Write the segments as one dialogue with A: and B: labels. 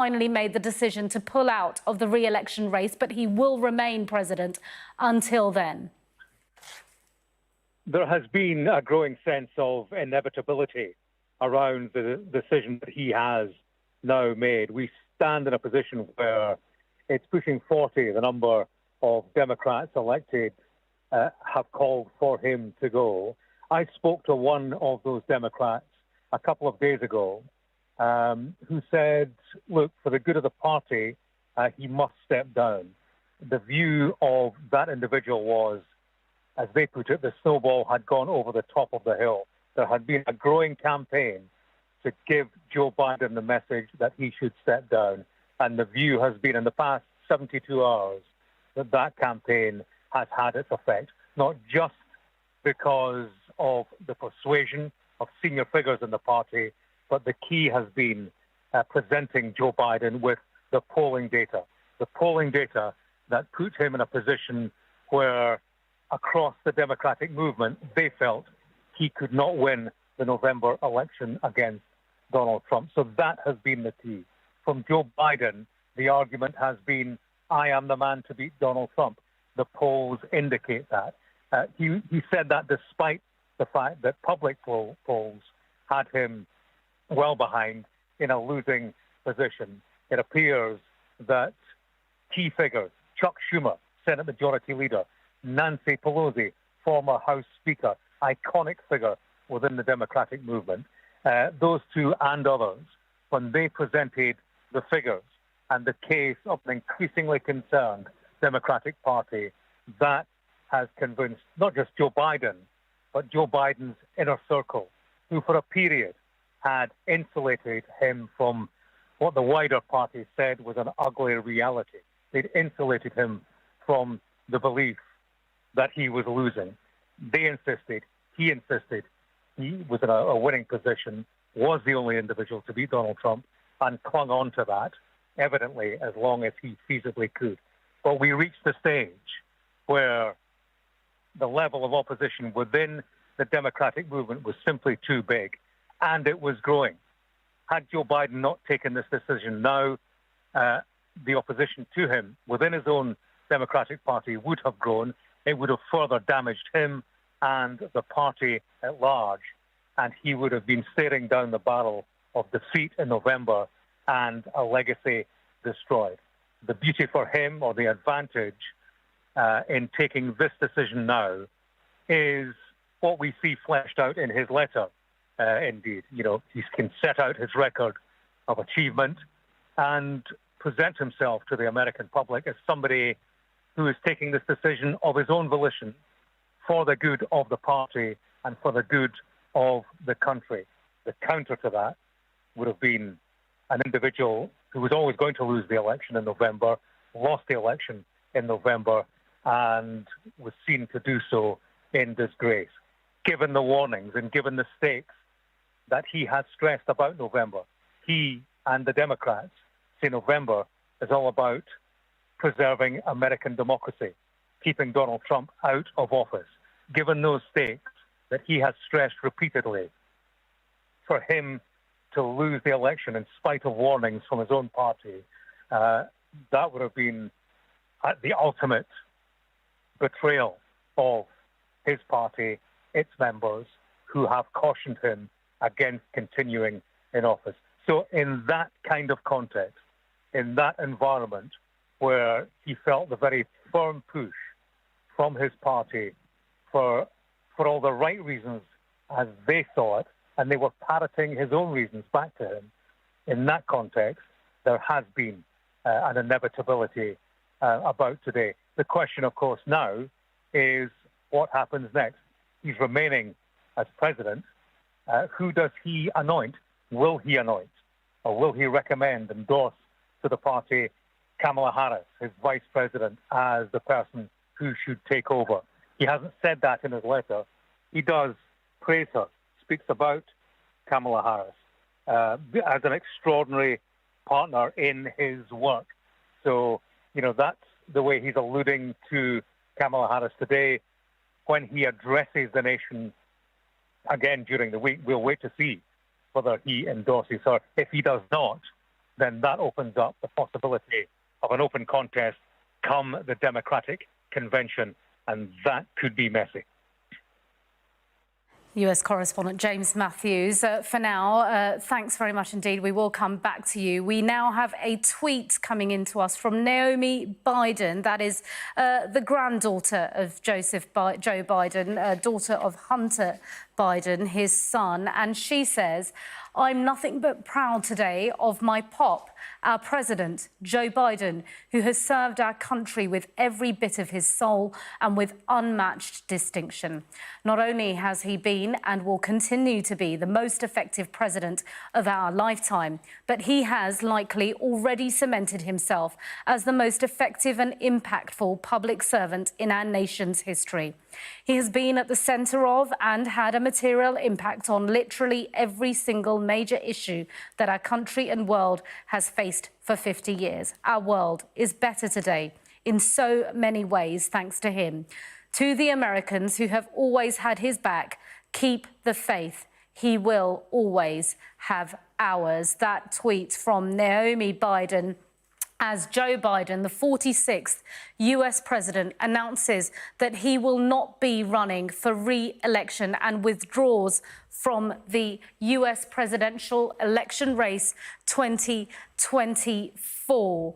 A: finally made the decision to pull out of the re-election race, but he will remain president until then.
B: There has been a growing sense of inevitability around the decision that he has now made. We stand in a position where it's pushing 40, the number of Democrats elected have called for him to go. I spoke to one of those Democrats a couple of days ago who said, look, for the good of the party, he must step down. The view of that individual was, as they put it, the snowball had gone over the top of the hill. There had been a growing campaign to give Joe Biden the message that he should step down. And the view has been in the past 72 hours that that campaign has had its effect, not just because of the persuasion of senior figures in the party, but the key has been presenting Joe Biden with the polling data that put him in a position where across the Democratic movement, they felt he could not win the November election against Donald Trump. So that has been the key. From Joe Biden, the argument has been, I am the man to beat Donald Trump. The polls indicate that. He said that despite the fact that public polls had him well behind in a losing position. It appears that key figures, Chuck Schumer, Senate Majority Leader, Nancy Pelosi, former House Speaker, iconic figure within the Democratic movement, those two and others, when they presented the figures and the case of an increasingly concerned Democratic Party, that has convinced not just Joe Biden, but Joe Biden's inner circle, who for a period had insulated him from what the wider party said was an ugly reality. They'd insulated him from the belief that he was losing. He insisted he was in a winning position, was the only individual to beat Donald Trump, and clung on to that, evidently, as long as he feasibly could. But we reached the stage where the level of opposition within the Democratic movement was simply too big, and it was growing. Had Joe Biden not taken this decision now, the opposition to him within his own Democratic Party would have grown. It would have further damaged him and the party at large, and he would have been staring down the barrel of defeat in November and a legacy destroyed. The beauty for him, or the advantage in taking this decision now, is what we see fleshed out in his letter. Indeed, he can set out his record of achievement and present himself to the American public as somebody who is taking this decision of his own volition for the good of the party and for the good of the country. The counter to that would have been an individual who was always going to lose the election in November, lost the election in November, and was seen to do so in disgrace. Given the warnings and given the stakes that he has stressed about November, he and the Democrats say November is all about preserving American democracy, keeping Donald Trump out of office. Given those stakes that he has stressed repeatedly, for him to lose the election in spite of warnings from his own party, that would have been the ultimate betrayal of his party, its members, who have cautioned him against continuing in office. So in that kind of context, in that environment where he felt the very firm push from his party for all the right reasons as they saw it, and they were parroting his own reasons back to him, in that context, there has been an inevitability about today. The question, of course, now is what happens next. He's remaining as president. Who does he anoint? Will he anoint, or will he recommend, endorse to the party Kamala Harris, his vice president, as the person who should take over? He hasn't said that in his letter. He does praise her, speaks about Kamala Harris as an extraordinary partner in his work. So, that's the way he's alluding to Kamala Harris today. When he addresses the nation again during the week, we'll wait to see whether he endorses her. If he does not, then that opens up the possibility of an open contest come the Democratic convention, and that could be messy.
A: US correspondent James Matthews. For now, thanks very much indeed. We will come back to you. We now have a tweet coming into us from Naomi Biden, that is the granddaughter of Joe Biden, daughter of Hunter Biden, his son. And she says, "I'm nothing but proud today of my pop, our president, Joe Biden, who has served our country with every bit of his soul and with unmatched distinction. Not only has he been and will continue to be the most effective president of our lifetime, but he has likely already cemented himself as the most effective and impactful public servant in our nation's history. He has been at the centre of and had a material impact on literally every single major issue that our country and world has faced for 50 years. Our world is better today in so many ways thanks to him. To the Americans who have always had his back, keep the faith. He will always have ours." That tweet from Naomi Biden as Joe Biden, the 46th US president, announces that he will not be running for re-election and withdraws from the US presidential election race 2024.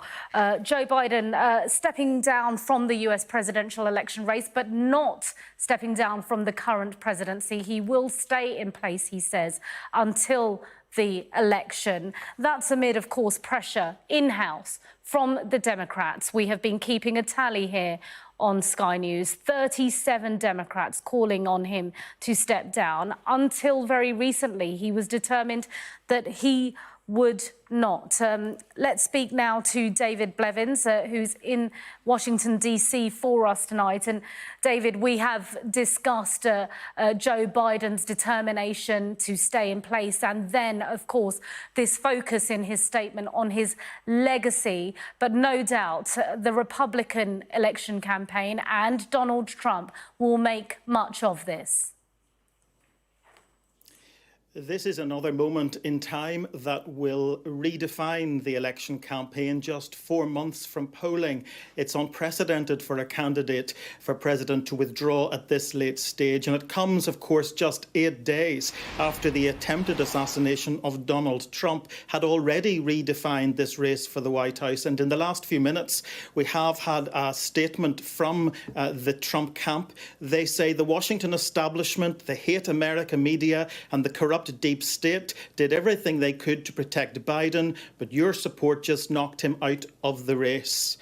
A: Joe Biden stepping down from the US presidential election race, but not stepping down from the current presidency. He will stay in place, he says, until the election. That's amid, of course, pressure in-house from the Democrats. We have been keeping a tally here on Sky News. 37 Democrats calling on him to step down. Until very recently, he was determined that he would not. Let's speak now to David Blevins, who's in Washington, D.C. for us tonight. And David, we have discussed Joe Biden's determination to stay in place and then, of course, this focus in his statement on his legacy. But no doubt the Republican election campaign and Donald Trump will make much of this.
C: This is another moment in time that will redefine the election campaign just 4 months from polling. It's unprecedented for a candidate for president to withdraw at this late stage. And it comes, of course, just 8 days after the attempted assassination of Donald Trump had already redefined this race for the White House. And in the last few minutes, we have had a statement from the Trump camp. They say the Washington establishment, the hate America media and the corrupt deep state did everything they could to protect Biden, but your support just knocked him out of the race.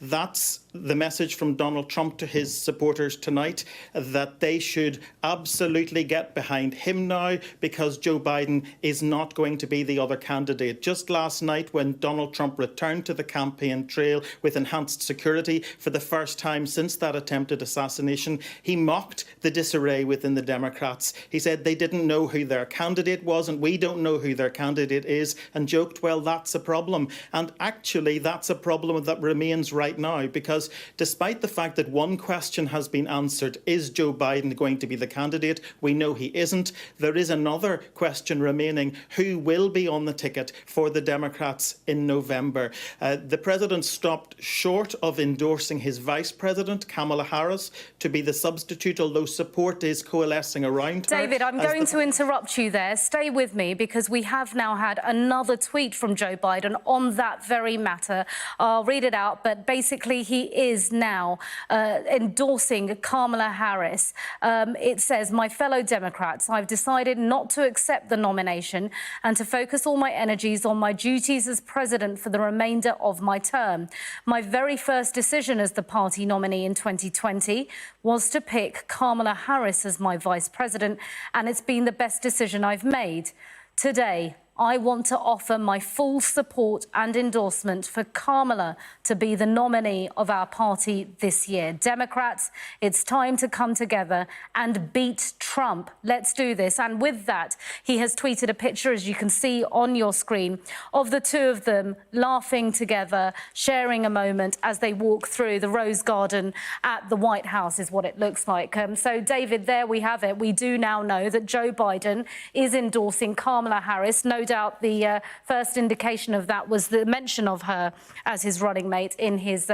C: That's the message from Donald Trump to his supporters tonight, that they should absolutely get behind him now because Joe Biden is not going to be the other candidate. Just last night, when Donald Trump returned to the campaign trail with enhanced security for the first time since that attempted assassination, he mocked the disarray within the Democrats. He said they didn't know who their candidate was and we don't know who their candidate is, and joked, well, that's a problem. And actually, that's a problem that remains right now, because despite the fact that one question has been answered, is Joe Biden going to be the candidate? We know he isn't. There is another question remaining. Who will be on the ticket for the Democrats in November? The president stopped short of endorsing his vice president, Kamala Harris, to be the substitute, although support is coalescing around her.
A: David, I'm going to interrupt you there. Stay with me, because we have now had another tweet from Joe Biden on that very matter. I'll read it out, but basically he is now endorsing Kamala Harris. It says, "My fellow Democrats, I've decided not to accept the nomination and to focus all my energies on my duties as president for the remainder of my term. My very first decision as the party nominee in 2020 was to pick Kamala Harris as my vice president, and it's been the best decision I've made. Today, I want to offer my full support and endorsement for Kamala to be the nominee of our party this year. Democrats, it's time to come together and beat Trump. Let's do this." And with that, he has tweeted a picture, as you can see on your screen, of the two of them laughing together, sharing a moment as they walk through the Rose Garden at the White House, is what it looks like. So, David, there we have it. We do now know that Joe Biden is endorsing Kamala Harris. No doubt the first indication of that was the mention of her as his running mate in his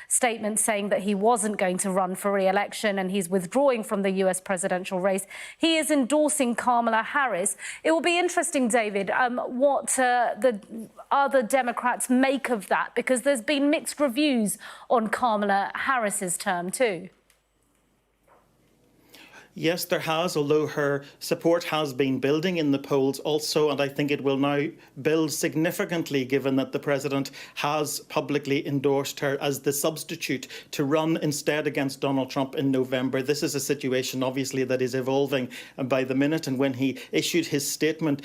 A: statement saying that he wasn't going to run for re-election and he's withdrawing from the US presidential race. He is endorsing Kamala Harris. It will be interesting, David, what the other Democrats make of that, because there's been mixed reviews on Kamala Harris's term too.
C: Yes, there has, although her support has been building in the polls also, and I think it will now build significantly given that the president has publicly endorsed her as the substitute to run instead against Donald Trump in November. This is a situation, obviously, that is evolving by the minute, and when he issued his statement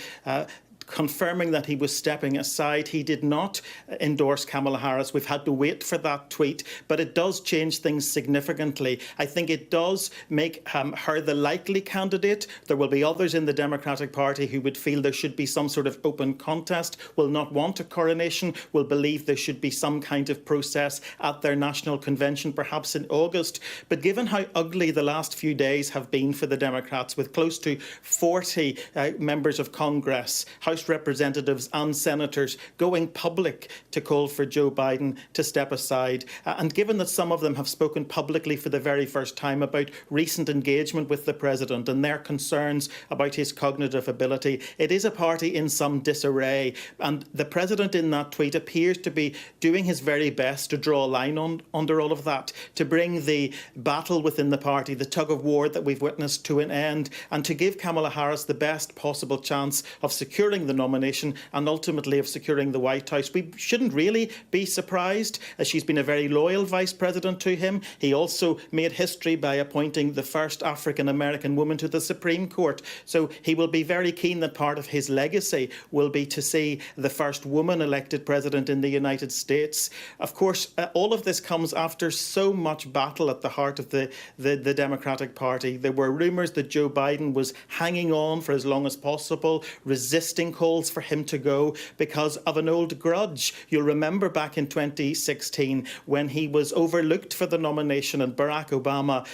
C: confirming that he was stepping aside, he did not endorse Kamala Harris. We've had to wait for that tweet, but it does change things significantly. I think it does make her the likely candidate. There will be others in the Democratic Party who would feel there should be some sort of open contest, will not want a coronation, will believe there should be some kind of process at their national convention, perhaps in August. But given how ugly the last few days have been for the Democrats, with close to 40 members of Congress, House representatives and senators going public to call for Joe Biden to step aside. And given that some of them have spoken publicly for the very first time about recent engagement with the president and their concerns about his cognitive ability, it is a party in some disarray. And the president in that tweet appears to be doing his very best to draw a line under all of that, to bring the battle within the party, the tug of war that we've witnessed, to an end, and to give Kamala Harris the best possible chance of securing the nomination and ultimately of securing the White House. We shouldn't really be surprised, as she's been a very loyal vice president to him. He also made history by appointing the first African-American woman to the Supreme Court. So he will be very keen that part of his legacy will be to see the first woman elected president in the United States. Of course, all of this comes after so much battle at the heart of the Democratic Party. There were rumours that Joe Biden was hanging on for as long as possible, resisting calls for him to go because of an old grudge. You'll remember back in 2016 when he was overlooked for the nomination and Barack Obama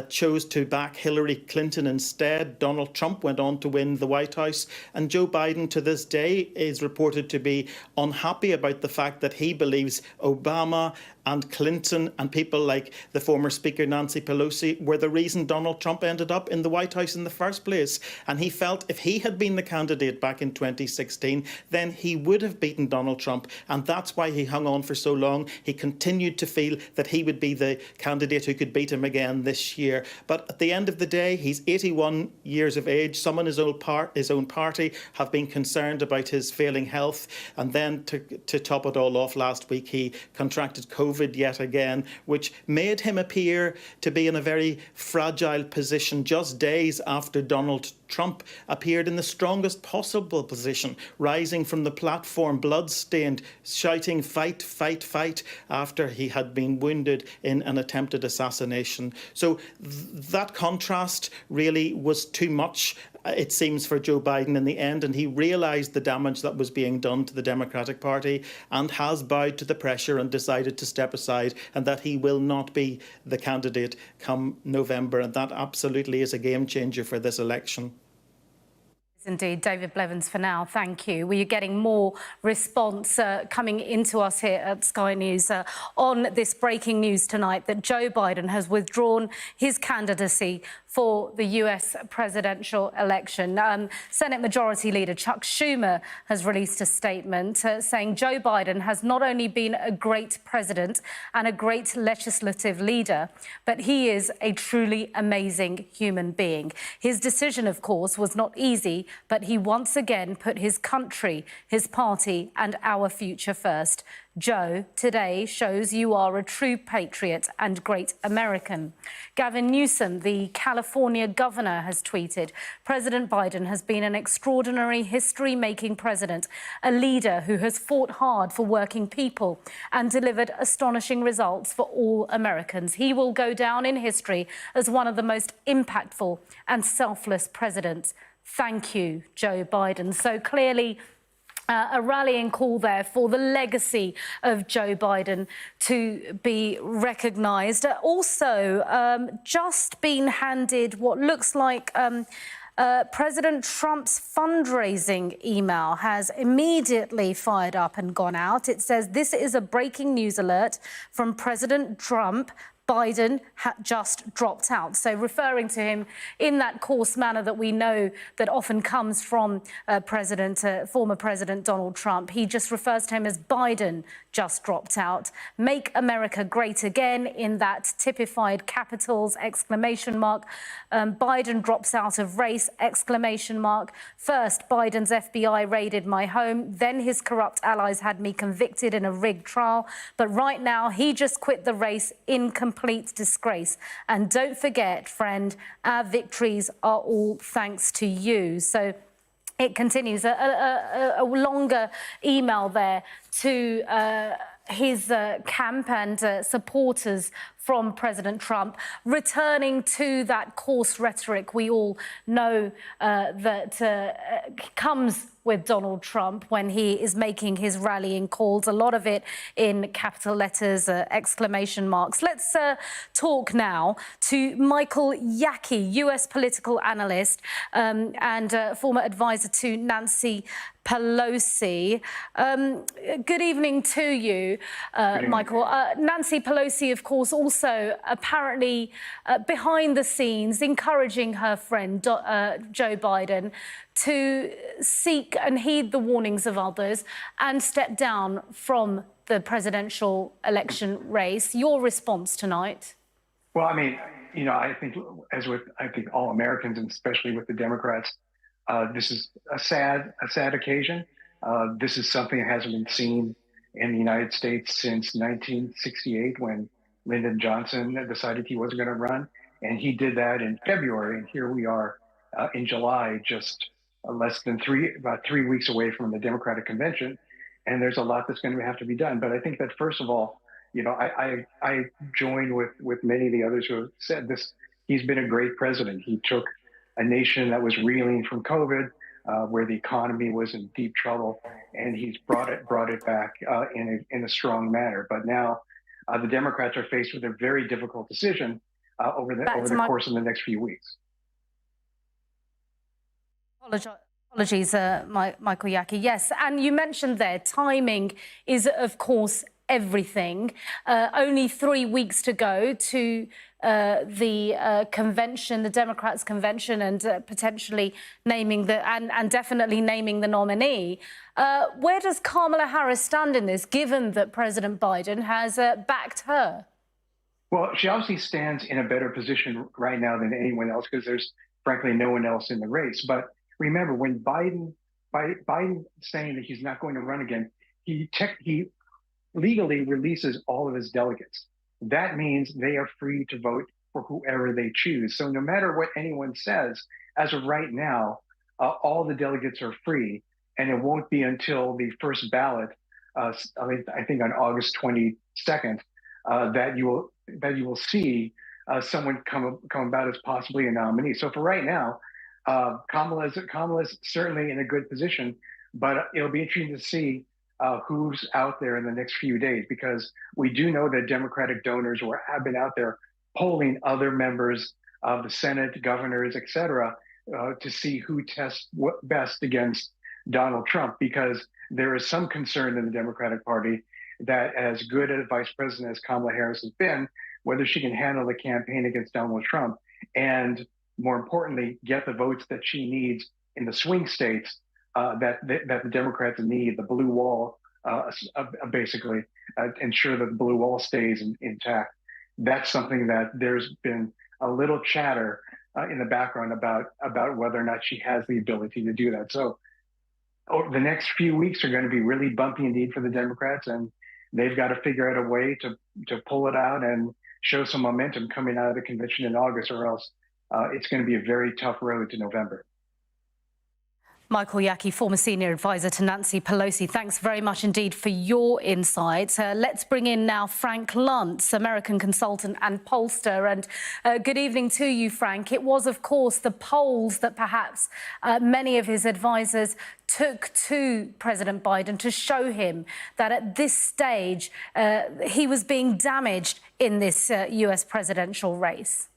C: chose to back Hillary Clinton instead. Donald Trump went on to win the White House, and Joe Biden to this day is reported to be unhappy about the fact that he believes Obama and Clinton and people like the former Speaker Nancy Pelosi were the reason Donald Trump ended up in the White House in the first place. And he felt if he had been the candidate back in 2016, then he would have beaten Donald Trump. And that's why he hung on for so long. He continued to feel that he would be the candidate who could beat him again this year. But at the end of the day, he's 81 years of age. Some in his own party have been concerned about his failing health. And then to top it all off, last week he contracted COVID yet again, which made him appear to be in a very fragile position just days after Donald Trump appeared in the strongest possible position, rising from the platform, blood-stained, shouting, "Fight, fight, fight," after he had been wounded in an attempted assassination. So that contrast really was too much, it seems, for Joe Biden in the end, and he realised the damage that was being done to the Democratic Party and has bowed to the pressure and decided to step aside, and that he will not be the candidate come November. And that absolutely is a game changer for this election.
A: Indeed. David Blevins, for now, thank you. We're getting more response coming into us here at Sky News on this breaking news tonight that Joe Biden has withdrawn his candidacy for the US presidential election. Senate Majority Leader Chuck Schumer has released a statement saying Joe Biden has not only been a great president and a great legislative leader, but he is a truly amazing human being. His decision, of course, was not easy, but he once again put his country, his party and our future first. Joe, today shows you are a true patriot and great American. Gavin Newsom, the California governor, has tweeted, President Biden has been an extraordinary history-making president, a leader who has fought hard for working people and delivered astonishing results for all Americans. He will go down in history as one of the most impactful and selfless presidents. Thank you, Joe Biden. So clearly, a rallying call there for the legacy of Joe Biden to be recognised. Also, just been handed what looks like President Trump's fundraising email has immediately fired up and gone out. It says, "This is a breaking news alert from President Trump. Biden just dropped out." So referring to him in that coarse manner that we know that often comes from former President Donald Trump. He just refers to him as Biden just dropped out. "Make America great again" in that typified capitals, exclamation mark. Biden drops out of race, exclamation mark. "First, Biden's FBI raided my home. Then his corrupt allies had me convicted in a rigged trial. But right now, he just quit the race in complete disgrace. And don't forget, friend, our victories are all thanks to you." So it continues, a longer email there to his camp and supporters from President Trump, returning to that coarse rhetoric we all know that comes with Donald Trump when he is making his rallying calls, a lot of it in capital letters, exclamation marks. Let's talk now to Michael Yaki, US political analyst and former advisor to Nancy Pelosi. Good evening to you, Michael. Nancy Pelosi, of course, also apparently behind the scenes encouraging her friend Joe Biden to seek and heed the warnings of others and step down from the presidential election race. Your response tonight?
D: Well, I mean, I think all Americans, and especially with the Democrats, this is a sad occasion. This is something that hasn't been seen in the United States since 1968, when Lyndon Johnson decided he wasn't going to run, and he did that in February, and here we are in July, just about 3 weeks away from the Democratic convention, and there's a lot that's going to have to be done. But I think that first of all, I join with many of the others who have said this. He's been a great president. He took a nation that was reeling from COVID, where the economy was in deep trouble, and he's brought it back in a strong manner. But now the Democrats are faced with a very difficult decision over the course of the next few weeks.
A: Apologies, Michael Yaki. Yes, and you mentioned there, timing is, of course, everything. Only 3 weeks to go to the convention, the Democrats' convention, and potentially naming and definitely naming the nominee. Where does Kamala Harris stand in this, given that President Biden has backed her?
D: Well, she obviously stands in a better position right now than anyone else, because there's frankly no one else in the race. But remember, when Biden saying that he's not going to run again, he legally releases all of his delegates. That means they are free to vote for whoever they choose. So no matter what anyone says, as of right now, all the delegates are free, and it won't be until the first ballot, I think on August 22nd, that you will see someone come about as possibly a nominee. So for right now, Kamala's certainly in a good position, but it'll be interesting to see who's out there in the next few days, because we do know that Democratic donors have been out there polling other members of the Senate, governors, et cetera, to see who tests best against Donald Trump, because there is some concern in the Democratic Party that as good a vice president as Kamala Harris has been, whether she can handle the campaign against Donald Trump and, more importantly, get the votes that she needs in the swing states that the Democrats need, the blue wall, basically ensure that the blue wall stays intact. That's something that there's been a little chatter in the background about whether or not she has the ability to do that. So the next few weeks are going to be really bumpy indeed for the Democrats, and they've got to figure out a way to pull it out and show some momentum coming out of the convention in August, or else it's going to be a very tough road to November.
A: Michael Yaki, former senior advisor to Nancy Pelosi, thanks very much indeed for your insights. Let's bring in now Frank Luntz, American consultant and pollster. And good evening to you, Frank. It was, of course, the polls that perhaps many of his advisors took to President Biden to show him that at this stage he was being damaged in this US presidential race.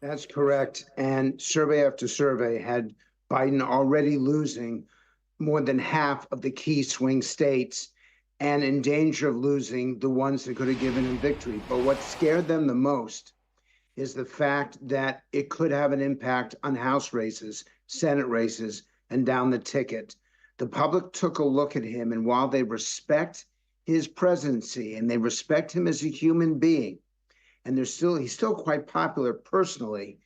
E: That's correct. And survey after survey had Biden already losing more than half of the key swing states and in danger of losing the ones that could have given him victory. But what scared them the most is the fact that it could have an impact on House races, Senate races, and down the ticket. The public took a look at him, and while they respect his presidency and they respect him as a human being, and he's still quite popular personally,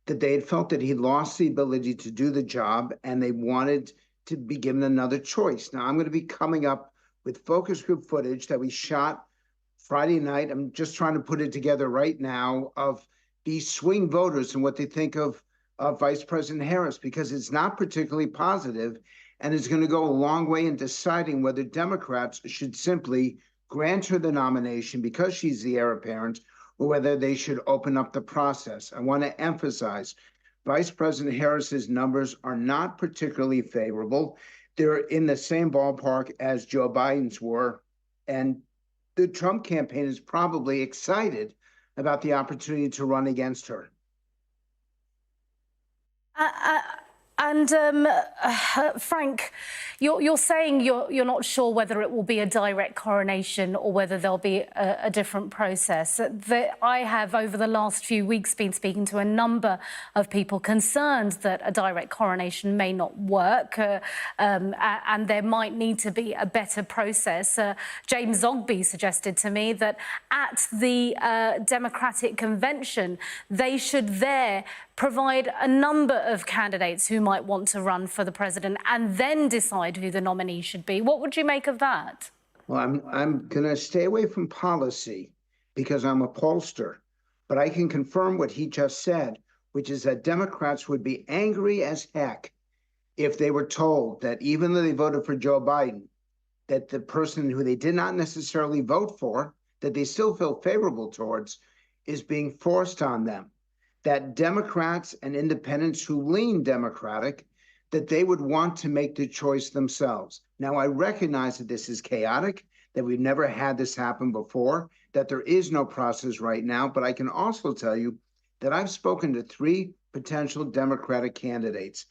E: that they had felt that he lost the ability to do the job and they wanted to be given another choice. Now, I'm going to be coming up with focus group footage that we shot Friday night. I'm just trying to put it together right now of these swing voters and what they think of Vice President Harris, because it's not particularly positive, and it's going to go a long way in deciding whether Democrats should simply grant her the nomination because she's the heir apparent, or whether they should open up the process. I want to emphasize, Vice President Harris's numbers are not particularly favorable. They're in the same ballpark as Joe Biden's were, and the Trump campaign is probably excited about the opportunity to run against her.
A: Frank, you're saying you're not sure whether it will be a direct coronation or whether there'll be a different process. I have, over the last few weeks, been speaking to a number of people concerned that a direct coronation may not work and there might need to be a better process. James Zogby suggested to me that at the Democratic convention, they should there provide a number of candidates who might want to run for the president and then decide who the nominee should be. What would you make of that?
E: Well, I'm going to stay away from policy because I'm a pollster, but I can confirm what he just said, which is that Democrats would be angry as heck if they were told that even though they voted for Joe Biden, that the person who they did not necessarily vote for, that they still feel favorable towards, is being forced on them. That Democrats and independents who lean Democratic, that they would want to make the choice themselves. Now, I recognize that this is chaotic, that we've never had this happen before, that there is no process right now, but I can also tell you that I've spoken to 3 potential Democratic candidates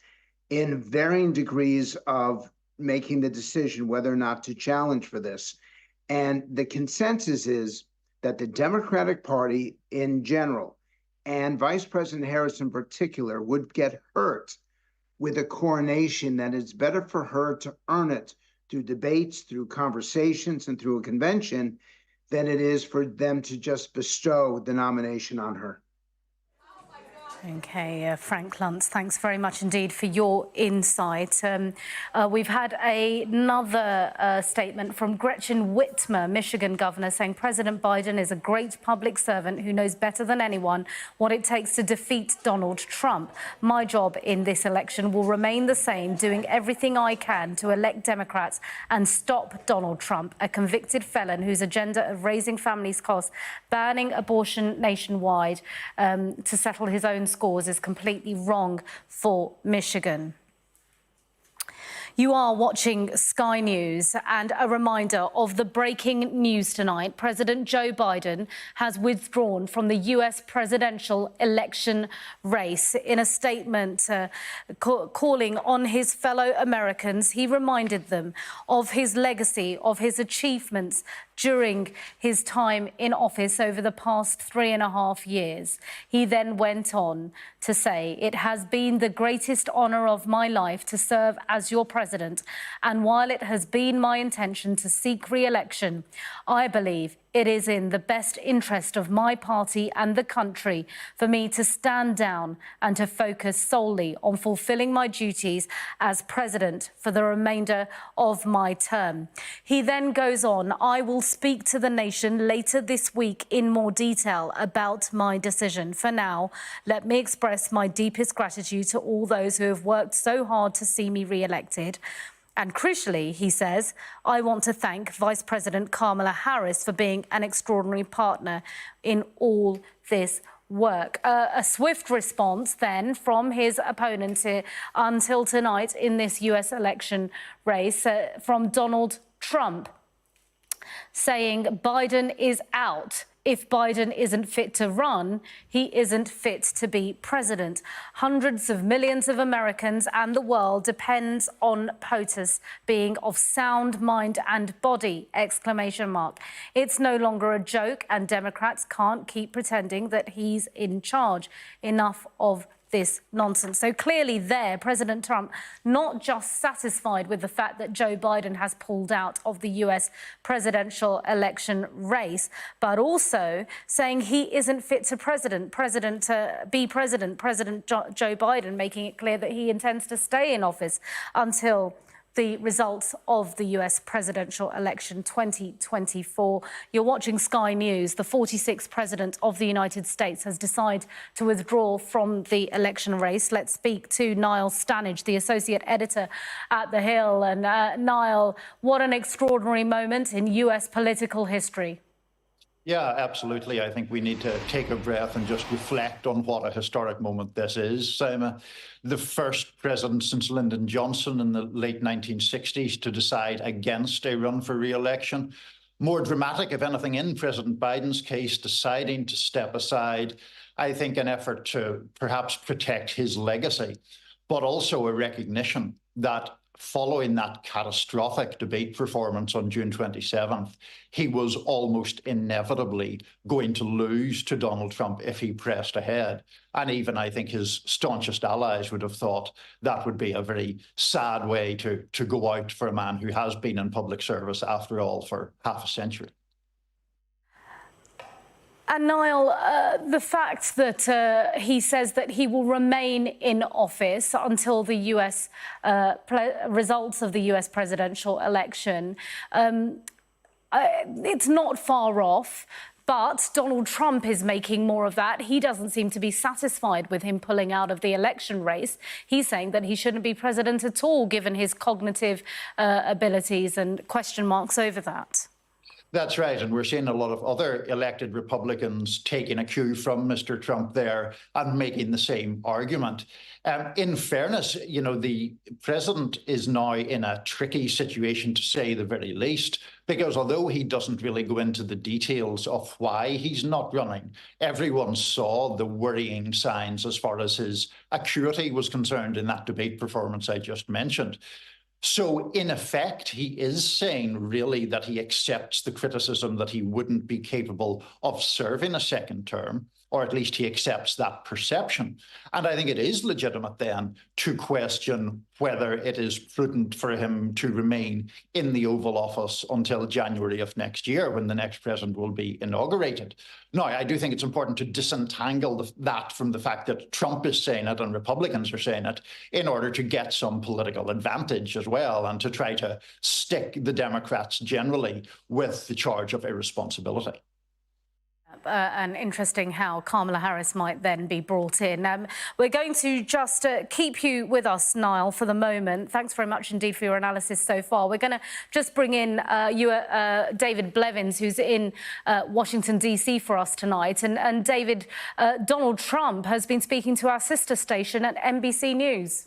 E: in varying degrees of making the decision whether or not to challenge for this. And the consensus is that the Democratic Party in general, and Vice President Harris in particular, would get hurt with a coronation, that it's better for her to earn it through debates, through conversations, and through a convention than it is for them to just bestow the nomination on her.
A: OK, Frank Luntz, thanks very much indeed for your insight. We've had another statement from Gretchen Whitmer, Michigan governor, saying President Biden is a great public servant who knows better than anyone what it takes to defeat Donald Trump. My job in this election will remain the same, doing everything I can to elect Democrats and stop Donald Trump, a convicted felon whose agenda of raising families' costs, banning abortion nationwide to settle his own scores is completely wrong for Michigan. You are watching Sky News, and a reminder of the breaking news tonight. President Joe Biden has withdrawn from the US presidential election race. In a statement calling on his fellow Americans, he reminded them of his legacy, of his achievements during his time in office over the past 3.5 years. He then went on to say, "It has been the greatest honor of my life to serve as your president. And while it has been my intention to seek re-election, I believe it is in the best interest of my party and the country for me to stand down and to focus solely on fulfilling my duties as president for the remainder of my term." He then goes on, "I will speak to the nation later this week in more detail about my decision. For now, let me express my deepest gratitude to all those who have worked so hard to see me re-elected. And crucially," he says, "I want to thank Vice President Kamala Harris for being an extraordinary partner in all this work." A swift response then from his opponent until tonight in this US election race from Donald Trump, saying Biden is out if Biden isn't fit to run, he isn't fit to be president. Hundreds of millions of Americans and the world depends on POTUS being of sound mind and body, ! It's no longer a joke, and Democrats can't keep pretending that he's in charge. Enough of this nonsense. So clearly there, President Trump not just satisfied with the fact that Joe Biden has pulled out of the US presidential election race, but also saying he isn't fit to be President Joe Biden, making it clear that he intends to stay in office until the results of the US presidential election 2024. You're watching Sky News. The 46th president of the United States has decided to withdraw from the election race. Let's speak to Niall Stanage, the associate editor at The Hill. And Niall, what an extraordinary moment in US political history.
F: Yeah, absolutely. I think we need to take a breath and just reflect on what a historic moment this is. The first president since Lyndon Johnson in the late 1960s to decide against a run for re-election. More dramatic, if anything, in President Biden's case, deciding to step aside, I think an effort to perhaps protect his legacy, but also a recognition that following that catastrophic debate performance on June 27th, he was almost inevitably going to lose to Donald Trump if he pressed ahead. And even I think his staunchest allies would have thought that would be a very sad way to go out for a man who has been in public service, after all, for half a century.
A: And Niall, the fact that he says that he will remain in office until the US results of the US presidential election, it's not far off. But Donald Trump is making more of that. He doesn't seem to be satisfied with him pulling out of the election race. He's saying that he shouldn't be president at all, given his cognitive abilities, and question marks over that.
F: That's right. And we're seeing a lot of other elected Republicans taking a cue from Mr. Trump there and making the same argument. In fairness, you know, the president is now in a tricky situation, to say the very least, because although he doesn't really go into the details of why he's not running, everyone saw the worrying signs as far as his acuity was concerned in that debate performance I just mentioned. So, in effect, he is saying really that he accepts the criticism that he wouldn't be capable of serving a second term, or at least he accepts that perception. And I think it is legitimate then to question whether it is prudent for him to remain in the Oval Office until January of next year, when the next president will be inaugurated. Now, I do think it's important to disentangle that from the fact that Trump is saying it and Republicans are saying it in order to get some political advantage as well, and to try to stick the Democrats generally with the charge of irresponsibility.
A: And interesting how Kamala Harris might then be brought in. We're going to just keep you with us, Niall, for the moment. Thanks very much indeed for your analysis so far. We're going to just bring in David Blevins, who's in Washington, D.C. for us tonight. And David, Donald Trump has been speaking to our sister station at NBC News.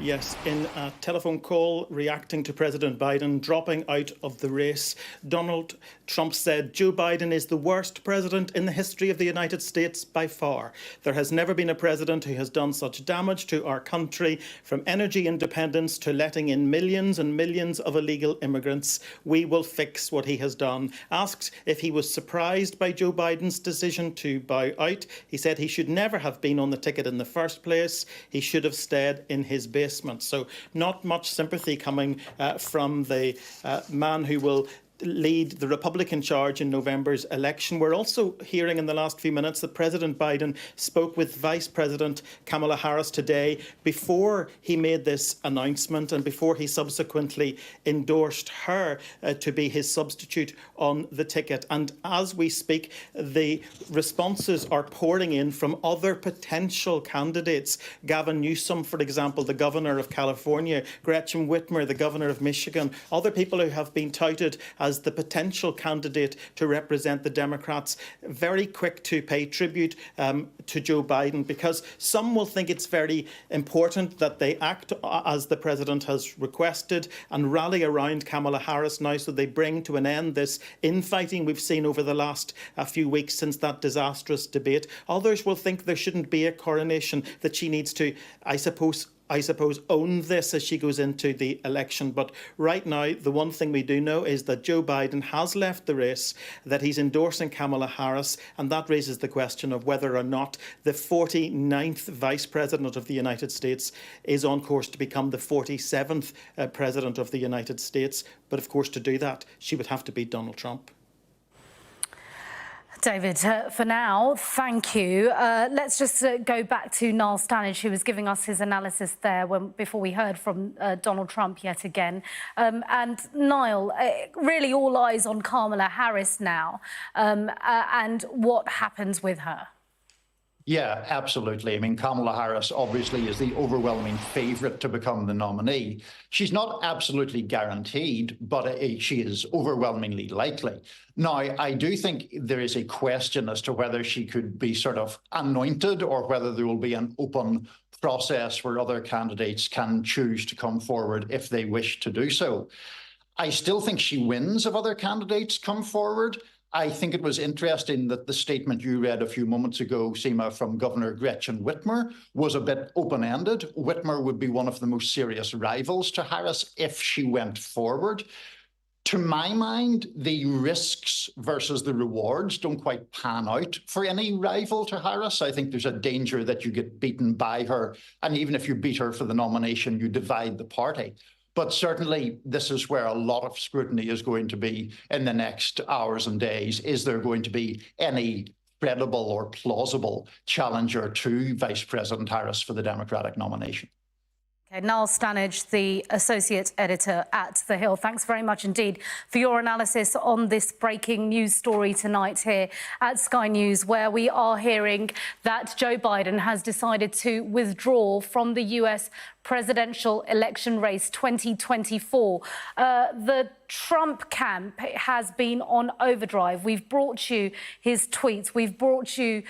C: Yes, in a telephone call reacting to President Biden dropping out of the race, Donald Trump said Joe Biden is the worst president in the history of the United States by far. There has never been a president who has done such damage to our country, from energy independence to letting in millions and millions of illegal immigrants. We will fix what he has done. Asked if he was surprised by Joe Biden's decision to bow out, he said he should never have been on the ticket in the first place. He should have stayed in his base. So not much sympathy coming from the man who will lead the Republican charge in November's election. We're also hearing in the last few minutes that President Biden spoke with Vice President Kamala Harris today before he made this announcement and before he subsequently endorsed her to be his substitute on the ticket. And as we speak, the responses are pouring in from other potential candidates. Gavin Newsom, for example, the governor of California, Gretchen Whitmer, the governor of Michigan, other people who have been touted as as the potential candidate to represent the Democrats, very quick to pay tribute to Joe Biden, because some will think it's very important that they act as the president has requested and rally around Kamala Harris now, so they bring to an end this infighting we've seen over the last few weeks since that disastrous debate. Others will think there shouldn't be a coronation, that she needs to, I suppose, own this as she goes into the election. But right now, the one thing we do know is that Joe Biden has left the race, that he's endorsing Kamala Harris, and that raises the question of whether or not the 49th Vice President of the United States is on course to become the 47th President of the United States. But of course, to do that, she would have to beat Donald Trump.
A: David, for now, thank you. Let's just go back to Niall Stanage, who was giving us his analysis there before we heard from Donald Trump yet again. And Niall, really all eyes on Kamala Harris now and what happens with her.
F: Yeah, absolutely. I mean, Kamala Harris obviously is the overwhelming favourite to become the nominee. She's not absolutely guaranteed, but she is overwhelmingly likely. Now, I do think there is a question as to whether she could be sort of anointed or whether there will be an open process where other candidates can choose to come forward if they wish to do so. I still think she wins if other candidates come forward. I think it was interesting that the statement you read a few moments ago, Seema, from Governor Gretchen Whitmer was a bit open-ended. Whitmer would be one of the most serious rivals to Harris if she went forward. To my mind, the risks versus the rewards don't quite pan out for any rival to Harris. I think there's a danger that you get beaten by her. And even if you beat her for the nomination, you divide the party. But certainly, this is where a lot of scrutiny is going to be in the next hours and days. Is there going to be any credible or plausible challenger to Vice President Harris for the Democratic nomination?
A: Okay, Niall Stanage, the associate editor at The Hill. Thanks very much indeed for your analysis on this breaking news story tonight here at Sky News, where we are hearing that Joe Biden has decided to withdraw from the US presidential election race 2024. The Trump camp has been on overdrive. We've brought you his tweets. We've brought you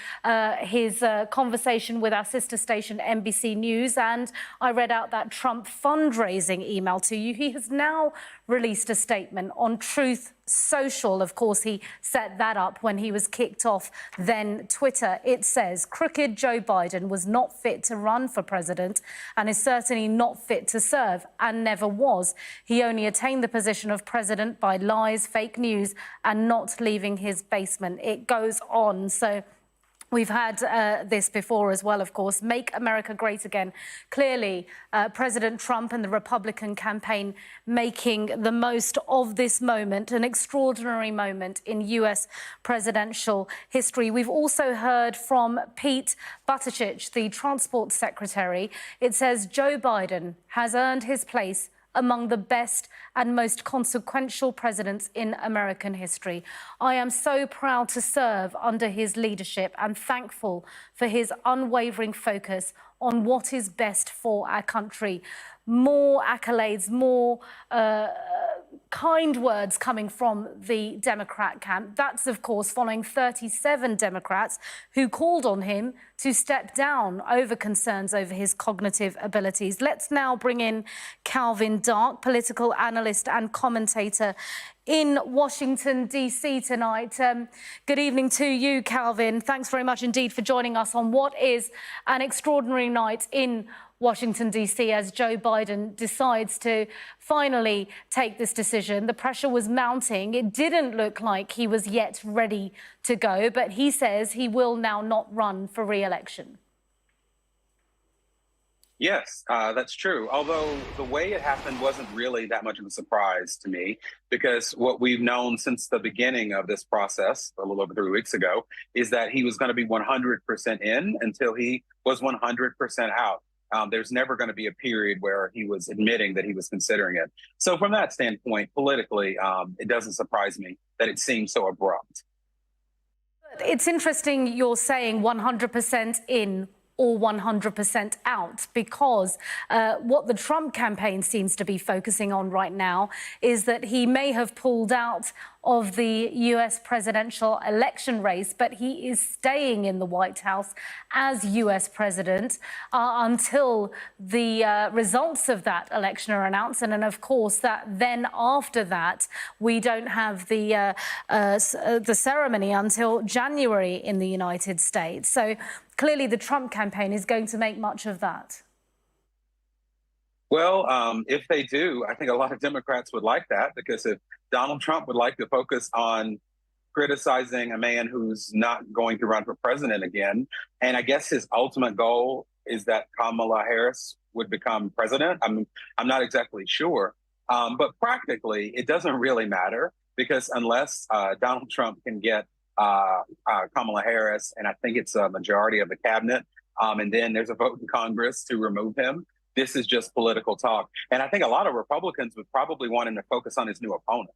A: his conversation with our sister station, NBC News. And I read out that Trump fundraising email to you. He has now released a statement on Truth Social. Of course, he set that up when he was kicked off then Twitter. It says, crooked Joe Biden was not fit to run for president and is certainly not fit to serve and never was. He only attained the position of president by lies, fake news and not leaving his basement. It goes on. So we've had this before as well, of course. Make America Great Again. Clearly, President Trump and the Republican campaign making the most of this moment, an extraordinary moment in US presidential history. We've also heard from Pete Buttigieg, the transport secretary. It says Joe Biden has earned his place among the best and most consequential presidents in American history. I am so proud to serve under his leadership and thankful for his unwavering focus on what is best for our country. More accolades, more kind words coming from the Democrat camp. That's, of course, following 37 Democrats who called on him to step down over concerns over his cognitive abilities. Let's now bring in Calvin Dark, political analyst and commentator in Washington, D.C. tonight. Good evening to you, Calvin. Thanks very much indeed for joining us on what is an extraordinary night in Washington, D.C. as Joe Biden decides to finally take this decision. The pressure was mounting. It didn't look like he was yet ready to go, but he says he will now not run for re-election.
G: Yes, that's true. Although the way it happened wasn't really that much of a surprise to me, because what we've known since the beginning of this process, a little over 3 weeks ago, is that he was going to be 100% in until he was 100% out. There's never going to be a period where he was admitting that he was considering it. So from that standpoint, politically, it doesn't surprise me that it seems so abrupt.
A: It's interesting you're saying 100% in or 100% out, because what the Trump campaign seems to be focusing on right now is that he may have pulled out of the US presidential election race, but he is staying in the White House as US president until the results of that election are announced. And of course, that then after that, we don't have the ceremony until January in the United States. So clearly the Trump campaign is going to make much of that.
G: Well, if they do, I think a lot of Democrats would like that, because if Donald Trump would like to focus on criticizing a man who's not going to run for president again, and I guess his ultimate goal is that Kamala Harris would become president. I'm not exactly sure, but practically it doesn't really matter, because unless Donald Trump can get Kamala Harris, and I think it's a majority of the cabinet, and then there's a vote in Congress to remove him, this is just political talk. And I think a lot of Republicans would probably want him to focus on his new opponent.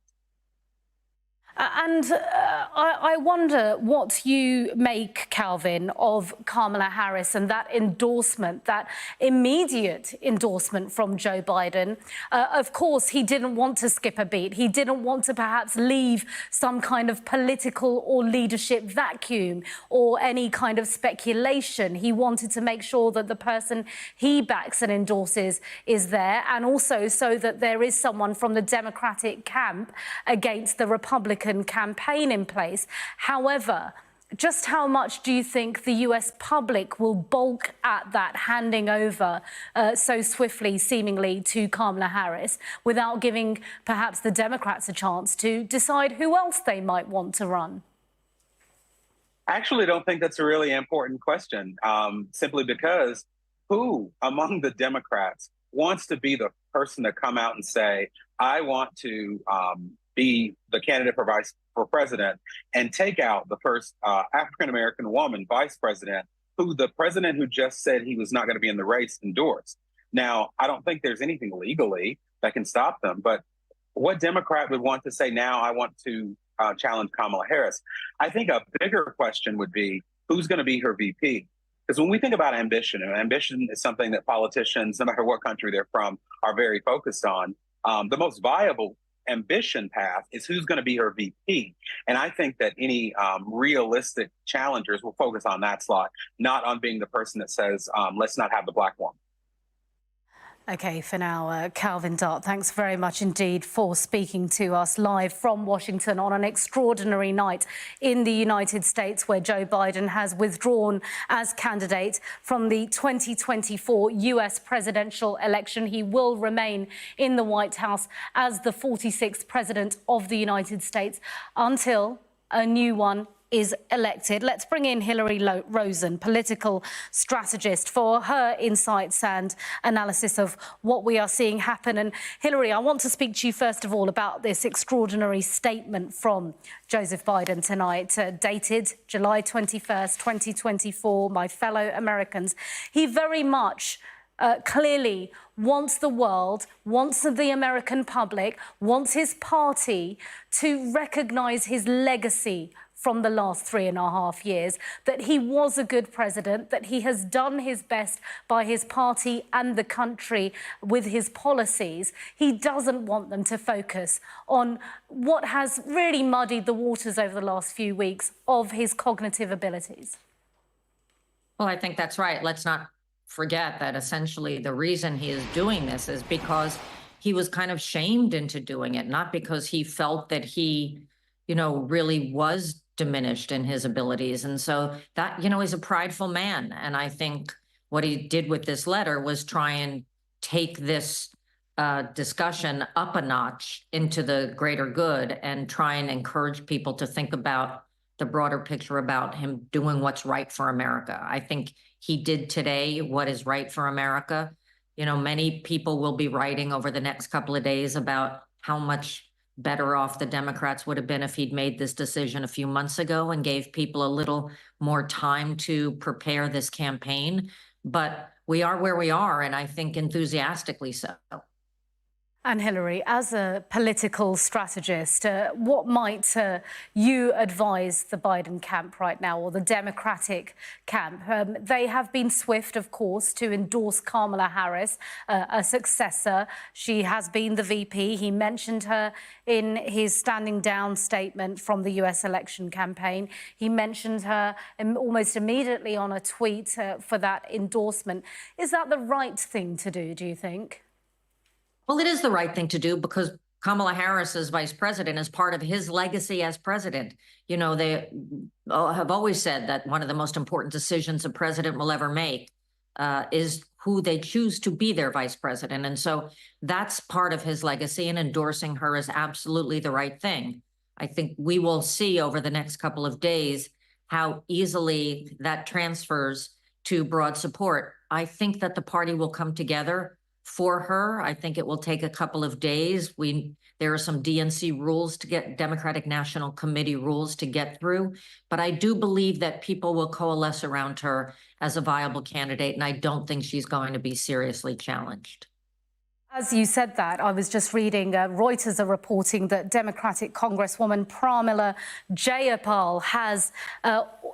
A: And I wonder what you make, Calvin, of Kamala Harris and that endorsement, that immediate endorsement from Joe Biden. Of course, he didn't want to skip a beat. He didn't want to perhaps leave some kind of political or leadership vacuum or any kind of speculation. He wanted to make sure that the person he backs and endorses is there, and also so that there is someone from the Democratic camp against the Republican campaign in place. However, just how much do you think the US public will balk at that handing over so swiftly, seemingly, to Kamala Harris, without giving perhaps the Democrats a chance to decide who else they might want to run?
G: I actually don't think that's a really important question, simply because who among the Democrats wants to be the person to come out and say, I want to be the candidate for president, and take out the first African-American woman vice president, who the president who just said he was not going to be in the race endorsed. Now, I don't think there's anything legally that can stop them, but what Democrat would want to say now, I want to challenge Kamala Harris? I think a bigger question would be, who's going to be her VP? Because when we think about ambition, and ambition is something that politicians, no matter what country they're from, are very focused on, the most viable ambition path is who's going to be her VP. And I think that any realistic challengers will focus on that slot, not on being the person that says, let's not have the black woman.
A: OK, for now, Calvin Dart, thanks very much indeed for speaking to us live from Washington on an extraordinary night in the United States, where Joe Biden has withdrawn as candidate from the 2024 US presidential election. He will remain in the White House as the 46th president of the United States until a new one is elected. Let's bring in Hillary Rosen, political strategist, for her insights and analysis of what we are seeing happen. And Hillary, I want to speak to you first of all about this extraordinary statement from Joseph Biden tonight, dated July 21st, 2024. My fellow Americans, he very much clearly wants the world, wants the American public, wants his party to recognise his legacy from the last 3.5 years, that he was a good president, that he has done his best by his party and the country with his policies. He doesn't want them to focus on what has really muddied the waters over the last few weeks of his cognitive abilities.
H: Well, I think that's right. Let's not forget that essentially the reason he is doing this is because he was kind of shamed into doing it, not because he felt that he, really was diminished in his abilities. And so that, he's a prideful man. And I think what he did with this letter was try and take this discussion up a notch into the greater good and try and encourage people to think about the broader picture about him doing what's right for America. I think he did today what is right for America. Many people will be writing over the next couple of days about how much better off the Democrats would have been if he'd made this decision a few months ago and gave people a little more time to prepare this campaign. But we are where we are, and I think enthusiastically so.
A: And Hillary, as a political strategist, what might you advise the Biden camp right now, or the Democratic camp? They have been swift, of course, to endorse Kamala Harris, a successor. She has been the VP. He mentioned her in his standing down statement from the US election campaign. He mentioned her almost immediately on a tweet for that endorsement. Is that the right thing to do you think?
H: Well, it is the right thing to do because Kamala Harris as vice president is part of his legacy as president. You know, they have always said that one of the most important decisions a president will ever make is who they choose to be their vice president. And so that's part of his legacy, and endorsing her is absolutely the right thing. I think we will see over the next couple of days how easily that transfers to broad support. I think that the party will come together for her. I think it will take a couple of days. There are some DNC rules to get, Democratic National Committee rules to get through, but I do believe that people will coalesce around her as a viable candidate, and I don't think she's going to be seriously challenged.
A: As you said that, I was just reading, Reuters are reporting that Democratic Congresswoman Pramila Jayapal has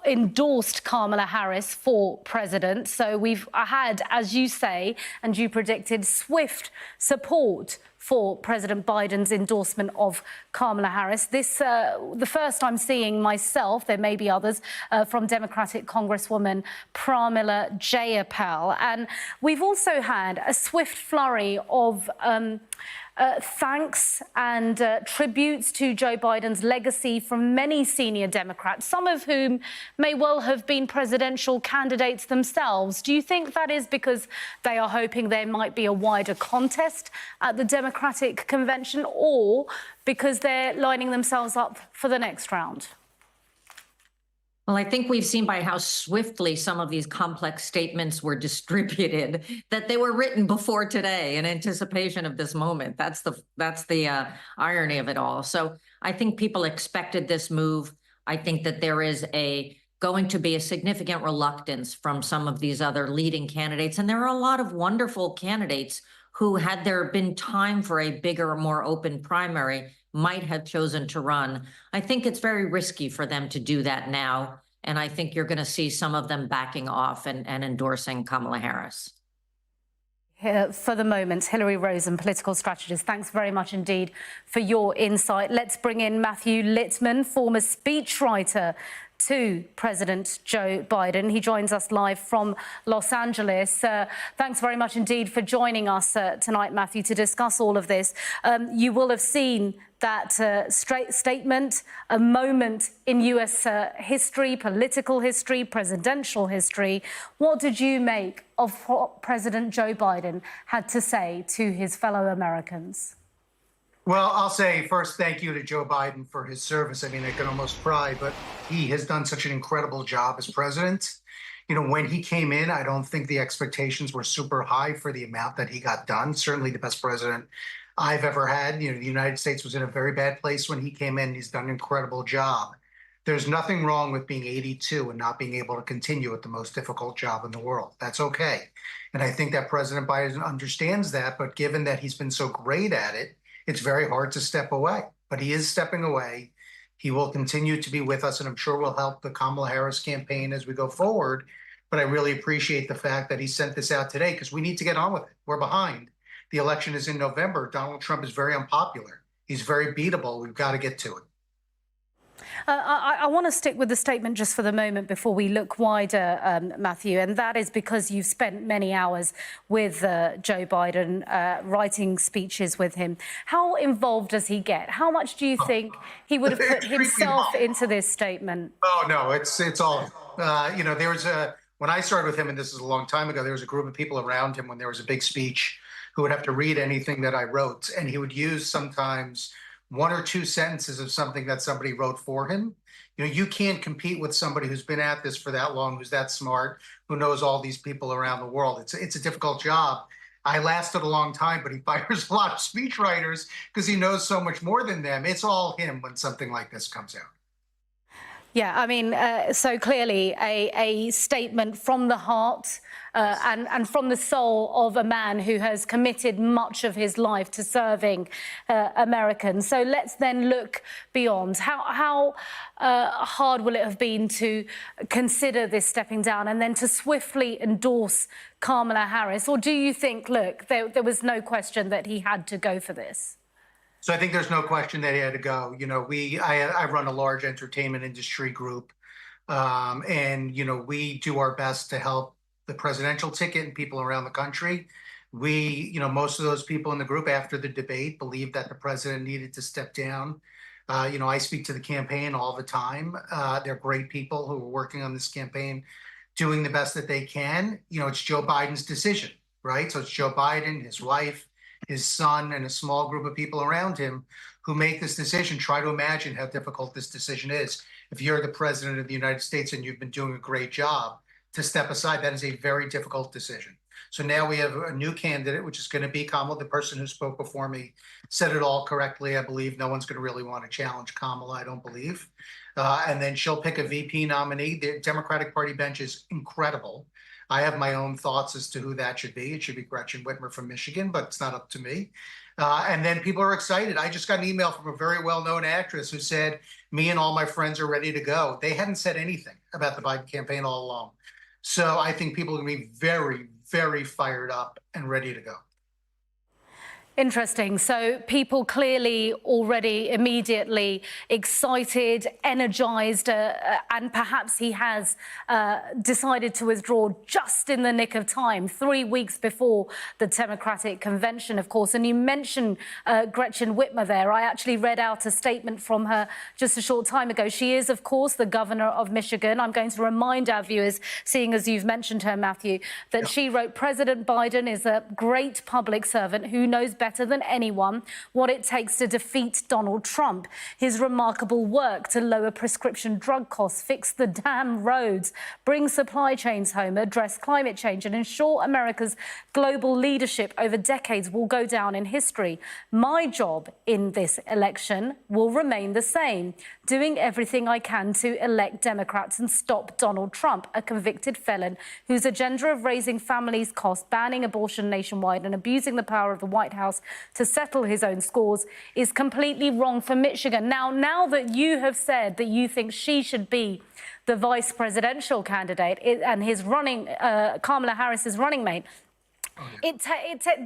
A: endorsed Kamala Harris for president. So we've had, as you say, and you predicted, swift support for President Biden's endorsement of Kamala Harris. This, the first I'm seeing myself, there may be others, from Democratic Congresswoman Pramila Jayapal. And we've also had a swift flurry of thanks and tributes to Joe Biden's legacy from many senior Democrats, some of whom may well have been presidential candidates themselves. Do you think that is because they are hoping there might be a wider contest at the Democratic convention, or because they're lining themselves up for the next round?
H: Well, I think we've seen by how swiftly some of these complex statements were distributed that they were written before today in anticipation of this moment. That's the irony of it all. So I think people expected this move. I think that there is going to be a significant reluctance from some of these other leading candidates. And there are a lot of wonderful candidates who, had there been time for a bigger, more open primary, might have chosen to run. I think it's very risky for them to do that now. And I think you're going to see some of them backing off and endorsing Kamala Harris.
A: For the moment, Hillary Rosen, political strategist, thanks very much indeed for your insight. Let's bring in Matthew Littman, former speechwriter to President Joe Biden. He joins us live from Los Angeles. Thanks very much indeed for joining us tonight, Matthew, to discuss all of this. You will have seen that statement, a moment in US history, political history, presidential history. What did you make of what President Joe Biden had to say to his fellow Americans?
I: Well, I'll say first, thank you to Joe Biden for his service. I mean, I can almost cry, but he has done such an incredible job as president. You know, when he came in, I don't think the expectations were super high for the amount that he got done. Certainly the best president I've ever had. You know, the United States was in a very bad place when he came in. He's done an incredible job. There's nothing wrong with being 82 and not being able to continue at the most difficult job in the world. That's okay. And I think that President Biden understands that, but given that he's been so great at it, it's very hard to step away, but he is stepping away. He will continue to be with us, and I'm sure will help the Kamala Harris campaign as we go forward. But I really appreciate the fact that he sent this out today, because we need to get on with it. We're behind. The election is in November. Donald Trump is very unpopular. He's very beatable. We've got to get to it.
A: I want to stick with the statement just for the moment before we look wider, Matthew, and that is because you've spent many hours with Joe Biden, writing speeches with him. How involved does he get? How much do you think he would have put himself into this statement?
I: Oh, no, it's all, you know, when I started with him, and this is a long time ago, there was a group of people around him when there was a big speech who would have to read anything that I wrote, and he would use sometimes one or two sentences of something that somebody wrote for him. You know, you can't compete with somebody who's been at this for that long, who's that smart, who knows all these people around the world. It's a difficult job. I lasted a long time, but he fires a lot of speechwriters because he knows so much more than them. It's all him when something like this comes out.
A: Yeah, I mean, so clearly a statement from the heart and from the soul of a man who has committed much of his life to serving Americans. So let's then look beyond. How hard will it have been to consider this stepping down and then to swiftly endorse Kamala Harris? Or do you think, look, there was no question that he had to go for this?
I: So I think there's no question that he had to go. You know, I run a large entertainment industry group, and you know, we do our best to help the presidential ticket and people around the country. You know, most of those people in the group after the debate believed that the president needed to step down. You know, I speak to the campaign all the time. They're great people who are working on this campaign, doing the best that they can. You know, it's Joe Biden's decision, right? So it's Joe Biden, his wife, his son, and a small group of people around him who make this decision. Try to imagine how difficult this decision is. If you're the president of the United States and you've been doing a great job, to step aside, that is a very difficult decision. So now we have a new candidate, which is going to be Kamala. The person who spoke before me said it all correctly. I believe no one's going to really want to challenge Kamala, I don't believe. And then she'll pick a VP nominee. The Democratic Party bench is incredible. I have my own thoughts as to who that should be. It should be Gretchen Whitmer from Michigan, but it's not up to me. And then people are excited. I just got an email from a very well-known actress who said, me and all my friends are ready to go. They hadn't said anything about the Biden campaign all along. So I think people are going to be very, very fired up and ready to go.
A: Interesting. So people clearly already immediately excited, energized, and perhaps he has decided to withdraw just in the nick of time, 3 weeks before the Democratic convention, of course. And you mentioned Gretchen Whitmer there. I actually read out a statement from her just a short time ago. She is, of course, the governor of Michigan. I'm going to remind our viewers, seeing as you've mentioned her, Matthew, that she wrote, President Biden is a great public servant who knows better than anyone what it takes to defeat Donald Trump. His remarkable work to lower prescription drug costs, fix the damn roads, bring supply chains home, address climate change, and ensure America's global leadership over decades will go down in history. My job in this election will remain the same, doing everything I can to elect Democrats and stop Donald Trump, a convicted felon whose agenda of raising families' costs, banning abortion nationwide, and abusing the power of the White House to settle his own scores is completely wrong for Michigan. Now that you have said that you think she should be the vice presidential candidate and his running, Kamala Harris's running mate,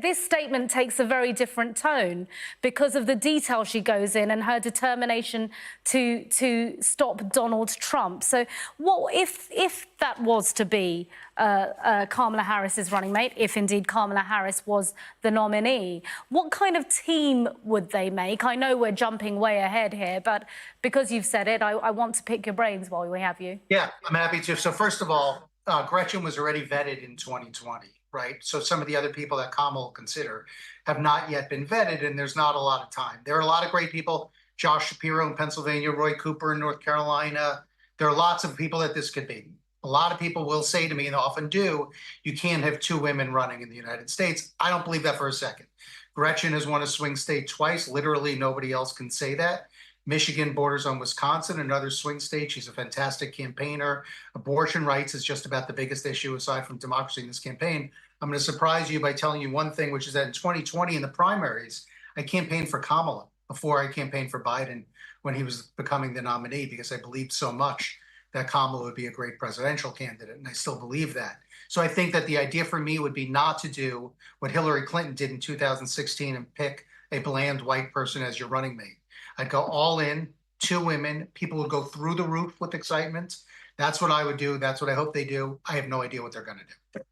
A: this statement takes a very different tone because of the detail she goes in and her determination to stop Donald Trump. So what if that was to be Kamala Harris's running mate, if indeed Kamala Harris was the nominee, what kind of team would they make? I know we're jumping way ahead here, but because you've said it, I want to pick your brains while we have you.
I: Yeah, I'm happy to. So first of all, Gretchen was already vetted in 2020. Right. So some of the other people that Kamala will consider have not yet been vetted, and there's not a lot of time. There are a lot of great people. Josh Shapiro in Pennsylvania, Roy Cooper in North Carolina. There are lots of people that this could be. A lot of people will say to me, and often do, you can't have two women running in the United States. I don't believe that for a second. Gretchen has won a swing state twice. Literally nobody else can say that. Michigan borders on Wisconsin, another swing state. She's a fantastic campaigner. Abortion rights is just about the biggest issue aside from democracy in this campaign. I'm going to surprise you by telling you one thing, which is that in 2020 in the primaries, I campaigned for Kamala before I campaigned for Biden when he was becoming the nominee, because I believed so much that Kamala would be a great presidential candidate, and I still believe that. So I think that the idea for me would be not to do what Hillary Clinton did in 2016 and pick a bland white person as your running mate. I'd go all in, two women. People would go through the roof with excitement. That's what I would do. That's what I hope they do. I have no idea what they're going to do.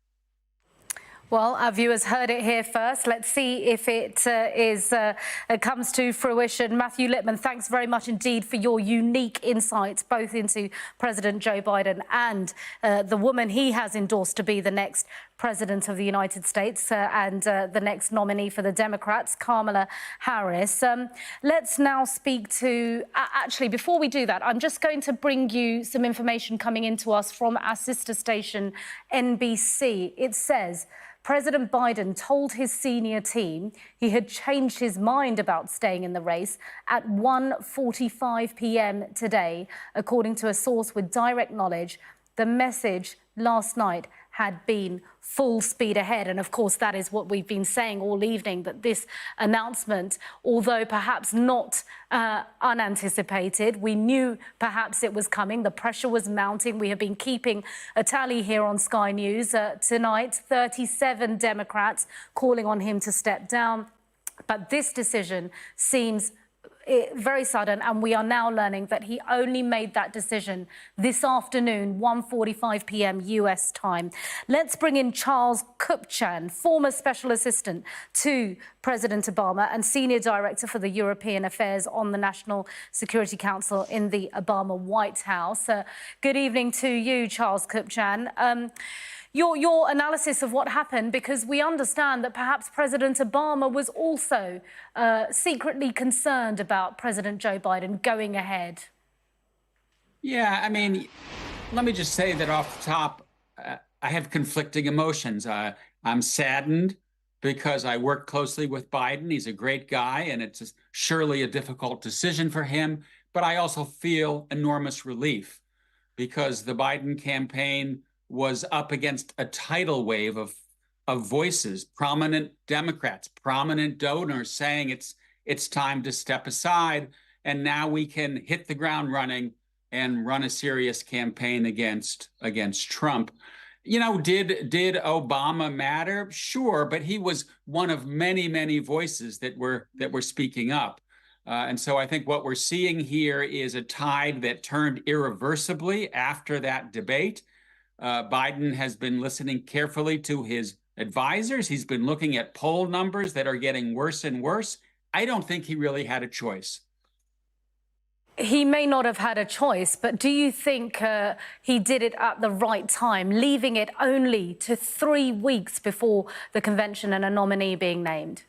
A: Well, our viewers heard it here first. Let's see if it comes to fruition. Matthew Lippman, thanks very much indeed for your unique insights, both into President Joe Biden and the woman he has endorsed to be the next President of the United States and the next nominee for the Democrats, Kamala Harris. Let's now speak to... Actually, before we do that, I'm just going to bring you some information coming into us from our sister station, NBC. It says... President Biden told his senior team he had changed his mind about staying in the race at 1:45 p.m. today. According to a source with direct knowledge, the message last night had been full speed ahead. And of course, that is what we've been saying all evening, that this announcement, although perhaps not unanticipated, we knew perhaps it was coming. The pressure was mounting. We have been keeping a tally here on Sky News. Tonight, 37 Democrats calling on him to step down. But this decision seems very sudden, and we are now learning that he only made that decision this afternoon, 1:45 p.m. US time. Let's bring in Charles Kupchan, former special assistant to President Obama and senior director for the European Affairs on the National Security Council in the Obama White House. Good evening to you, Charles Kupchan. Your analysis of what happened, because we understand that perhaps President Obama was also secretly concerned about President Joe Biden going ahead.
J: Yeah, I mean, let me just say that off the top, I have conflicting emotions. I'm saddened because I worked closely with Biden. He's a great guy, and it's surely a difficult decision for him. But I also feel enormous relief because the Biden campaign was up against a tidal wave of voices, prominent Democrats, prominent donors saying it's time to step aside. And now we can hit the ground running and run a serious campaign against Trump. You know, did Obama matter? Sure, but he was one of many, many voices that were speaking up. And so I think what we're seeing here is a tide that turned irreversibly after that debate. Biden has been listening carefully to his advisors. He's been looking at poll numbers that are getting worse and worse. I don't think he really had a choice.
A: He may not have had a choice, but do you think he did it at the right time, leaving it only to 3 weeks before the convention and a nominee being named?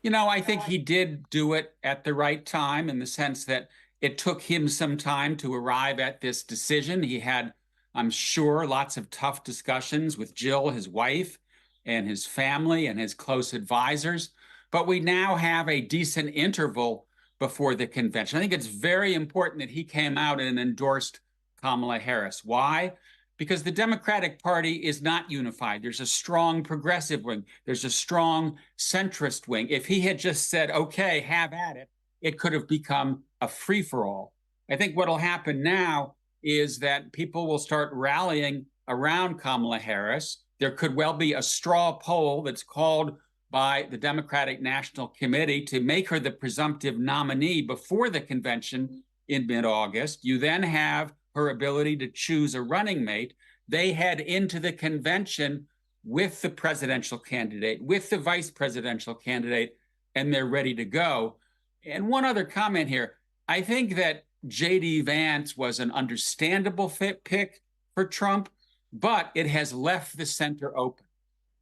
J: You know, I think he did do it at the right time in the sense that it took him some time to arrive at this decision. He had, I'm sure, lots of tough discussions with Jill, his wife, and his family and his close advisors. But we now have a decent interval before the convention. I think it's very important that he came out and endorsed Kamala Harris. Why? Because the Democratic Party is not unified. There's a strong progressive wing. There's a strong centrist wing. If he had just said, okay, have at it, it could have become a free-for-all. I think what'll happen now is that people will start rallying around Kamala Harris. There could well be a straw poll that's called by the Democratic National Committee to make her the presumptive nominee before the convention in mid-August. You then have her ability to choose a running mate. They head into the convention with the presidential candidate, with the vice presidential candidate, and they're ready to go. And one other comment here. I think that J.D. Vance was an understandable fit pick for Trump, but it has left the center open.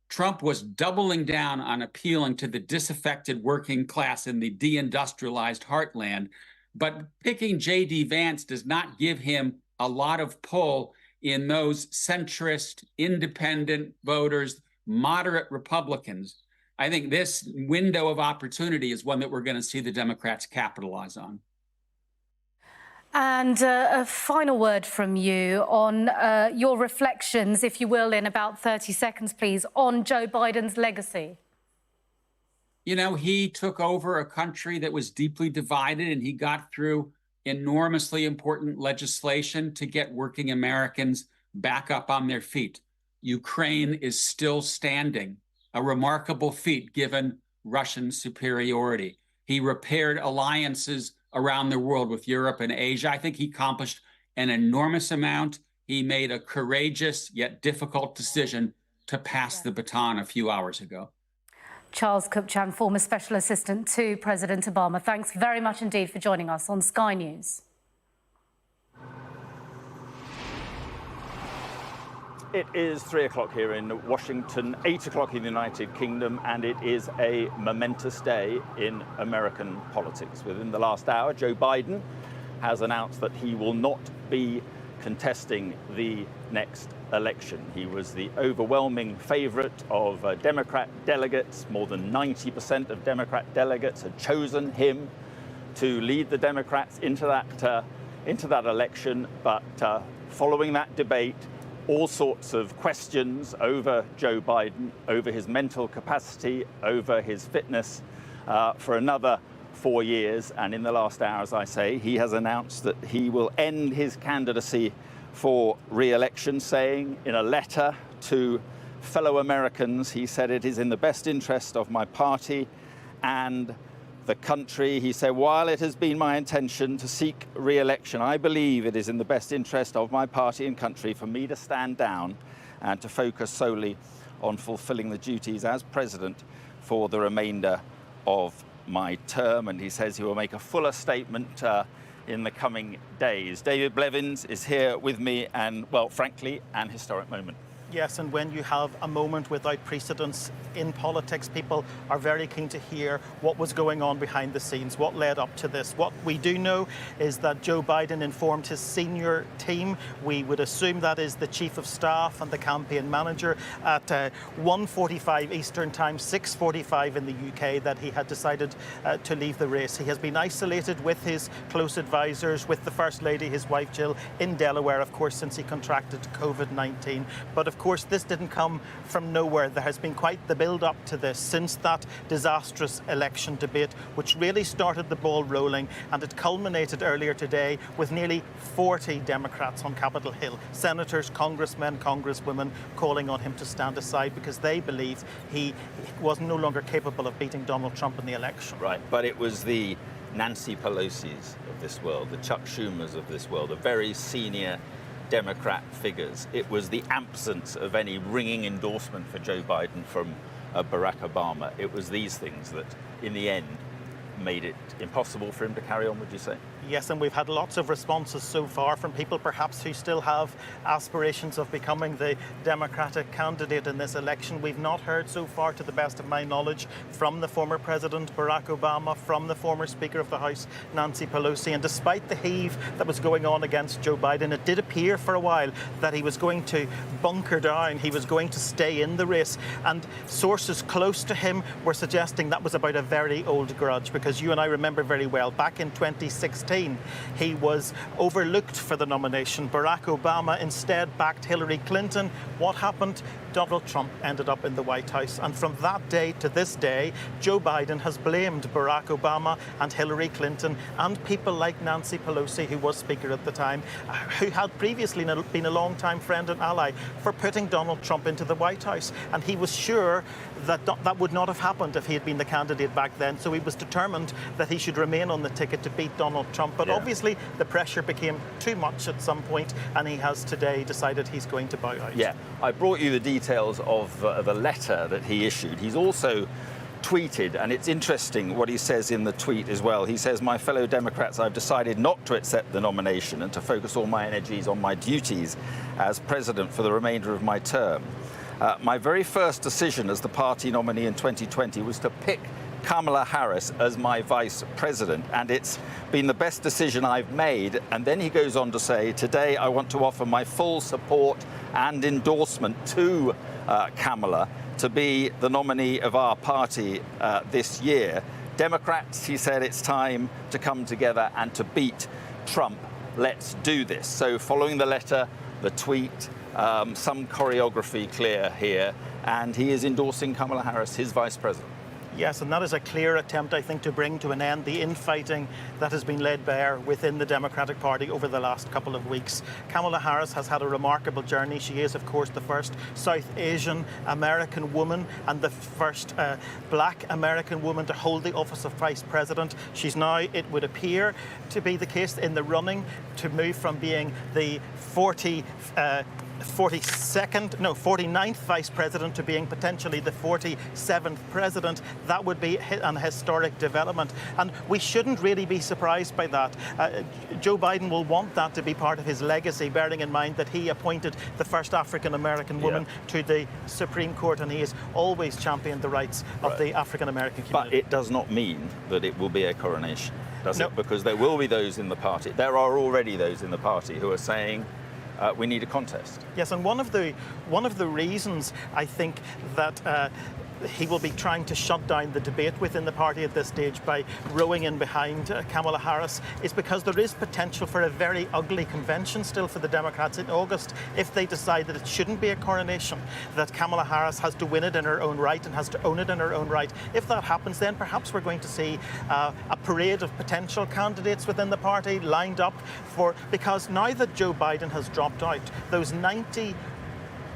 J: Trump was doubling down on appealing to the disaffected working class in the deindustrialized heartland, but picking J.D. Vance does not give him a lot of pull in those centrist, independent voters, moderate Republicans. I think this window of opportunity is one that we're going to see the Democrats capitalize on.
A: And a final word from you on your reflections, if you will, in about 30 seconds, please, on Joe Biden's legacy.
J: You know, he took over a country that was deeply divided, and he got through enormously important legislation to get working Americans back up on their feet. Ukraine is still standing, a remarkable feat given Russian superiority. He repaired alliances around the world with Europe and Asia. I think he accomplished an enormous amount. He made a courageous yet difficult decision to pass the baton a few hours ago.
A: Charles Kupchan, former special assistant to President Obama. Thanks very much indeed for joining us on Sky News.
K: It is 3 o'clock here in Washington, 8 o'clock in the United Kingdom, and it is a momentous day in American politics. Within the last hour, Joe Biden has announced that he will not be contesting the next election. He was the overwhelming favorite of Democrat delegates. More than 90% of Democrat delegates had chosen him to lead the Democrats into that election. But following that debate, all sorts of questions over Joe Biden, over his mental capacity, over his fitness for another 4 years. And in the last hour, as I say, he has announced that he will end his candidacy for re-election, saying in a letter to fellow Americans, he said, "It is in the best interest of my party and the country." He said, "While it has been my intention to seek re-election, I believe it is in the best interest of my party and country for me to stand down and to focus solely on fulfilling the duties as president for the remainder of my term." And he says he will make a fuller statement in the coming days. David Blevins is here with me, and, well, frankly, an historic moment.
C: Yes, and when you have a moment without precedence in politics, people are very keen to hear what was going on behind the scenes, what led up to this. What we do know is that Joe Biden informed his senior team, we would assume that is the chief of staff and the campaign manager, at 1:45 Eastern Time, 6:45 in the UK, that he had decided to leave the race. He has been isolated with his close advisors, with the First Lady, his wife Jill, in Delaware, of course, since he contracted COVID-19. But of course, this didn't come from nowhere. There has been quite the build-up to this since that disastrous election debate, which really started the ball rolling, and it culminated earlier today with nearly 40 Democrats on Capitol Hill, senators, congressmen, congresswomen, calling on him to stand aside because they believe he was no longer capable of beating Donald Trump in the election.
K: Right, but it was the Nancy Pelosi's of this world, the Chuck Schumers of this world, the very senior Democrat figures. It was the absence of any ringing endorsement for Joe Biden from Barack Obama. It was these things that, in the end, made it impossible for him to carry on, would you say?
C: Yes, and we've had lots of responses so far from people perhaps who still have aspirations of becoming the Democratic candidate in this election. We've not heard so far, to the best of my knowledge, from the former President Barack Obama, from the former Speaker of the House, Nancy Pelosi. And despite the heave that was going on against Joe Biden, it did appear for a while that he was going to bunker down, he was going to stay in the race. And sources close to him were suggesting that was about a very old grudge, because you and I remember very well, back in 2016, he was overlooked for the nomination. Barack Obama instead backed Hillary Clinton. What happened? Donald Trump ended up in the White House. And from that day to this day, Joe Biden has blamed Barack Obama and Hillary Clinton and people like Nancy Pelosi, who was Speaker at the time, who had previously been a long-time friend and ally, for putting Donald Trump into the White House. And he was sure that that would not have happened if he had been the candidate back then. So he was determined that he should remain on the ticket to beat Donald Trump. But obviously the pressure became too much at some point, and he has today decided he's going to bow out.
K: Yeah, I brought you the details of the letter that he issued. He's also tweeted, and it's interesting what he says in the tweet as well. He says, "My fellow Democrats, I've decided not to accept the nomination and to focus all my energies on my duties as president for the remainder of my term. My very first decision as the party nominee in 2020 was to pick Kamala Harris as my vice president, and it's been the best decision I've made." And then he goes on to say, "Today I want to offer my full support and endorsement to Kamala to be the nominee of our party this year. Democrats," he said, "it's time to come together and to beat Trump. Let's do this." So following the letter, the tweet, some choreography clear here, and he is endorsing Kamala Harris, his vice president.
C: Yes, and that is a clear attempt, I think, to bring to an end the infighting that has been laid bare within the Democratic Party over the last couple of weeks. Kamala Harris has had a remarkable journey. She is, of course, the first South Asian American woman and the first black American woman to hold the office of Vice President. She's now, it would appear, to be the case in the running to move from being the 40 49th vice president to being potentially the 47th president. That would be an historic development. And we shouldn't really be surprised by that. Joe Biden will want that to be part of his legacy, bearing in mind that he appointed the first African-American woman to the Supreme Court, and he has always championed the rights of the African-American community.
K: But it does not mean that it will be a coronation, does it? Because there will be those in the party. There are already those in the party who are saying, we need a contest.
C: Yes, and one of the reasons I think that he will be trying to shut down the debate within the party at this stage by rowing in behind Kamala Harris is because there is potential for a very ugly convention still for the Democrats in August if they decide that it shouldn't be a coronation, that Kamala Harris has to win it in her own right and has to own it in her own right. If that happens, then perhaps we're going to see a parade of potential candidates within the party lined up because now that Joe Biden has dropped out, those 90+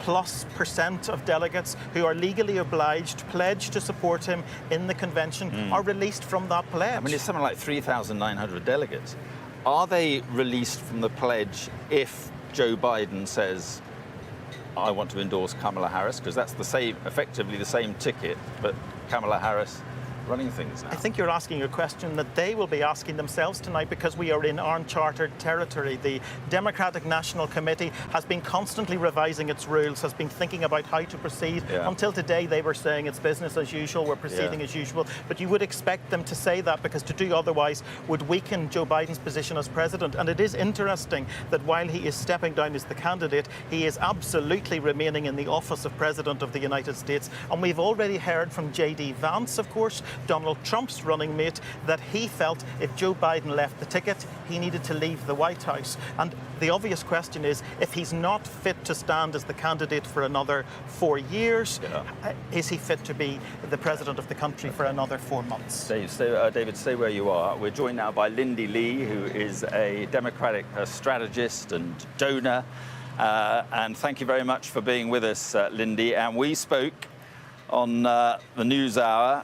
C: % of delegates who are legally obliged, pledged to support him in the convention, are released from that pledge.
K: I mean, it's something like 3,900 delegates. Are they released from the pledge if Joe Biden says, I want to endorse Kamala Harris? Because that's effectively the same ticket, but Kamala Harris running things now.
C: I think you're asking a question that they will be asking themselves tonight because we are in unchartered territory. The Democratic National Committee has been constantly revising its rules, has been thinking about how to proceed. Until today, they were saying it's business as usual, we're proceeding as usual. But you would expect them to say that because to do otherwise would weaken Joe Biden's position as president. And it is interesting that while he is stepping down as the candidate, he is absolutely remaining in the office of President of the United States. And we've already heard from J.D. Vance, of course, Donald Trump's running mate, that he felt if Joe Biden left the ticket, he needed to leave the White House. And the obvious question is, if he's not fit to stand as the candidate for another 4 years, is he fit to be the president of the country for another 4 months?
K: David, stay where you are. We're joined now by Lindy Lee, who is a Democratic strategist and donor. And thank you very much for being with us, Lindy. And we spoke on the NewsHour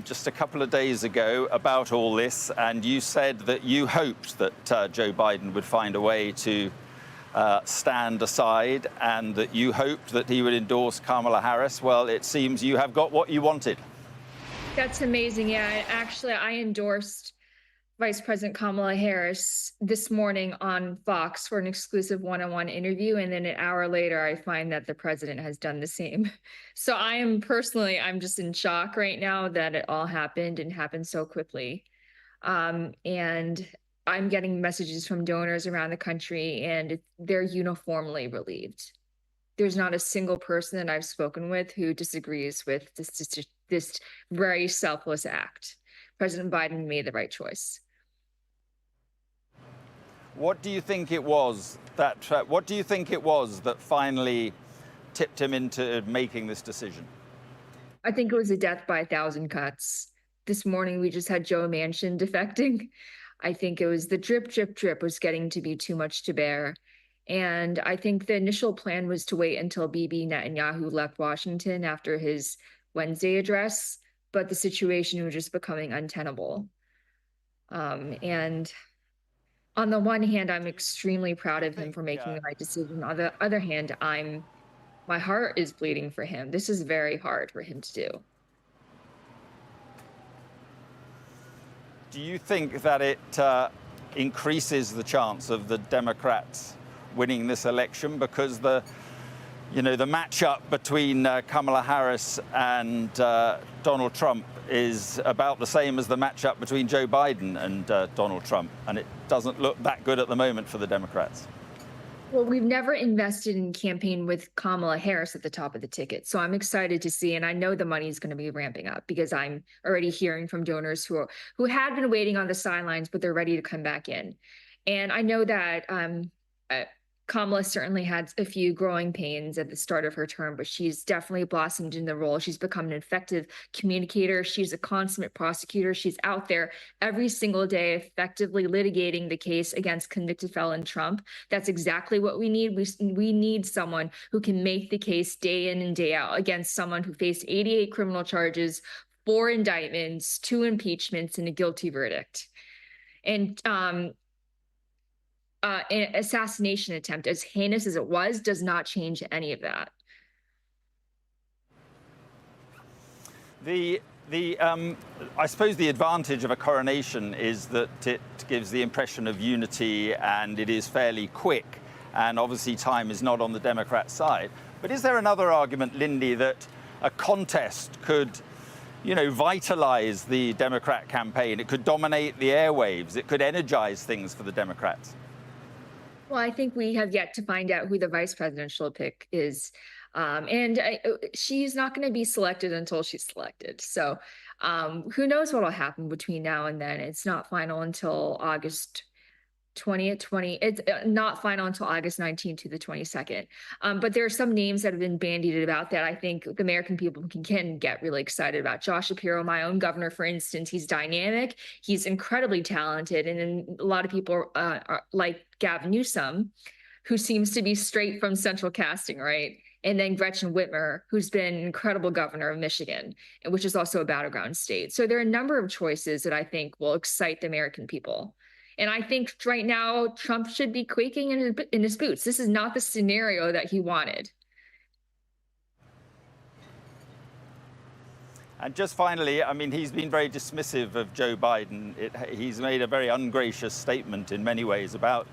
K: just a couple of days ago about all this, and you said that you hoped that Joe Biden would find a way to stand aside and that you hoped that he would endorse Kamala Harris. Well, it seems you have got what you wanted.
L: That's amazing. Yeah, actually, I endorsed Vice President Kamala Harris this morning on Fox for an exclusive one-on-one interview. And then an hour later, I find that the president has done the same. So I'm just in shock right now that it all happened and happened so quickly. And I'm getting messages from donors around the country and they're uniformly relieved. There's not a single person that I've spoken with who disagrees with this very selfless act. President Biden made the right choice.
K: What do you think it was that finally tipped him into making this decision?
L: I think it was a death by 1,000 cuts. This morning we just had Joe Manchin defecting. I think it was the drip, drip, drip was getting to be too much to bear. And I think the initial plan was to wait until Bibi Netanyahu left Washington after his Wednesday address, but the situation was just becoming untenable. And on the one hand, I'm extremely proud of him for making the right decision. On the other hand, my heart is bleeding for him. This is very hard for him to do.
K: Do you think that it increases the chance of the Democrats winning this election because the matchup between Kamala Harris and Donald Trump is about the same as the matchup between Joe Biden and Donald Trump, and it doesn't look that good at the moment for the Democrats?
L: Well, we've never invested in campaign with Kamala Harris at the top of the ticket. So I'm excited to see, and I know the money is going to be ramping up because I'm already hearing from donors who had been waiting on the sidelines, but they're ready to come back in. And I know that Kamala certainly had a few growing pains at the start of her term, but she's definitely blossomed in the role. She's become an effective communicator. She's a consummate prosecutor. She's out there every single day effectively litigating the case against convicted felon Trump. That's exactly what we need. We need someone who can make the case day in and day out against someone who faced 88 criminal charges, 4 indictments, 2 impeachments, and a guilty verdict. And an assassination attempt, as heinous as it was, does not change any of that.
K: I suppose the advantage of a coronation is that it gives the impression of unity and it is fairly quick. And obviously time is not on the Democrat side. But is there another argument, Lindy, that a contest could, you know, vitalize the Democrat campaign? It could dominate the airwaves. It could energize things for the Democrats.
L: Well, I think we have yet to find out who the vice presidential pick is. She's not going to be selected until she's selected. So who knows what will happen between now and then. It's not final until August 20th, it's not final until August 19th to the 22nd. But there are some names that have been bandied about that I think the American people can get really excited about. Josh Shapiro, my own governor, for instance, he's dynamic. He's incredibly talented. And then a lot of people are like Gavin Newsom, who seems to be straight from central casting, right? And then Gretchen Whitmer, who's been an incredible governor of Michigan, which is also a battleground state. So there are a number of choices that I think will excite the American people. And I think right now, Trump should be quaking in his boots. This is not the scenario that he wanted.
K: And just finally, I mean, he's been very dismissive of Joe Biden. He's made a very ungracious statement in many ways about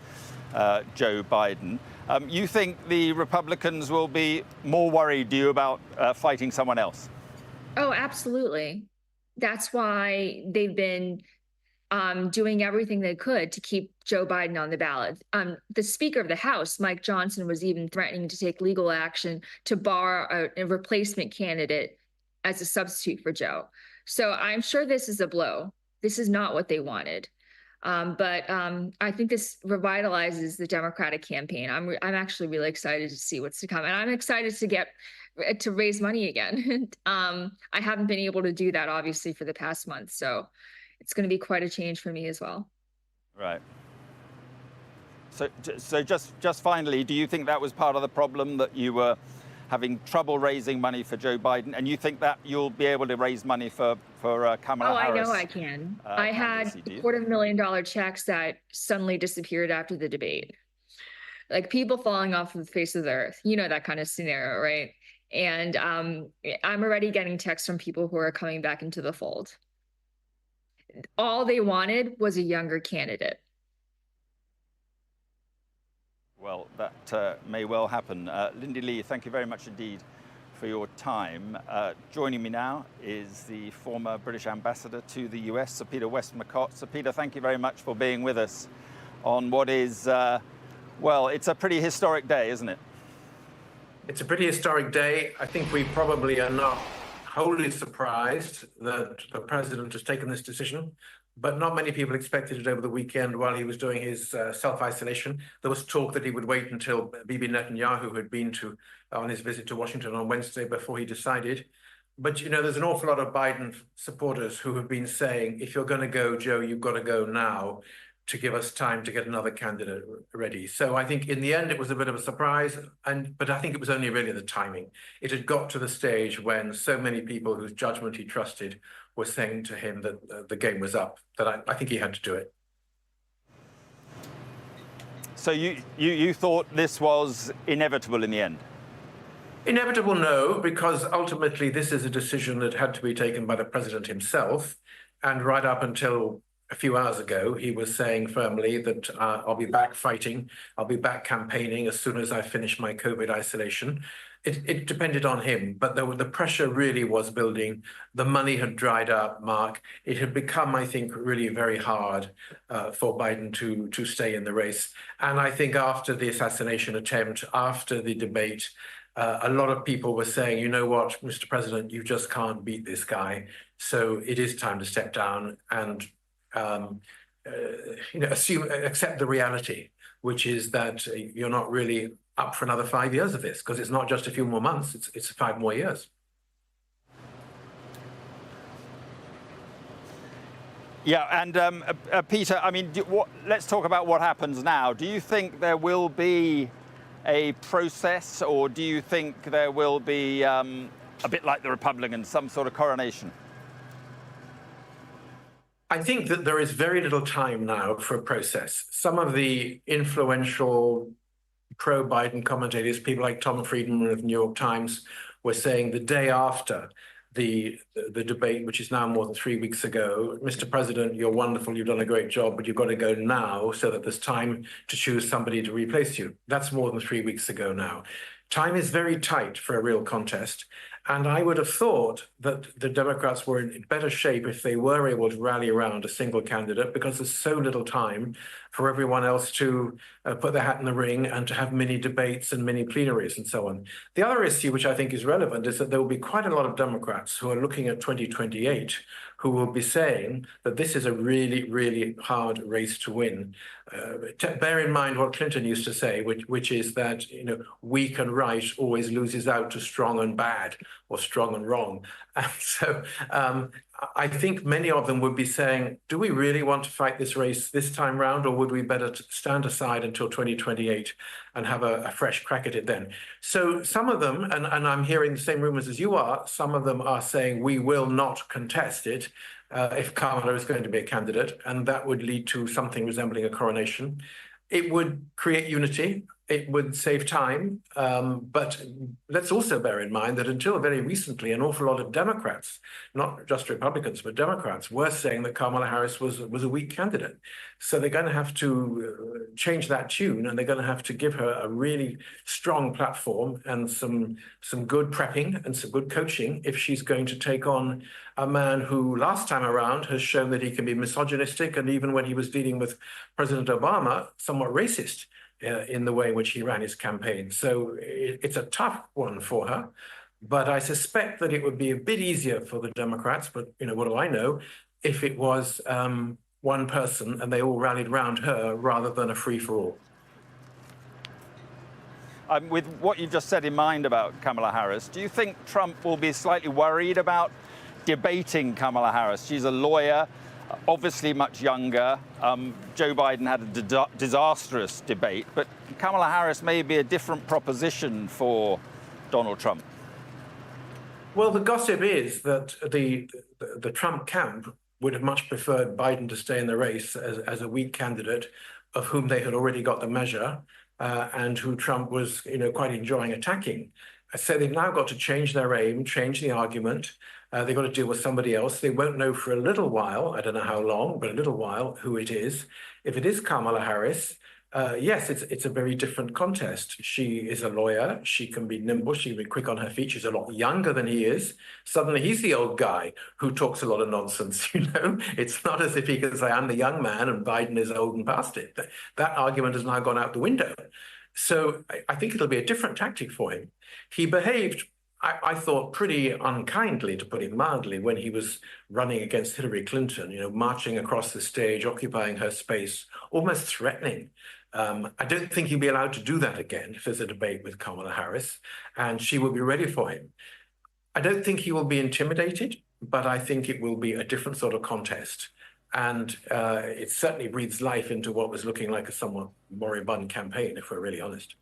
K: Joe Biden. You think the Republicans will be more worried, do you, about fighting someone else?
L: Oh, absolutely. That's why they've been doing everything they could to keep Joe Biden on the ballot. The Speaker of the House, Mike Johnson, was even threatening to take legal action to bar a replacement candidate as a substitute for Joe. So I'm sure this is a blow. This is not what they wanted. But I think this revitalizes the Democratic campaign. I'm actually really excited to see what's to come. And I'm excited to raise money again. I haven't been able to do that, obviously, for the past month. So it's going to be quite a change for me as well.
K: Right. So just finally, do you think that was part of the problem, that you were having trouble raising money for Joe Biden, and you think that you'll be able to raise money for Kamala Harris?
L: Oh, I know I can. I had $250,000 checks that suddenly disappeared after the debate. Like people falling off the face of the earth. You know that kind of scenario, right? And I'm already getting texts from people who are coming back into the fold. All they wanted was a younger candidate.
K: Well, that may well happen. Lindy Lee, thank you very much indeed for your time. Joining me now is the former British ambassador to the US, Sir Peter Westmacott. Sir Peter, thank you very much for being with us on what is, well, it's a pretty historic day, isn't it?
M: It's a pretty historic day. I think we probably are not wholly surprised that the president has taken this decision, but not many people expected it over the weekend while he was doing his self-isolation. There was talk that he would wait until Bibi Netanyahu had been on his visit to Washington on Wednesday before he decided. But, you know, there's an awful lot of Biden supporters who have been saying, if you're going to go, Joe, you've got to go now to give us time to get another candidate ready. So I think in the end, it was a bit of a surprise, but I think it was only really the timing. It had got to the stage when so many people whose judgment he trusted were saying to him that the game was up, that I think he had to do it.
K: So you thought this was inevitable in the end?
M: Inevitable, no, because ultimately this is a decision that had to be taken by the president himself. And right up until a few hours ago, he was saying firmly that I'll be back fighting, I'll be back campaigning as soon as I finish my COVID isolation. It depended on him, but the pressure really was building. The money had dried up, Mark. It had become, I think, really very hard for Biden to stay in the race. And I think after the assassination attempt, after the debate, a lot of people were saying, you know what, Mr. President, you just can't beat this guy. So it is time to step down and accept the reality, which is that you're not really up for another 5 years of this, because it's not just a few more months, it's 5 more years.
K: Yeah, and Peter, I mean, let's talk about what happens now. Do you think there will be a process, or do you think there will be, a bit like the Republicans, some sort of coronation?
M: I think that there is very little time now for a process. Some of the influential pro-Biden commentators, people like Tom Friedman of the New York Times, were saying the day after the debate, which is now more than 3 weeks ago, Mr. President, you're wonderful, you've done a great job, but you've got to go now so that there's time to choose somebody to replace you. That's more than 3 weeks ago now. Time is very tight for a real contest. And I would have thought that the Democrats were in better shape if they were able to rally around a single candidate, because there's so little time for everyone else to put their hat in the ring and to have mini debates and mini plenaries and so on. The other issue, which I think is relevant, is that there will be quite a lot of Democrats who are looking at 2028 who will be saying that this is a really, really hard race to win. Bear in mind what Clinton used to say, which is that weak and right always loses out to strong and bad, or strong and wrong. And so I think many of them would be saying, do we really want to fight this race this time round, or would we better stand aside until 2028 and have a fresh crack at it then? So some of them, and I'm hearing the same rumors as you are, some of them are saying we will not contest it if Kamala is going to be a candidate, and that would lead to something resembling a coronation. It would create unity. It would save time. But let's also bear in mind that until very recently, an awful lot of Democrats, not just Republicans, but Democrats, were saying that Kamala Harris was a weak candidate. So they're going to have to change that tune, and they're going to have to give her a really strong platform and some good prepping and some good coaching if she's going to take on a man who last time around has shown that he can be misogynistic, and even when he was dealing with President Obama, somewhat racist in the way in which he ran his campaign. So it's a tough one for her, but I suspect that it would be a bit easier for the Democrats, but what do I know, if it was one person and they all rallied around her rather than a free-for-all.
K: With what you just said in mind about Kamala Harris, do you think Trump will be slightly worried about debating Kamala Harris? She's a lawyer, obviously much younger. Joe Biden had a disastrous debate, but Kamala Harris may be a different proposition for Donald Trump.
M: Well, the gossip is that the Trump camp would have much preferred Biden to stay in the race as a weak candidate of whom they had already got the measure and who Trump was quite enjoying attacking. So they've now got to change their aim, change the argument. They've got to deal with somebody else. They won't know for a little while, I don't know how long, but a little while, who it is. If it is Kamala Harris, yes, it's a very different contest. She is a lawyer. She can be nimble. She can be quick on her feet. She's a lot younger than he is. Suddenly he's the old guy who talks a lot of nonsense, It's not as if he can say, I'm the young man and Biden is old and past it. That argument has now gone out the window. So I think it'll be a different tactic for him. He behaved, I thought, pretty unkindly, to put it mildly, when he was running against Hillary Clinton, marching across the stage, occupying her space, almost threatening. I don't think he'll be allowed to do that again if there's a debate with Kamala Harris, and she will be ready for him. I don't think he will be intimidated, but I think it will be a different sort of contest. And it certainly breathes life into what was looking like a somewhat moribund campaign, if we're really honest.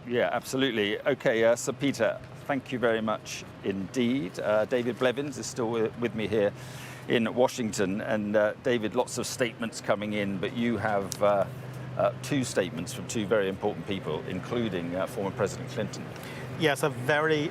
K: Yeah, absolutely. Okay, Sir Peter, thank you very much indeed. David Blevins is still with me here in Washington. And David, lots of statements coming in, but you have two statements from two very important people, including former President Clinton.
C: Yes, a very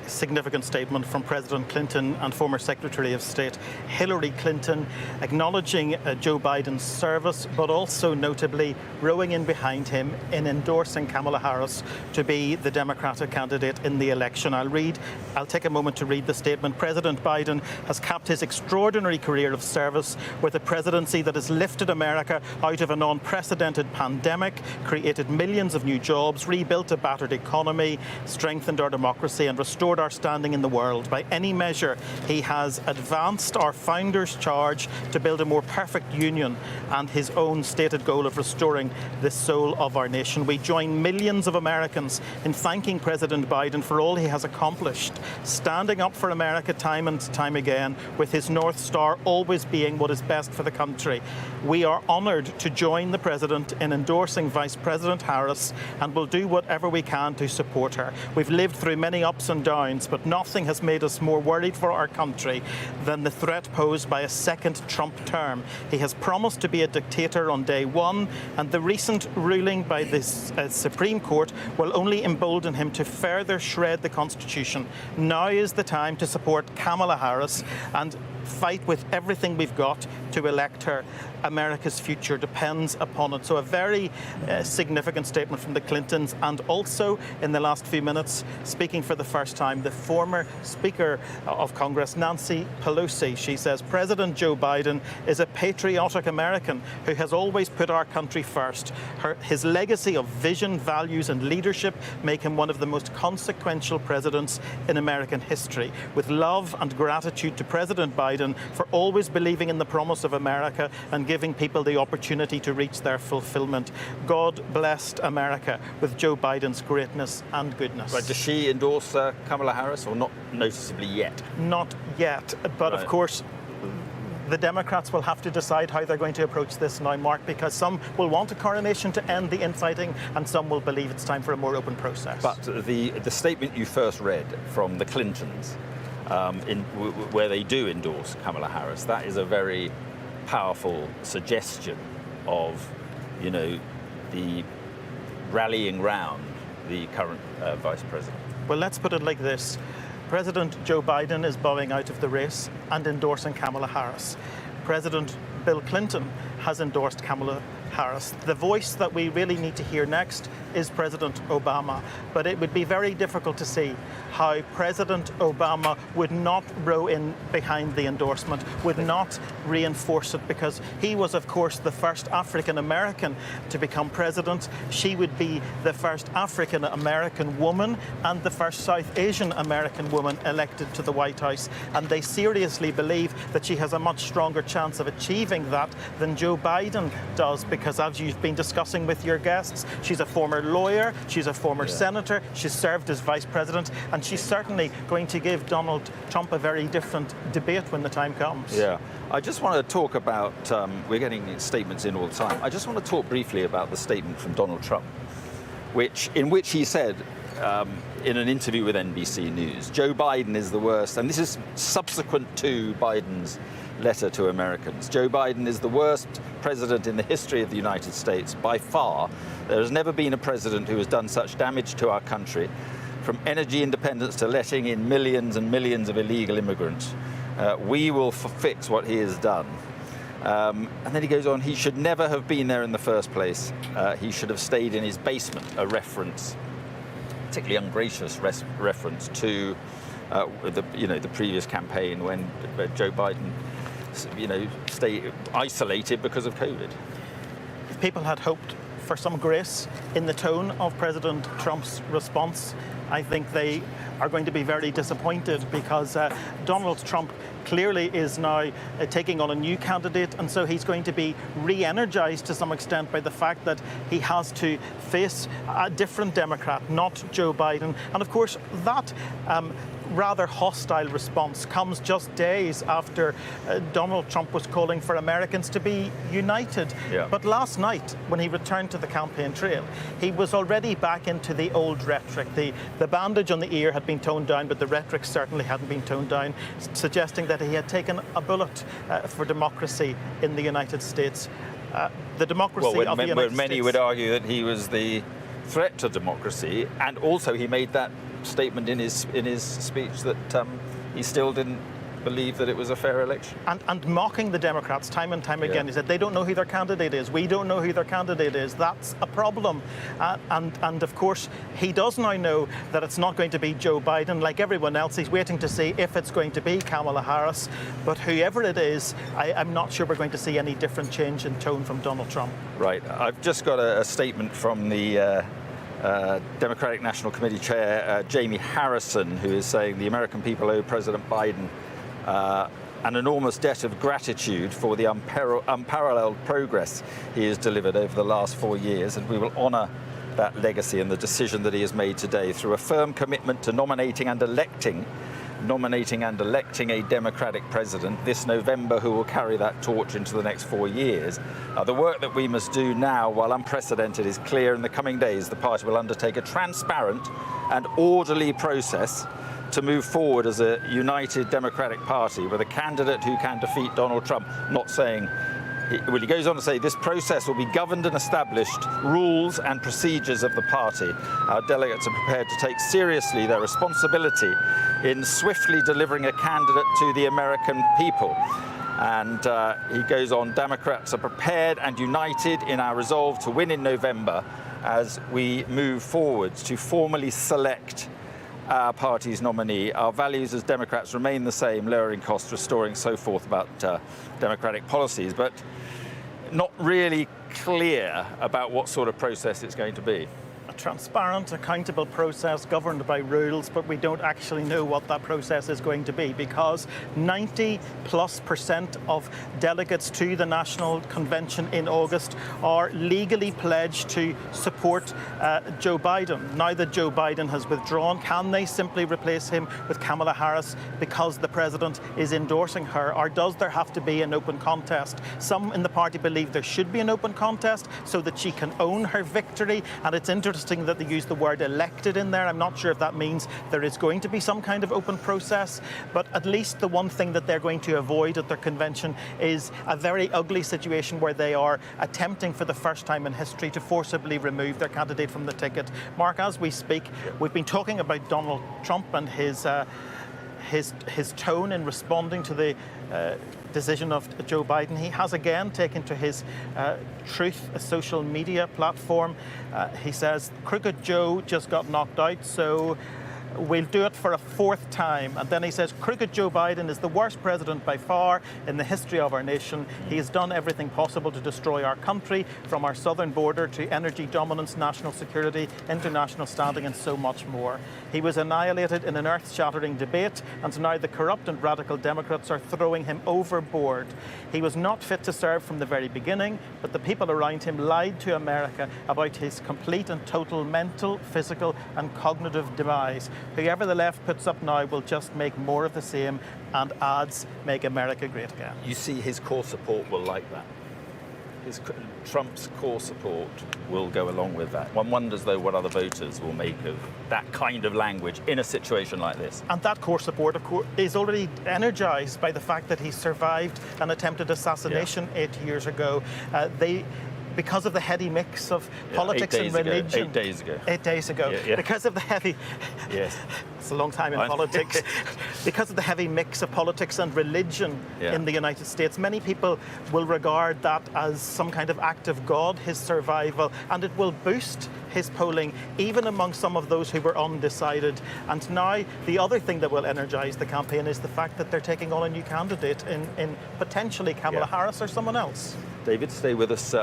C: significant statement from President Clinton and former Secretary of State Hillary Clinton, acknowledging Joe Biden's service, but also notably rowing in behind him in endorsing Kamala Harris to be the Democratic candidate in the election. I'll take a moment to read the statement. President Biden has capped his extraordinary career of service with a presidency that has lifted America out of an unprecedented pandemic, created millions of new jobs, rebuilt a battered economy, strengthened our democracy and restored our standing in the world. By any measure, he has advanced our founders' charge to build a more perfect union and his own stated goal of restoring the soul of our nation. We join millions of Americans in thanking President Biden for all he has accomplished, standing up for America time and time again, with his North Star always being what is best for the country. We are honoured to join the President in endorsing Vice President Harris and will do whatever we can to support her. We've
N: We've lived through many ups and downs, but nothing has made us more worried for our country than the threat posed by a second Trump term. He has promised to be a dictator on day one, and the recent ruling by the Supreme Court will only embolden him to further shred the Constitution. Now is the time to support Kamala Harris and fight with everything we've got to elect her. America's future depends upon it. So a very significant statement from the Clintons, and also in the last few minutes, speaking for the first time, the former Speaker of Congress, Nancy Pelosi. She says President Joe Biden is a patriotic American who has always put our country first. His legacy of vision, values and leadership make him one of the most consequential presidents in American history. With love and gratitude to President Biden for always believing in the promise of America and giving people the opportunity to reach their fulfillment. God blessed America with Joe Biden's greatness and goodness.
K: Right, does she endorse Kamala Harris, or not noticeably yet?
N: Not yet, but
K: right.
N: Of course, the Democrats will have to decide how they're going to approach this now, Mark, because some will want a coronation to end the infighting and some will believe it's time for a more open process.
K: But the statement you first read from the Clintons, where they do endorse Kamala Harris, that is a very powerful suggestion of, you know, the rallying round the current vice president.
N: Well, let's put it like this. President Joe Biden is bowing out of the race and endorsing Kamala Harris. President Bill Clinton has endorsed Kamala Harris. The voice that we really need to hear next is President Obama. But it would be very difficult to see how President Obama would not row in behind the endorsement, would not reinforce it, because he was, of course, the first African American to become president. She would be the first African American woman and the first South Asian American woman elected to the White House. And they seriously believe that she has a much stronger chance of achieving that than Joe Biden does, because as you've been discussing with your guests, she's a former lawyer, she's a former senator, she's served as vice president, and she's certainly going to give Donald Trump a very different debate when the time comes.
K: Yeah. I just want to talk about, we're getting statements in all the time. I just want to talk briefly about the statement from Donald Trump, in which he said, in an interview with NBC News, Joe Biden is the worst, and this is subsequent to Biden's letter to Americans. Joe Biden is the worst president in the history of the United States by far. There has never been a president who has done such damage to our country, from energy independence to letting in millions and millions of illegal immigrants. We will fix what he has done. And then he goes on, he should never have been there in the first place. He should have stayed in his basement, a reference, particularly ungracious reference to the previous campaign when Joe Biden stay isolated because of COVID.
N: If people had hoped for some grace in the tone of President Trump's response, I think they are going to be very disappointed, because Donald Trump clearly is now taking on a new candidate, and so he's going to be re-energized to some extent by the fact that he has to face a different Democrat, not Joe Biden. And of course, that rather hostile response comes just days after Donald Trump was calling for Americans to be united.
K: Yeah.
N: But last night, when he returned to the campaign trail, he was already back into the old rhetoric. The bandage on the ear had been toned down, but the rhetoric certainly hadn't been toned down, suggesting that he had taken a bullet for democracy in the United States. The democracy of the United States.
K: Many would argue that he was the threat to democracy, and also he made that statement in his speech that he still didn't believe that it was a fair election.
N: And mocking the Democrats time and time again. He said they don't know who their candidate is. We don't know who their candidate is. That's a problem. And of course, he does now know that it's not going to be Joe Biden. Like everyone else, he's waiting to see if it's going to be Kamala Harris. But whoever it is, I'm not sure we're going to see any different change in tone from Donald Trump.
K: Right. I've just got a statement from the Democratic National Committee Chair Jamie Harrison, who is saying the American people owe President Biden an enormous debt of gratitude for the unparalleled progress he has delivered over the last 4 years, and we will honour that legacy and the decision that he has made today through a firm commitment to nominating and electing nominating and electing a Democratic president this November who will carry that torch into the next 4 years. The work that we must do now, while unprecedented, is clear. In the coming days, the party will undertake a transparent and orderly process to move forward as a united Democratic Party with a candidate who can defeat Donald Trump. Not saying, well, he goes on to say, this process will be governed and established rules and procedures of the party. Our delegates are prepared to take seriously their responsibility in swiftly delivering a candidate to the American people. And he goes on, Democrats are prepared and united in our resolve to win in November as we move forward to formally select our party's nominee. Our values as Democrats remain the same: lowering costs, restoring, so forth, about democratic policies, but not really clear about what sort of process it's going to be.
N: A transparent, accountable process governed by rules, but we don't actually know what that process is going to be, because 90+% of delegates to the National Convention in August are legally pledged to support Joe Biden. Now that Joe Biden has withdrawn, can they simply replace him with Kamala Harris because the president is endorsing her, or does there have to be an open contest? Some in the party believe there should be an open contest so that she can own her victory, and it's interesting that they use the word elected in there. I'm not sure if that means there is going to be some kind of open process, but at least the one thing that they're going to avoid at their convention is a very ugly situation where they are attempting for the first time in history to forcibly remove their candidate from the ticket. Mark, as we speak, we've been talking about Donald Trump and his tone in responding to the decision of Joe Biden. He has again taken to his Truth social media platform. He says, Crooked Joe just got knocked out, so we'll do it for a fourth time. And then he says, Crooked Joe Biden is the worst president by far in the history of our nation. He has done everything possible to destroy our country, from our southern border to energy dominance, national security, international standing, and so much more. He was annihilated in an earth-shattering debate, and now the corrupt and radical Democrats are throwing him overboard. He was not fit to serve from the very beginning, but the people around him lied to America about his complete and total mental, physical, and cognitive demise. Whoever the left puts up now will just make more of the same, and ads make America great again.
K: You see his core support will like that. Trump's core support will go along with that. One wonders, though, what other voters will make of that kind of language in a situation like this.
N: And that core support, of course, is already energised by the fact that he survived an attempted assassination 8 years ago. Because of the heady mix of politics and religion.
K: 8 days ago.
N: 8 days ago.
K: Yeah.
N: Because of the heavy...
K: Yes.
N: It's a long time in politics. Because of the heavy mix of politics and religion in the United States, many people will regard that as some kind of act of God, his survival, and it will boost his polling, even among some of those who were undecided. And now, the other thing that will energise the campaign is the fact that they're taking on a new candidate in potentially Kamala Harris or someone else.
K: David, stay with us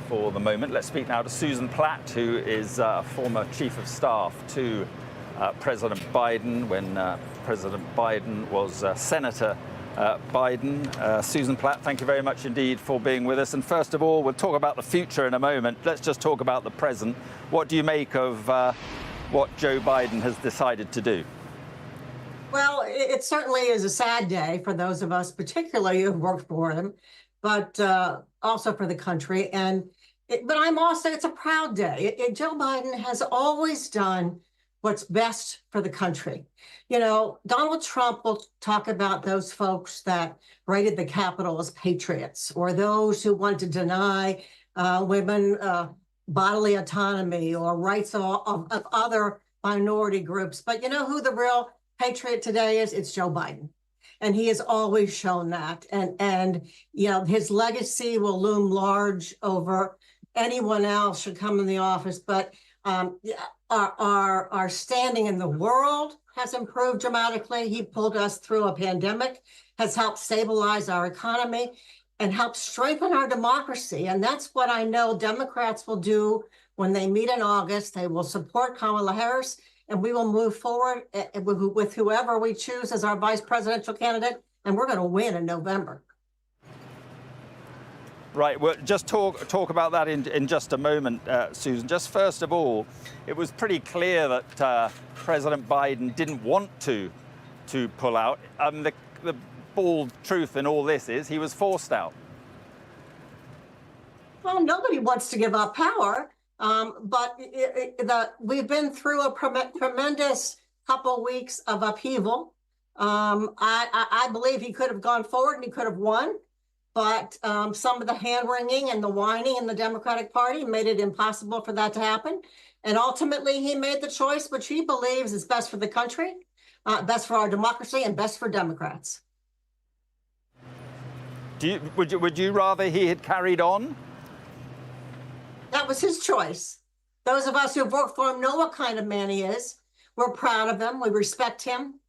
K: for the moment. Let's speak now to Susan Platt, who is former Chief of Staff to President Biden when President Biden was Senator Biden. Susan Platt, thank you very much indeed for being with us. And first of all, we'll talk about the future in a moment. Let's just talk about the present. What do you make of what Joe Biden has decided to do?
O: Well, it certainly is a sad day for those of us, particularly who've worked for him, but also for the country. But I'm also, it's a proud day. Joe Biden has always done what's best for the country. You know, Donald Trump will talk about those folks that raided the Capitol as patriots, or those who want to deny women bodily autonomy or rights of other minority groups. But you know who the real patriot today is? It's Joe Biden. And he has always shown that. And you know, his legacy will loom large over anyone else should come in the office. But our standing in the world has improved dramatically. He pulled us through a pandemic, has helped stabilize our economy, and helped strengthen our democracy. And that's what I know Democrats will do when they meet in August. They will support Kamala Harris, and we will move forward with whoever we choose as our vice presidential candidate, and we're going to win in November.
K: Right, we'll just talk about that in just a moment, Susan. Just first of all, it was pretty clear that President Biden didn't want to to pull out. The bald truth in all this is he was forced out.
O: Well, nobody wants to give up power, but we've been through a tremendous couple weeks of upheaval. I believe he could have gone forward and he could have won, but some of the hand-wringing and the whining in the Democratic Party made it impossible for that to happen. And ultimately, he made the choice which he believes is best for the country, best for our democracy, and best for Democrats.
K: Would you rather he had carried on?
O: That was his choice. Those of us who've worked for him know what kind of man he is. We're proud of him. We respect him.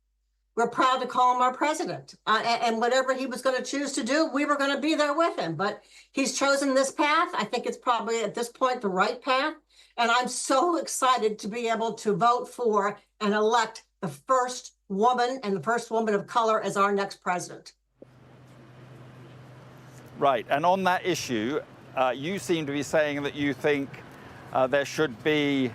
O: We're proud to call him our president. And whatever he was going to choose to do, we were going to be there with him. But he's chosen this path. I think it's probably at this point the right path. And I'm so excited to be able to vote for and elect the first woman and the first woman of color as our next president.
K: Right. And on that issue, you seem to be saying that you think there should be,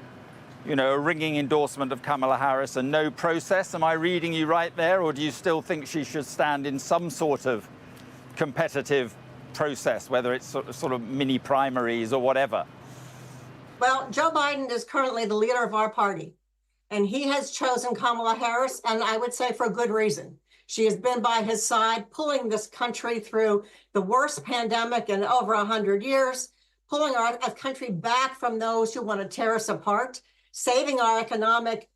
K: a ringing endorsement of Kamala Harris and no process. Am I reading you right there? Or do you still think she should stand in some sort of competitive process, whether it's sort of mini primaries or whatever?
O: Well, Joe Biden is currently the leader of our party, and he has chosen Kamala Harris, and I would say for good reason. She has been by his side, pulling this country through the worst pandemic in over 100 years, pulling our country back from those who want to tear us apart, saving our economic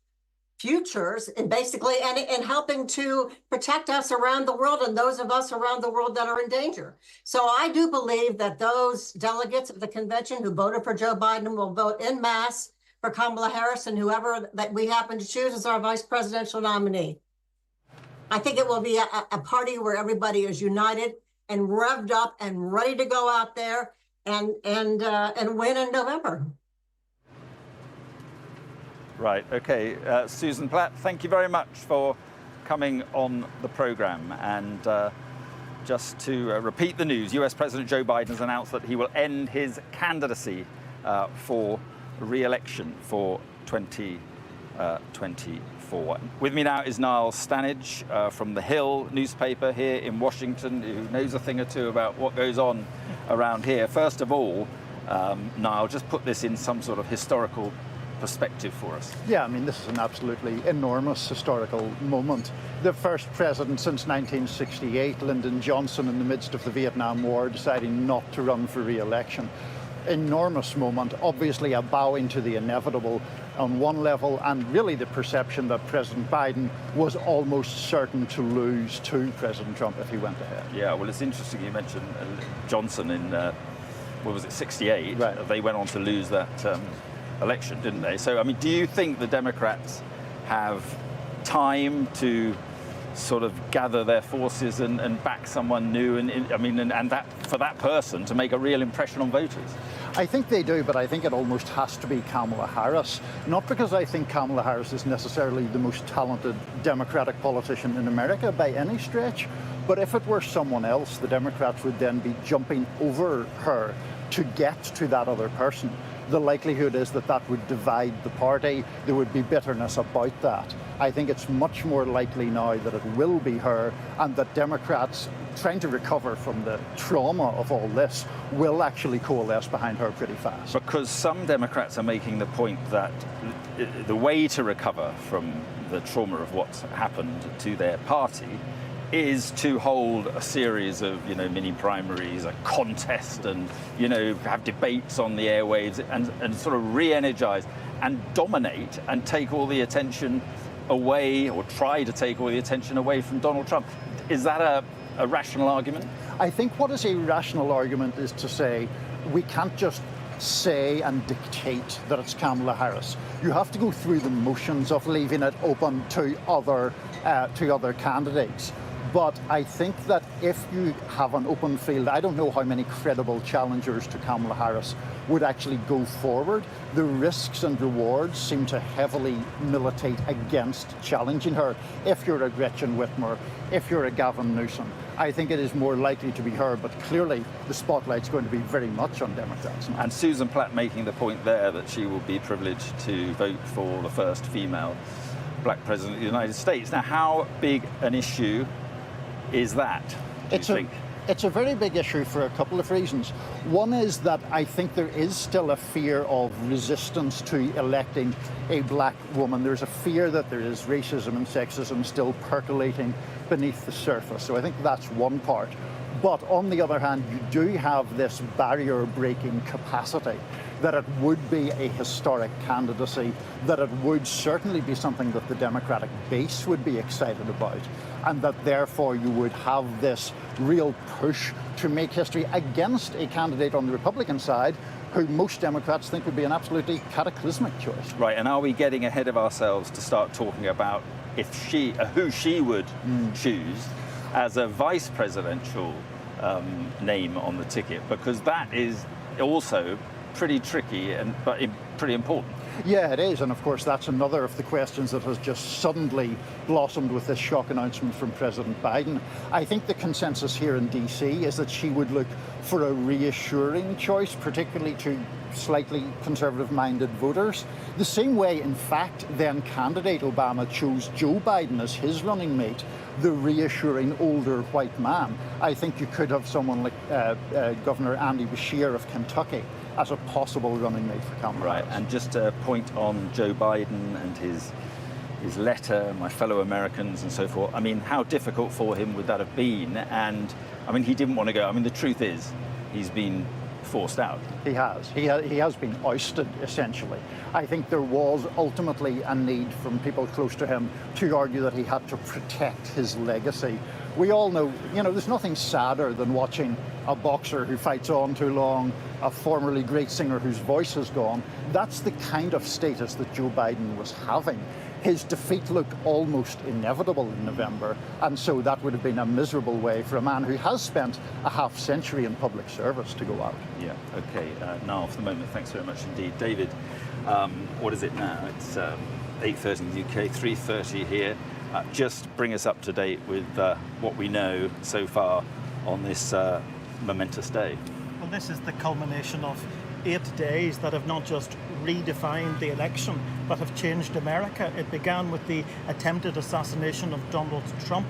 O: futures, and basically, and helping to protect us around the world and those of us around the world that are in danger. So I do believe that those delegates of the convention who voted for Joe Biden will vote en masse for Kamala Harris and whoever that we happen to choose as our vice presidential nominee. I think it will be a party where everybody is united and revved up and ready to go out there and win in November.
K: Right. Okay. Susan Platt, thank you very much for coming on the programme. And just to repeat the news, US President Joe Biden has announced that he will end his candidacy for re-election for 2024. With me now is Niall Stanage from The Hill newspaper here in Washington, who knows a thing or two about what goes on around here. First of all, Niall, just put this in some sort of historical perspective for us.
F: Yeah, I mean, this is an absolutely enormous historical moment. The first president since 1968, Lyndon Johnson, in the midst of the Vietnam War, deciding not to run for re-election. Enormous moment, obviously a bowing to the inevitable on one level, and really the perception that President Biden was almost certain to lose to President Trump if he went ahead.
K: Yeah, well, it's interesting you mentioned Johnson in, what was it, 68? Right. They went on to lose that election, didn't they? So, I mean, do you think the Democrats have time to sort of gather their forces and back someone new, and that for that person to make a real impression on voters?
F: I think they do, but I think it almost has to be Kamala Harris. Not because I think Kamala Harris is necessarily the most talented Democratic politician in America by any stretch, but if it were someone else, the Democrats would then be jumping over her to get to that other person. The likelihood is that that would divide the party. There would be bitterness about that. I think it's much more likely now that it will be her, and that Democrats trying to recover from the trauma of all this will actually coalesce behind her pretty fast.
K: Because some Democrats are making the point that the way to recover from the trauma of what's happened to their party is to hold a series of, mini primaries, a contest, and, have debates on the airwaves and sort of re-energize and dominate and take all the attention away, or try to take all the attention away from Donald Trump. Is that a rational argument?
F: I think what is a rational argument is to say we can't just say and dictate that it's Kamala Harris. You have to go through the motions of leaving it open to other candidates. But I think that if you have an open field, I don't know how many credible challengers to Kamala Harris would actually go forward. The risks and rewards seem to heavily militate against challenging her. If you're a Gretchen Whitmer, if you're a Gavin Newsom, I think it is more likely to be her, but clearly the spotlight's going to be very much on Democrats.
K: And Susan Platt making the point there that she will be privileged to vote for the first female black president of the United States. Now, how big an issue is that, do you think?
F: It's a very big issue for a couple of reasons. One is that I think there is still a fear of resistance to electing a black woman. There's a fear that there is racism and sexism still percolating beneath the surface. So I think that's one part. But on the other hand, you do have this barrier-breaking capacity, that it would be a historic candidacy, that it would certainly be something that the Democratic base would be excited about, and that therefore you would have this real push to make history against a candidate on the Republican side who most Democrats think would be an absolutely cataclysmic choice.
K: Right, and are we getting ahead of ourselves to start talking about who she would choose as a vice presidential name on the ticket? Because that is also pretty tricky but pretty important.
F: Yeah, it is. And of course, that's another of the questions that has just suddenly blossomed with this shock announcement from President Biden. I think the consensus here in DC is that she would look for a reassuring choice, particularly to slightly conservative-minded voters. The same way, in fact, then candidate Obama chose Joe Biden as his running mate, the reassuring older white man. I think you could have someone like Governor Andy Beshear of Kentucky as a possible running mate for Kamala Harris.
K: Right, and just a point on Joe Biden and his letter, my fellow Americans and so forth. I mean, how difficult for him would that have been? And, I mean, he didn't want to go. I mean, the truth is, he's been forced out.
F: He has. He has been ousted, essentially. I think there was ultimately a need from people close to him to argue that he had to protect his legacy. We all know, there's nothing sadder than watching a boxer who fights on too long, a formerly great singer whose voice has gone. That's the kind of status that Joe Biden was having. His defeat looked almost inevitable in November, and so that would have been a miserable way for a man who has spent a half century in public service to go out.
K: Yeah, okay. Now, for the moment, thanks very much indeed. David, what is it now? It's 8:30 in the UK, 3:30 here. Just bring us up to date with what we know so far on this momentous day.
N: Well, this is the culmination of 8 days that have not just redefined the election, but have changed America. It began with the attempted assassination of Donald Trump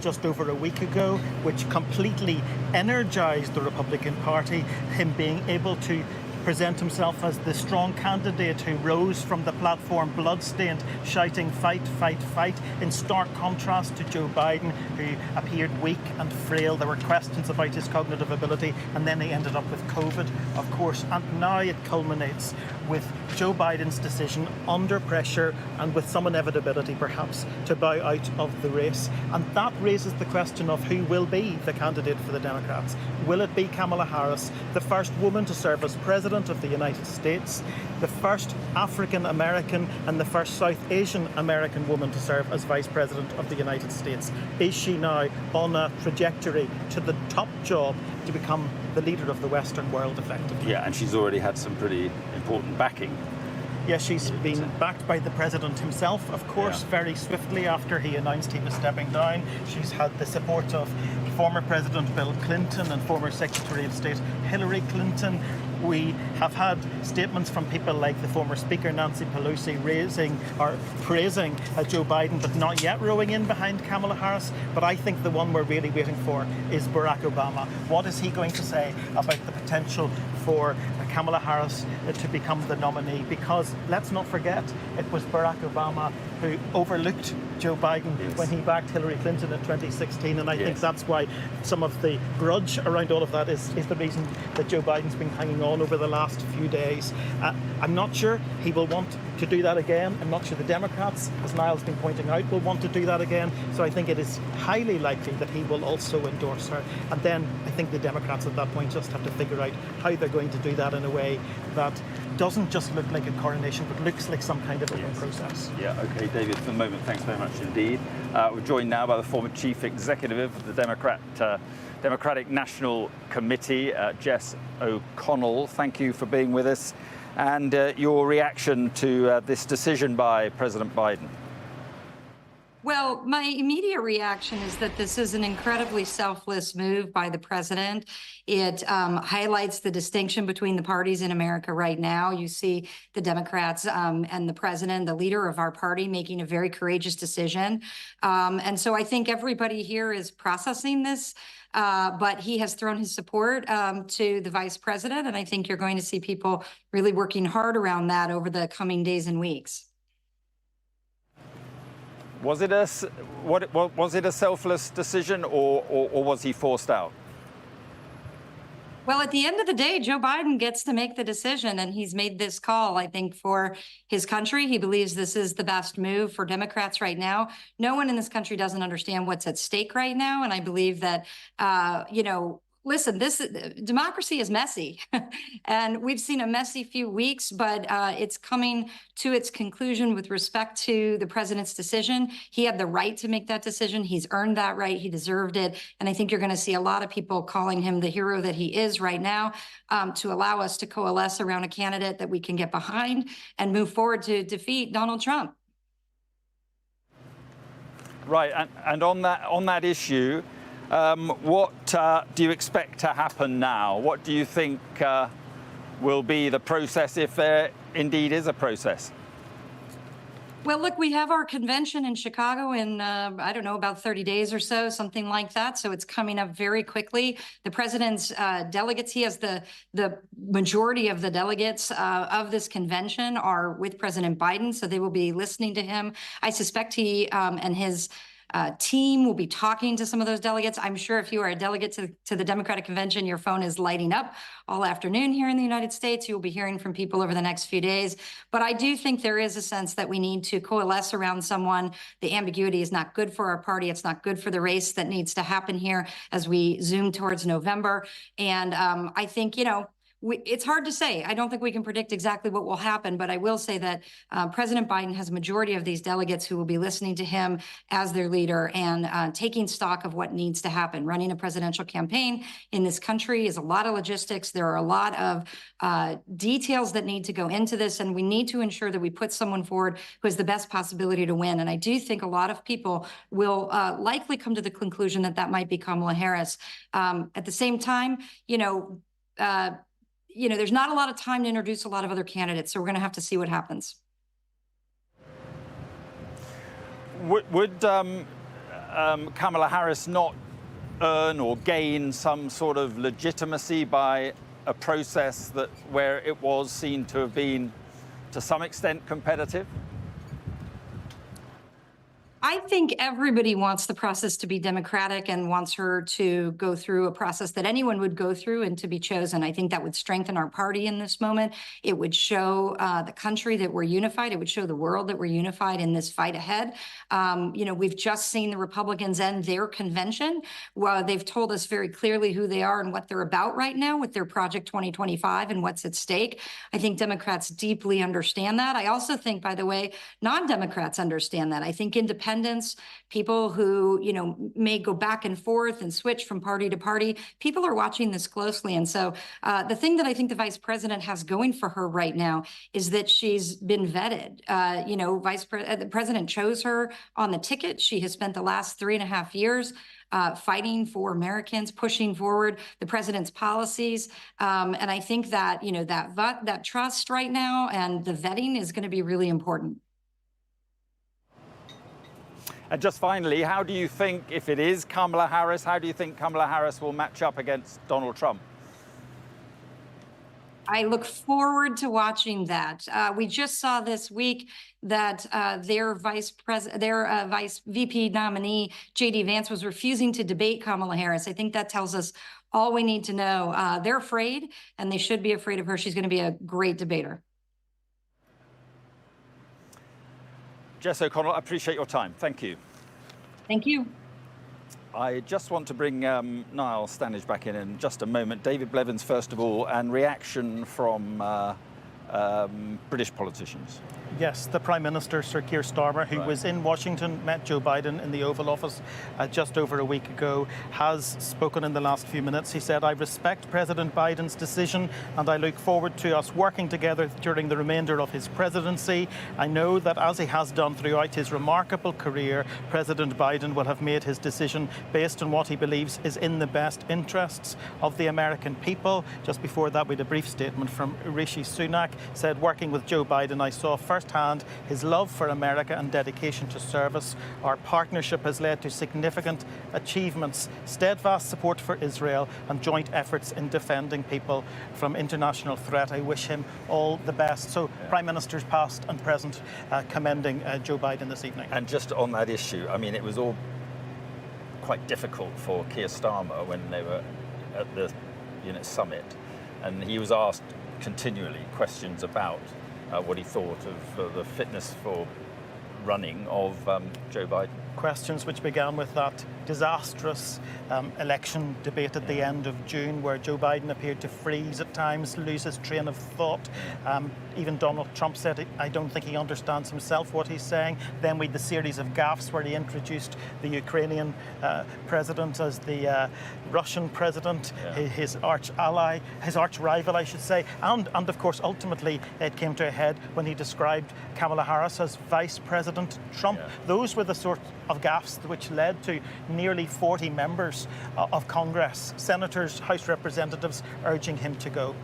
N: just over a week ago, which completely energized the Republican Party, him being able to present himself as the strong candidate who rose from the platform bloodstained, shouting fight, fight, fight, in stark contrast to Joe Biden, who appeared weak and frail. There were questions about his cognitive ability, and then he ended up with COVID, of course. And now it culminates with Joe Biden's decision under pressure and with some inevitability, perhaps, to bow out of the race. And that raises the question of who will be the candidate for the Democrats. Will it be Kamala Harris, the first woman to serve as president of the United States, the first African American and the first South Asian American woman to serve as Vice President of the United States? Is she now on a trajectory to the top job to become the leader of the Western world, effectively?
K: Yeah, and she's already had Some pretty important backing.
N: Yes, she's been backed by the president himself, of course, very swiftly after he announced he was stepping down. She's had the support of former President Bill Clinton and former Secretary of State Hillary Clinton. We have had statements from people like the former Speaker Nancy Pelosi praising Joe Biden, but not yet rowing in behind Kamala Harris. But I think the one we're really waiting for is Barack Obama. What is he going to say about the potential for Kamala Harris to become the nominee? Because let's not forget, it was Barack Obama who overlooked Joe Biden when he backed Hillary Clinton in 2016. And I think that's why some of the grudge around all of that is the reason that Joe Biden's been hanging on over the last few days. I'm not sure he will want to do that again. I'm not sure the Democrats, as Niall's been pointing out, will want to do that again. So I think it is highly likely that he will also endorse her. And then I think the Democrats at that point just have to figure out how they're going to do that in a way that doesn't just look like a coronation, but looks like some kind of a process.
K: Yeah, okay, David, for the moment, thanks very much indeed. We're joined now by the former chief executive of the Democratic National Committee, Jess O'Connell. Thank you for being with us. And your reaction to this decision by President Biden?
H: Well, my immediate reaction is that this is an incredibly selfless move by the president. It highlights the distinction between the parties in America right now. You see the Democrats and the president, the leader of our party, making a very courageous decision. And so I think everybody here is processing this, but he has thrown his support to the vice president. And I think you're going to see people really working hard around that over the coming days and weeks.
K: Was it a selfless decision, or was he forced out?
H: Well, at the end of the day, Joe Biden gets to make the decision, and he's made this call, I think, for his country. He believes this is the best move for Democrats right now. No one in this country doesn't understand what's at stake right now, and I believe that, listen, democracy is messy, and we've seen a messy few weeks, but it's coming to its conclusion with respect to the president's decision. He had the right to make that decision. He's earned that right. He deserved it. And I think you're going to see a lot of people calling him the hero that he is right now, to allow us to coalesce around a candidate that we can get behind and move forward to defeat Donald Trump.
K: Right, and on that issue, what do you expect to happen now? What do you think will be the process, if there indeed is a process?
H: Well, look, we have our convention in Chicago in, I don't know, about 30 days or so, something like that. So it's coming up very quickly. The president's delegates, he has the majority of the delegates of this convention are with President Biden. So they will be listening to him. I suspect he and his team will be talking to some of those delegates. I'm sure if you are a delegate to the Democratic Convention, your phone is lighting up all afternoon here in the United States. You'll be hearing from people over the next few days. But I do think there is a sense that we need to coalesce around someone. The ambiguity is not good for our party. It's not good for the race that needs to happen here as we zoom towards November. And I think, it's hard to say. I don't think we can predict exactly what will happen, but I will say that President Biden has a majority of these delegates who will be listening to him as their leader and taking stock of what needs to happen. Running a presidential campaign in this country is a lot of logistics. There are a lot of details that need to go into this, and we need to ensure that we put someone forward who has the best possibility to win. And I do think a lot of people will likely come to the conclusion that that might be Kamala Harris. At the same time, there's not a lot of time to introduce a lot of other candidates, so we're going to have to see what happens.
K: Would Kamala Harris not earn or gain some sort of legitimacy by a process where it was seen to have been, to some extent, competitive?
H: I think everybody wants the process to be democratic and wants her to go through a process that anyone would go through and to be chosen. I think that would strengthen our party in this moment. It would show the country that we're unified. It would show the world that we're unified in this fight ahead. We've just seen the Republicans end their convention. Well, they've told us very clearly who they are and what they're about right now with their Project 2025 and what's at stake. I think Democrats deeply understand that. I also think, by the way, non-Democrats understand that. I think independents, people who, may go back and forth and switch from party to party, people are watching this closely. And so the thing that I think the vice president has going for her right now is that she's been vetted. The president chose her on the ticket. She has spent the last 3.5 years fighting for Americans, pushing forward the president's policies. And I think that, that trust right now and the vetting is going to be really important.
K: And just finally, how do you think, if it is Kamala Harris, how do you think Kamala Harris will match up against Donald Trump?
H: I look forward to watching that. We just saw this week that their vice VP nominee, J.D. Vance, was refusing to debate Kamala Harris. I think that tells us all we need to know. They're afraid, and they should be afraid of her. She's going to be a great debater.
K: Jess O'Connell, I appreciate your time. Thank you.
H: Thank you.
K: I just want to bring Niall Standage back in just a moment. David Blevins, first of all, and reaction from British politicians.
N: Yes, the Prime Minister, Sir Keir Starmer, who was in Washington, met Joe Biden in the Oval Office just over a week ago, has spoken in the last few minutes. He said, "I respect President Biden's decision and I look forward to us working together during the remainder of his presidency. I know that as he has done throughout his remarkable career, President Biden will have made his decision based on what he believes is in the best interests of the American people." Just before that, we had a brief statement from Rishi Sunak, said, "Working with Joe Biden, I saw firsthand his love for America and dedication to service. Our partnership has led to significant achievements, steadfast support for Israel and joint efforts in defending people from international threat. I wish him all the best." So Prime Ministers past and present commending Joe Biden this evening.
K: And just on that issue, I mean, it was all quite difficult for Keir Starmer when they were at the summit, and he was asked continually questions about what he thought of the fitness for running of Joe Biden.
N: Questions which began with that disastrous election debate at the end of June, where Joe Biden appeared to freeze at times, lose his train of thought. Even Donald Trump said, "I don't think he understands himself what he's saying." Then we had the series of gaffes where he introduced the Ukrainian president as the Russian president, his arch ally, his arch rival, I should say. And of course, ultimately, it came to a head when he described Kamala Harris as Vice President Trump. Those were the sort of gaffes which led to nearly 40 members of Congress, senators, House representatives, urging him to go.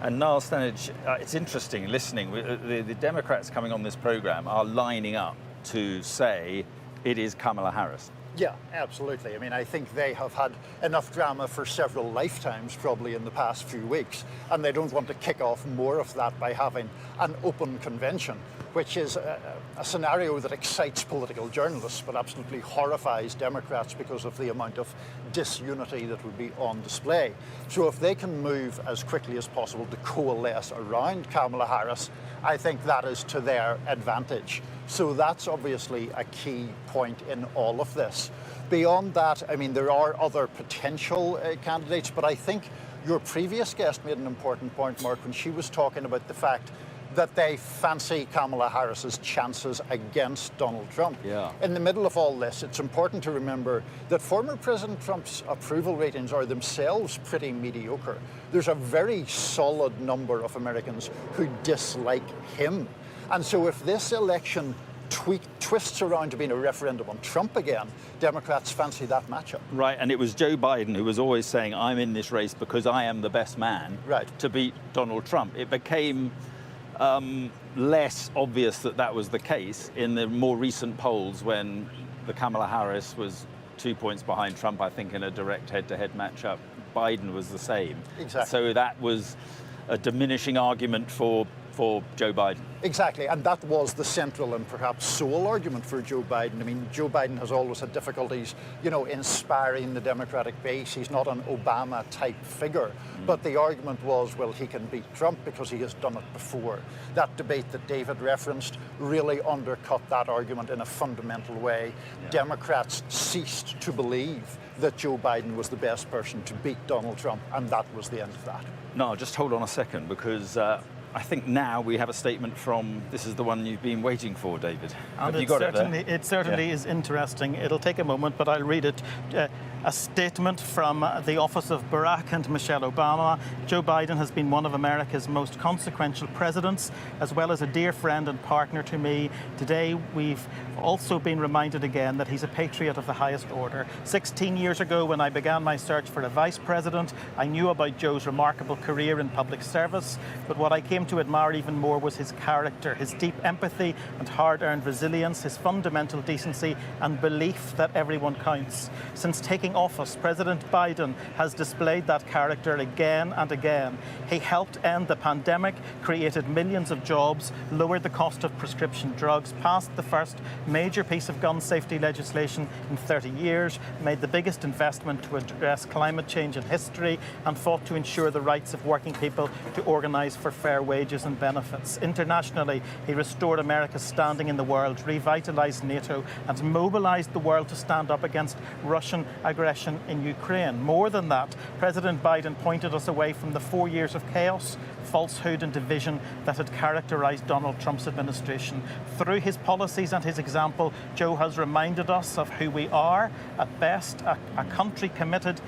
K: And Niall Stanage, it's interesting listening. The Democrats coming on this programme are lining up to say it is Kamala Harris.
F: Yeah, absolutely. I mean, I think they have had enough drama for several lifetimes, probably in the past few weeks, and they don't want to kick off more of that by having an open convention, which is a scenario that excites political journalists but absolutely horrifies Democrats because of the amount of disunity that would be on display. So if they can move as quickly as possible to coalesce around Kamala Harris, I think that is to their advantage. So that's obviously a key point in all of this. Beyond that, I mean, there are other potential candidates, but I think your previous guest made an important point, Mark, when she was talking about the fact that they fancy Kamala Harris's chances against Donald Trump. In the middle of all this, it's important to remember that former President Trump's approval ratings are themselves pretty mediocre. There's a very solid number of Americans who dislike him. And so if this election twists around to being a referendum on Trump again, Democrats fancy that matchup.
K: Right, and it was Joe Biden who was always saying, "I'm in this race because I am the best man to beat Donald Trump." It became less obvious that that was the case in the more recent polls when the Kamala Harris was 2 points behind Trump, I think, in a direct head-to-head matchup. Biden was the same.
F: Exactly.
K: So that was a diminishing argument for Joe Biden.
F: Exactly, and that was the central and perhaps sole argument for Joe Biden. I mean, Joe Biden has always had difficulties, inspiring the Democratic base. He's not an Obama-type figure. But the argument was, well, he can beat Trump because he has done it before. That debate that David referenced really undercut that argument in a fundamental way. Democrats ceased to believe that Joe Biden was the best person to beat Donald Trump, and that was the end of that.
K: No, just hold on a second, because I think now we have a statement from, this is the one you've been waiting for, David.
N: And
K: have you got it there?
N: It certainly is interesting. It'll take a moment, but I'll read it. A statement from the office of Barack and Michelle Obama. Joe Biden has been one of America's most consequential presidents, as well as a dear friend and partner to me. Today, we've also been reminded again that he's a patriot of the highest order. 16 years ago, when I began my search for a vice president, I knew about Joe's remarkable career in public service, but what I came to admire even more was his character, his deep empathy and hard-earned resilience, his fundamental decency and belief that everyone counts. Since taking office, President Biden has displayed that character again and again. He helped end the pandemic, created millions of jobs, lowered the cost of prescription drugs, passed the first major piece of gun safety legislation in 30 years, made the biggest investment to address climate change in history, and fought to ensure the rights of working people to organise for fair wages and benefits. Internationally, he restored America's standing in the world, revitalised NATO, and mobilised the world to stand up against Russian aggression aggression in Ukraine. More than that, President Biden pointed us away from the 4 years of chaos, falsehood and division that had characterized Donald Trump's administration. Through his policies and his example, Joe has reminded us of who we are at best, a country committed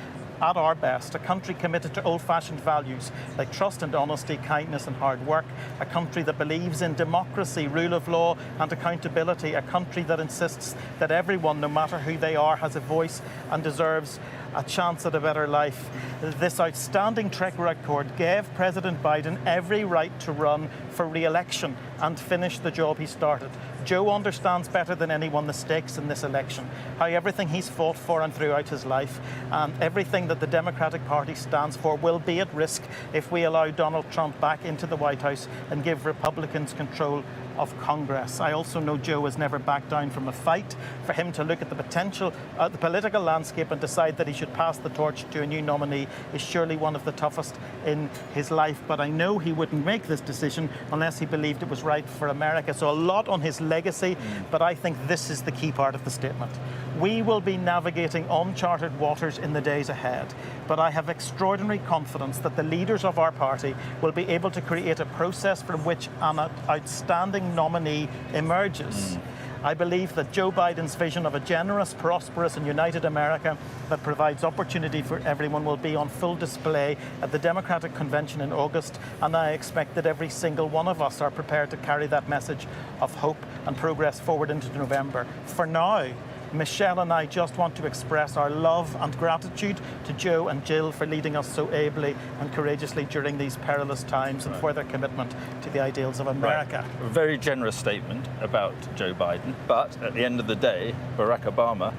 N: at our best, a country committed to old-fashioned values like trust and honesty, kindness and hard work, a country that believes in democracy, rule of law and accountability, a country that insists that everyone, no matter who they are, has a voice and deserves a chance at a better life. This outstanding track record gave President Biden every right to run for re-election and finish the job he started. Joe understands better than anyone the stakes in this election, how everything he's fought for and throughout his life and everything that the Democratic Party stands for will be at risk if we allow Donald Trump back into the White House and give Republicans control of Congress. I also know Joe has never backed down from a fight. For him to look at the potential, the political landscape and decide that he should pass the torch to a new nominee is surely one of the toughest in his life. But I know he wouldn't make this decision unless he believed it was right for America. So a lot on his legacy, but I think this is the key part of the statement. We will be navigating uncharted waters in the days ahead, but I have extraordinary confidence that the leaders of our party will be able to create a process from which an outstanding nominee emerges. I believe that Joe Biden's vision of a generous, prosperous and united America that provides opportunity for everyone will be on full display at the Democratic Convention in August, and I expect that every single one of us are prepared to carry that message of hope and progress forward into November. For now, Michelle and I just want to express our love and gratitude to Joe and Jill for leading us so ably and courageously during these perilous times and for their commitment to the ideals of America.
K: Right. A very generous statement about Joe Biden, but at the end of the day, Barack Obama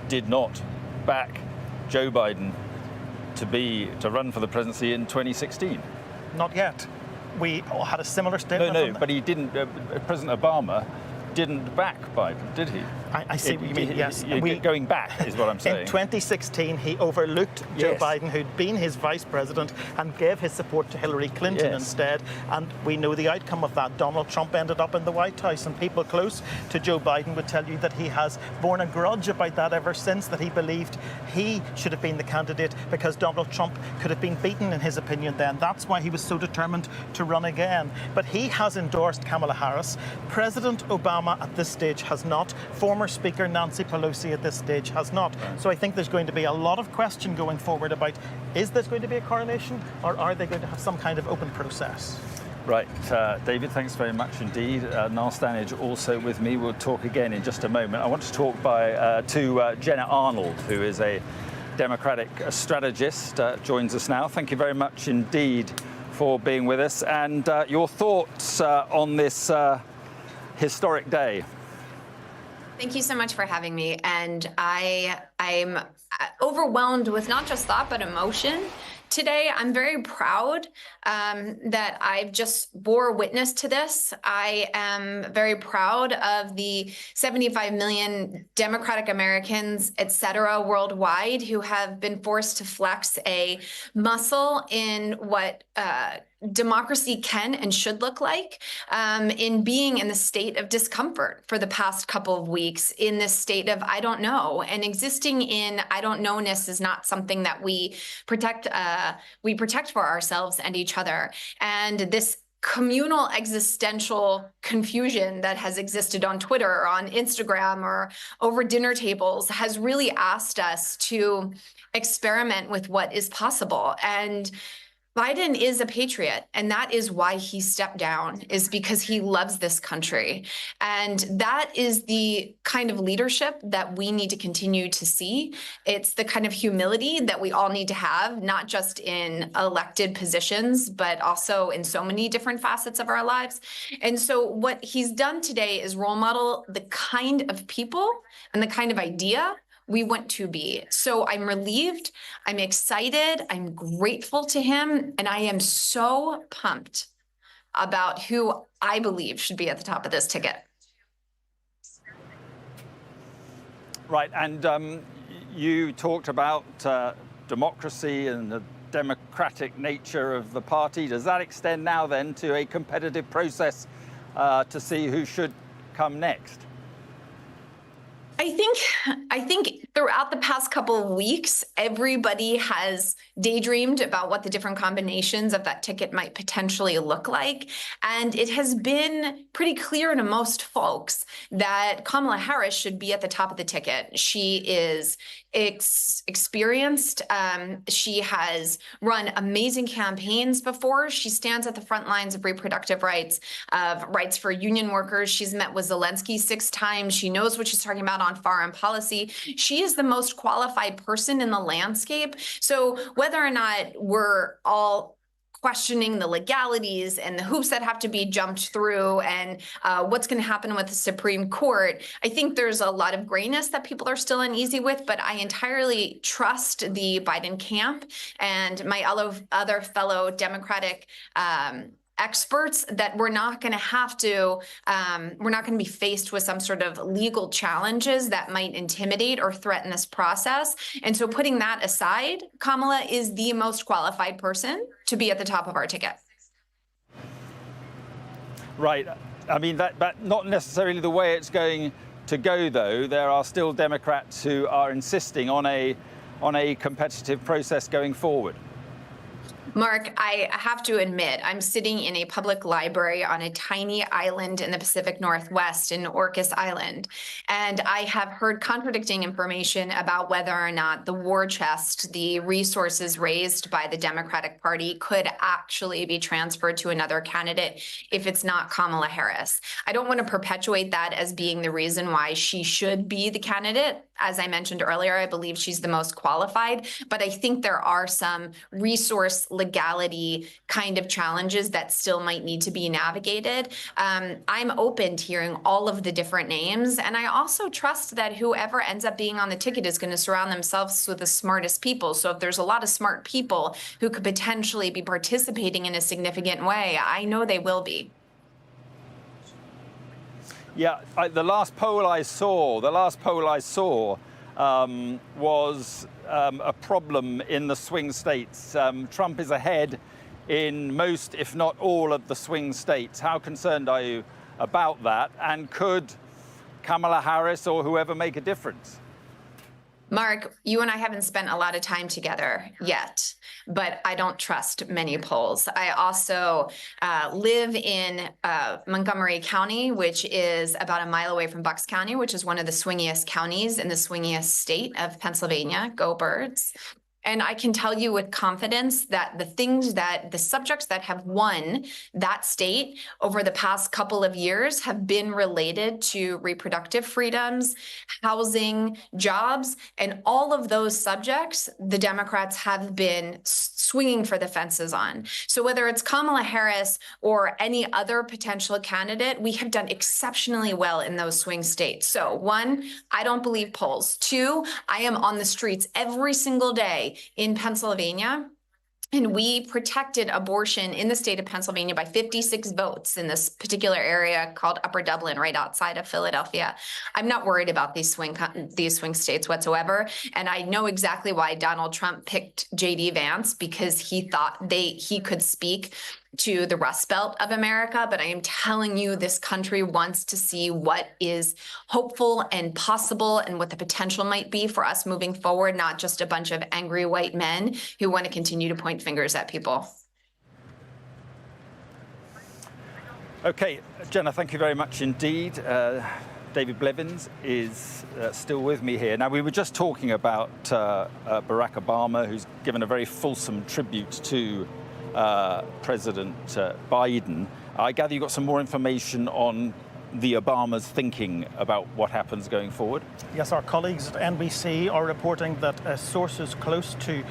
K: did not back Joe Biden to run for the presidency in 2016.
N: Not yet. We all had a similar statement.
K: No, but he didn't. President Obama didn't back Biden, did he?
N: I see what you mean, yes.
K: Going back is what I'm saying.
N: In 2016, he overlooked Joe Biden, who'd been his vice president, and gave his support to Hillary Clinton instead. And we know the outcome of that. Donald Trump ended up in the White House, and people close to Joe Biden would tell you that he has borne a grudge about that ever since, that he believed he should have been the candidate because Donald Trump could have been beaten, in his opinion then. That's why he was so determined to run again. But he has endorsed Kamala Harris. President Obama at this stage has not. Former Speaker Nancy Pelosi at this stage has not. So I think there's going to be a lot of question going forward about, is this going to be a coronation or are they going to have some kind of open process?
K: Right, David, thanks very much indeed. Niall Stanage also with me. We'll talk again in just a moment. I want to talk to Jenna Arnold, who is a Democratic strategist, joins us now. Thank you very much indeed for being with us. And your thoughts on this historic day.
P: Thank you so much for having me. And I'm overwhelmed with not just thought, but emotion. Today, I'm very proud that I've just bore witness to this. I am very proud of the 75 million Democratic Americans, et cetera, worldwide who have been forced to flex a muscle in what democracy can and should look like, in being in the state of discomfort for the past couple of weeks, in this state of I don't know. And existing in I don't know-ness is not something that we protect for ourselves and each other. And this communal existential confusion that has existed on Twitter or on Instagram or over dinner tables has really asked us to experiment with what is possible. And Biden is a patriot, and that is why he stepped down, is because he loves this country. And that is the kind of leadership that we need to continue to see. It's the kind of humility that we all need to have, not just in elected positions, but also in so many different facets of our lives. And so what he's done today is role model the kind of people and the kind of idea we want to be. So I'm relieved, I'm excited, I'm grateful to him, and I am so pumped about who I believe should be at the top of this ticket.
K: Right, and you talked about democracy and the democratic nature of the party. Does that extend now then to a competitive process to see who should come next?
P: I think throughout the past couple of weeks, everybody has daydreamed about what the different combinations of that ticket might potentially look like. And it has been pretty clear to most folks that Kamala Harris should be at the top of the ticket. She is experienced. She has run amazing campaigns before. She stands at the front lines of reproductive rights, of rights for union workers. She's met with Zelensky 6 times. She knows what she's talking about on foreign policy. She is the most qualified person in the landscape. So whether or not we're all questioning the legalities and the hoops that have to be jumped through and what's going to happen with the Supreme Court, I think there's a lot of grayness that people are still uneasy with, but I entirely trust the Biden camp and my other fellow Democratic experts that we're not going to be faced with some sort of legal challenges that might intimidate or threaten this process. And so putting that aside, Kamala is the most qualified person to be at the top of our ticket.
K: Right. I mean, that not necessarily the way it's going to go, though. There are still Democrats who are insisting on a competitive process going forward.
P: Mark, I have to admit, I'm sitting in a public library on a tiny island in the Pacific Northwest in Orcas Island, and I have heard contradicting information about whether or not the war chest, the resources raised by the Democratic Party, could actually be transferred to another candidate if it's not Kamala Harris. I don't want to perpetuate that as being the reason why she should be the candidate. As I mentioned earlier, I believe she's the most qualified, but I think there are some resource legality kind of challenges that still might need to be navigated. I'm open to hearing all of the different names, and I also trust that whoever ends up being on the ticket is going to surround themselves with the smartest people. So if there's a lot of smart people who could potentially be participating in a significant way, I know they will be.
K: Yeah, the last poll I saw was a problem in the swing states. Trump is ahead in most, if not all, of the swing states. How concerned are you about that? And could Kamala Harris or whoever make a difference?
P: Mark, you and I haven't spent a lot of time together yet, but I don't trust many polls. I also live in Montgomery County, which is about a mile away from Bucks County, which is one of the swingiest counties in the swingiest state of Pennsylvania. Go Birds. And I can tell you with confidence that the subjects that have won that state over the past couple of years have been related to reproductive freedoms, housing, jobs, and all of those subjects, the Democrats have been swinging for the fences on. So whether it's Kamala Harris or any other potential candidate, we have done exceptionally well in those swing states. So 1, I don't believe polls. 2, I am on the streets every single day in Pennsylvania, and we protected abortion in the state of Pennsylvania by 56 votes in this particular area called Upper Dublin, right outside of Philadelphia. I'm not worried about these swing states whatsoever, and I know exactly why Donald Trump picked J.D. Vance, because he thought he could speak to the Rust Belt of America. But I am telling you, this country wants to see what is hopeful and possible and what the potential might be for us moving forward, not just a bunch of angry white men who want to continue to point fingers at people.
K: Okay, Jenna, thank you very much indeed. David Blevins is still with me here. Now, we were just talking about Barack Obama, who's given a very fulsome tribute to President Biden. I gather you got some more information on the Obamas thinking about what happens going forward?
N: Yes, our colleagues at NBC are reporting that sources close to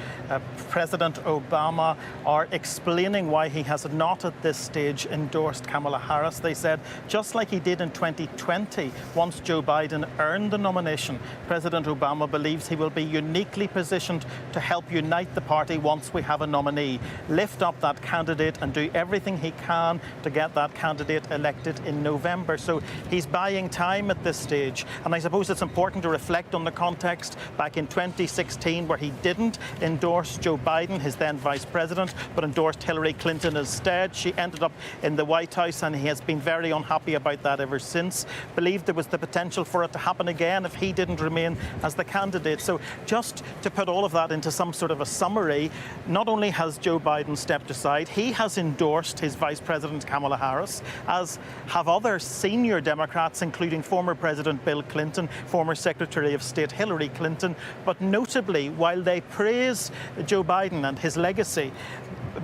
N: President Obama are explaining why he has not at this stage endorsed Kamala Harris. They said, just like he did in 2020, once Joe Biden earned the nomination, President Obama believes he will be uniquely positioned to help unite the party once we have a nominee, lift up that candidate and do everything he can to get that candidate elected in November. So he's buying time at this stage. And I suppose it's important to reflect on the context back in 2016, where he didn't endorse Joe Biden, his then vice president, but endorsed Hillary Clinton instead. She ended up in the White House, and he has been very unhappy about that ever since. Believed there was the potential for it to happen again if he didn't remain as the candidate. So just to put all of that into some sort of a summary, not only has Joe Biden stepped aside, he has endorsed his Vice President Kamala Harris, as have other senior Democrats, including former President Bill Clinton, former Secretary of State Hillary Clinton. But notably, while they praise Joe Biden and his legacy,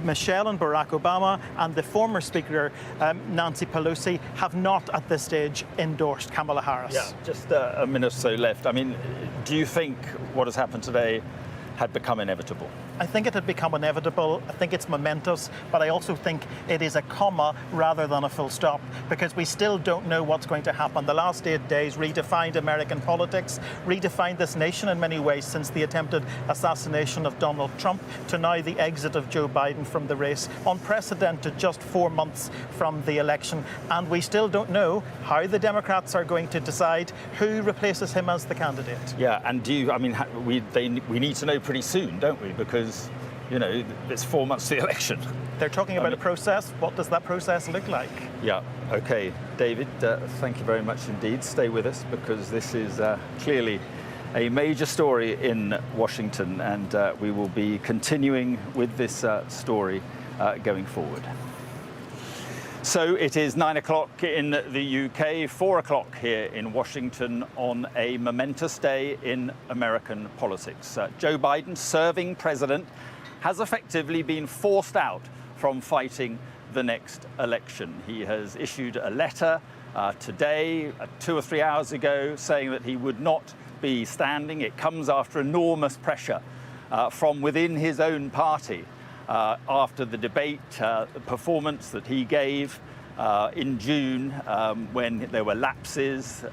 N: Michelle and Barack Obama and the former Speaker, Nancy Pelosi, have not at this stage endorsed Kamala Harris.
K: Yeah, just a minute or so left. I mean, do you think what has happened today had become inevitable?
N: I think it had become inevitable. I think it's momentous, but I also think it is a comma rather than a full stop, because we still don't know what's going to happen. The last 8 days redefined American politics, redefined this nation in many ways, since the attempted assassination of Donald Trump to now the exit of Joe Biden from the race. Unprecedented, just 4 months from the election. And we still don't know how the Democrats are going to decide who replaces him as the candidate.
K: Yeah, and we need to know pretty soon, don't we? Because, you know, it's 4 months to the election.
N: They're talking about a process. What does that process look like?
K: Yeah, OK. David, thank you very much indeed. Stay with us, because this is clearly a major story in Washington, and we will be continuing with this story going forward. So it is 9 o'clock in the UK, 4 o'clock here in Washington on a momentous day in American politics. Joe Biden, serving president, has effectively been forced out from fighting the next election. He has issued a letter today, 2 or 3 hours ago, saying that he would not be standing. It comes after enormous pressure from within his own party. After the debate, the performance that he gave in June, when there were lapses,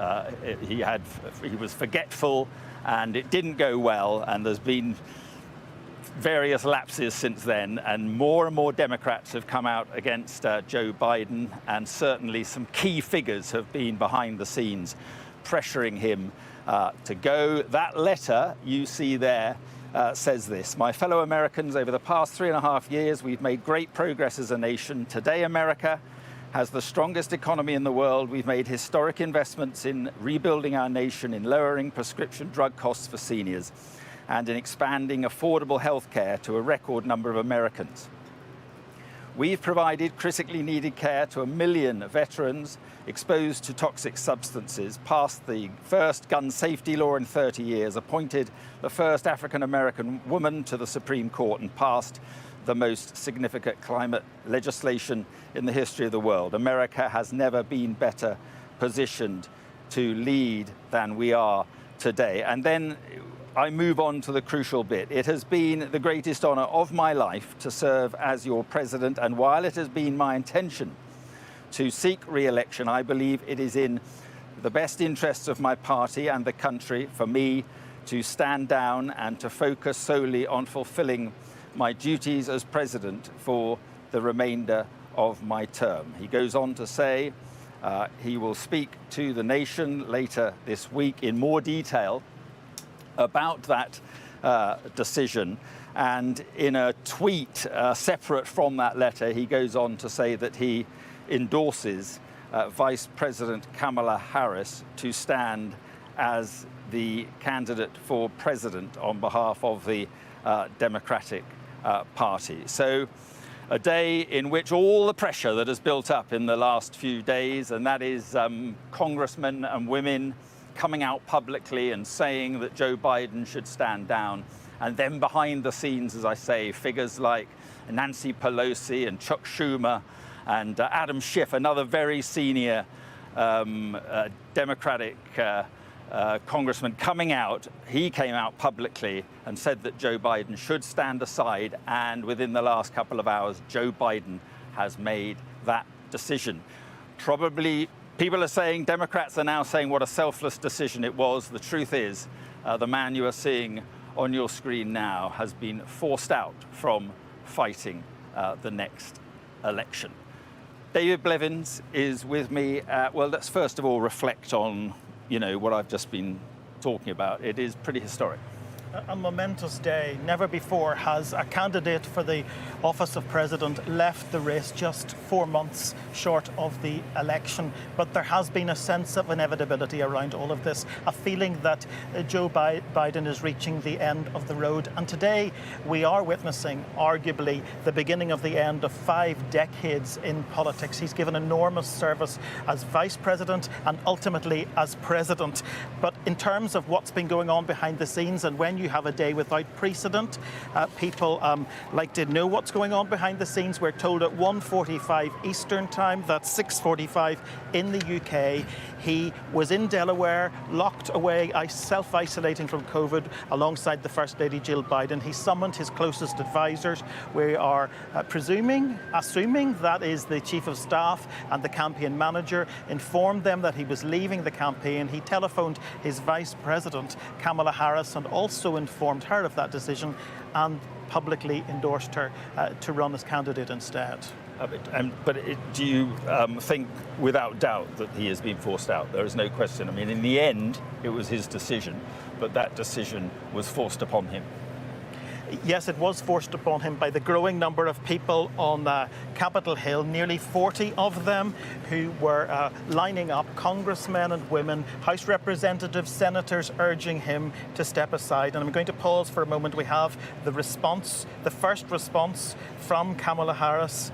K: he was forgetful, and it didn't go well. And there's been various lapses since then, and more Democrats have come out against Joe Biden, and certainly some key figures have been behind the scenes pressuring him to go. That letter you see there says this: "My fellow Americans, over the past 3.5 years, we've made great progress as a nation. Today, America has the strongest economy in the world. We've made historic investments in rebuilding our nation, in lowering prescription drug costs for seniors, and in expanding affordable health care to a record number of Americans. We've provided critically needed care to 1 million veterans exposed to toxic substances, passed the first gun safety law in 30 years, appointed the first African-American woman to the Supreme Court, and passed the most significant climate legislation in the history of the world. America has never been better positioned to lead than we are today." And then I move on to the crucial bit. "It has been the greatest honor of my life to serve as your president, and while it has been my intention to seek re-election, I believe it is in the best interests of my party and the country for me to stand down and to focus solely on fulfilling my duties as president for the remainder of my term." He goes on to say he will speak to the nation later this week in more detail about that decision. And in a tweet separate from that letter, he goes on to say that he endorses Vice President Kamala Harris to stand as the candidate for president on behalf of the Democratic Party. So a day in which all the pressure that has built up in the last few days, and that is congressmen and women coming out publicly and saying that Joe Biden should stand down. And then behind the scenes, as I say, figures like Nancy Pelosi and Chuck Schumer and Adam Schiff, another very senior Democratic congressman, coming out. He came out publicly and said that Joe Biden should stand aside. And within the last couple of hours, Joe Biden has made that decision. Probably people are saying, Democrats are now saying what a selfless decision it was. The truth is, the man you are seeing on your screen now has been forced out from fighting the next election. David Blevins is with me. Well, let's first of all reflect on, what I've just been talking about. It is pretty historic.
N: A momentous day. Never before has a candidate for the office of president left the race just 4 months short of the election. But there has been a sense of inevitability around all of this, a feeling that Joe Biden is reaching the end of the road. And today we are witnessing, arguably, the beginning of the end of 5 decades in politics. He's given enormous service as vice president and ultimately as president. But in terms of what's been going on behind the scenes, and when you have a day without precedent, people like to know what's going on behind the scenes. We're told at 1:45 Eastern time, that's 6:45 in the UK. He was in Delaware, locked away, self-isolating from COVID alongside the First Lady Jill Biden. He summoned his closest advisors. We are assuming that is the Chief of Staff and the campaign manager, informed them that he was leaving the campaign. He telephoned his Vice President, Kamala Harris, and also informed her of that decision and publicly endorsed her to run as candidate instead.
K: But do you think without doubt that he has been forced out? There is no question. I mean, in the end, it was his decision, but that decision was forced upon him.
N: Yes, it was forced upon him by the growing number of people on Capitol Hill, nearly 40 of them who were lining up, congressmen and women, House representatives, senators, urging him to step aside. And I'm going to pause for a moment. We have the response, the first response from Kamala Harris.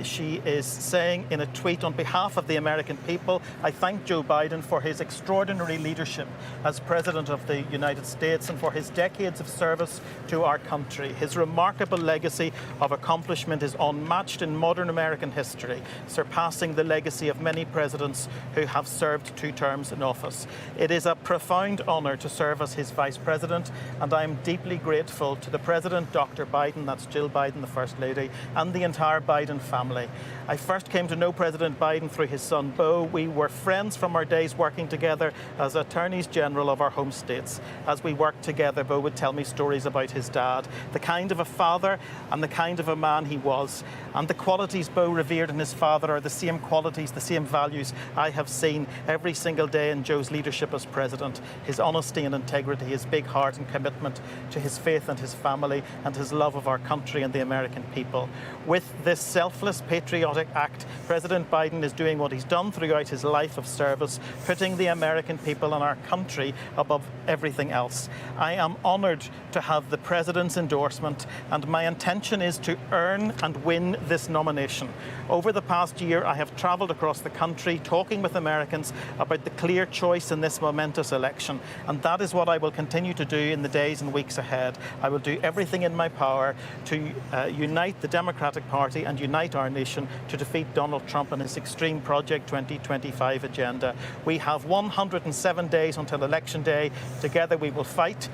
N: She is saying in a tweet, on behalf of the American people, I thank Joe Biden for his extraordinary leadership as President of the United States and for his decades of service to our country. His remarkable legacy of accomplishment is unmatched in modern American history, surpassing the legacy of many presidents who have served 2 terms in office. It is a profound honor to serve as his Vice President, and I am deeply grateful to the President, Dr. Biden, that's Jill Biden, the First Lady, and the entire Biden family. I first came to know President Biden through his son, Beau. We were friends from our days working together as attorneys general of our home states. As we worked together, Beau would tell me stories about his dad, the kind of a father and the kind of a man he was. And the qualities Beau revered in his father are the same qualities, the same values I have seen every single day in Joe's leadership as president. His honesty and integrity, his big heart and commitment to his faith and his family, and his love of our country and the American people. With this selfless, patriotic act, President Biden is doing what he's done throughout his life of service, putting the American people and our country above everything else. I am honoured to have the President's endorsement, and my intention is to earn and win this nomination. Over the past year, I have travelled across the country talking with Americans about the clear choice in this momentous election, and that is what I will continue to do in the days and weeks ahead. I will do everything in my power to unite the Democratic Party and unite our nation to defeat Donald Trump and his extreme Project 2025 agenda. We have 107 days until Election Day. Together we will fight,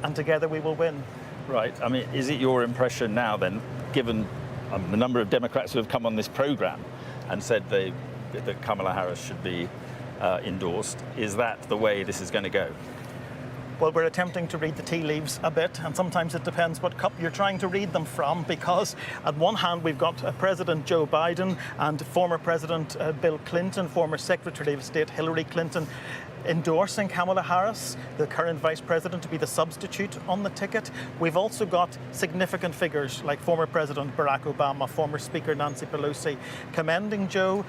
N: and together we will win.
K: Right. I mean, is it your impression now then, given the number of Democrats who have come on this programme and said that Kamala Harris should be endorsed, is that the way this is going to go?
N: Well, we're attempting to read the tea leaves a bit, and sometimes it depends what cup you're trying to read them from, because at one hand we've got President Joe Biden and former President Bill Clinton, former Secretary of State Hillary Clinton, endorsing Kamala Harris, the current Vice President, to be the substitute on the ticket. We've also got significant figures like former President Barack Obama, former Speaker Nancy Pelosi, commending Joe,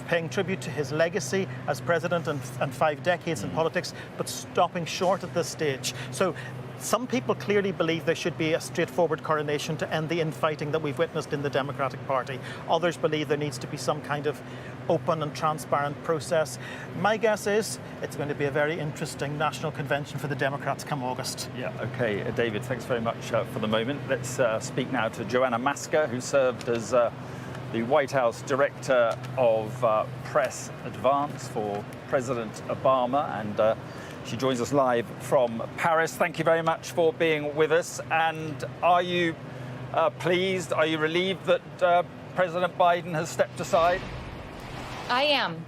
N: paying tribute to his legacy as president and 5 decades in politics, but stopping short at this stage. So some people clearly believe there should be a straightforward coronation to end the infighting that we've witnessed in the Democratic Party. Others believe there needs to be some kind of open and transparent process. My guess is it's going to be a very interesting national convention for the Democrats come August.
K: Yeah, OK. David, thanks very much for the moment. Let's speak now to Joanna Maska, who served as the White House Director of Press Advance for President Obama, and she joins us live from Paris. Thank you very much for being with us. And are you pleased, are you relieved that President Biden has stepped aside?
Q: I am.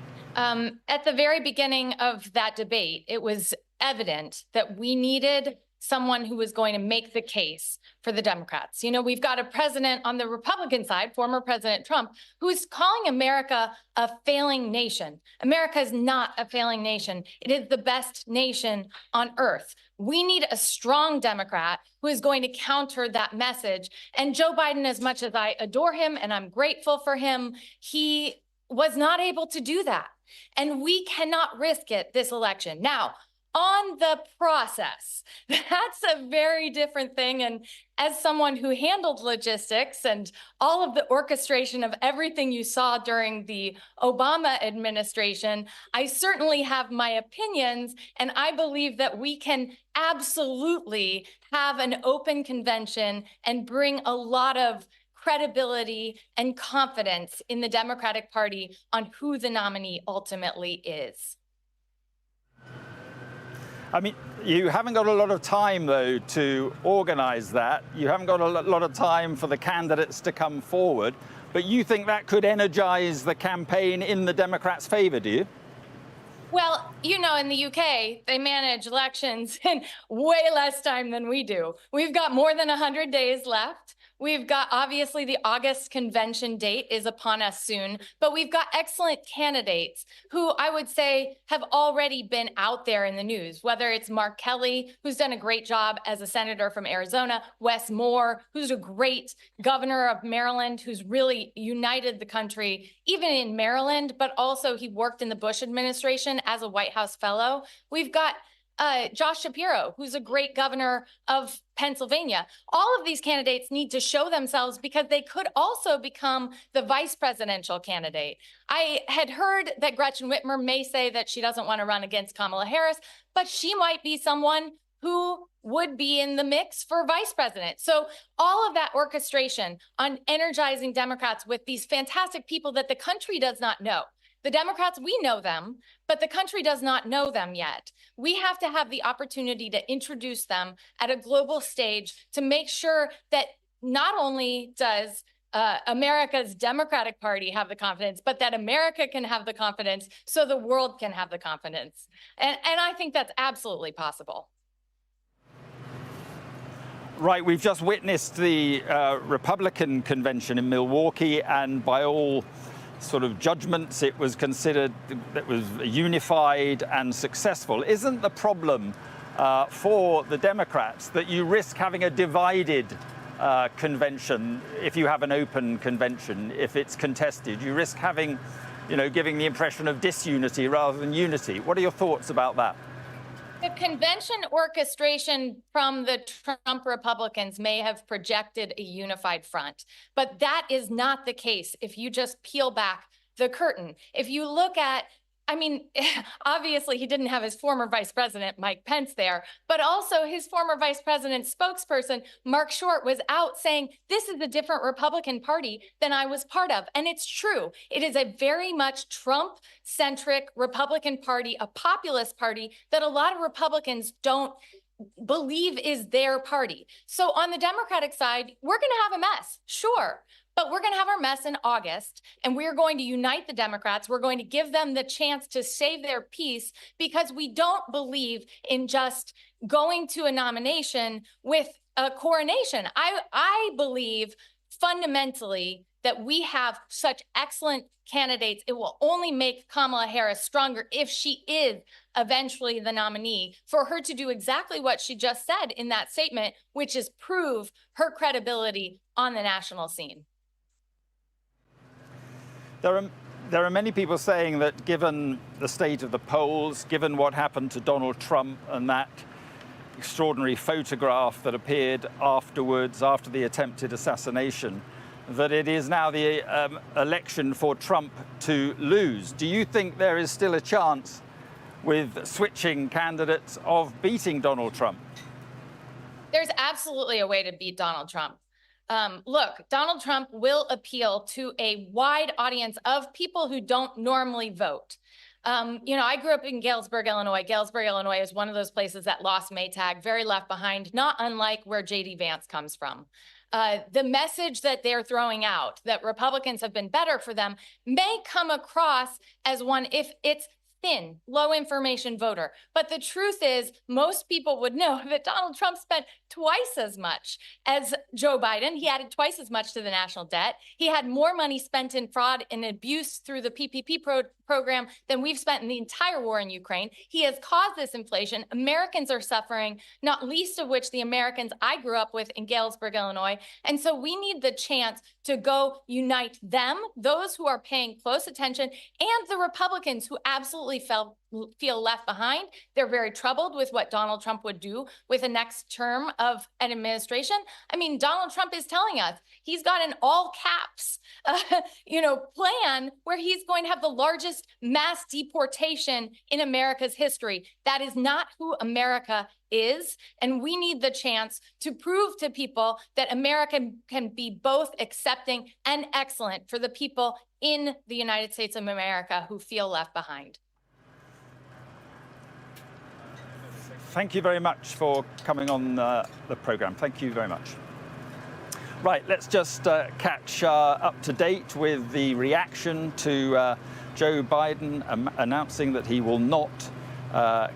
Q: At the very beginning of that debate, it was evident that we needed someone who was going to make the case for the Democrats. You know, we've got a president on the Republican side, former President Trump, who's calling America a failing nation. America is not a failing nation. It is the best nation on earth. We need a strong Democrat who is going to counter that message. And Joe Biden, as much as I adore him and I'm grateful for him, he was not able to do that. And we cannot risk it this election. Now, on the process, that's a very different thing. And as someone who handled logistics and all of the orchestration of everything you saw during the Obama administration, I certainly have my opinions, and I believe that we can absolutely have an open convention and bring a lot of credibility and confidence in the Democratic Party on who the nominee ultimately is.
K: I mean, you haven't got a lot of time, though, to organise that. You haven't got a lot of time for the candidates to come forward. But you think that could energise the campaign in the Democrats' favour, do you?
Q: Well, you know, in the UK, they manage elections in way less time than we do. We've got more than 100 days left. We've got, obviously, the August convention date is upon us soon, but we've got excellent candidates who I would say have already been out there in the news, whether it's Mark Kelly, who's done a great job as a senator from Arizona, Wes Moore, who's a great governor of Maryland, who's really united the country, even in Maryland, but also he worked in the Bush administration as a White House fellow. We've got Josh Shapiro, who's a great governor of Pennsylvania. All of these candidates need to show themselves because they could also become the vice presidential candidate. I had heard that Gretchen Whitmer may say that she doesn't want to run against Kamala Harris, but she might be someone who would be in the mix for vice president. So all of that orchestration on energizing Democrats with these fantastic people that the country does not know. The Democrats, we know them, but the country does not know them yet. We have to have the opportunity to introduce them at a global stage to make sure that not only does America's Democratic Party have the confidence, but that America can have the confidence so the world can have the confidence. And I think that's absolutely possible.
K: Right, we've just witnessed the Republican convention in Milwaukee, and by all sort of judgments, it was considered that was unified and successful. Isn't the problem for the Democrats that you risk having a divided convention if you have an open convention? If it's contested, you risk having, you know, giving the impression of disunity rather than unity. What are your thoughts about that?
Q: The convention orchestration from the Trump Republicans may have projected a unified front, but that is not the case if you just peel back the curtain. If you look at, I mean, obviously he didn't have his former vice president, Mike Pence, there, but also his former vice president spokesperson, Mark Short, was out saying, this is a different Republican Party than I was part of. And it's true. It is a very much Trump-centric Republican Party, a populist party that a lot of Republicans don't believe is their party. So on the Democratic side, we're going to have a mess, sure. But we're going to have our mess in August, and we're going to unite the Democrats. We're going to give them the chance to save their peace because we don't believe in just going to a nomination with a coronation. I believe fundamentally that we have such excellent candidates. It will only make Kamala Harris stronger if she is eventually the nominee, for her to do exactly what she just said in that statement, which is prove her credibility on the national scene.
K: There are many people saying that given the state of the polls, given what happened to Donald Trump and that extraordinary photograph that appeared afterwards, after the attempted assassination, that it is now the election for Trump to lose. Do you think there is still a chance with switching candidates of beating Donald Trump?
Q: There's absolutely a way to beat Donald Trump. Look, Donald Trump will appeal to a wide audience of people who don't normally vote. You know, I grew up in Galesburg, Illinois. Galesburg, Illinois is one of those places that lost Maytag, very left behind, not unlike where J.D. Vance comes from. The message that they're throwing out, that Republicans have been better for them, may come across as one, if it's thin, low information voter. But the truth is, most people would know that Donald Trump spent twice as much as Joe Biden. He added twice as much to the national debt. He had more money spent in fraud and abuse through the PPP program than we've spent in the entire war in Ukraine. He has caused this inflation. Americans are suffering, not least of which the Americans I grew up with in Galesburg, Illinois. And so we need the chance to go unite them, those who are paying close attention, and the Republicans who absolutely feel left behind. They're very troubled with what Donald Trump would do with the next term of an administration. I mean, Donald Trump is telling us he's got an all caps, plan where he's going to have the largest mass deportation in America's history. That is not who America is. And we need the chance to prove to people that America can be both accepting and excellent for the people in the United States of America who feel left behind.
K: Thank you very much for coming on the programme. Thank you very much. Right, let's just catch up to date with the reaction to Joe Biden announcing that he will not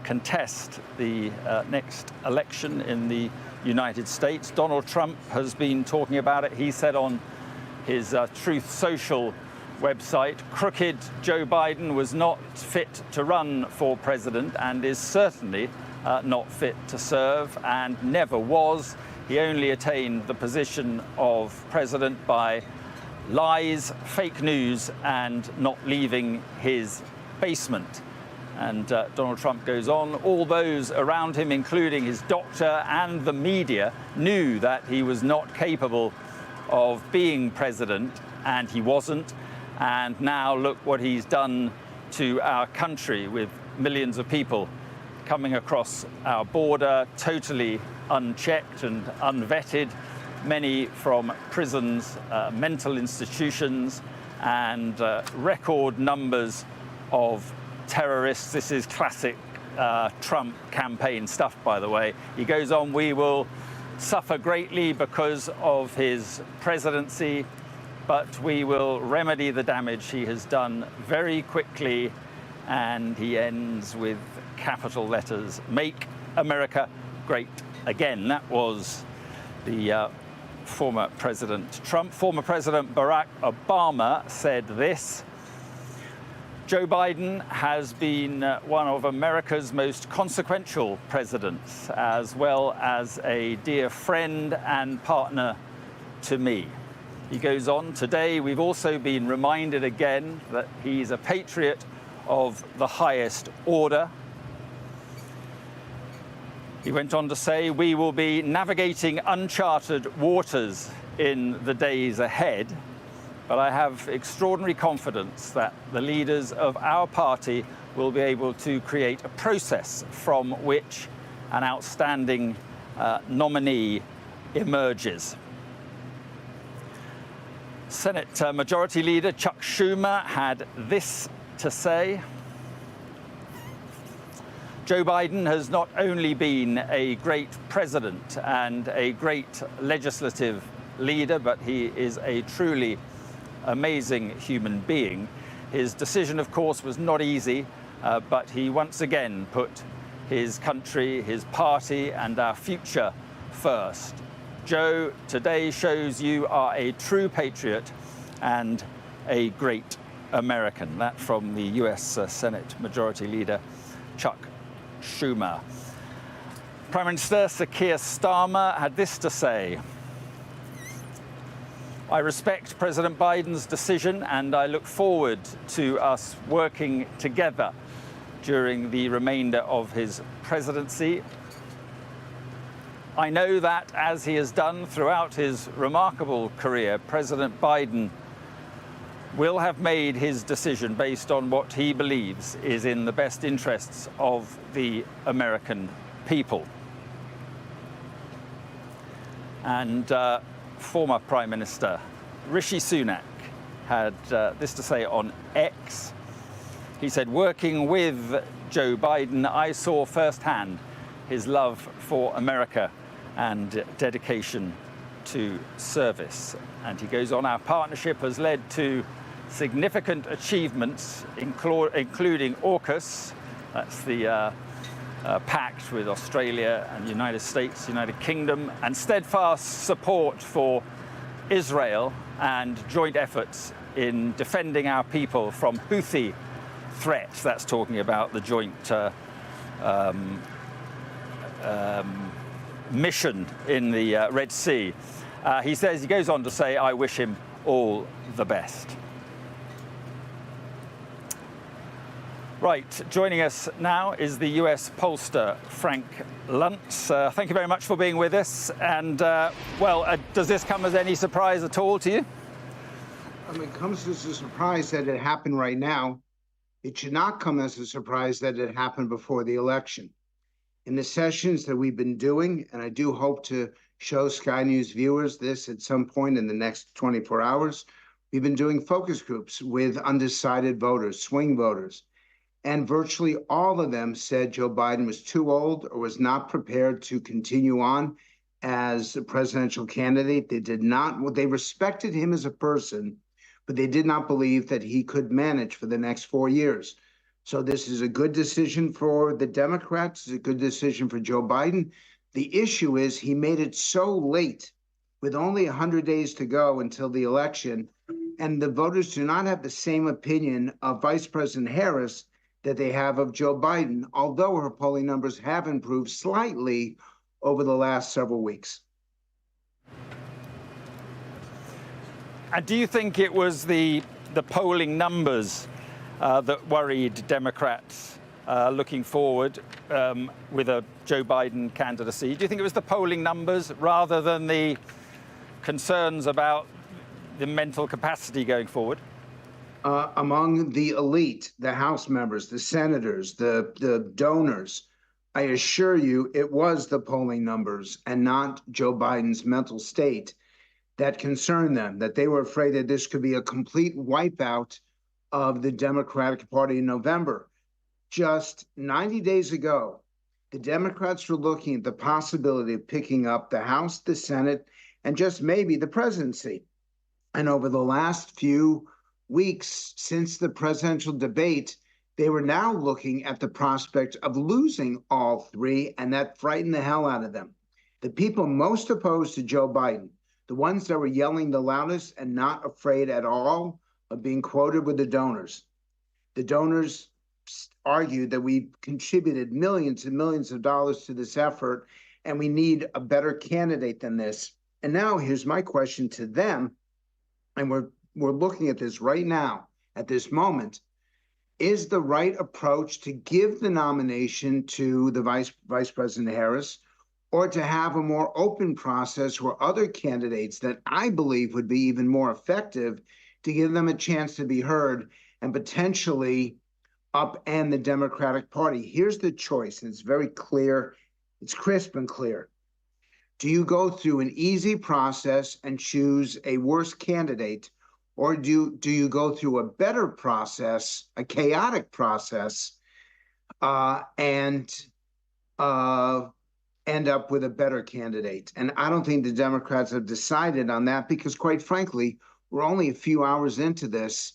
K: contest the next election in the United States. Donald Trump has been talking about it. He said on his Truth Social website, crooked Joe Biden was not fit to run for president and is certainly not fit to serve and never was. He only attained the position of president by lies, fake news, and not leaving his basement. And Donald Trump goes on, all those around him, including his doctor and the media, knew that he was not capable of being president, and he wasn't. And now look what he's done to our country with millions of people coming across our border, totally unchecked and unvetted, many from prisons, mental institutions, and record numbers of terrorists. This is classic Trump campaign stuff, by the way. He goes on, we will suffer greatly because of his presidency, but we will remedy the damage he has done very quickly. And he ends with capital letters, make America great again. That was the former President Trump. Former President Barack Obama said this: Joe Biden has been one of America's most consequential presidents, as well as a dear friend and partner to me. He goes on, today we've also been reminded again that he's a patriot of the highest order. He went on to say, we will be navigating unchartered waters in the days ahead, but I have extraordinary confidence that the leaders of our party will be able to create a process from which an outstanding nominee emerges. Senate Majority Leader Chuck Schumer had this to say: Joe Biden has not only been a great president and a great legislative leader, but he is a truly amazing human being. His decision, of course, was not easy, but he once again put his country, his party, and our future first. Joe, today shows you are a true patriot and a great American. That from the US Senate Majority Leader Chuck Schumer. Prime Minister Sir Keir Starmer had this to say: I respect President Biden's decision and I look forward to us working together during the remainder of his presidency. I know that, as he has done throughout his remarkable career, President Biden will have made his decision based on what he believes is in the best interests of the American people. And former Prime Minister Rishi Sunak had this to say on X. He said, working with Joe Biden, I saw firsthand his love for America and dedication to service. And he goes on, our partnership has led to significant achievements, including AUKUS, that's the pact with Australia and the United States, United Kingdom, and steadfast support for Israel and joint efforts in defending our people from Houthi threats. That's talking about the joint mission in the Red Sea. He goes on to say, I wish him all the best. Right, joining us now is the US pollster, Frank Luntz. Thank you very much for being with us. And, does this come as any surprise at all to you?
E: I mean, it comes as a surprise that it happened right now. It should not come as a surprise that it happened before the election. In the sessions that we've been doing, and I do hope to show Sky News viewers this at some point in the next 24 hours, we've been doing focus groups with undecided voters, swing voters. And virtually all of them said Joe Biden was too old or was not prepared to continue on as a presidential candidate. They respected him as a person, but they did not believe that he could manage for the next 4 years. So this is a good decision for the Democrats. It's a good decision for Joe Biden. The issue is he made it so late with only 100 days to go until the election. And the voters do not have the same opinion of Vice President Harris that they have of Joe Biden, although her polling numbers have improved slightly over the last several weeks.
K: And do you think it was the polling numbers that worried Democrats looking forward with a Joe Biden candidacy? Do you think it was the polling numbers rather than the concerns about the mental capacity going forward?
E: Among the elite, the House members, the senators, the donors, I assure you it was the polling numbers and not Joe Biden's mental state that concerned them, that they were afraid that this could be a complete wipeout of the Democratic Party in November. Just 90 days ago, the Democrats were looking at the possibility of picking up the House, the Senate, and just maybe the presidency. And over the last few weeks since the presidential debate, they were now looking at the prospect of losing all three, and that frightened the hell out of them. The people most opposed to Joe Biden, the ones that were yelling the loudest and not afraid at all of being quoted with the donors. The donors argued that we contributed millions and millions of dollars to this effort, and we need a better candidate than this. And now here's my question to them, and we're looking at this right now, at this moment. Is the right approach to give the nomination to the Vice President Harris, or to have a more open process where other candidates that I believe would be even more effective to give them a chance to be heard and potentially upend the Democratic Party? Here's the choice, and it's very clear. It's crisp and clear. Do you go through an easy process and choose a worse candidate, or do you go through a better process, a chaotic process, and end up with a better candidate? And I don't think the Democrats have decided on that because, quite frankly, we're only a few hours into this,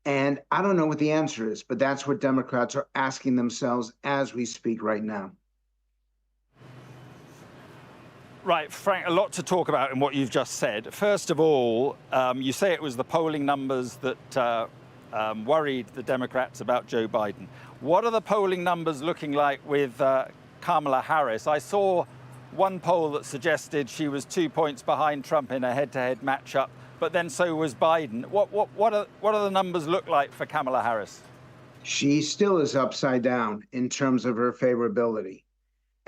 E: and I don't know what the answer is, but that's what Democrats are asking themselves as we speak right now.
K: Right, Frank, a lot to talk about in what you've just said. First of all, you say it was the polling numbers that worried the Democrats about Joe Biden. What are the polling numbers looking like with Kamala Harris? I saw one poll that suggested she was 2 points behind Trump in a head-to-head matchup, but then so was Biden. What are the numbers look like for Kamala Harris?
E: She still is upside down in terms of her favorability.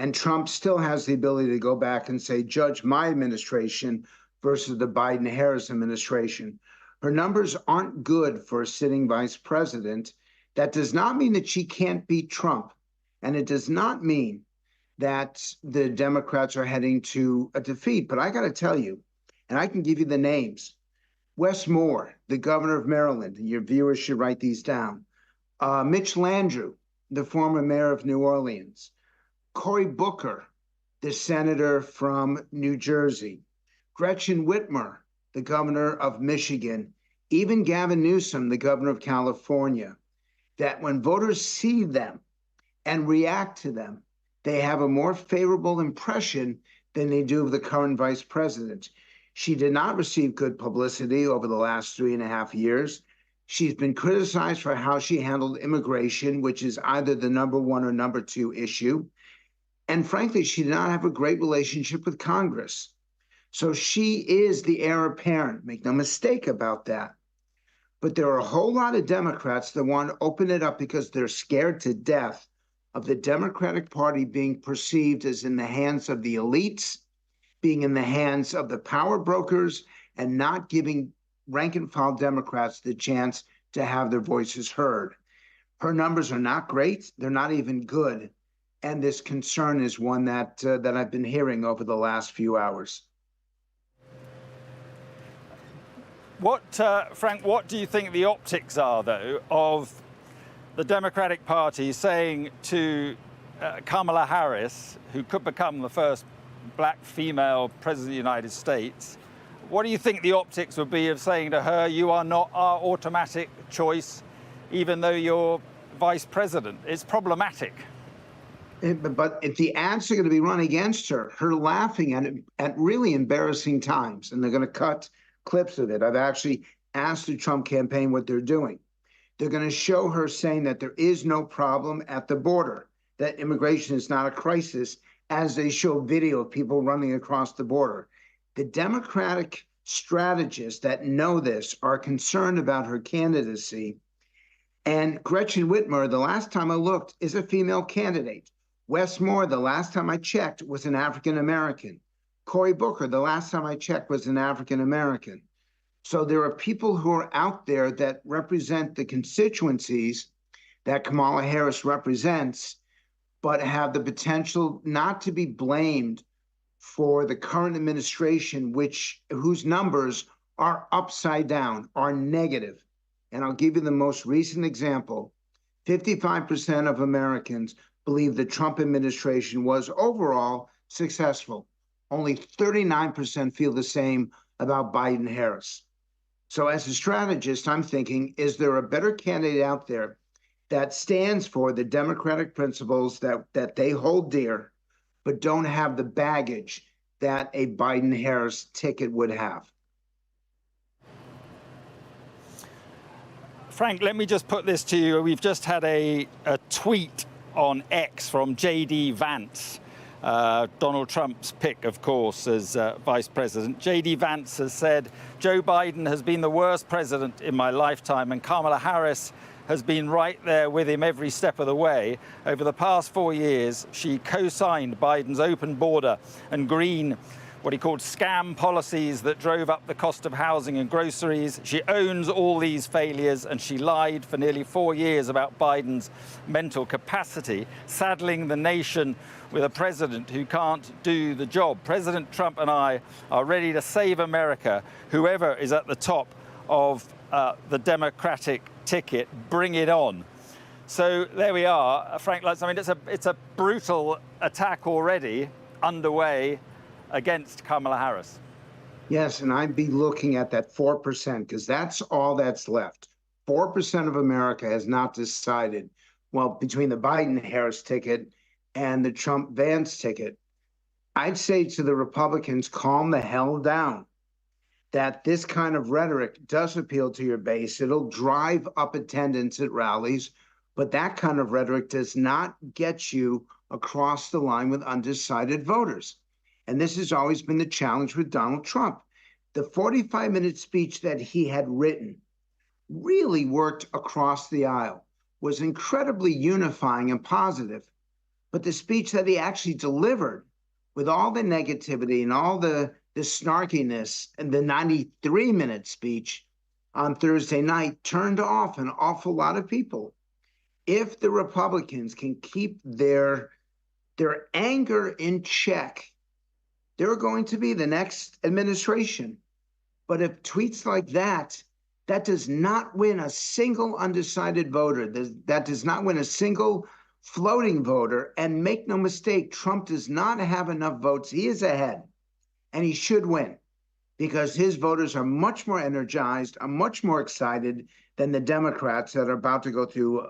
E: And Trump still has the ability to go back and say, judge my administration versus the Biden-Harris administration. Her numbers aren't good for a sitting vice president. That does not mean that she can't beat Trump. And it does not mean that the Democrats are heading to a defeat. But I got to tell you, and I can give you the names. Wes Moore, the governor of Maryland, and your viewers should write these down. Mitch Landrieu, the former mayor of New Orleans. Cory Booker, the senator from New Jersey. Gretchen Whitmer, the governor of Michigan. even Gavin Newsom, the governor of California, that when voters see them and react to them, they have a more favorable impression than they do of the current vice president. She did not receive good publicity over the last 3.5 years. She's been criticized for how she handled immigration, which is either the number one or number two issue. And frankly, she did not have a great relationship with Congress. So she is the heir apparent, make no mistake about that. But there are a whole lot of Democrats that want to open it up because they're scared to death of the Democratic Party being perceived as in the hands of the elites, being in the hands of the power brokers, and not giving rank and file Democrats the chance to have their voices heard. Her numbers are not great. They're not even good. And this concern is one that I've been hearing over the last few hours.
K: Frank, what do you think the optics are, though, of the Democratic Party saying to Kamala Harris, who could become the first black female president of the United States, what do you think the optics would be of saying to her, you are not our automatic choice, even though you're vice president? It's problematic.
E: But if the ads are going to be run against her laughing at really embarrassing times, and they're going to cut clips of it. I've actually asked the Trump campaign what they're doing. They're going to show her saying that there is no problem at the border, that immigration is not a crisis, as they show video of people running across the border. The Democratic strategists that know this are concerned about her candidacy. And Gretchen Whitmer, the last time I looked, is a female candidate. Wes Moore, the last time I checked, was an African-American. Cory Booker, the last time I checked, was an African-American. So there are people who are out there that represent the constituencies that Kamala Harris represents, but have the potential not to be blamed for the current administration, whose numbers are upside down, are negative. And I'll give you the most recent example. 55% of Americans believe the Trump administration was overall successful. Only 39% feel the same about Biden-Harris. So as a strategist, I'm thinking, is there a better candidate out there that stands for the democratic principles that they hold dear, but don't have the baggage that a Biden-Harris ticket would have?
K: Frank, let me just put this to you. We've just had a tweet on X from J.D. Vance, Donald Trump's pick, of course, as vice president. J.D. Vance has said, Joe Biden has been the worst president in my lifetime, and Kamala Harris has been right there with him every step of the way. Over the past 4 years, she co-signed Biden's open border and green, what he called scam policies that drove up the cost of housing and groceries. She owns all these failures, and she lied for nearly 4 years about Biden's mental capacity, saddling the nation with a president who can't do the job. President Trump and I are ready to save America, whoever is at the top of the Democratic ticket. Bring it on. So there we are, Frank. I mean, it's a brutal attack already underway against Kamala Harris.
E: Yes, and I'd be looking at that 4%, because that's all that's left. 4% of America has not decided, well, between the Biden-Harris ticket and the Trump-Vance ticket. I'd say to the Republicans, calm the hell down. That this kind of rhetoric does appeal to your base. It'll drive up attendance at rallies, but that kind of rhetoric does not get you across the line with undecided voters. And this has always been the challenge with Donald Trump. The 45-minute speech that he had written really worked across the aisle, was incredibly unifying and positive. But the speech that he actually delivered, with all the negativity and all the snarkiness, and the 93-minute speech on Thursday night turned off an awful lot of people. If the Republicans can keep their anger in check, they're going to be the next administration. But if tweets like that does not win a single undecided voter, that does not win a single floating voter, and make no mistake, Trump does not have enough votes. He is ahead, and he should win. because his voters are much more energized, are much more excited than the Democrats that are about to go through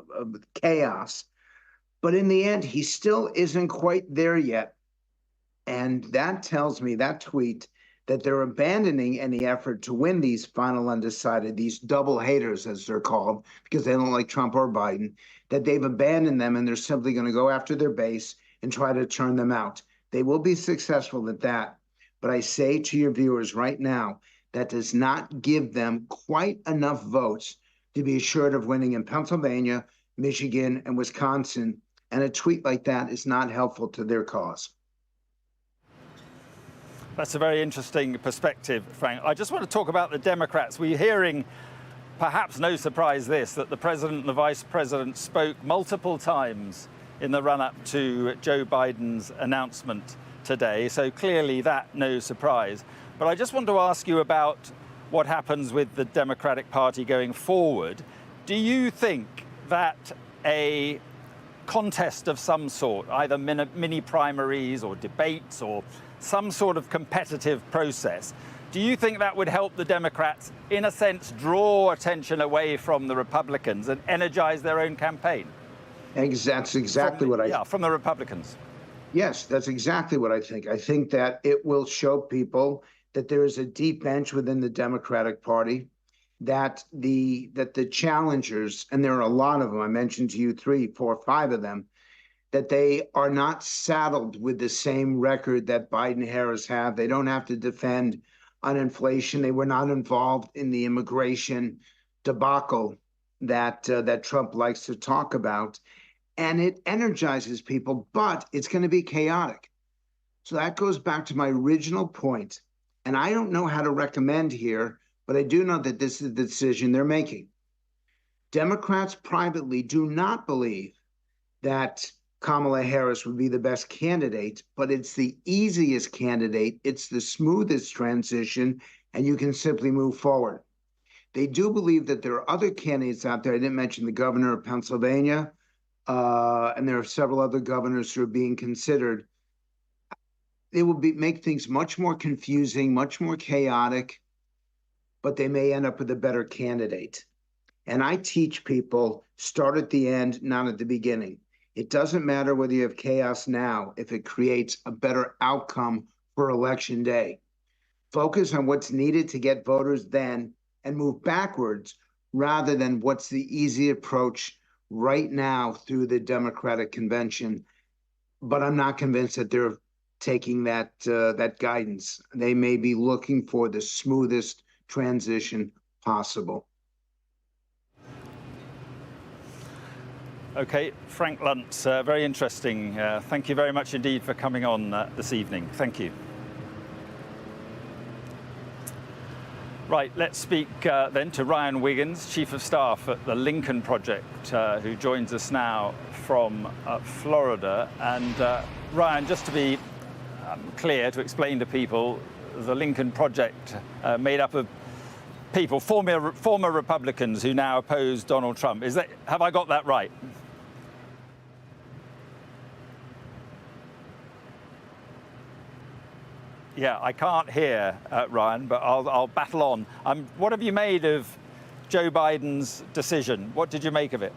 E: chaos. But in the end, he still isn't quite there yet. And that tells me, that tweet, that they're abandoning any effort to win these final undecided, these double haters, as they're called, because they don't like Trump or Biden, that they've abandoned them and they're simply going to go after their base and try to turn them out. They will be successful at that. But I say to your viewers right now, that does not give them quite enough votes to be assured of winning in Pennsylvania, Michigan, and Wisconsin. And a tweet like that is not helpful to their cause.
K: That's a very interesting perspective, Frank. I just want to talk about the Democrats. We're hearing, perhaps no surprise this, that the president and the vice president spoke multiple times in the run-up to Joe Biden's announcement today. So clearly that, no surprise. But I just want to ask you about what happens with the Democratic Party going forward. Do you think that a contest of some sort, either mini primaries or debates or some sort of competitive process, do you think that would help the Democrats, in a sense, draw attention away from the Republicans and energize their own campaign?
E: That's exactly what I think.
K: Yeah, from the Republicans.
E: Yes, that's exactly what I think. I think that it will show people that there is a deep bench within the Democratic Party, that the challengers, and there are a lot of them, I mentioned to you 3, 4, 5 of them, that they are not saddled with the same record that Biden and Harris have. They don't have to defend on inflation. They were not involved in the immigration debacle that Trump likes to talk about. And it energizes people, but it's going to be chaotic. So that goes back to my original point. And I don't know how to recommend here, but I do know that this is the decision they're making. Democrats privately do not believe that Kamala Harris would be the best candidate, but it's the easiest candidate. It's the smoothest transition, and you can simply move forward. They do believe that there are other candidates out there. I didn't mention the governor of Pennsylvania, and there are several other governors who are being considered. It will make things much more confusing, much more chaotic, but they may end up with a better candidate. And I teach people, start at the end, not at the beginning. It doesn't matter whether you have chaos now if it creates a better outcome for Election Day. Focus on what's needed to get voters then and move backwards rather than what's the easy approach right now through the Democratic convention. But I'm not convinced that they're taking that guidance. They may be looking for the smoothest transition possible.
K: Okay, Frank Luntz, very interesting. Thank you very much indeed for coming on this evening. Thank you. Right, let's speak then to Ryan Wiggins, Chief of Staff at the Lincoln Project, who joins us now from Florida. And Ryan, just to be clear, to explain to people, the Lincoln Project made up of people, former Republicans who now oppose Donald Trump. Have I got that right? Yeah, I can't hear Ryan, but I'll battle on. What have you made of Joe Biden's decision? What did you make of it?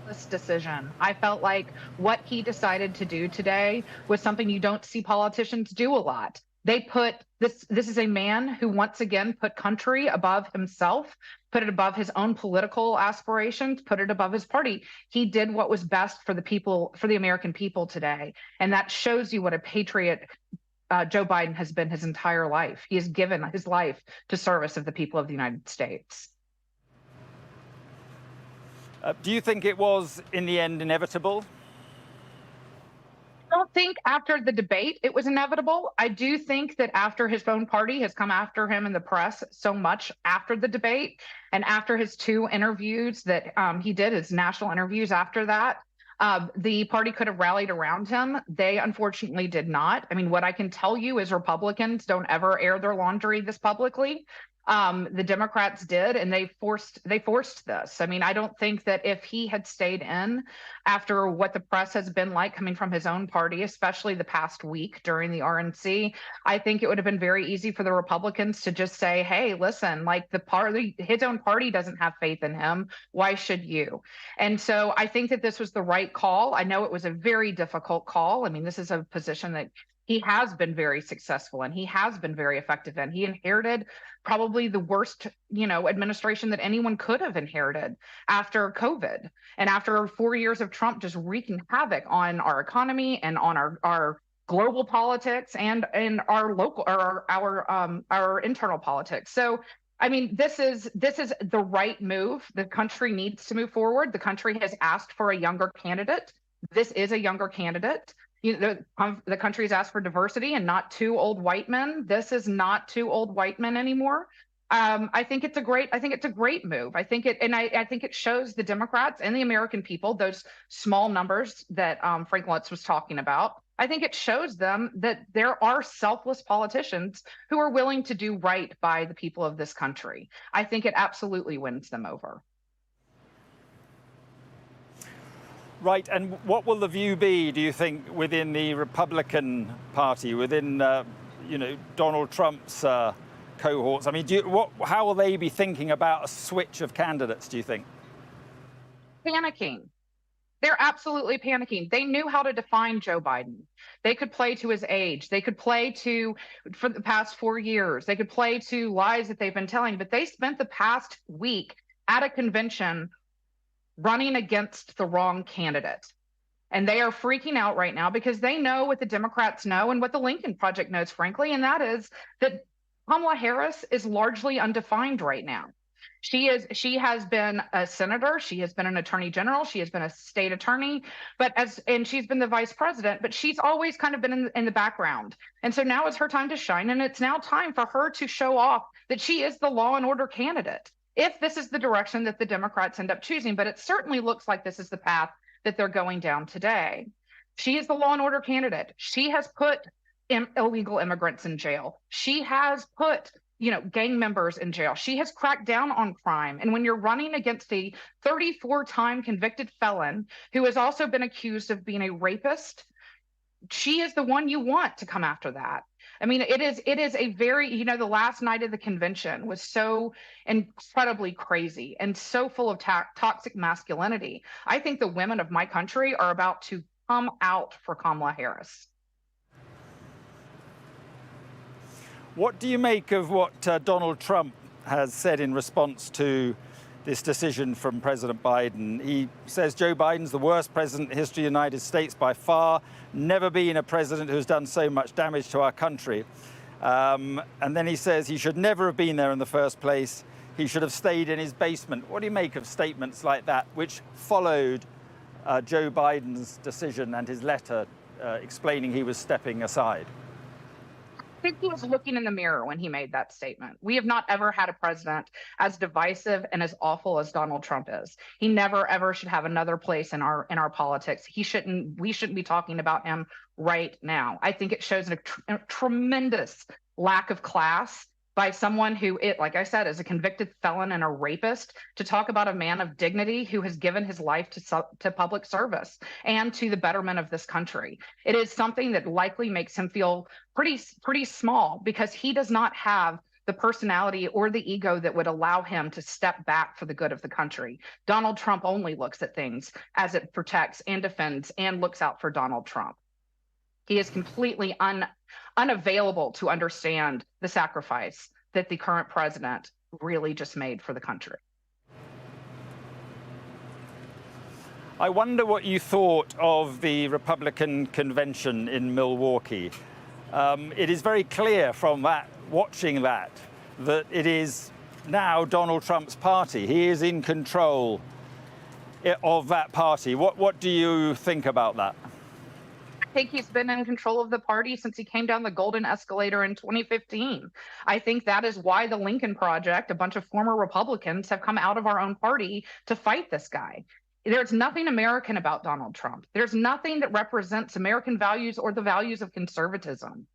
R: This decision. I felt like what he decided to do today was something you don't see politicians do a lot. They put this is a man who once again put country above himself, put it above his own political aspirations, put it above his party. He did what was best for the people, for the American people today. And that shows you what a patriot Joe Biden has been his entire life. He has given his life to service of the people of the United States.
K: Do you think it was, in the end, inevitable?
R: I don't think after the debate it was inevitable. I do think that after his own party has come after him in the press so much after the debate and after his 2 interviews that he did, his national interviews after that, the party could have rallied around him. They unfortunately did not. I mean, what I can tell you is Republicans don't ever air their laundry this publicly. The Democrats did, and they forced this. I mean, I don't think that if he had stayed in after what the press has been like coming from his own party, especially the past week during the RNC, I think it would have been very easy for the Republicans to just say, hey, listen, like his own party doesn't have faith in him. Why should you? And so I think that this was the right call. I know it was a very difficult call. I mean, this is a position that he has been very successful in. He has been very effective in. He inherited probably the worst, administration that anyone could have inherited after COVID and after 4 years of Trump just wreaking havoc on our economy and on our global politics and our local or our internal politics. So I mean, this is the right move. The country needs to move forward. The country has asked for a younger candidate. This is a younger candidate. The country has asked for diversity and not two old white men. This is not two old white men anymore. I think it's a great move. I think it shows the Democrats and the American people, those small numbers that Frank Luntz was talking about. I think it shows them that there are selfless politicians who are willing to do right by the people of this country. I think it absolutely wins them over.
K: Right, and what will the view be, do you think, within the Republican Party, within, Donald Trump's cohorts? I mean, how will they be thinking about a switch of candidates, do you think?
R: Panicking. They're absolutely panicking. They knew how to define Joe Biden. They could play to his age. They could play for the past 4 years. They could play to lies that they've been telling, but they spent the past week at a convention running against the wrong candidate. And they are freaking out right now because they know what the Democrats know and what the Lincoln Project knows, frankly, and that is that Kamala Harris is largely undefined right now. She has been a senator, she has been an attorney general, she has been a state attorney, and she's been the vice president, but she's always kind of been in the background. And so now is her time to shine, and it's now time for her to show off that she is the law and order candidate, if this is the direction that the Democrats end up choosing. But it certainly looks like this is the path that they're going down today. She is the law and order candidate. She has put illegal immigrants in jail. She has put gang members in jail. She has cracked down on crime. And when you're running against a 34-time convicted felon who has also been accused of being a rapist, she is the one you want to come after that. I mean, it is a very, the last night of the convention was so incredibly crazy and so full of toxic masculinity. I think the women of my country are about to come out for Kamala Harris.
K: What do you make of what Donald Trump has said in response to this decision from President Biden? He says Joe Biden's the worst president in history of the United States by far, never been a president who's done so much damage to our country. And then he says he should never have been there in the first place. He should have stayed in his basement. What do you make of statements like that, which followed Joe Biden's decision and his letter explaining he was stepping aside?
R: I think he was looking in the mirror when he made that statement. We have not ever had a president as divisive and as awful as Donald Trump is. He never ever should have another place in our politics. We shouldn't be talking about him right now. I think it shows a tremendous lack of class by someone who, like I said, is a convicted felon and a rapist, to talk about a man of dignity who has given his life to public service and to the betterment of this country. It is something that likely makes him feel pretty small, because he does not have the personality or the ego that would allow him to step back for the good of the country. Donald Trump only looks at things as it protects and defends and looks out for Donald Trump. He is completely unavailable to understand the sacrifice that the current president really just made for the country.
K: I wonder what you thought of the Republican convention in Milwaukee. It is very clear from watching that it is now Donald Trump's party. He is in control of that party. What do you think about that?
R: I think he's been in control of the party since he came down the golden escalator in 2015. I think that is why the Lincoln Project, a bunch of former Republicans, have come out of our own party to fight this guy. There's nothing American about Donald Trump. There's nothing that represents American values or the values of conservatism.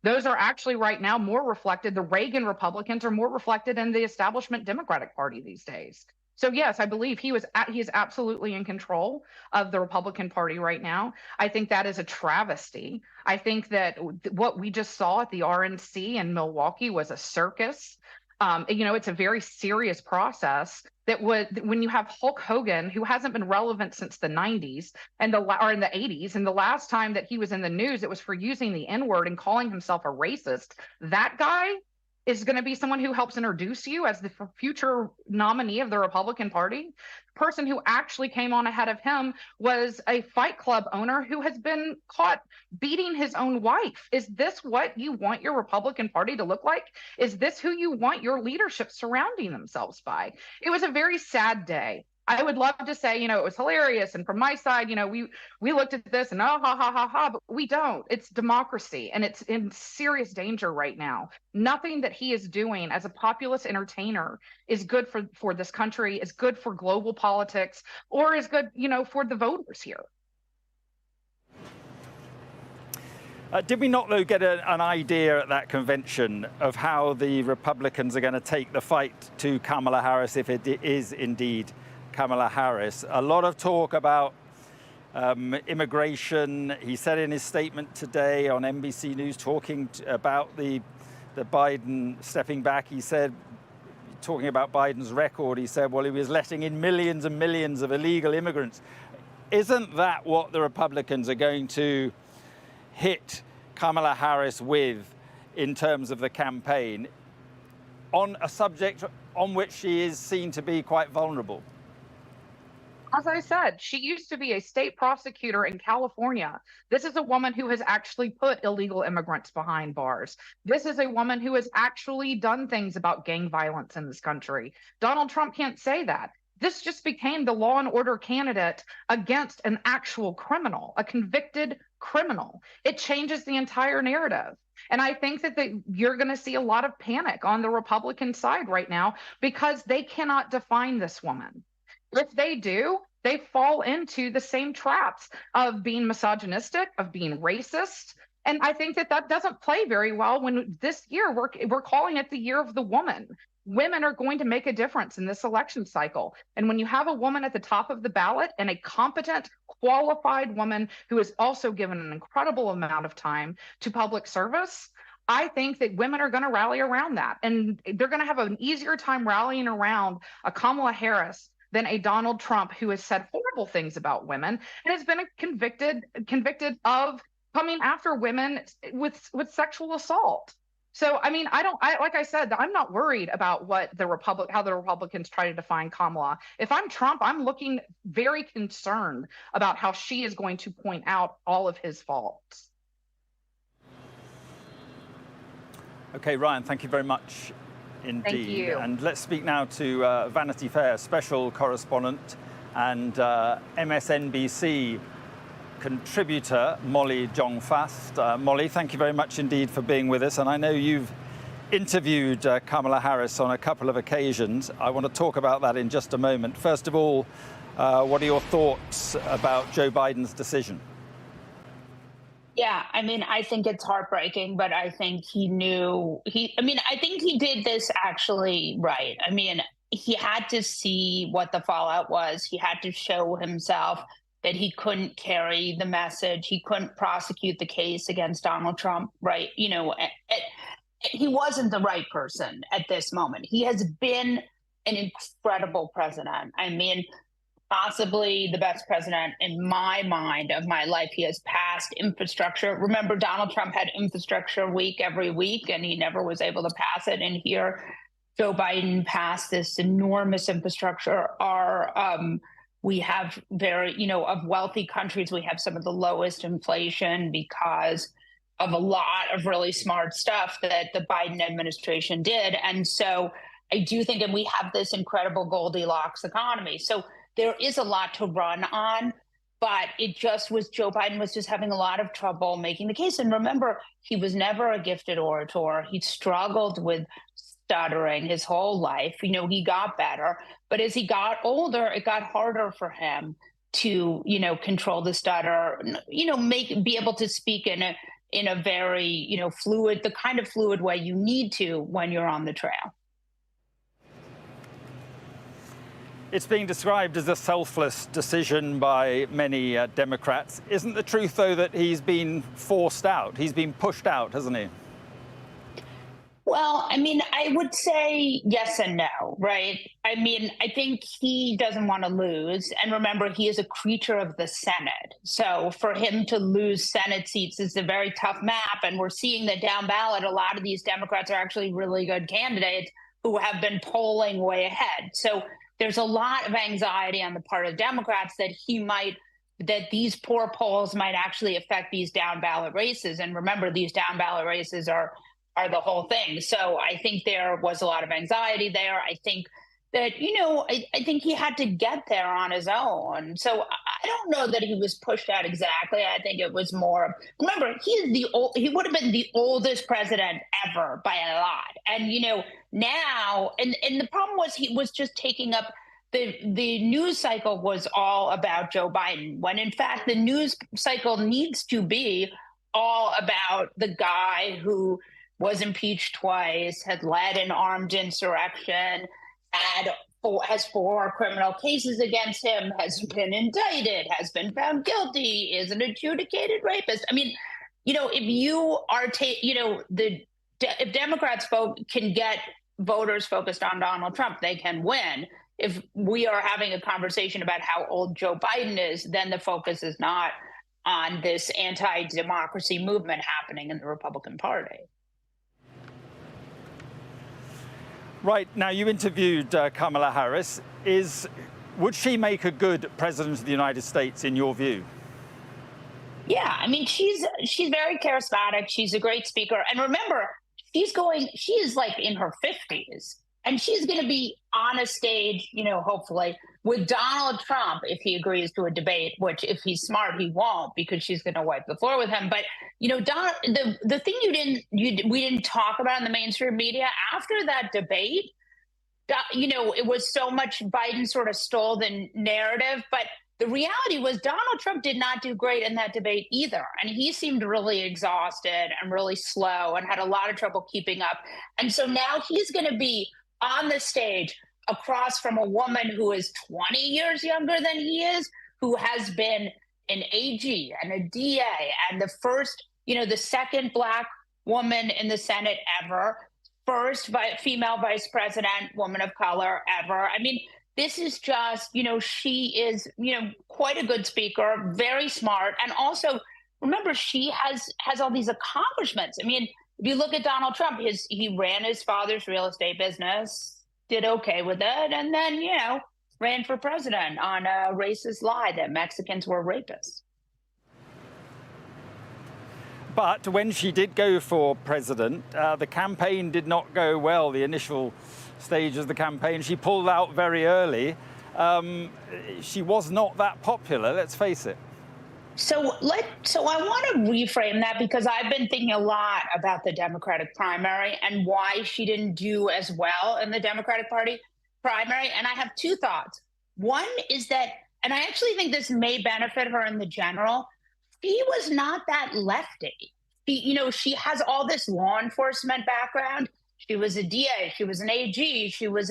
R: Those are actually right now more reflected. The Reagan Republicans are more reflected in the establishment Democratic Party these days. So yes, I believe he is absolutely in control of the Republican Party right now. I think that is a travesty. I think that what we just saw at the RNC in Milwaukee was a circus. It's a very serious process that when you have Hulk Hogan, who hasn't been relevant since the 90s or in the 80s, and the last time that he was in the news, it was for using the N-word and calling himself a racist. That guy is going to be someone who helps introduce you as the future nominee of the Republican Party. The person who actually came on ahead of him was a Fight Club owner who has been caught beating his own wife. Is this what you want your Republican Party to look like? Is this who you want your leadership surrounding themselves by? It was a very sad day. I would love to say, it was hilarious. And from my side, we looked at this and ha, ha, ha, ha, but we don't. It's democracy, and it's in serious danger right now. Nothing that he is doing as a populist entertainer is good for this country, is good for global politics, or is good, for the voters here.
K: Did we not, though, get an idea at that convention of how the Republicans are going to take the fight to Kamala Harris if it is indeed Kamala Harris? A lot of talk about immigration. He said in his statement today on NBC News, talking about the Biden stepping back, he said, talking about Biden's record, he said, well, he was letting in millions and millions of illegal immigrants. Isn't that what the Republicans are going to hit Kamala Harris with in terms of the campaign on a subject on which she is seen to be quite vulnerable?
R: As I said, she used to be a state prosecutor in California. This is a woman who has actually put illegal immigrants behind bars. This is a woman who has actually done things about gang violence in this country. Donald Trump can't say that. This just became the law and order candidate against an actual criminal, a convicted criminal. It changes the entire narrative. And I think that you're going to see a lot of panic on the Republican side right now because they cannot define this woman. If they do, they fall into the same traps of being misogynistic, of being racist. And I think that doesn't play very well when this year we're calling it the year of the woman. Women are going to make a difference in this election cycle. And when you have a woman at the top of the ballot and a competent, qualified woman who is also given an incredible amount of time to public service, I think that women are going to rally around that. And they're going to have an easier time rallying around a Kamala Harris than a Donald Trump who has said horrible things about women and has been convicted of coming after women with sexual assault. So, I mean, like I said, I'm not worried about how the Republicans try to define Kamala. If I'm Trump, I'm looking very concerned about how she is going to point out all of his faults.
K: Okay, Ryan, thank you very much indeed.
L: Thank you.
K: And let's speak now to Vanity Fair special correspondent and MSNBC contributor Molly Jong-Fast. Molly, thank you very much indeed for being with us. And I know you've interviewed Kamala Harris on a couple of occasions. I want to talk about that in just a moment. First of all, what are your thoughts about Joe Biden's decision?
S: Yeah, I mean, I think it's heartbreaking, but I think I think he did this actually right. I mean, he had to see what the fallout was. He had to show himself that he couldn't carry the message. He couldn't prosecute the case against Donald Trump, right? He wasn't the right person at this moment. He has been an incredible president. I mean, possibly the best president in my mind of my life. He has passed infrastructure. Remember, Donald Trump had infrastructure week every week, and he never was able to pass it. And here, Joe Biden passed this enormous infrastructure. We have of wealthy countries, we have some of the lowest inflation because of a lot of really smart stuff that the Biden administration did. And so I do think, and we have this incredible Goldilocks economy. So there is a lot to run on, but Joe Biden was just having a lot of trouble making the case. And remember, he was never a gifted orator. He struggled with stuttering his whole life. He got better, but as he got older, it got harder for him to, control the stutter, be able to speak in in a very, fluid, the kind of fluid way you need to when you're on the trail.
K: It's being described as a selfless decision by many Democrats. Isn't the truth, though, that he's been forced out? He's been pushed out, hasn't he?
S: Well, I mean, I would say yes and no, right? I mean, I think he doesn't want to lose. And remember, he is a creature of the Senate. So for him to lose Senate seats is a very tough map. And we're seeing that down ballot, a lot of these Democrats are actually really good candidates who have been polling way ahead. So there's a lot of anxiety on the part of Democrats that these poor polls might actually affect these down ballot races. And remember, these down ballot races are the whole thing. So I think there was a lot of anxiety there. I think that, I think he had to get there on his own. So I don't know that he was pushed out exactly. I think it was more, remember, he would have been the oldest president ever by a lot. And, now, and the problem was he was just taking up the news cycle was all about Joe Biden, when in fact the news cycle needs to be all about the guy who was impeached twice, had led an armed insurrection, has 4 criminal cases against him, has been indicted, has been found guilty, is an adjudicated rapist. I mean, if you are, if Democrats can get voters focused on Donald Trump, they can win. If we are having a conversation about how old Joe Biden is, then the focus is not on this anti-democracy movement happening in the Republican Party.
K: Right, now you interviewed Kamala Harris. Would she make a good president of the United States in your view?
S: Yeah, I mean, she's very charismatic. She's a great speaker. And remember, she is like in her 50s. And she's going to be on a stage, hopefully, with Donald Trump if he agrees to a debate, which if he's smart, he won't, because she's going to wipe the floor with him. But, the thing we didn't talk about in the mainstream media after that debate, it was so much Biden sort of stole the narrative. But the reality was Donald Trump did not do great in that debate either. And he seemed really exhausted and really slow and had a lot of trouble keeping up. And so now he's going to be on the stage across from a woman who is 20 years younger than he is, who has been an AG and a DA and the second Black woman in the Senate ever, first female vice president, woman of color ever. I mean, this is just, she is, quite a good speaker, very smart. And also, remember, she has all these accomplishments. I mean, if you look at Donald Trump, he ran his father's real estate business, did okay with it, and then, ran for president on a racist lie that Mexicans were rapists.
K: But when she did go for president, the campaign did not go well. The initial stage of the campaign, she pulled out very early. She was not that popular, let's face it.
S: So I want to reframe that, because I've been thinking a lot about the Democratic primary and why she didn't do as well in the Democratic Party primary. And I have 2 thoughts. One is that, and I actually think this may benefit her in the general, she was not that lefty. She has all this law enforcement background. She was a DA, she was an AG, she was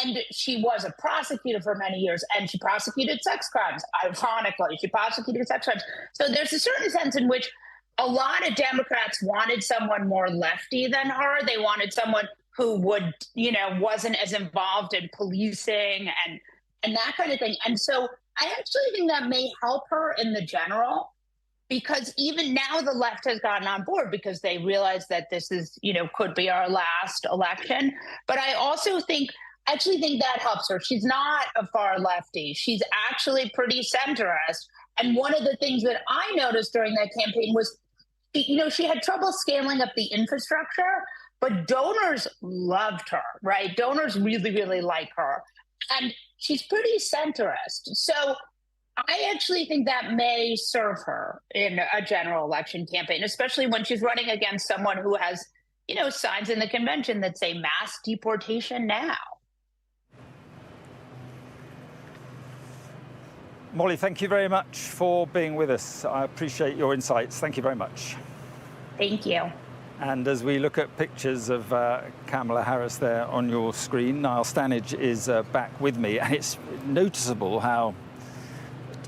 S: and she was a prosecutor for many years, and she prosecuted sex crimes. Ironically, she prosecuted sex crimes. So there's a certain sense in which a lot of Democrats wanted someone more lefty than her. They wanted someone who would, wasn't as involved in policing and that kind of thing. And so I actually think that may help her in the general, because even now the left has gotten on board because they realize that this is, could be our last election. But I also actually think that helps her. She's not a far lefty. She's actually pretty centrist. And one of the things that I noticed during that campaign was, she had trouble scaling up the infrastructure, but donors loved her, right? Donors really, really like her. And she's pretty centrist. So I actually think that may serve her in a general election campaign, especially when she's running against someone who has, signs in the convention that say mass deportation now.
K: Molly, thank you very much for being with us. I appreciate your insights. Thank you very much.
S: Thank you.
K: And as we look at pictures of Kamala Harris there on your screen, Niall Stanage is back with me. And it's noticeable how,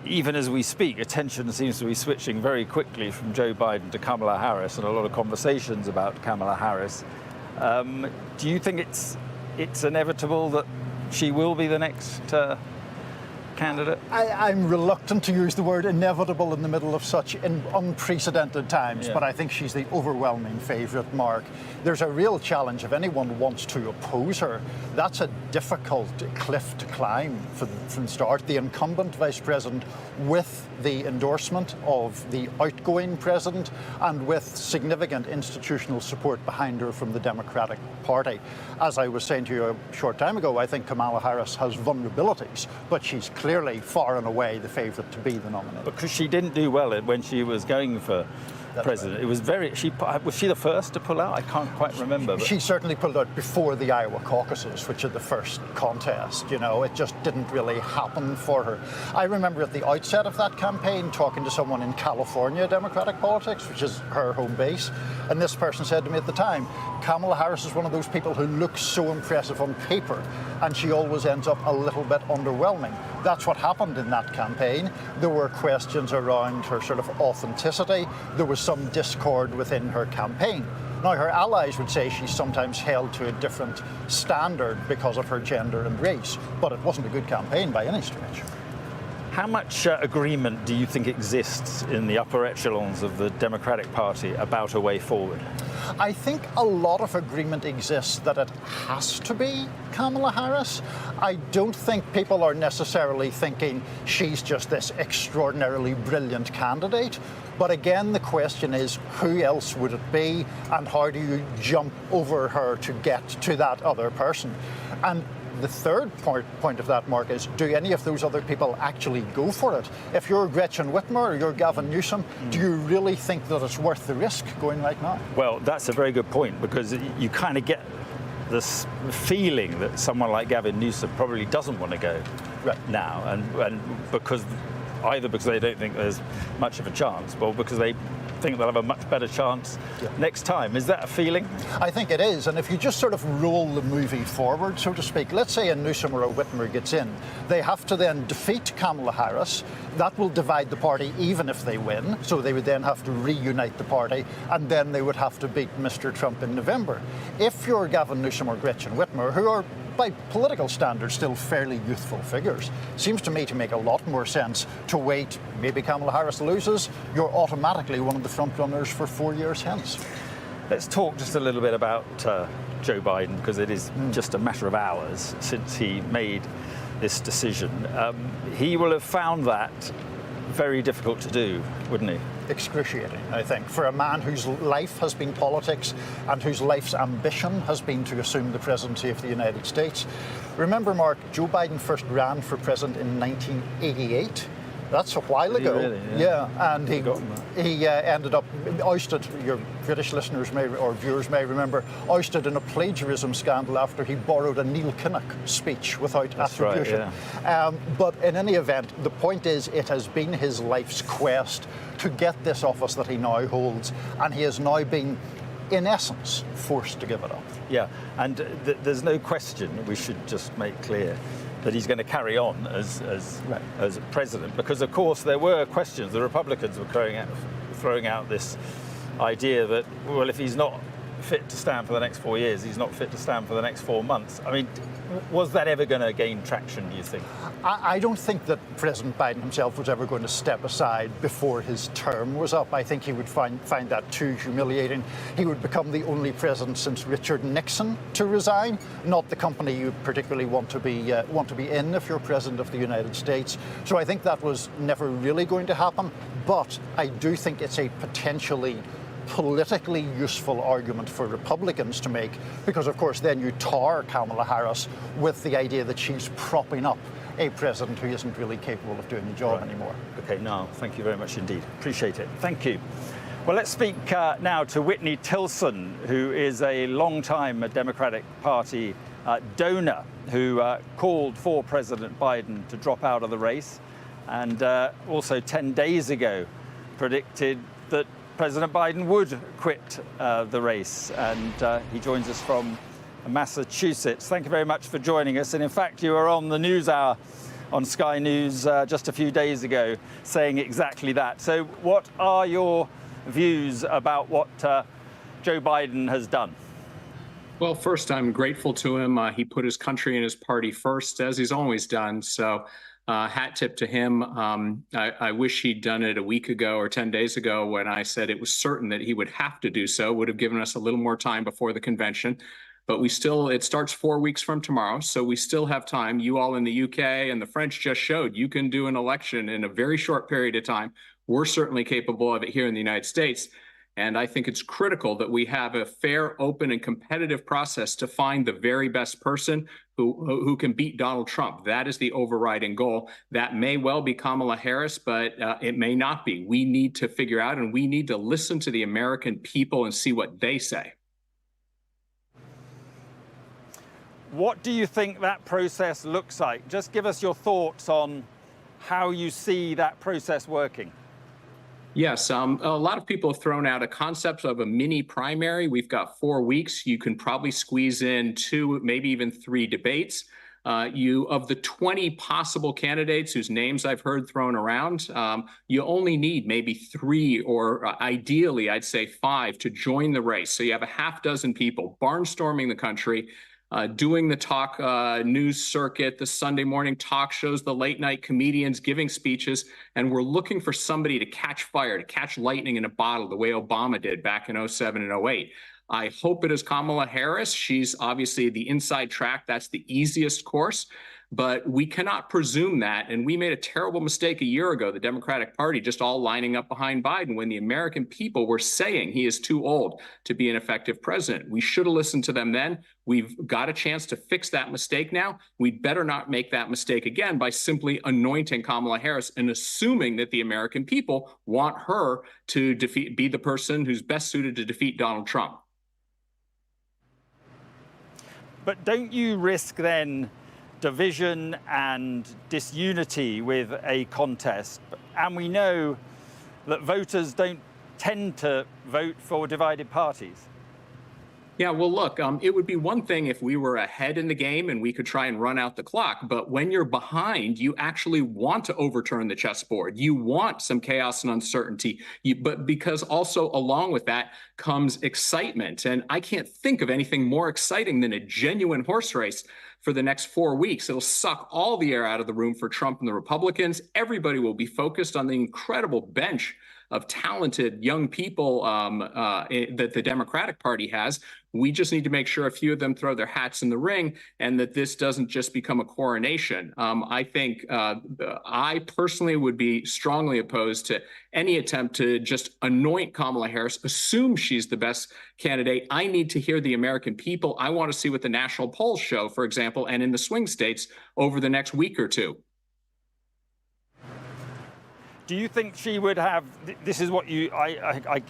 K: even as we speak, attention seems to be switching very quickly from Joe Biden to Kamala Harris, and a lot of conversations about Kamala Harris. Do you think it's inevitable that she will be the next candidate?
F: I'm reluctant to use the word inevitable in the middle of such unprecedented times, but I think she's the overwhelming favourite, Mark. There's a real challenge if anyone wants to oppose her. That's a difficult cliff to climb from the start. The incumbent vice president with the endorsement of the outgoing president and with significant institutional support behind her from the Democratic Party. As I was saying to you a short time ago, I think Kamala Harris has vulnerabilities, but she's clearly far and away the favourite to be the nominee.
K: Because she didn't do well when she was going for president. Right. It was was she the first to pull out? I can't quite remember. But
F: she certainly pulled out before the Iowa caucuses, which are the first contest. You know, it just didn't really happen for her. I remember at the outset of that campaign talking to someone in California Democratic politics, which is her home base, and this person said to me at the time, Kamala Harris is one of those people who looks so impressive on paper, and she always ends up a little bit underwhelming. That's what happened in that campaign. There were questions around her sort of authenticity. There was some discord within her campaign. Now, her allies would say she's sometimes held to a different standard because of her gender and race, but it wasn't a good campaign by any stretch.
K: How much agreement do you think exists in the upper echelons of the Democratic Party about a way forward?
F: I think a lot of agreement exists that it has to be Kamala Harris. I don't think people are necessarily thinking she's just this extraordinarily brilliant candidate. But again, the question is, who else would it be, and how do you jump over her to get to that other person? And the third point of that, Mark, is do any of those other people actually go for it? If you're Gretchen Whitmer or you're Gavin Newsom, do you really think that it's worth the risk going right now?
K: Well, that's a very good point, because you kind of get this feeling that someone like Gavin Newsom probably doesn't want to go now, and because either because they don't think there's much of a chance, or because they think they'll have a much better chance next time. Is that a feeling?
F: I think it is, and if you just sort of roll the movie forward, so to speak, let's say a Newsom or a Whitmer gets in, they have to then defeat Kamala Harris. That will divide the party even if they win, so they would then have to reunite the party, and then they would have to beat Mr. Trump in November. If you're Gavin Newsom or Gretchen Whitmer, who are by political standards still fairly youthful figures, seems to me to make a lot more sense to wait. Maybe Kamala Harris loses, you're automatically one of the front runners for 4 years hence.
K: Let's talk just a little bit about Joe Biden, because it is just a matter of hours since he made this decision. He will have found that very difficult to do, wouldn't he?
F: Excruciating, I think, for a man whose life has been politics and whose life's ambition has been to assume the presidency of the United States. Remember, Mark, Joe Biden first ran for president in 1988. That's a while ago.
K: Really?
F: Yeah, and he ended up ousted. Your British listeners or viewers may remember, ousted in a plagiarism scandal after he borrowed a Neil Kinnock speech without attribution.
K: Right, yeah.
F: But in any event, the point is, it has been his life's quest to get this office that he now holds, and he has now been, in essence, forced to give it up.
K: Yeah, and there's no question, we should just make clear, that he's going to carry on as president, because of course there were questions. The Republicans were throwing out this idea that, well, if he's not fit to stand for the next 4 years, he's not fit to stand for the next 4 months. I mean, was that ever going to gain traction, do you think?
F: I don't think that President Biden himself was ever going to step aside before his term was up. I think he would find that too humiliating. He would become the only president since Richard Nixon to resign, not the company you particularly want to be in if you're president of the United States. So I think that was never really going to happen. But I do think it's a potentially politically useful argument for Republicans to make, because of course then you tar Kamala Harris with the idea that she's propping up a president who isn't really capable of doing the job anymore.
K: Okay, Niall, thank you very much indeed. Appreciate it. Thank you. Well, let's speak now to Whitney Tilson, who is a long-time Democratic Party donor who called for President Biden to drop out of the race, and also 10 days ago predicted that President Biden would quit the race. And he joins us from Massachusetts. Thank you very much for joining us. And in fact, you were on the News Hour on Sky News just a few days ago saying exactly that. So what are your views about what Joe Biden has done?
T: Well, first, I'm grateful to him. He put his country and his party first, as he's always done. So hat tip to him. I wish he'd done it a week ago or 10 days ago when I said it was certain that he would have to do so. Would have given us a little more time before the convention. But it starts 4 weeks from tomorrow, so we still have time. You all in the UK and the French just showed you can do an election in a very short period of time. We're certainly capable of it here in the United States. And I think it's critical that we have a fair, open, and competitive process to find the very best person who can beat Donald Trump. That is the overriding goal. That may well be Kamala Harris, but it may not be. We need to figure out, and we need to listen to the American people and see what they say.
K: What do you think that process looks like? Just give us your thoughts on how you see that process working.
T: Yes, a lot of people have thrown out a concept of a mini primary. We've got 4 weeks. You can probably squeeze in 2, maybe even 3 debates. Of the 20 possible candidates whose names I've heard thrown around, you only need maybe 3 or ideally, I'd say 5 to join the race. So you have a half dozen people barnstorming the country, doing the talk news circuit, the Sunday morning talk shows, the late night comedians giving speeches, and we're looking for somebody to catch fire, to catch lightning in a bottle, the way Obama did back in 07 and 08. I hope it is Kamala Harris. She's obviously the inside track. That's the easiest course. But we cannot presume that. And we made a terrible mistake a year ago, the Democratic Party just all lining up behind Biden when the American people were saying he is too old to be an effective president. We should have listened to them then. We've got a chance to fix that mistake now. We'd better not make that mistake again by simply anointing Kamala Harris and assuming that the American people want her to be the person who's best suited to defeat Donald Trump.
K: But don't you risk then division and disunity with a contest? And we know that voters don't tend to vote for divided parties.
T: Yeah, well, look, it would be one thing if we were ahead in the game and we could try and run out the clock. But when you're behind, you actually want to overturn the chessboard. You want some chaos and uncertainty. But because also along with that comes excitement. And I can't think of anything more exciting than a genuine horse race for the next 4 weeks. It'll suck all the air out of the room for Trump and the Republicans. Everybody will be focused on the incredible bench of talented young people that the Democratic Party has. We just need to make sure a few of them throw their hats in the ring and that this doesn't just become a coronation. I think I personally would be strongly opposed to any attempt to just anoint Kamala Harris, assume she's the best candidate. I need to hear the American people. I want to see what the national polls show, for example, and in the swing states over the next week or two.
K: Do you think she would have, this is what I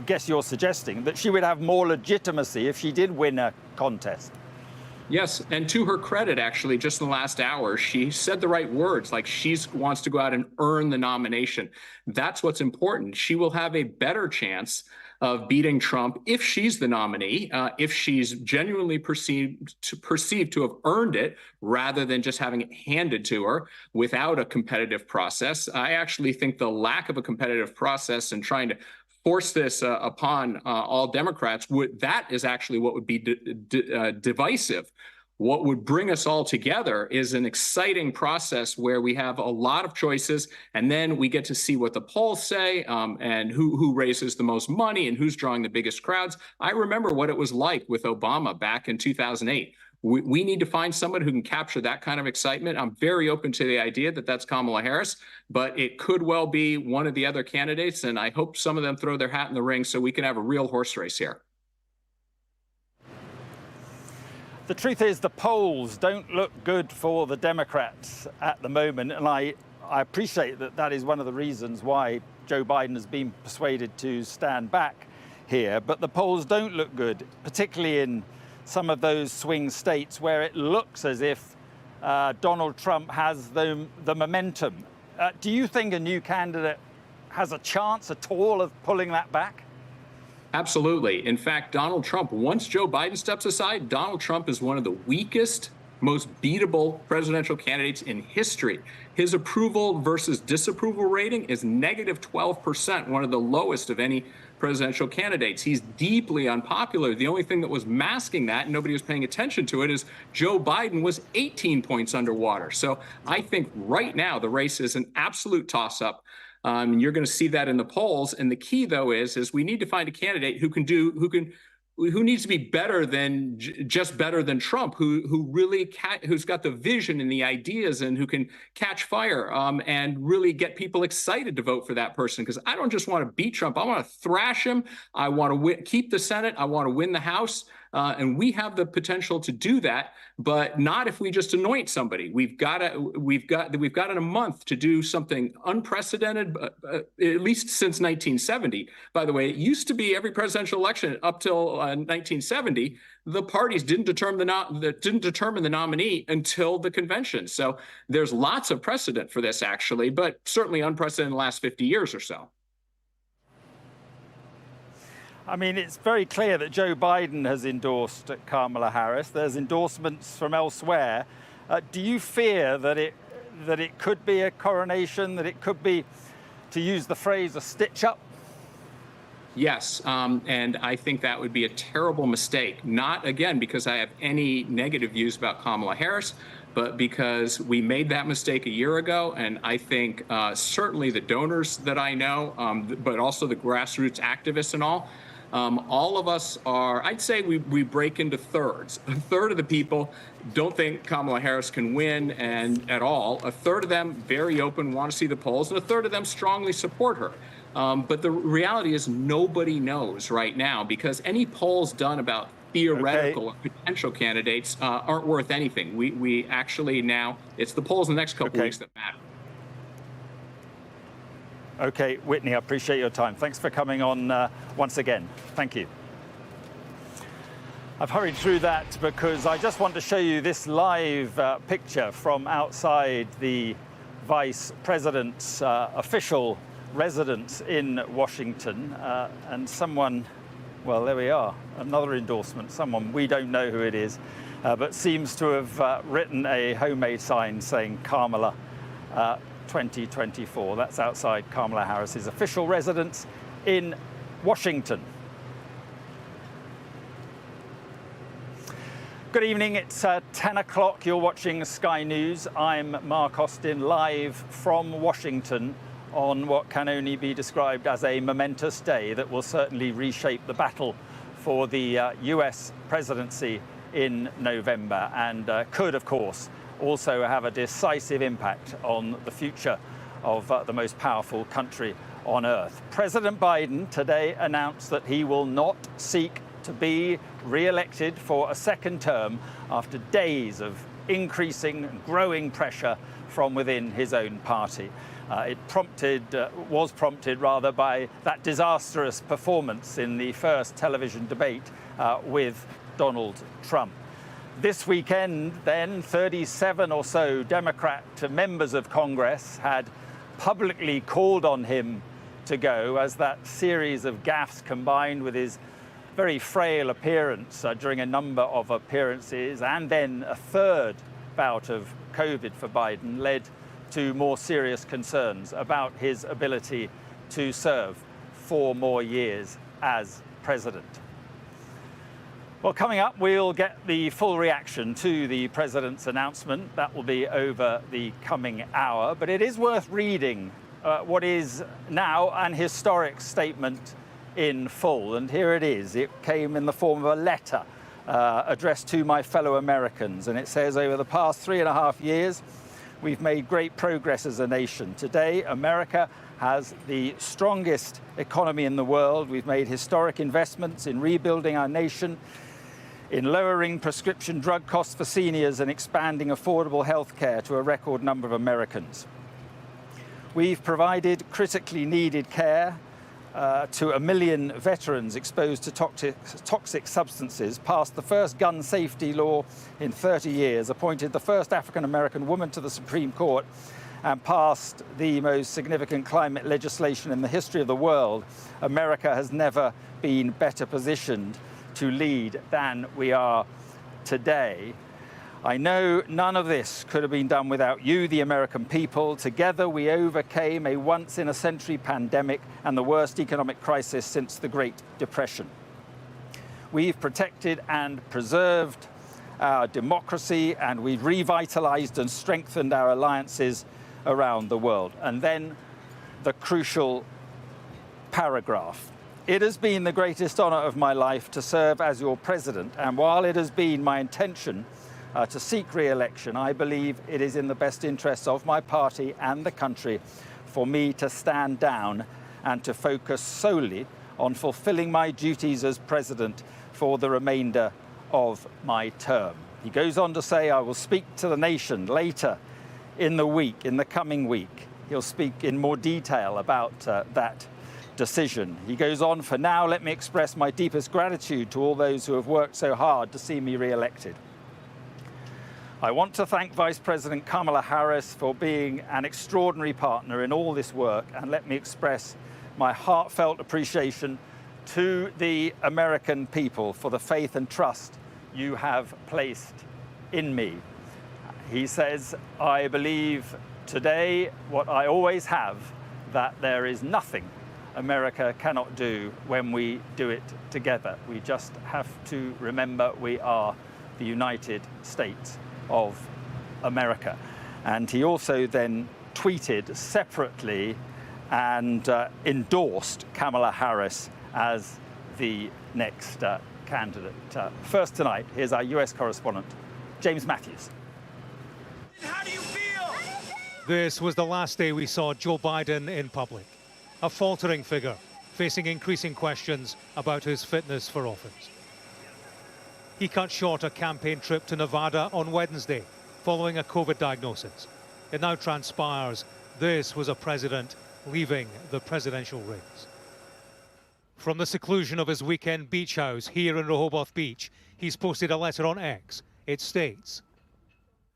K: guess you're suggesting, that she would have more legitimacy if she did win a contest?
T: Yes, and to her credit, actually, just in the last hour, she said the right words, like she wants to go out and earn the nomination. That's what's important. She will have a better chance of beating Trump if she's the nominee, if she's genuinely perceived to have earned it rather than just having it handed to her without a competitive process. I actually think the lack of a competitive process and trying to force this upon all Democrats, that is actually what would be divisive. What would bring us all together is an exciting process where we have a lot of choices, and then we get to see what the polls say and who raises the most money and who's drawing the biggest crowds. I remember what it was like with Obama back in 2008. We need to find someone who can capture that kind of excitement. I'm very open to the idea that that's Kamala Harris, but it could well be one of the other candidates, and I hope some of them throw their hat in the ring so we can have a real horse race here.
K: The truth is the polls don't look good for the Democrats at the moment, and I appreciate that that is one of the reasons why Joe Biden has been persuaded to stand back here, but the polls don't look good, particularly in some of those swing states where it looks as if Donald Trump has the momentum. Do you think a new candidate has a chance at all of pulling that back?
T: Absolutely. In fact, Donald Trump, once Joe Biden steps aside, Donald Trump is one of the weakest, most beatable presidential candidates in history. His approval versus disapproval rating is negative 12%, one of the lowest of any presidential candidates. He's deeply unpopular. The only thing that was masking that, and nobody was paying attention to it, is Joe Biden was 18 points underwater. So I think right now the race is an absolute toss-up. You're going to see that in the polls. And the key, though, is we need to find a candidate who needs to be better than just better than Trump, who's got the vision and the ideas and who can catch fire and really get people excited to vote for that person. Because I don't just want to beat Trump. I want to thrash him. I want to keep the Senate. I want to win the House. And we have the potential to do that, but not if we just anoint somebody. We've got in a month to do something unprecedented, at least since 1970. By the way, it used to be every presidential election up till 1970, the parties didn't determine the nominee until the convention. So there's lots of precedent for this, actually, but certainly unprecedented in the last 50 years or so.
K: I mean, it's very clear that Joe Biden has endorsed Kamala Harris. There's endorsements from elsewhere. Do you fear that it could be a coronation, that it could be, to use the phrase, a stitch-up?
T: Yes, and I think that would be a terrible mistake. Not, again, because I have any negative views about Kamala Harris, but because we made that mistake a year ago. And I think certainly the donors that I know, but also the grassroots activists and all of us are, I'd say we break into thirds. A third of the people don't think Kamala Harris can win at all. A third of them, very open, want to see the polls, and a third of them strongly support her. But the reality is nobody knows right now, because any polls done about theoretical or potential candidates aren't worth anything. We actually now, it's the polls in the next couple of weeks that matter.
K: Okay, Whitney, I appreciate your time. Thanks for coming on once again. Thank you. I've hurried through that because I just want to show you this live picture from outside the Vice President's official residence in Washington. And someone, well, there we are, another endorsement. Someone, we don't know who it is, but seems to have written a homemade sign saying Kamala 2024. That's outside Kamala Harris's official residence in Washington. Good evening, it's 10 o'clock. You're watching Sky News. I'm Mark Austin, live from Washington on what can only be described as a momentous day that will certainly reshape the battle for the US presidency in November and could, of course, also have a decisive impact on the future of the most powerful country on earth. President Biden today announced that he will not seek to be re-elected for a second term after days of increasing and growing pressure from within his own party. It was prompted by that disastrous performance in the first television debate with Donald Trump. This weekend, then, 37 or so Democrat members of Congress had publicly called on him to go as that series of gaffes combined with his very frail appearance during a number of appearances and then a third bout of COVID for Biden led to more serious concerns about his ability to serve 4 more years as president. Well, coming up, we'll get the full reaction to the president's announcement. That will be over the coming hour. But it is worth reading what is now an historic statement in full. And here it is. It came in the form of a letter addressed to my fellow Americans. And it says, over the past 3.5 years, we've made great progress as a nation. Today, America has the strongest economy in the world. We've made historic investments in rebuilding our nation, in lowering prescription drug costs for seniors and expanding affordable health care to a record number of Americans. We've provided critically needed care to 1 million veterans exposed to toxic substances, passed the first gun safety law in 30 years, appointed the first African-American woman to the Supreme Court, and passed the most significant climate legislation in the history of the world, America has never been better positioned to lead than we are today. I know none of this could have been done without you, the American people. Together we overcame a once-in-a-century pandemic and the worst economic crisis since the Great Depression. We've protected and preserved our democracy, and we've revitalized and strengthened our alliances around the world. And then the crucial paragraph. It has been the greatest honor of my life to serve as your president, and while it has been my intention to seek re-election, I believe it is in the best interests of my party and the country for me to stand down and to focus solely on fulfilling my duties as president for the remainder of my term. He goes on to say, I will speak to the nation later in the coming week. He'll speak in more detail about that decision. He goes on, for now, let me express my deepest gratitude to all those who have worked so hard to see me re-elected. I want to thank Vice President Kamala Harris for being an extraordinary partner in all this work, and let me express my heartfelt appreciation to the American people for the faith and trust you have placed in me. He says, I believe today what I always have, that there is nothing America cannot do when we do it together. We just have to remember we are the United States of America. And he also then tweeted separately and endorsed Kamala Harris as the next candidate. First tonight, here's our US correspondent, James Matthews.
U: How do you feel? This was the last day we saw Joe Biden in public. A faltering figure, facing increasing questions about his fitness for office. He cut short a campaign trip to Nevada on Wednesday, following a COVID diagnosis. It now transpires this was a president leaving the presidential race. From the seclusion of his weekend beach house here in Rehoboth Beach, he's posted a letter on X. It states,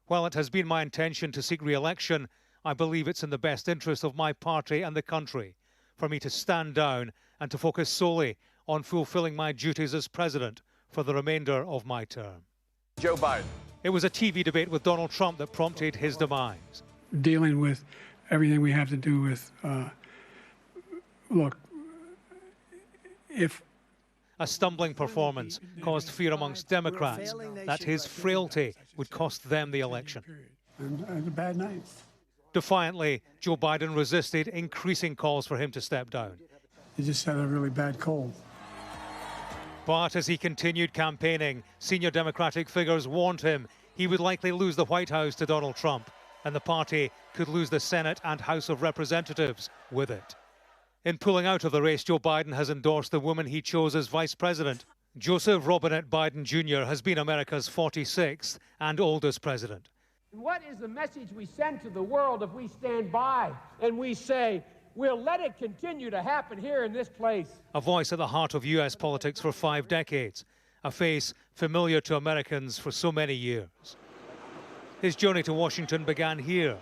U: while it has been my intention to seek re-election, I believe it's in the best interest of my party and the country for me to stand down and to focus solely on fulfilling my duties as president for the remainder of my term.
V: Joe Biden.
U: It was a TV debate with Donald Trump that prompted his demise.
W: Dealing with everything we have to do with, look, if
U: a stumbling performance caused fear amongst Democrats that his frailty would cost them the election.
W: and a bad night.
U: Defiantly, Joe Biden resisted increasing calls for him to step down.
W: He just had a really bad cold.
U: But as he continued campaigning, senior Democratic figures warned him he would likely lose the White House to Donald Trump, and the party could lose the Senate and House of Representatives with it. In pulling out of the race, Joe Biden has endorsed the woman he chose as vice president. Joseph Robinette Biden Jr. has been America's 46th and oldest president.
X: What is the message we send to the world if we stand by and we say, we'll let it continue to happen here in this place?
U: A voice at the heart of U.S. politics for 5 decades, a face familiar to Americans for so many years. His journey to Washington began here,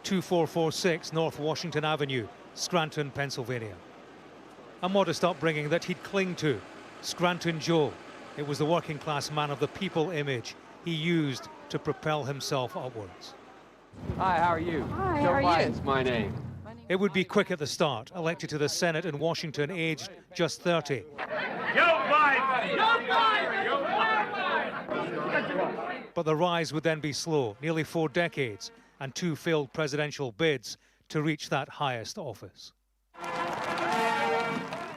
U: 2446 North Washington Avenue, Scranton, Pennsylvania. A modest upbringing that he'd cling to, Scranton Joe. It was the working class man of the people image he used to propel himself upwards.
X: Hi, how are you?
Y: Hi,
X: Joe
Y: how are
X: Biden's
Y: you?
X: my name.
U: It would be quick at the start, elected to the Senate in Washington, aged just 30.
X: Joe Biden! Joe Biden! Joe Biden!
U: But the rise would then be slow, nearly 4 decades, and 2 failed presidential bids to reach that highest office.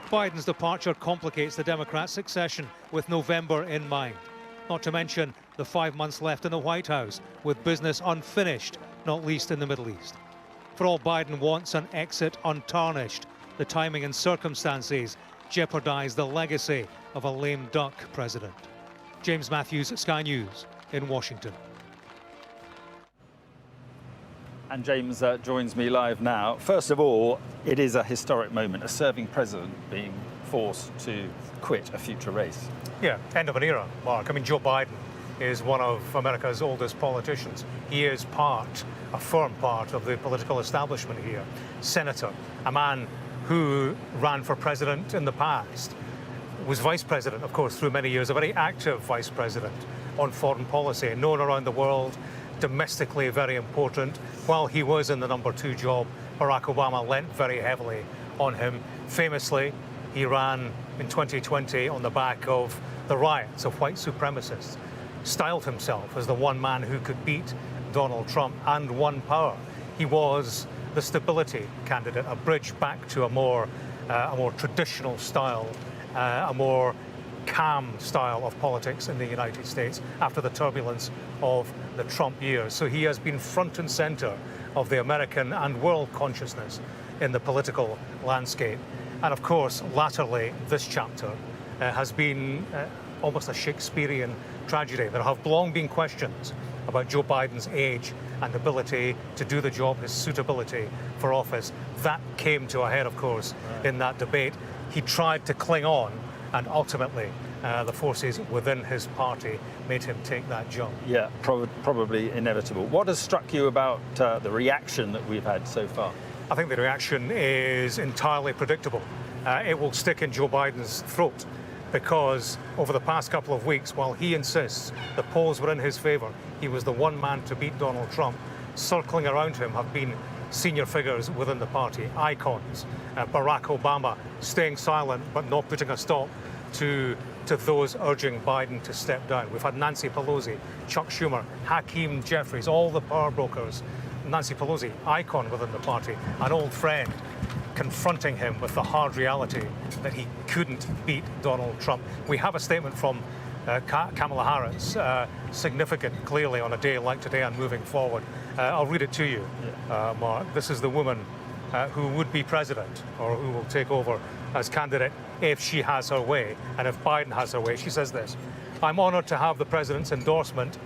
U: Biden's departure complicates the Democrat succession with November in mind. Not to mention the 5 months left in the White House with business unfinished, not least in the Middle East. For all Biden wants an exit untarnished, the timing and circumstances jeopardize the legacy of a lame duck president. James Matthews, Sky News in Washington.
K: And James joins me live now. First of all, it is a historic moment, a serving president being forced to quit a future race.
U: Yeah, end of an era, Mark. I mean, Joe Biden is one of America's oldest politicians. He is a firm part of the political establishment here. Senator, a man who ran for president in the past, was vice president, of course, through many years, a very active vice president on foreign policy, known around the world, domestically very important. While he was in the #2 job, Barack Obama lent very heavily on him. Famously, he ran in 2020 on the back of the riots of white supremacists, styled himself as the one man who could beat Donald Trump and won power. He was the stability candidate, a bridge back to a more traditional style, a more calm style of politics in the United States after the turbulence of the Trump years. So he has been front and center of the American and world consciousness in the political landscape. And of course, latterly, this chapter has been almost a Shakespearean tragedy. There have long been questions about Joe Biden's age and ability to do the job, his suitability for office. That came to a head, of course, in that debate. He tried to cling on, and ultimately the forces within his party made him take that jump.
K: Yeah, probably inevitable. What has struck you about the reaction that we've had so far?
U: I think the reaction is entirely predictable. It will stick in Joe Biden's throat, because over the past couple of weeks, while he insists the polls were in his favor, he was the one man to beat Donald Trump, circling around him have been senior figures within the party, icons. Barack Obama staying silent but not putting a stop to those urging Biden to step down. We've had Nancy Pelosi, Chuck Schumer, Hakeem Jeffries, all the power brokers. Nancy Pelosi, icon within the party, an old friend, confronting him with the hard reality that he couldn't beat Donald Trump. We have a statement from Kamala Harris, significant clearly on a day like today and moving forward. I'll read it to you, Mark. This is the woman who would be president, or who will take over as candidate if she has her way, and if Biden has her way. She says this: "I'm honored to have the president's endorsement,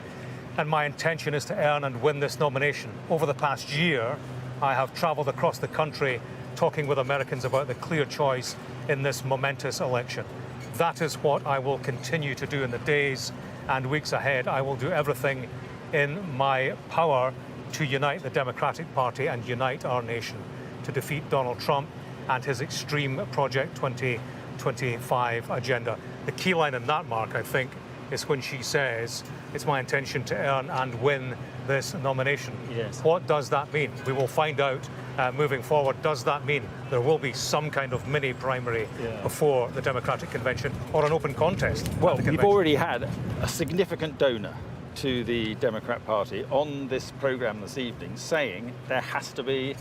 U: and my intention is to earn and win this nomination. Over the past year, I have traveled across the country talking with Americans about the clear choice in this momentous election. That is what I will continue to do in the days and weeks ahead. I will do everything in my power to unite the Democratic Party and unite our nation, to defeat Donald Trump and his extreme Project 2025 agenda." The key line in that, Mark, I think, is when she says, "It's my intention to earn and win this nomination."
K: Yes.
U: What does that mean? We will find out moving forward. Does that mean there will be some kind of mini primary before the Democratic convention, or an open contest?
K: Well, we've already had a significant donor to the Democrat Party on this program this evening saying there has to be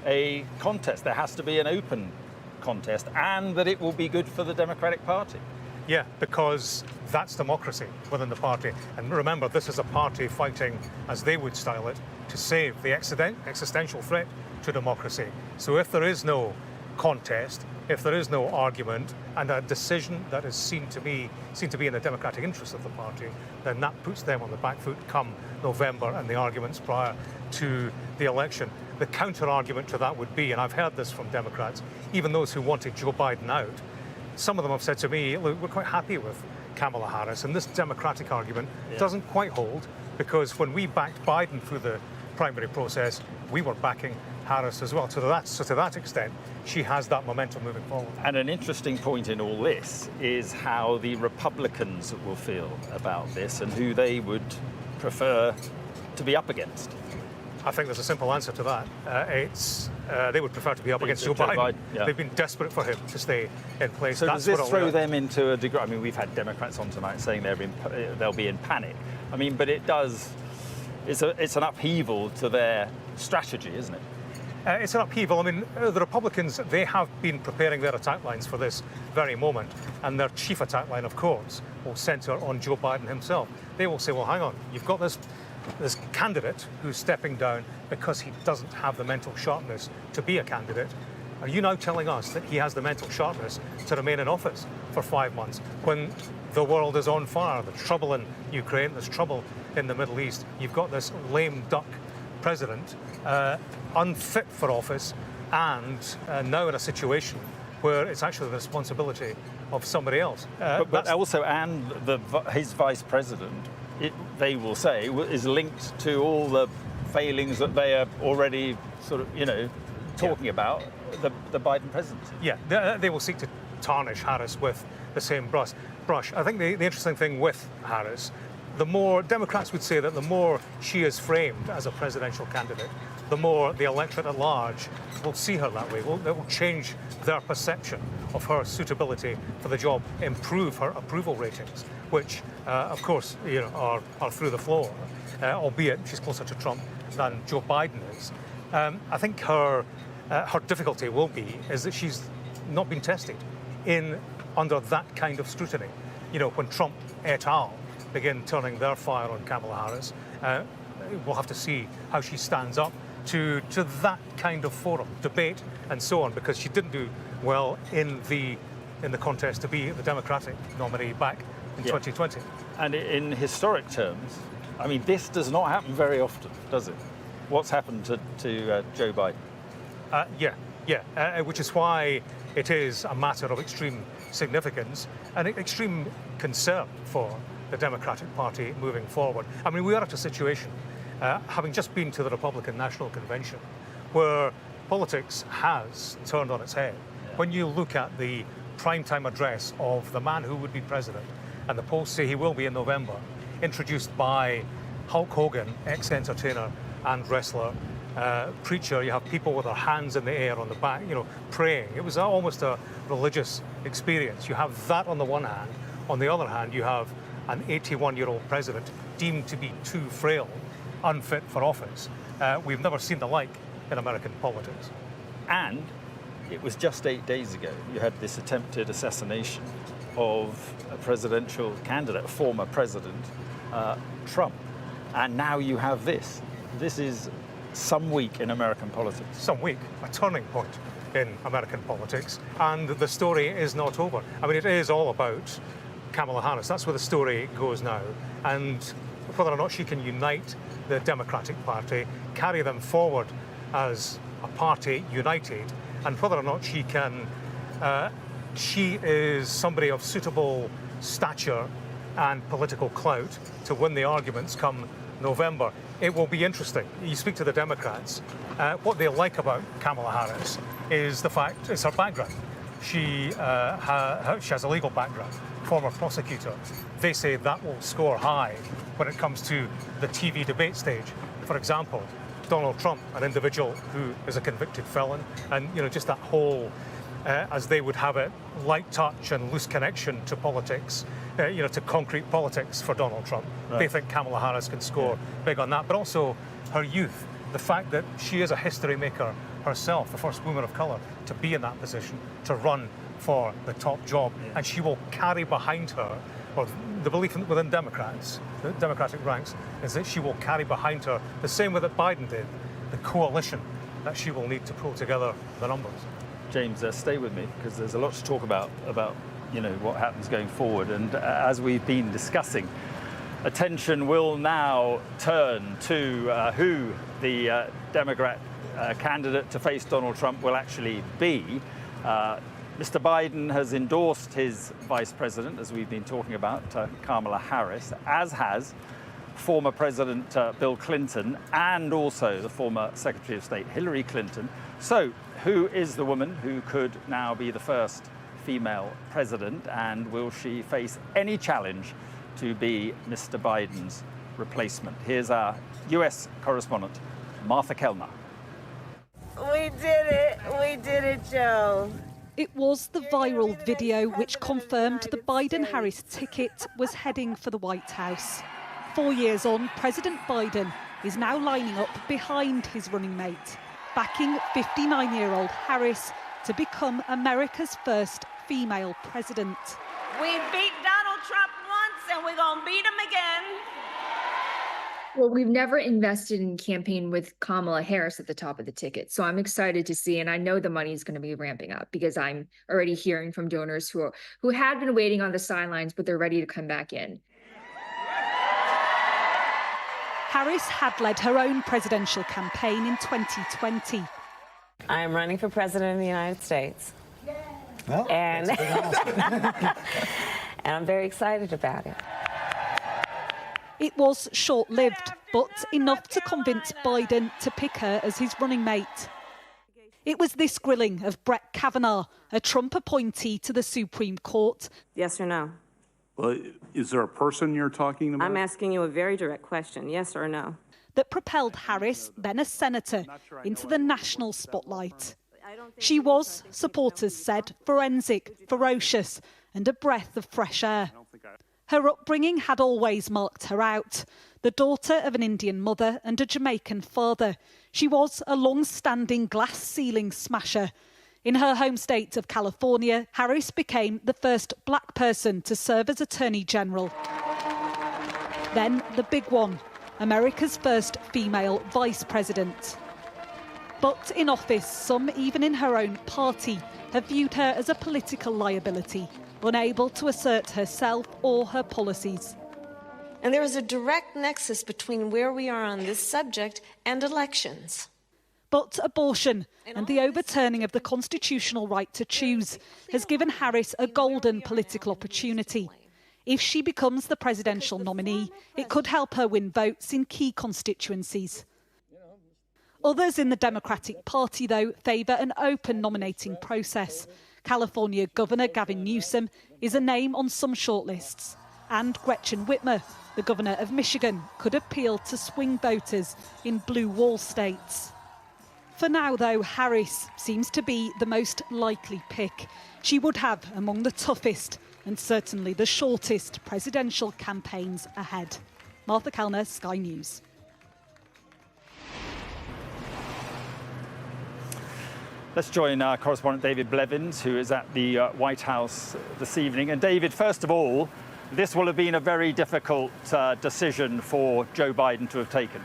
K: a contest, there has to be an open contest, and that it will be good for the Democratic Party.
U: Yeah, because that's democracy within the party. And remember, this is a party fighting, as they would style it, to save the existential threat to democracy. So if there is no contest, if there is no argument, and a decision that is seen to be in the democratic interest of the party, then that puts them on the back foot come November and the arguments prior to the election. The counter-argument to that would be, and I've heard this from Democrats, even those who wanted Joe Biden out, some of them have said to me, look, we're quite happy with Kamala Harris, and this Democratic argument doesn't quite hold, because when we backed Biden through the primary process, we were backing Harris as well. So to that extent, she has that momentum moving forward.
K: And an interesting point in all this is how the Republicans will feel about this and who they would prefer to be up against.
U: I think there's a simple answer to that. They would prefer to be up against Joe Biden.
K: Yeah.
U: They've been desperate for him to stay in place.
K: So
U: That's
K: does this
U: what
K: throw them into a degree? I mean, we've had Democrats on tonight saying they'll be in panic. I mean, but it does. It's an upheaval to their strategy, isn't it?
U: It's an upheaval. I mean, the Republicans, they have been preparing their attack lines for this very moment, and their chief attack line, of course, will centre on Joe Biden himself. They will say, well, hang on, you've got this candidate who's stepping down because he doesn't have the mental sharpness to be a candidate. Are you now telling us that he has the mental sharpness to remain in office for 5 months when the world is on fire? There's trouble in Ukraine, there's trouble in the Middle East. You've got this lame duck president, unfit for office, and now in a situation where it's actually the responsibility of somebody else.
K: But also, and his vice president, they will say, is linked to all the failings that they are already sort of, talking about the Biden presidency.
U: Yeah, they will seek to tarnish Harris with the same brush. I think the interesting thing with Harris, the more Democrats would say that the more she is framed as a presidential candidate, the more the electorate at large will see her that way. It will change their perception of her suitability for the job, improve her approval ratings, which, of course, are through the floor, albeit she's closer to Trump than Joe Biden is. I think her difficulty will be is that she's not been tested under that kind of scrutiny. When Trump et al. Begin turning their fire on Kamala Harris, we'll have to see how she stands up to that kind of forum, debate and so on, because she didn't do well in the contest to be the Democratic nominee back in 2020.
K: And in historic terms, I mean, this does not happen very often, does it? What's happened to Joe Biden?
U: Which is why it is a matter of extreme significance and extreme concern for the Democratic Party moving forward. I mean, we are at a situation, having just been to the Republican National Convention, where politics has turned on its head. When you look at the primetime address of the man who would be president, and the polls say he will be in November, introduced by Hulk Hogan, ex-entertainer and wrestler, preacher, you have people with their hands in the air on the back, praying. It was almost a religious experience. You have that on the one hand. On the other hand, you have an 81-year-old president deemed to be too frail, unfit for office. We've never seen the like in American politics.
K: And it was just 8 days ago you had this attempted assassination of a presidential candidate, a former president, Trump. And now you have this. This is some week in American politics.
U: Some week, a turning point in American politics. And the story is not over. I mean, it is all about Kamala Harris. That's where the story goes now. And whether or not she can unite the Democratic Party, carry them forward as a party united, and whether or not she can, she is somebody of suitable stature and political clout to win the arguments come November. It will be interesting. You speak to the Democrats. What they like about Kamala Harris is her background. She has a legal background, former prosecutor. They say that will score high when it comes to the TV debate stage. For example, Donald Trump, an individual who is a convicted felon, and just that whole, as they would have it, light touch and loose connection to politics, to concrete politics for Donald Trump. Right. They think Kamala Harris can score big on that, but also her youth, the fact that she is a history maker herself, the first woman of colour to be in that position, to run for the top job, and she will carry behind her, or the belief within Democrats, the Democratic ranks, is that she will carry behind her, the same way that Biden did, the coalition that she will need to pull together the numbers.
K: James, stay with me, because there's a lot to talk about what happens going forward. And as we've been discussing, attention will now turn to who the Democrat candidate to face Donald Trump will actually be. Mr. Biden has endorsed his vice president, as we've been talking about, Kamala Harris, as has former President Bill Clinton and also the former Secretary of State Hillary Clinton. So who is the woman who could now be the first female president, and will she face any challenge to be Mr. Biden's replacement? Here's our US correspondent, Martha Kellner.
B: We did it, Joe.
D: It was the viral video which confirmed the Biden-Harris ticket was heading for the White House. 4 years on, President Biden is now lining up behind his running mate, backing 59-year-old Harris to become America's first female president.
B: We beat Donald Trump once and we're going to beat him again.
L: Well, we've never invested in campaign with Kamala Harris at the top of the ticket. So I'm excited to see, and I know the money is going to be ramping up because I'm already hearing from donors who had been waiting on the sidelines, but they're ready to come back in.
D: Harris had led her own presidential campaign in 2020.
B: I am running for president of the United States.
G: Well,
B: and I'm very excited about it.
D: It was short-lived, but enough to convince Biden to pick her as his running mate. It was this grilling of Brett Kavanaugh, a Trump appointee to the Supreme Court.
G: Yes or no?
I: Well, is there a person you're talking about?
G: I'm asking you a very direct question, yes or no?
D: That propelled Harris, then a senator, into the national spotlight. She was, supporters said, forensic, ferocious, and a breath of fresh air. Her upbringing had always marked her out. The daughter of an Indian mother and a Jamaican father, she was a long-standing glass ceiling smasher. In her home state of California, Harris became the first black person to serve as Attorney General. Then the big one, America's first female vice president. But in office, some even in her own party have viewed her as a political liability, unable to assert herself or her policies.
J: And there is a direct nexus between where we are on this subject and elections.
D: But abortion and the overturning of the constitutional right to choose has given Harris a golden political opportunity. If she becomes the presidential nominee, it could help her win votes in key constituencies. Others in the Democratic Party, though, favour an open nominating process. California Governor Gavin Newsom is a name on some shortlists. And Gretchen Whitmer, the Governor of Michigan, could appeal to swing voters in blue wall states. For now, though, Harris seems to be the most likely pick. She would have among the toughest and certainly the shortest presidential campaigns ahead. Martha Kellner, Sky News.
K: Let's join our correspondent David Blevins, who is at the White House this evening. And David, first of all, this will have been a very difficult decision for Joe Biden to have taken.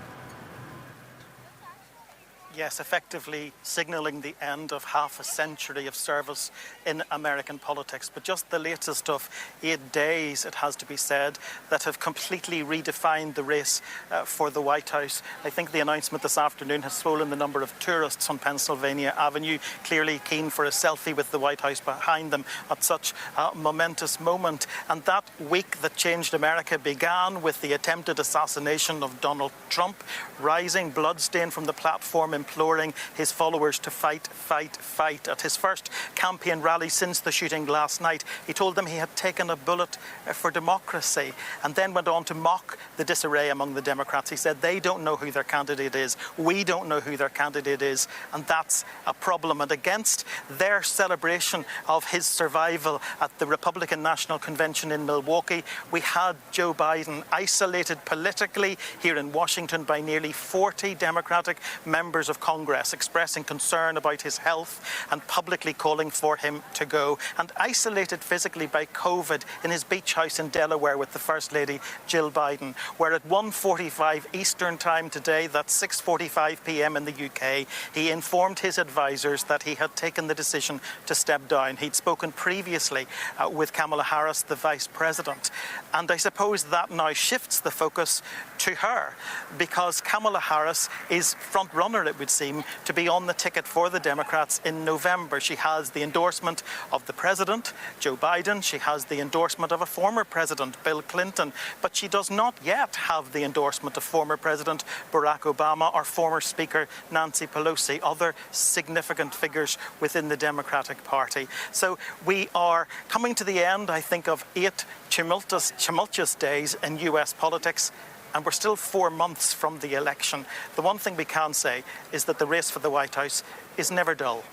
N: Yes, effectively signalling the end of half a century of service in American politics. But just the latest of 8 days, it has to be said, that have completely redefined the race for the White House. I think the announcement this afternoon has swollen the number of tourists on Pennsylvania Avenue, clearly keen for a selfie with the White House behind them at such a momentous moment. And that week that changed America began with the attempted assassination of Donald Trump, rising bloodstained from the platform, imploring his followers to fight, fight, fight. At his first campaign rally since the shooting last night, he told them he had taken a bullet for democracy, and then went on to mock the disarray among the Democrats. He said they don't know who their candidate is, we don't know who their candidate is, and that's a problem. And against their celebration of his survival at the Republican National Convention in Milwaukee, we had Joe Biden isolated politically here in Washington by nearly 40 Democratic members of Congress, expressing concern about his health and publicly calling for him to go, and isolated physically by COVID in his beach house in Delaware with the First Lady Jill Biden, where at 1:45 Eastern Time today, that's 6:45 p.m. in the UK, he informed his advisers that he had taken the decision to step down. He'd spoken previously with Kamala Harris, the Vice President, and I suppose that now shifts the focus to her, because Kamala Harris is front runner, it would seem, to be on the ticket for the Democrats in November. She has the endorsement of the President, Joe Biden. She has the endorsement of a former President, Bill Clinton, but she does not yet have the endorsement of former President Barack Obama or former Speaker Nancy Pelosi, other significant figures within the Democratic Party. So we are coming to the end, I think, of 8 tumultuous days in US politics, and we're still 4 months from the election. The one thing we can say is that the race for the White House is never dull.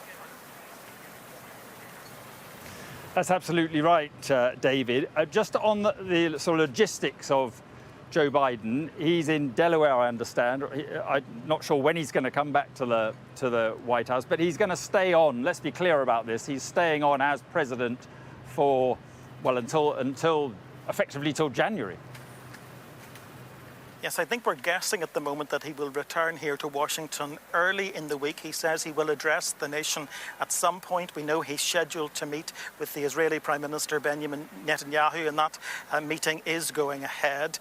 K: That's absolutely right, David. Just on the sort of logistics of Joe Biden, he's in Delaware, I understand. I'm not sure when he's going to come back to the White House, but he's going to stay on. Let's be clear about this. He's staying on as president for, well, until effectively till January.
N: Yes, I think we're guessing at the moment that he will return here to Washington early in the week. He says he will address the nation at some point. We know he's scheduled to meet with the Israeli Prime Minister Benjamin Netanyahu, and that meeting is going ahead.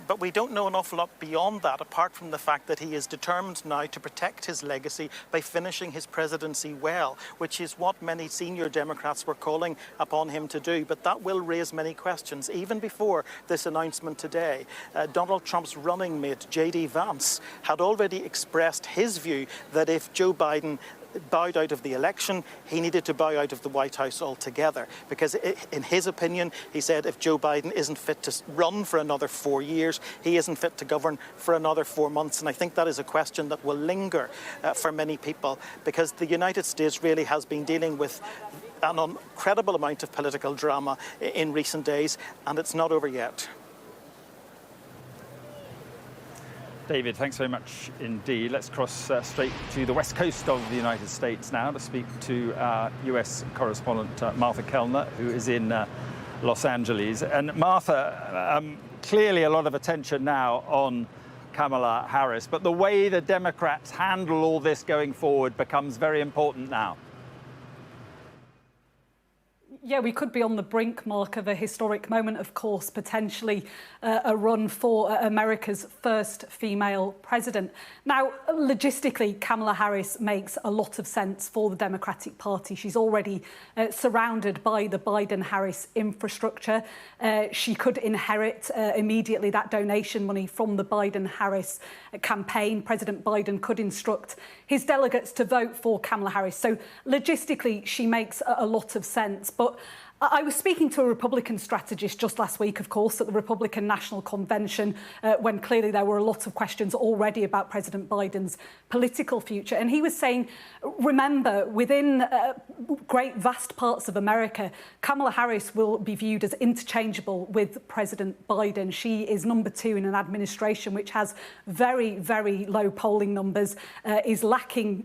N: But we don't know an awful lot beyond that, apart from the fact that he is determined now to protect his legacy by finishing his presidency well, which is what many senior Democrats were calling upon him to do. But that will raise many questions. Even before this announcement today, Donald Trump's running mate, J.D. Vance, had already expressed his view that if Joe Biden bowed out of the election, he needed to bow out of the White House altogether. Because in his opinion, he said if Joe Biden isn't fit to run for another 4 years, he isn't fit to govern for another 4 months. And I think that is a question that will linger for many people, because the United States really has been dealing with an incredible amount of political drama in recent days, and it's not over yet.
K: David, thanks very much indeed. Let's cross straight to the west coast of the United States now to speak to our US correspondent Martha Kellner, who is in Los Angeles. And Martha, clearly a lot of attention now on Kamala Harris, but the way the Democrats handle all this going forward becomes very important now.
D: Yeah, we could be on the brink, Mark, of a historic moment, of course, potentially a run for America's first female president. Now, logistically, Kamala Harris makes a lot of sense for the Democratic Party. She's already surrounded by the Biden-Harris infrastructure. She could inherit immediately that donation money from the Biden-Harris campaign. President Biden could instruct his delegates to vote for Kamala Harris. So logistically, she makes a lot of sense. But I was speaking to a Republican strategist just last week, of course, at the Republican National Convention, when clearly there were a lot of questions already about President Biden's political future. And he was saying, remember, within great vast parts of America, Kamala Harris will be viewed as interchangeable with President Biden. She is number 2 in an administration which has very, very low polling numbers, is lagging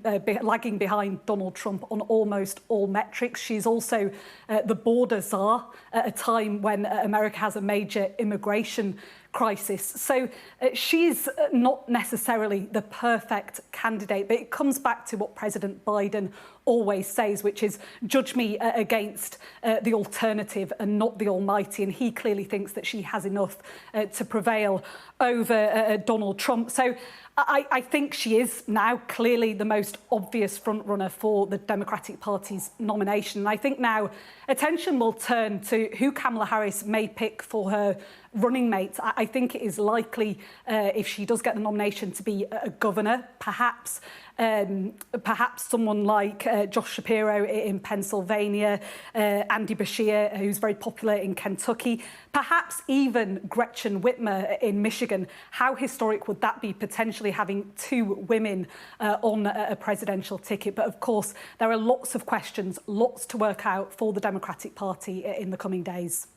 D: behind Donald Trump on almost all metrics. She's also the border czar at a time when America has a major immigration crisis. So she's not necessarily the perfect candidate, but it comes back to what President Biden always says, which is judge me against the alternative and not the almighty. And he clearly thinks that she has enough to prevail over Donald Trump. So I think she is now clearly the most obvious frontrunner for the Democratic Party's nomination. And I think now attention will turn to who Kamala Harris may pick for her running mate. I think it is likely, if she does get the nomination, to be a governor, perhaps someone like Josh Shapiro in Pennsylvania, Andy Beshear, who's very popular in Kentucky, perhaps even Gretchen Whitmer in Michigan. How historic would that be, potentially having 2 women on a presidential ticket? But of course, there are lots of questions, lots to work out for the Democratic Party in the coming days.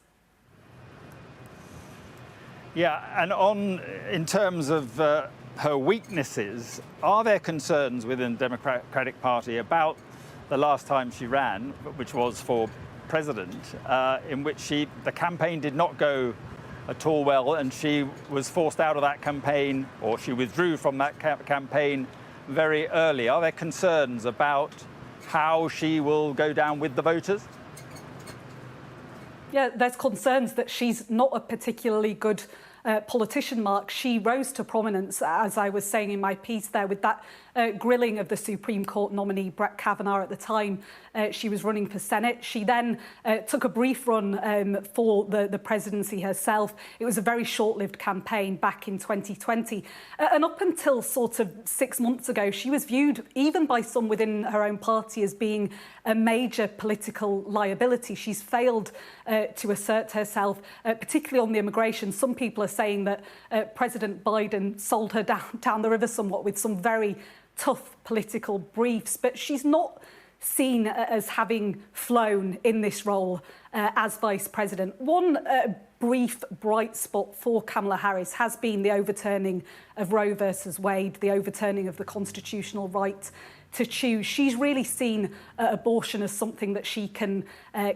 K: Yeah, and in terms of her weaknesses, are there concerns within the Democratic Party about the last time she ran, which was for president, in which the campaign did not go at all well, and she was forced out of that campaign, or she withdrew from that campaign very early? Are there concerns about how she will go down with the voters?
D: Yeah, there's concerns that she's not a particularly good politician, Mark. She rose to prominence, as I was saying in my piece there, with that grilling of the Supreme Court nominee Brett Kavanaugh at the time she was running for Senate. She then took a brief run for the presidency herself. It was a very short-lived campaign back in 2020. And up until sort of 6 months ago, she was viewed, even by some within her own party, as being a major political liability. She's failed to assert herself, particularly on the immigration. Some people are saying that President Biden sold her down the river somewhat with some very tough political briefs, but she's not seen as having flown in this role as vice president. One brief bright spot for Kamala Harris has been the overturning of Roe versus Wade, the overturning of the constitutional right to choose. She's really seen abortion as something that she can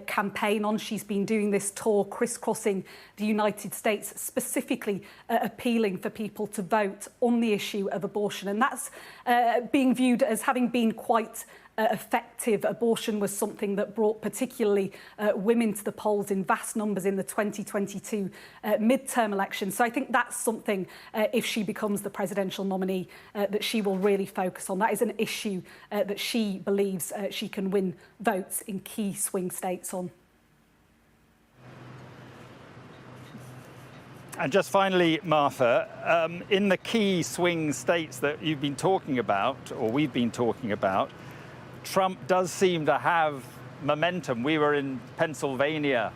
D: campaign on. She's been doing this tour crisscrossing the United States, specifically appealing for people to vote on the issue of abortion. And that's being viewed as having been quite effective. Abortion was something that brought particularly women to the polls in vast numbers in the 2022 midterm election. So I think that's something, if she becomes the presidential nominee, that she will really focus on. That is an issue that she believes she can win votes in key swing states on.
K: And just finally, Martha, in the key swing states that you've been talking about, or we've been talking about, Trump does seem to have momentum. We were in Pennsylvania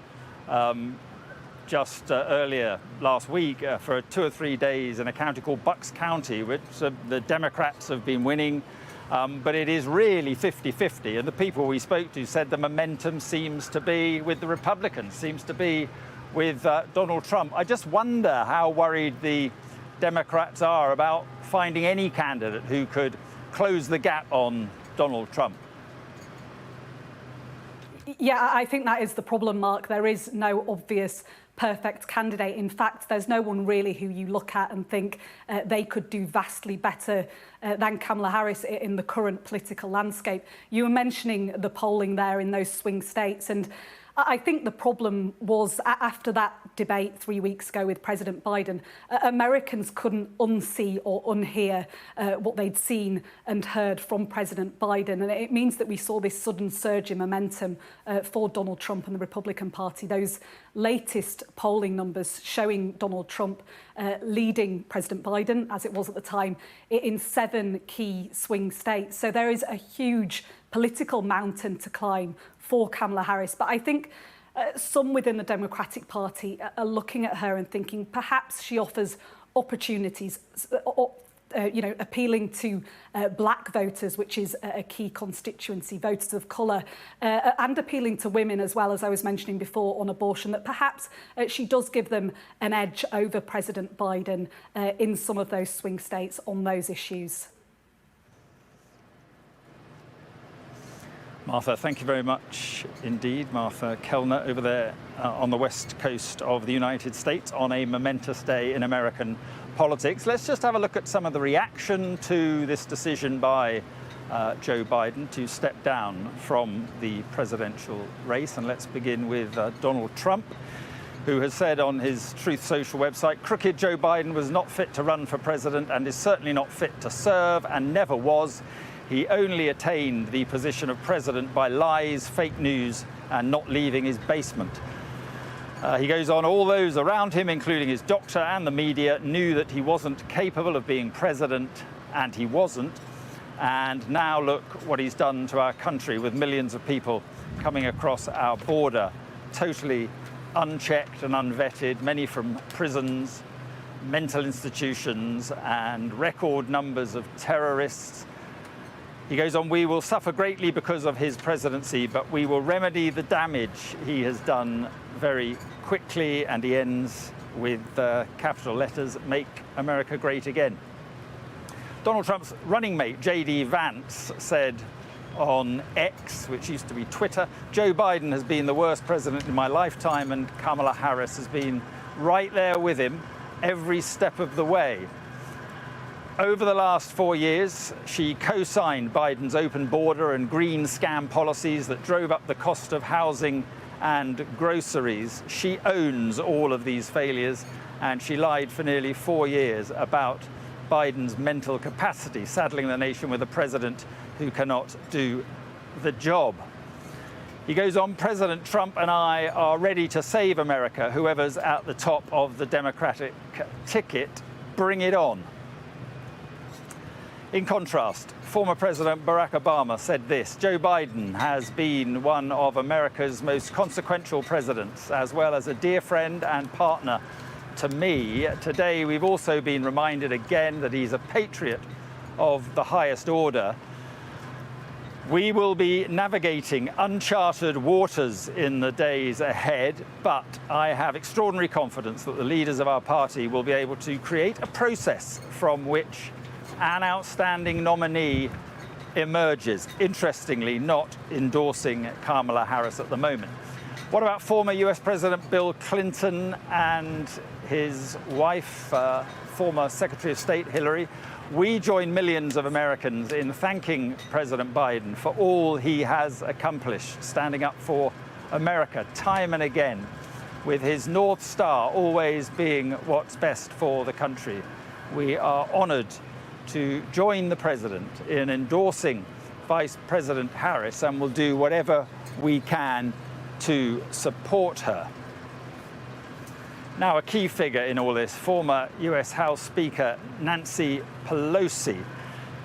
K: just earlier last week for 2 or 3 days in a county called Bucks County, which the Democrats have been winning. But it is really 50-50. And the people we spoke to said the momentum seems to be with the Republicans, seems to be with Donald Trump. I just wonder how worried the Democrats are about finding any candidate who could close the gap on Donald Trump.
D: Yeah, I think that is the problem, Mark. There is no obvious perfect candidate. In fact, there's no one really who you look at and think they could do vastly better than Kamala Harris in the current political landscape. You were mentioning the polling there in those swing states, and I think the problem was after that debate 3 weeks ago with President Biden, Americans couldn't unsee or unhear what they'd seen and heard from President Biden. And it means that we saw this sudden surge in momentum for Donald Trump and the Republican Party. Those latest polling numbers showing Donald Trump leading President Biden, as it was at the time, in 7 key swing states. So there is a huge political mountain to climb for Kamala Harris. But I think some within the Democratic Party are looking at her and thinking perhaps she offers opportunities, appealing to black voters, which is a key constituency, voters of colour, and appealing to women as well, as I was mentioning before, on abortion, that perhaps she does give them an edge over President Biden in some of those swing states on those issues.
K: Martha, thank you very much indeed. Martha Kellner over there on the west coast of the United States on a momentous day in American politics. Let's just have a look at some of the reaction to this decision by Joe Biden to step down from the presidential race. And let's begin with Donald Trump, who has said on his Truth Social website, "Crooked Joe Biden was not fit to run for president and is certainly not fit to serve and never was. He only attained the position of president by lies, fake news, and not leaving his basement." He goes on, "All those around him, including his doctor and the media, knew that he wasn't capable of being president, and he wasn't. And now look what he's done to our country with millions of people coming across our border, totally unchecked and unvetted, many from prisons, mental institutions, and record numbers of terrorists." He goes on, "We will suffer greatly because of his presidency, but we will remedy the damage he has done very quickly." And he ends with capital letters, "Make America Great Again." Donald Trump's running mate, J.D. Vance, said on X, which used to be Twitter, "Joe Biden has been the worst president in my lifetime, and Kamala Harris has been right there with him every step of the way." Over the last 4 years, she co-signed Biden's open border and green scam policies that drove up the cost of housing and groceries. She owns all of these failures, and she lied for nearly 4 years about Biden's mental capacity, saddling the nation with a president who cannot do the job. He goes on, "President Trump and I are ready to save America. Whoever's at the top of the Democratic ticket, bring it on." In contrast, former President Barack Obama said this: "Joe Biden has been one of America's most consequential presidents, as well as a dear friend and partner to me. Today, we've also been reminded again that he's a patriot of the highest order. We will be navigating unchartered waters in the days ahead, but I have extraordinary confidence that the leaders of our party will be able to create a process from which an outstanding nominee emerges. Interestingly, not endorsing Kamala Harris at the moment. What about former US President Bill Clinton and his wife, former Secretary of State Hillary? We join millions of Americans in thanking President Biden for all he has accomplished, standing up for America time and again, with his North Star always being what's best for the country. We are honored to join the president in endorsing Vice President Harris, and will do whatever we can to support her. Now, a key figure in all this, former US House Speaker Nancy Pelosi,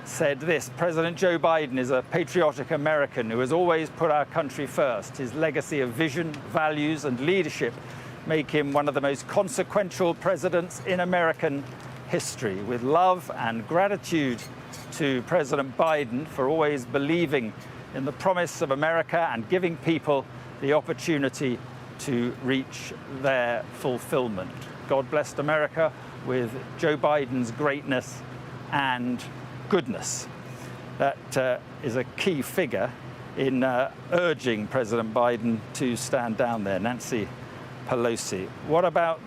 K: said this: President Joe Biden is a patriotic American who has always put our country first. His legacy of vision, values, and leadership make him one of the most consequential presidents in American history. With love and gratitude to President Biden for always believing in the promise of America and giving people the opportunity to reach their fulfillment. God bless America with Joe Biden's greatness and goodness. That is a key figure in urging President Biden to stand down there, Nancy Pelosi. What about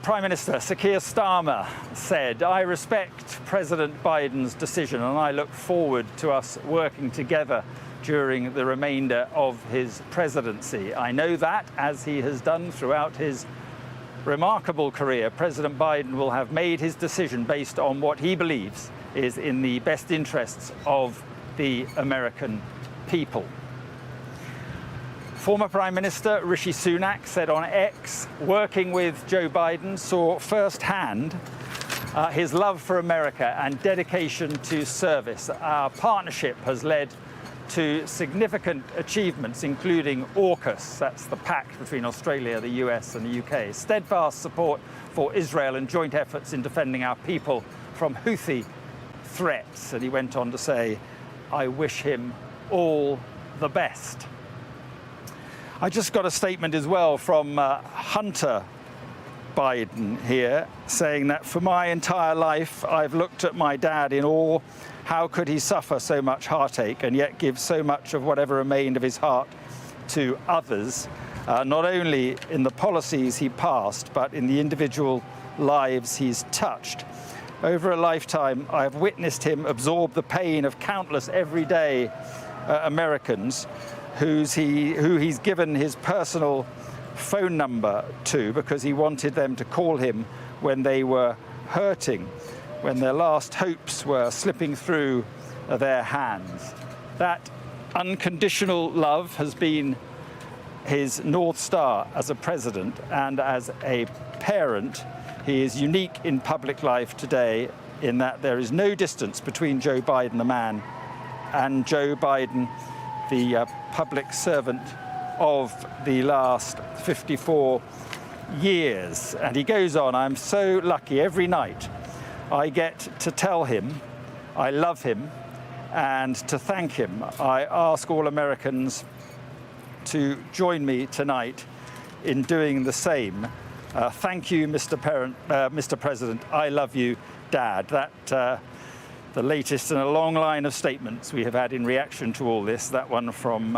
K: Prime Minister Sir Keir Starmer said, I respect President Biden's decision and I look forward to us working together during the remainder of his presidency. I know that, as he has done throughout his remarkable career, President Biden will have made his decision based on what he believes is in the best interests of the American people. Former Prime Minister Rishi Sunak said on X, working with Joe Biden saw firsthand his love for America and dedication to service. Our partnership has led to significant achievements, including AUKUS, that's the pact between Australia, the US and the UK, steadfast support for Israel and joint efforts in defending our people from Houthi threats. And he went on to say, I wish him all the best. I just got a statement as well from Hunter Biden here, saying that for my entire life, I've looked at my dad in awe. How could he suffer so much heartache and yet give so much of whatever remained of his heart to others, not only in the policies he passed, but in the individual lives he's touched. Over a lifetime, I've witnessed him absorb the pain of countless everyday Americans who he's given his personal phone number to because he wanted them to call him when they were hurting, when their last hopes were slipping through their hands. That unconditional love has been his North Star as a president, and as a parent, he is unique in public life today in that there is no distance between Joe Biden, the man, and Joe Biden, the public servant of the last 54 years. And he goes on, I'm so lucky every night I get to tell him I love him and to thank him. I ask all Americans to join me tonight in doing the same. Thank you, Mr. President. I love you, Dad. That the latest in a long line of statements we have had in reaction to all this. That one from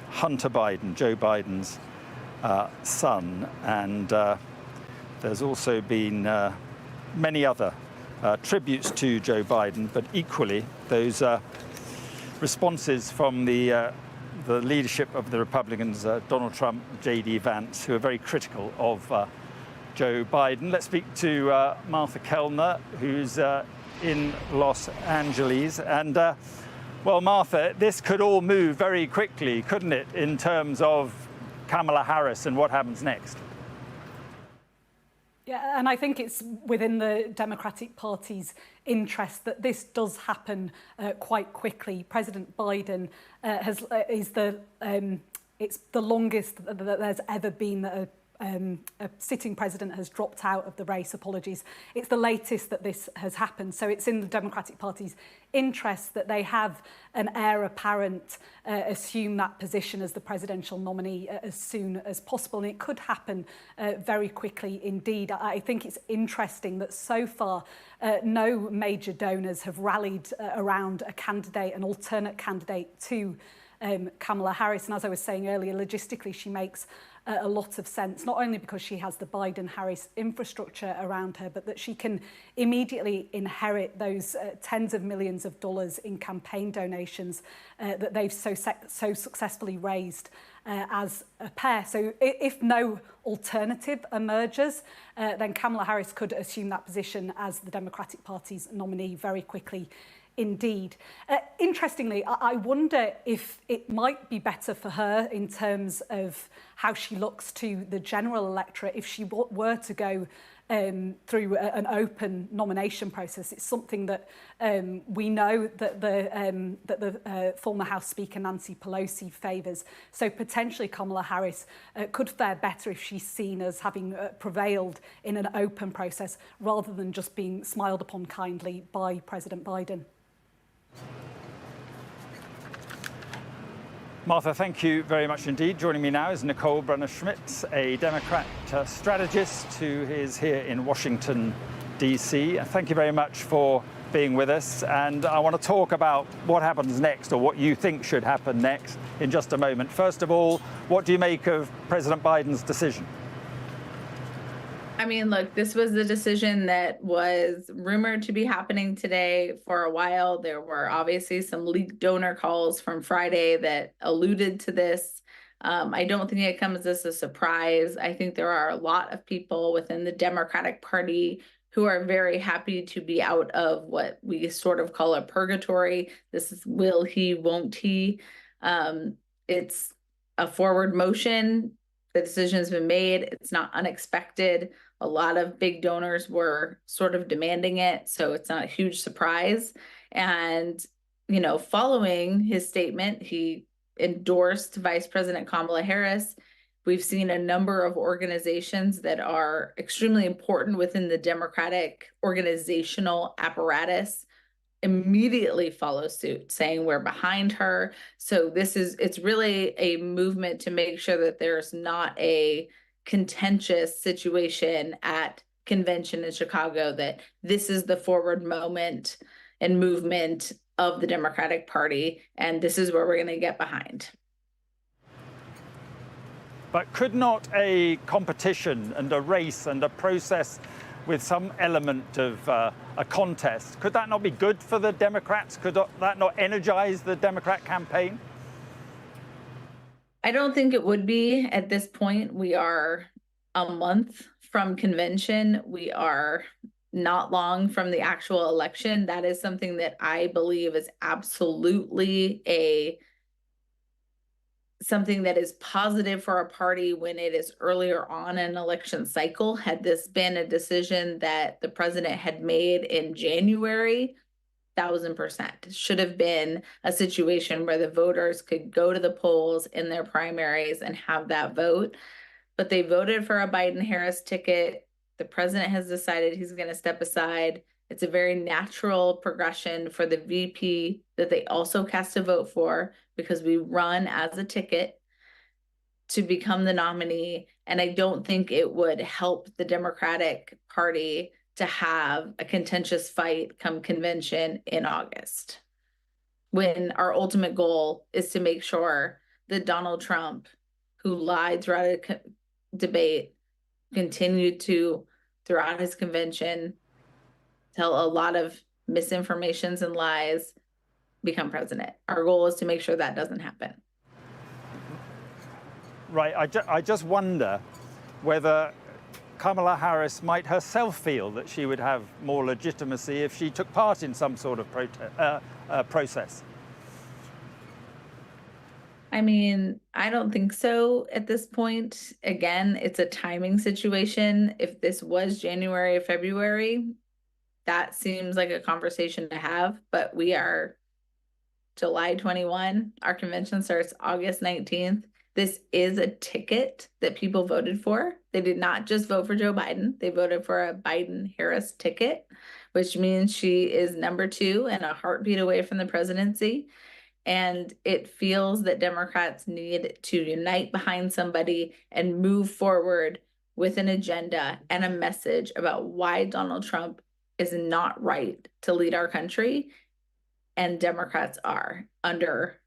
K: Hunter Biden, Joe Biden's son. And there's also been many other tributes to Joe Biden, but equally those responses from the leadership of the Republicans, Donald Trump, J.D. Vance, who are very critical of Joe Biden. Let's speak to Martha Kellner, who's in Los Angeles. And, well, Martha, this could all move very quickly, couldn't it, in terms of Kamala Harris and what happens next?
D: Yeah, and I think it's within the Democratic Party's interest that this does happen quite quickly. President Biden it's the longest that there's ever been that a sitting president has dropped out of the race. Apologies. It's the latest that this has happened. So it's in the Democratic Party's interest that they have an heir apparent assume that position as the presidential nominee as soon as possible. And it could happen very quickly indeed. I think it's interesting that so far no major donors have rallied around a candidate, an alternate candidate to Kamala Harris. And as I was saying earlier, logistically, she makes a lot of sense, not only because she has the Biden-Harris infrastructure around her, but that she can immediately inherit those tens of millions of dollars in campaign donations that they've so successfully raised as a pair. So if no alternative emerges, then Kamala Harris could assume that position as the Democratic Party's nominee very quickly indeed. Interestingly, I wonder if it might be better for her in terms of how she looks to the general electorate if she were to go through an open nomination process. It's something that we know that the former House Speaker Nancy Pelosi favours. So potentially Kamala Harris could fare better if she's seen as having prevailed in an open process rather than just being smiled upon kindly by President Biden.
K: Martha, thank you very much indeed. Joining me now is Nicole Brenner-Schmidt, a Democrat strategist who is here in Washington, D.C. Thank you very much for being with us. And I want to talk about what happens next, or what you think should happen next, in just a moment. First of all, what do you make of President Biden's decision?
A: I mean, look, this was the decision that was rumored to be happening today for a while. There were obviously some leaked donor calls from Friday that alluded to this. I don't think it comes as a surprise. I think there are a lot of people within the Democratic Party who are very happy to be out of what we sort of call a purgatory. This is will he, won't he? It's a forward motion. The decision has been made. It's not unexpected. A lot of big donors were sort of demanding it, so it's not a huge surprise. And, you know, following his statement, he endorsed Vice President Kamala Harris. We've seen a number of organizations that are extremely important within the Democratic organizational apparatus immediately follow suit, saying we're behind her. So it's really a movement to make sure that there's not a contentious situation at convention in Chicago, that this is the forward moment and movement of the Democratic Party, and this is where we're going to get behind.
K: But could not a competition and a race and a process with some element of a contest, could that not be good for the Democrats? Could that not energize the Democrat campaign?
A: I don't think it would be at this point. We are a month from convention. We are not long from the actual election. That is something that I believe is absolutely something that is positive for a party when it is earlier on in an election cycle. Had this been a decision that the president had made in January, 1000%. Should have been a situation where the voters could go to the polls in their primaries and have that vote. But they voted for a Biden-Harris ticket. The president has decided he's going to step aside. It's a very natural progression for the VP that they also cast a vote for, because we run as a ticket to become the nominee. And I don't think it would help the Democratic Party to have a contentious fight come convention in August, when our ultimate goal is to make sure that Donald Trump, who lied throughout a debate, continued to, throughout his convention, tell a lot of misinformations and lies, become president. Our goal is to make sure that doesn't happen.
K: Right. I just wonder whether Kamala Harris might herself feel that she would have more legitimacy if she took part in some sort of process.
A: I mean, I don't think so at this point. Again, it's a timing situation. If this was January or February, that seems like a conversation to have, but we are July 21. Our convention starts August 19th. This is a ticket that people voted for. They did not just vote for Joe Biden. They voted for a Biden-Harris ticket, which means she is number 2 and a heartbeat away from the presidency. And it feels that Democrats need to unite behind somebody and move forward with an agenda and a message about why Donald Trump is not right to lead our country, and Democrats are under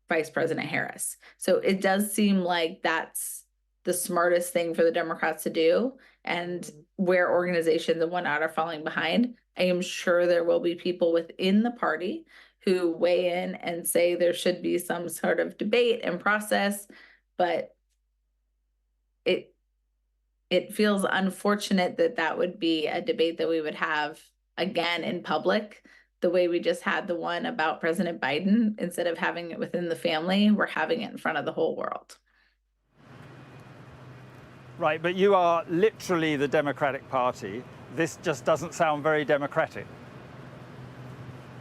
A: Vice President Harris. So it does seem like that's the smartest thing for the Democrats to do, and where organizations and whatnot are falling behind. I am sure there will be people within the party who weigh in and say there should be some sort of debate and process, but it feels unfortunate that that would be a debate that we would have again in public, the way we just had the one about President Biden. Instead of having it within the family, we're having it in front of the whole world.
K: Right, but you are literally the Democratic Party. This just doesn't sound very democratic.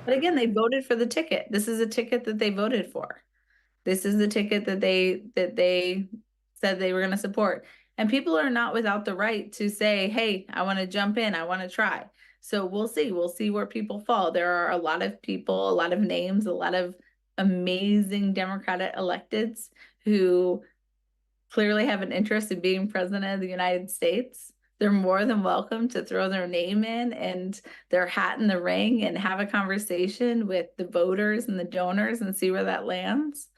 A: But again, they voted for the ticket. This is a ticket that they voted for. This is the ticket that they said they were going to support. And people are not without the right to say, hey, I want to jump in, I want to try. So we'll see. We'll see where people fall. There are a lot of people, a lot of names, a lot of amazing Democratic electeds who clearly have an interest in being president of the United States. They're more than welcome to throw their name in and their hat in the ring and have a conversation with the voters and the donors and see where that lands.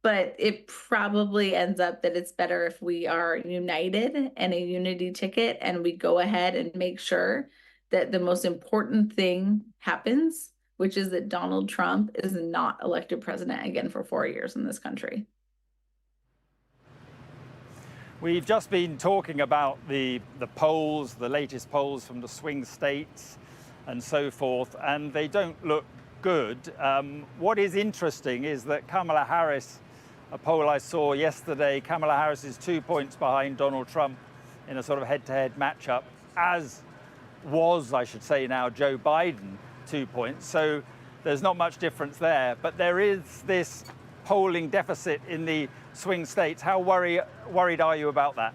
A: But it probably ends up that it's better if we are united and a unity ticket, and we go ahead and make sure that the most important thing happens, which is that Donald Trump is not elected president again for 4 years in this country.
K: We've just been talking about the polls, the latest polls from the swing states and so forth, and they don't look good. What is interesting is that Kamala Harris, a poll I saw yesterday, Kamala Harris is 2 points behind Donald Trump in a sort of head-to-head matchup, as was, I should say now, Joe Biden, 2 points. So there's not much difference there, but there is this polling deficit in the swing states. How worried are you about that?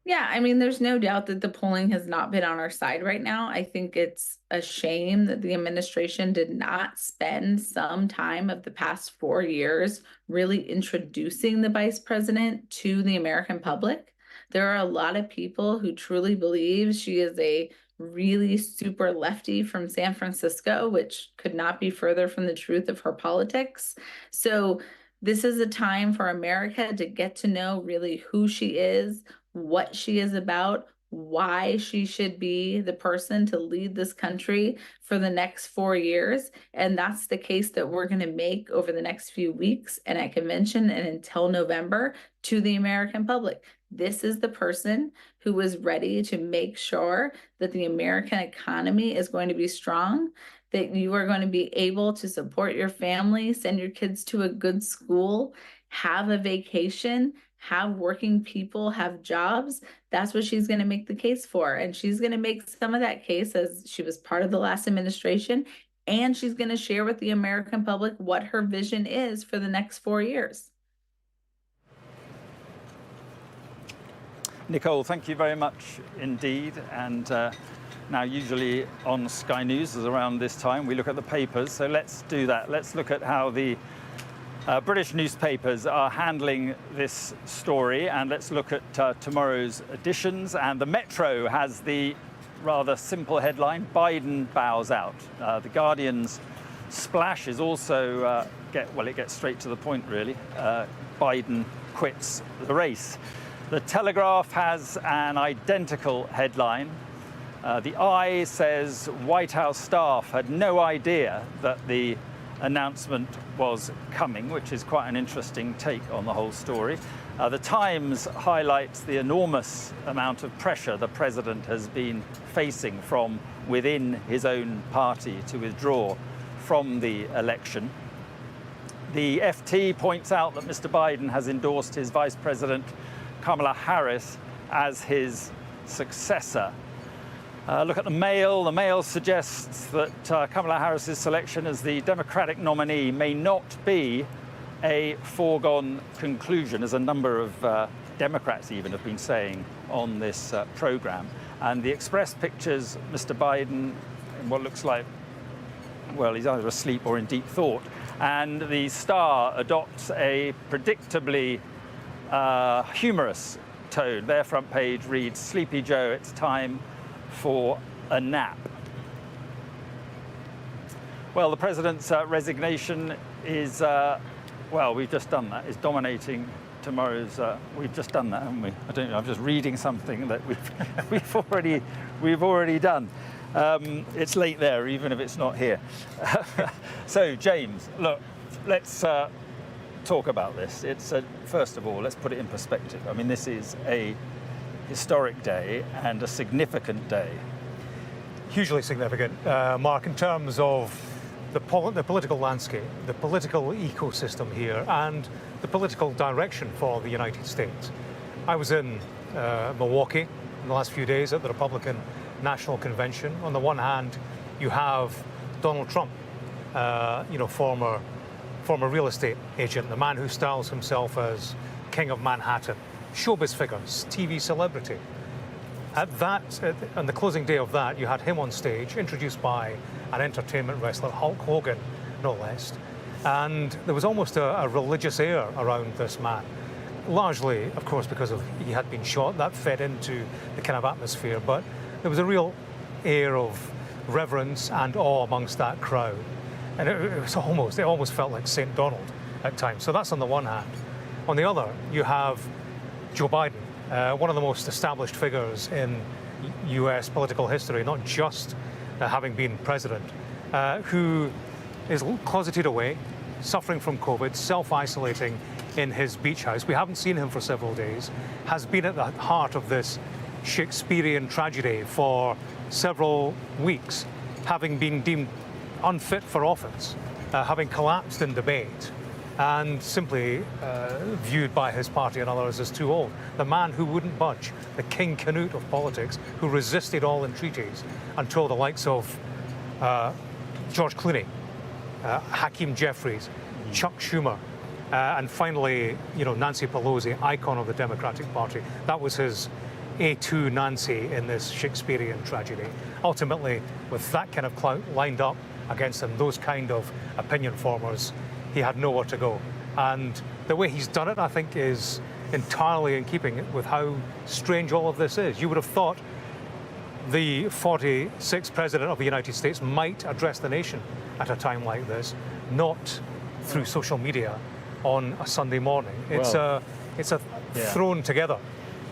A: Yeah, I mean, there's no doubt that the polling has not been on our side right now. I think it's a shame that the administration did not spend some time of the past 4 years really introducing the vice president to the American public. There are a lot of people who truly believe she is a really super lefty from San Francisco, which could not be further from the truth of her politics. So this is a time for America to get to know really who she is, what she is about, why she should be the person to lead this country for the next 4 years. And that's the case that we're going to make over the next few weeks and at convention and until November to the American public. This is the person who is ready to make sure that the American economy is going to be strong, that you are going to be able to support your family, send your kids to a good school, have a vacation, have working people, have jobs. That's what she's going to make the case for. And she's going to make some of that case as she was part of the last administration. And she's going to share with the American public what her vision is for the next 4 years.
K: Nicole, thank you very much indeed. And now usually on Sky News is around this time, we look at the papers. So let's do that. Let's look at how the British newspapers are handling this story, and let's look at tomorrow's editions. And the Metro has the rather simple headline, Biden bows out. The Guardian's splash is also, it gets straight to the point really. Biden quits the race. The Telegraph has an identical headline. The Eye says White House staff had no idea that the announcement was coming, which is quite an interesting take on the whole story. The Times highlights the enormous amount of pressure the president has been facing from within his own party to withdraw from the election. The FT points out that Mr. Biden has endorsed his Vice President Kamala Harris as his successor. Look at the Mail. The Mail suggests that Kamala Harris's selection as the Democratic nominee may not be a foregone conclusion, as a number of Democrats even have been saying on this program. And the Express pictures Mr. Biden in what looks like, well, he's either asleep or in deep thought. And the Star adopts a predictably humorous tone. Their front page reads, "Sleepy Joe, it's time for a nap." Well, the president's resignation is, well, we've just done that, is dominating tomorrow's, we've just done that, haven't we? I don't know, I'm just reading something that we've already done. It's late there, even if it's not here. So, James, look, let's talk about this. It's, first of all, let's put it in perspective. I mean, this is a historic day and a significant day.
U: Hugely significant, Mark, in terms of the political landscape, the political ecosystem here, and the political direction for the United States. I was in Milwaukee in the last few days at the Republican National Convention. On the one hand, you have Donald Trump, former real estate agent, the man who styles himself as King of Manhattan, showbiz figures, TV celebrity. On the closing day of that, you had him on stage, introduced by an entertainment wrestler, Hulk Hogan, no less. And there was almost a religious air around this man. Largely, of course, because he had been shot. That fed into the kind of atmosphere. But there was a real air of reverence and awe amongst that crowd. And it almost felt like St. Donald at times. So that's on the one hand. On the other, you have Joe Biden, one of the most established figures in US political history, not just having been president, who is closeted away, suffering from COVID, self-isolating in his beach house. We haven't seen him for several days, has been at the heart of this Shakespearean tragedy for several weeks, having been deemed unfit for office, having collapsed in debate, and simply viewed by his party and others as too old. The man who wouldn't budge, the King Canute of politics, who resisted all entreaties until the likes of George Clooney, Hakeem Jeffries, Chuck Schumer, and finally, Nancy Pelosi, icon of the Democratic Party. That was his A2 Nancy in this Shakespearean tragedy. Ultimately, with that kind of clout lined up against him, those kind of opinion formers, he had nowhere to go. And the way he's done it, I think, is entirely in keeping with how strange all of this is. You would have thought the 46th President of the United States might address the nation at a time like this, not through social media on a Sunday morning. It's a thrown together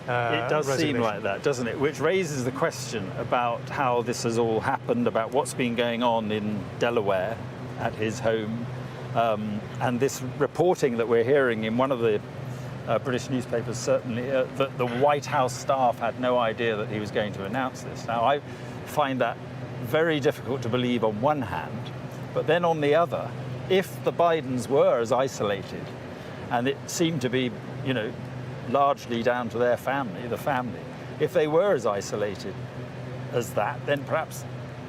K: it does
U: resignation.
K: seem like that, doesn't it? Which raises the question about how this has all happened, about what's been going on in Delaware at his home, and this reporting that we're hearing in one of the British newspapers, certainly, that the White House staff had no idea that he was going to announce this. Now, I find that very difficult to believe on one hand, but then on the other, if the Bidens were as isolated, and it seemed to be, largely down to their family, the family, if they were as isolated as that, then perhaps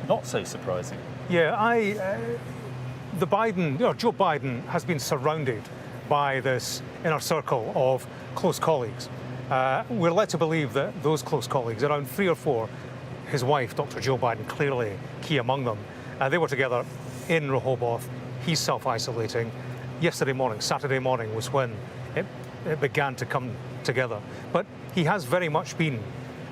K: not so surprising.
U: Yeah, Joe Biden has been surrounded by this inner circle of close colleagues. We're led to believe that those close colleagues, around 3 or 4, his wife, Dr. Joe Biden, clearly key among them, they were together in Rehoboth. He's self-isolating. Yesterday morning, Saturday morning, was when it began to come together. But he has very much been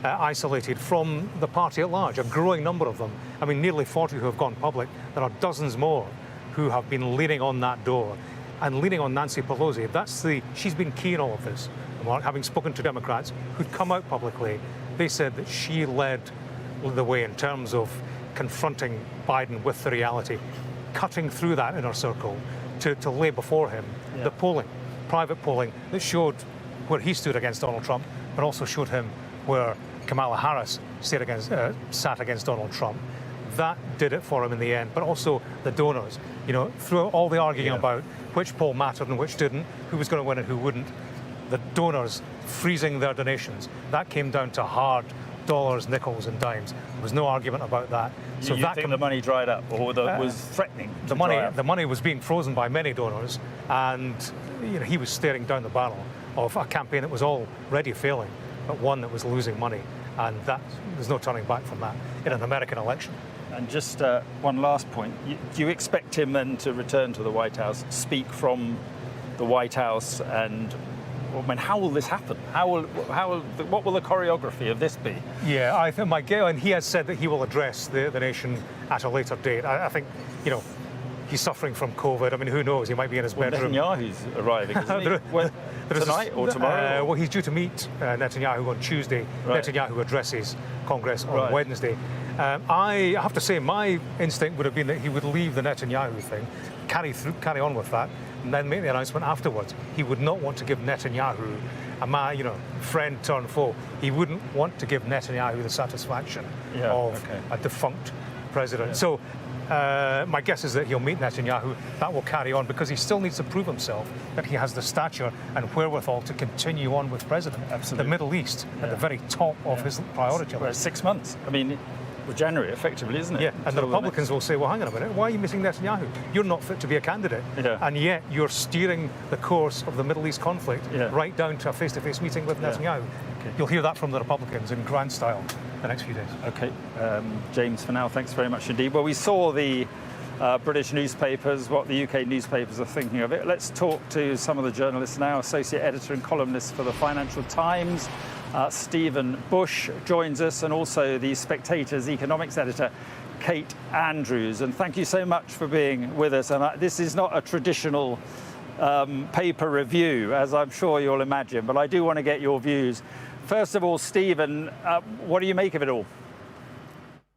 U: isolated from the party at large, a growing number of them. I mean, nearly 40 who have gone public. There are dozens more who have been leaning on that door. And leaning on Nancy Pelosi, she's been key in all of this. Having spoken to Democrats who'd come out publicly, they said that she led the way in terms of confronting Biden with the reality, cutting through that inner circle to lay before him the polling, private polling that showed where he stood against Donald Trump, but also showed him where Kamala Harris sat against Donald Trump. That did it for him in the end, but also the donors. Through all the arguing about which poll mattered and which didn't, who was going to win and who wouldn't, the donors freezing their donations. That came down to hard dollars, nickels, and dimes. There was no argument about that.
K: So you think the money dried up, or was threatening to dry up?
U: The money was being frozen by many donors, and he was staring down the barrel of a campaign that was already failing, but one that was losing money, and there's no turning back from that in an American election.
K: And just one last point: do you expect him then to return to the White House, speak from the White House, and how will this happen? What will the choreography of this be?
U: Yeah, I think and he has said that he will address the nation at a later date. I think, he's suffering from COVID. I mean, who knows? He might be in his bedroom.
K: Netanyahu's arriving, isn't he? Tonight or tomorrow?
U: Well, he's due to meet Netanyahu on Tuesday. Right. Netanyahu addresses Congress on Wednesday. I have to say, my instinct would have been that he would leave the Netanyahu thing, carry on with that, and then make the announcement afterwards. He would not want to give Netanyahu friend turned foe. He wouldn't want to give Netanyahu the satisfaction of a defunct president. Yeah. So my guess is that he'll meet Netanyahu. That will carry on because he still needs to prove himself that he has the stature and wherewithal to continue on with president.
K: Absolutely.
U: The Middle East at the very top of his priority list.
K: 6 months. I mean, January, effectively, isn't it?
U: Yeah, and the Republicans will say, well, hang on a minute, why are you missing Netanyahu? You're not fit to be a candidate. Yeah. And yet you're steering the course of the Middle East conflict right down to a face-to-face meeting with Netanyahu. Okay. You'll hear that from the Republicans in grand style the next few days.
K: OK. James, for now, thanks very much indeed. Well, we saw the British newspapers, what the UK newspapers are thinking of it. Let's talk to some of the journalists now. Associate editor and columnist for the Financial Times, Stephen Bush joins us, and also the Spectator's economics editor, Kate Andrews. And thank you so much for being with us. And this is not a traditional paper review, as I'm sure you'll imagine, but I do want to get your views. First of all, Stephen, what do you make of it all?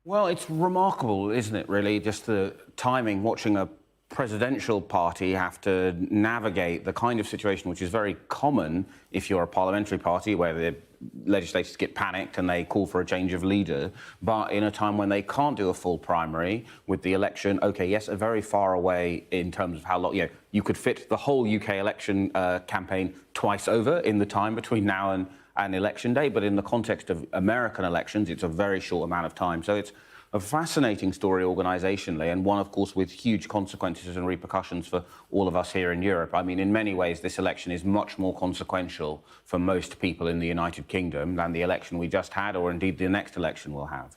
C: Well, it's remarkable, isn't it, really, just the timing, watching a presidential party have to navigate the kind of situation which is very common if you're a parliamentary party, where the legislators get panicked and they call for a change of leader, but in a time when they can't do a full primary with the election, very far away in terms of how long, you could fit the whole UK election campaign twice over in the time between now and election day, but in the context of American elections, it's a very short amount of time. So it's a fascinating story organisationally, and one, of course, with huge consequences and repercussions for all of us here in Europe. I mean, in many ways, this election is much more consequential for most people in the United Kingdom than the election we just had, or indeed the next election we'll have.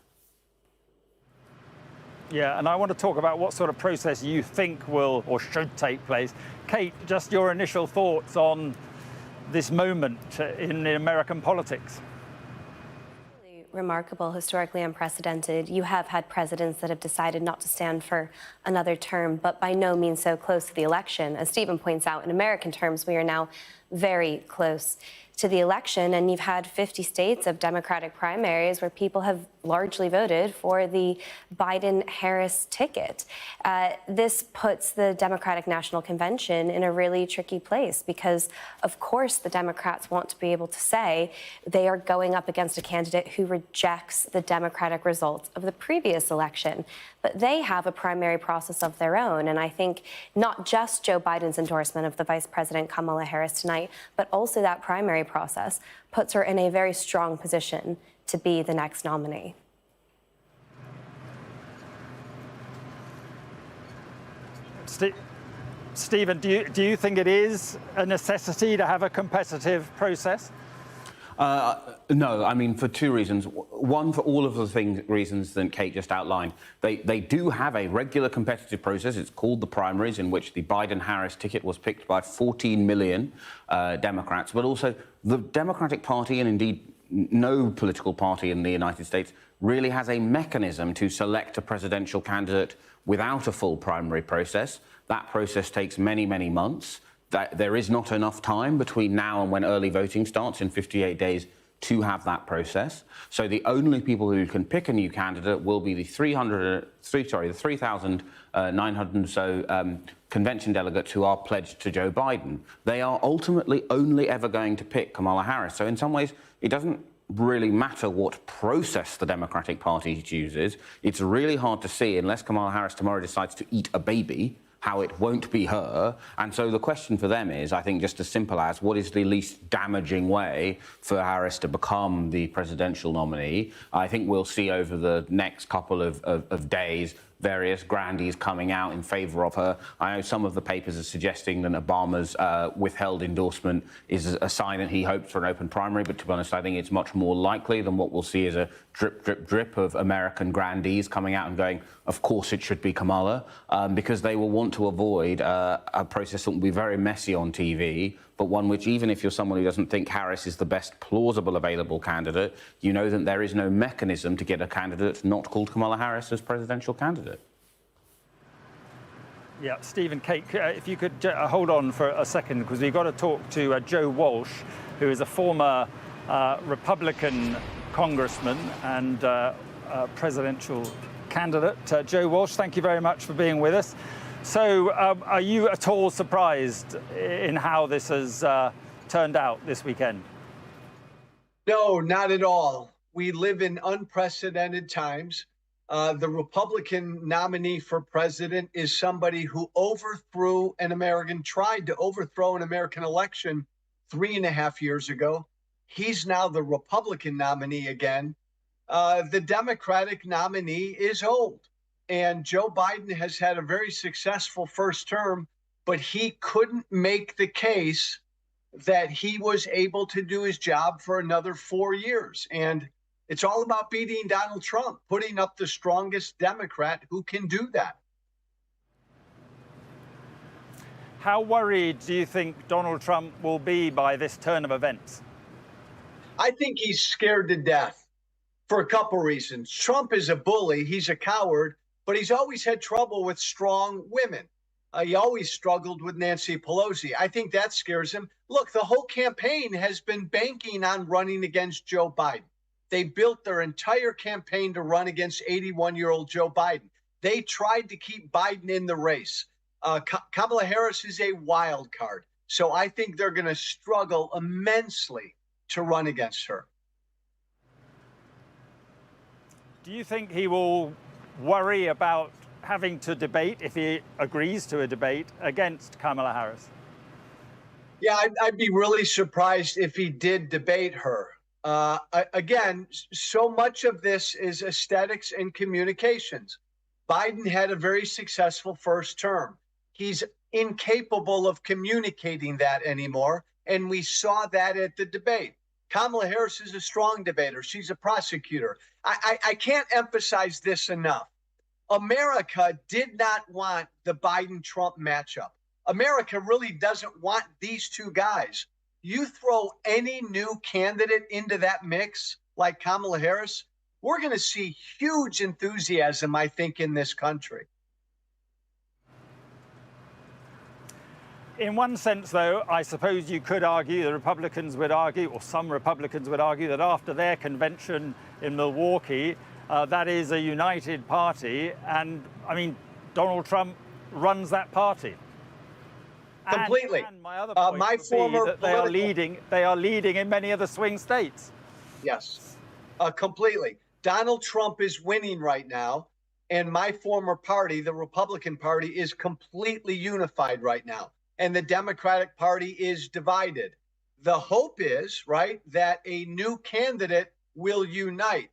K: Yeah, and I want to talk about what sort of process you think will or should take place. Kate, just your initial thoughts on this moment in American politics.
M: Remarkable, historically unprecedented. You have had presidents that have decided not to stand for another term, but by no means so close to the election. As Stephen points out, in American terms, we are now very close to the election, and you've had 50 states of Democratic primaries where people have largely voted for the Biden-Harris ticket. This puts the Democratic National Convention in a really tricky place because, of course, the Democrats want to be able to say they are going up against a candidate who rejects the Democratic results of the previous election. But they have a primary process of their own, and I think not just Joe Biden's endorsement of the Vice President Kamala Harris tonight, but also that primary process puts her in a very strong position to be the next nominee.
K: Stephen, do you think it is a necessity to have a competitive process?
C: No, I mean, for two reasons. One, for all of the reasons that Kate just outlined. They do have a regular competitive process. It's called the primaries, in which the Biden-Harris ticket was picked by 14 million Democrats. But also, the Democratic Party, and indeed no political party in the United States, really has a mechanism to select a presidential candidate without a full primary process. That process takes many, many months. There is not enough time between now and when early voting starts in 58 days to have that process. So the only people who can pick a new candidate will be the 3,900 or so convention delegates who are pledged to Joe Biden. They are ultimately only ever going to pick Kamala Harris. So in some ways, it doesn't really matter what process the Democratic Party chooses. It's really hard to see, unless Kamala Harris tomorrow decides to eat a baby, how it won't be her. And so the question for them is, I think, just as simple as what is the least damaging way for Harris to become the presidential nominee? I think we'll see over the next couple of days various grandees coming out in favour of her. I know some of the papers are suggesting that Obama's withheld endorsement is a sign that he hopes for an open primary, but to be honest, I think it's much more likely than what we'll see as a drip, drip, drip of American grandees coming out and going, of course it should be Kamala, because they will want to avoid a process that will be very messy on TV, but one which, even if you're someone who doesn't think Harris is the best plausible available candidate, you know that there is no mechanism to get a candidate not called Kamala Harris as presidential candidate.
K: Yeah, Stephen, Kate, if you could hold on for a second, because we've got to talk to Joe Walsh, who is a former Republican congressman and presidential candidate. Joe Walsh, thank you very much for being with us. So are you at all surprised in how this has turned out this weekend?
H: No, not at all. We live in unprecedented times. The Republican nominee for president is somebody who tried to overthrow an American election 3.5 years ago. He's now the Republican nominee again. The Democratic nominee is old. And Joe Biden has had a very successful first term, but he couldn't make the case that he was able to do his job for another 4 years. And it's all about beating Donald Trump, putting up the strongest Democrat who can do that.
K: How worried do you think Donald Trump will be by this turn of events?
H: I think he's scared to death for a couple reasons. Trump is a bully. He's a coward, but he's always had trouble with strong women. He always struggled with Nancy Pelosi. I think that scares him. Look, the whole campaign has been banking on running against Joe Biden. They built their entire campaign to run against 81-year-old Joe Biden. They tried to keep Biden in the race. Kamala Harris is a wild card. So I think they're going to struggle immensely to run against her.
K: Do you think he will worry about having to debate, if he agrees to a debate, against Kamala Harris?
H: Yeah, I'd be really surprised if he did debate her. Again, so much of this is aesthetics and communications. Biden had a very successful first term. He's incapable of communicating that anymore, and we saw that at the debate. Kamala Harris is a strong debater. She's a prosecutor. I can't emphasize this enough. America did not want the Biden-Trump matchup. America really doesn't want these two guys. You throw any new candidate into that mix, like Kamala Harris, we're going to see huge enthusiasm, I think, in this country.
K: In one sense, though, I suppose you could argue, the Republicans would argue, or some Republicans would argue, that after their convention in Milwaukee, that is a united party. And, I mean, Donald Trump runs that party.
H: Completely.
K: And my other point would be that they are leading in many of the swing states.
H: Yes, completely. Donald Trump is winning right now. And my former party, the Republican Party, is completely unified right now. And the Democratic Party is divided. The hope is, right, that a new candidate will unite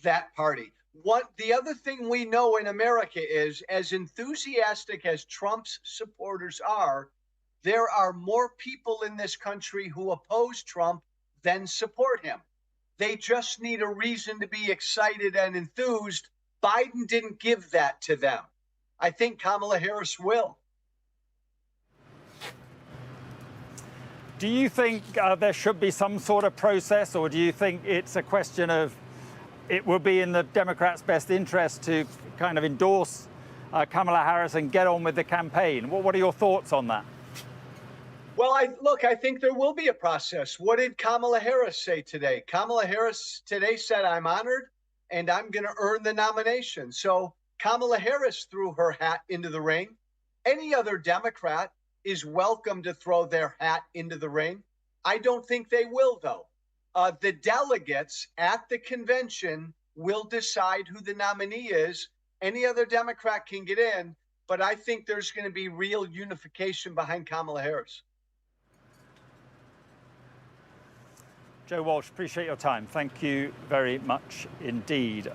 H: that party. The other thing we know in America is, as enthusiastic as Trump's supporters are, there are more people in this country who oppose Trump than support him. They just need a reason to be excited and enthused. Biden didn't give that to them. I think Kamala Harris will.
K: Do you think there should be some sort of process, or do you think it's a question of it will be in the Democrats' best interest to kind of endorse Kamala Harris and get on with the campaign? What are your thoughts on that?
H: Well, I think there will be a process. What did Kamala Harris say today? Kamala Harris today said, I'm honored and I'm going to earn the nomination. So Kamala Harris threw her hat into the ring. Any other Democrat is welcome to throw their hat into the ring. I don't think they will, though. The delegates at the convention will decide who the nominee is. Any other Democrat can get in. but I think there's going to be real unification behind Kamala Harris.
K: Joe Walsh, appreciate your time. Thank you very much indeed.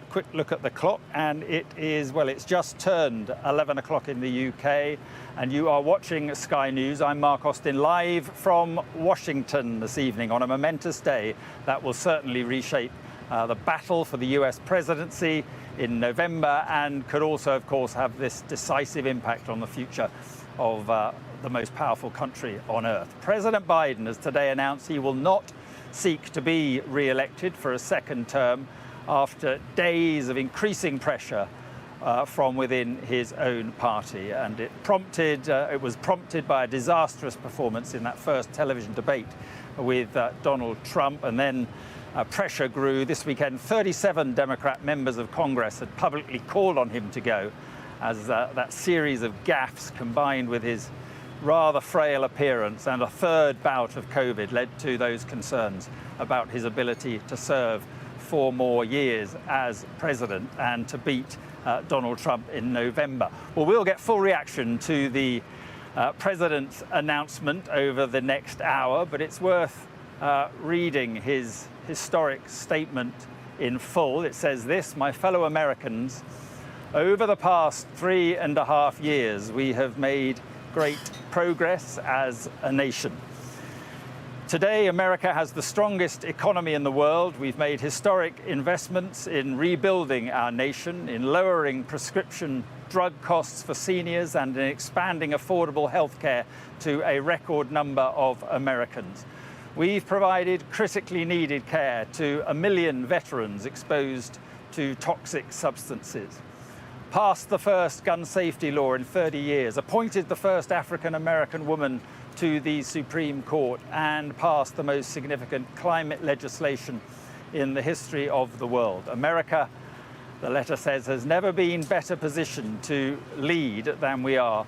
K: Quick look at the clock, and it is, well, it's just turned 11 o'clock in the UK, and you are watching Sky News. I'm Mark Austin, live from Washington this evening on a momentous day that will certainly reshape the battle for the US presidency in November, and could also, of course, have this decisive impact on the future of the most powerful country on earth. President Biden has today announced he will not seek to be re-elected for a second term after days of increasing pressure from within his own party. And it was prompted by a disastrous performance in that first television debate with Donald Trump, and then pressure grew. This weekend, 37 Democrat members of Congress had publicly called on him to go, as that series of gaffes combined with his rather frail appearance and a third bout of COVID led to those concerns about his ability to serve 4 more years as president and to beat Donald Trump in November. Well, we'll get full reaction to the president's announcement over the next hour, but it's worth reading his historic statement in full. It says this: "My fellow Americans, over the past 3.5 years, we have made great progress as a nation. Today, America has the strongest economy in the world. We've made historic investments in rebuilding our nation, in lowering prescription drug costs for seniors, and in expanding affordable health care to a record number of Americans. We've provided critically needed care to 1 million veterans exposed to toxic substances, passed the first gun safety law in 30 years, appointed the first African-American woman to the Supreme Court, and passed the most significant climate legislation in the history of the world. America," the letter says, "has never been better positioned to lead than we are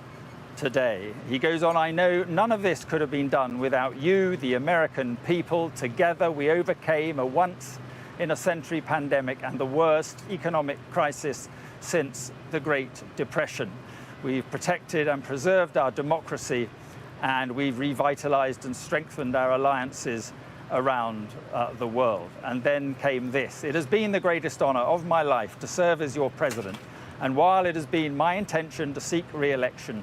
K: today." He goes on, "I know none of this could have been done without you, the American people. Together we overcame a once-in-a-century pandemic and the worst economic crisis since the Great Depression. We've protected and preserved our democracy, and we've revitalized and strengthened our alliances around the world." And then came this: "It has been the greatest honor of my life to serve as your president, and while it has been my intention to seek re-election,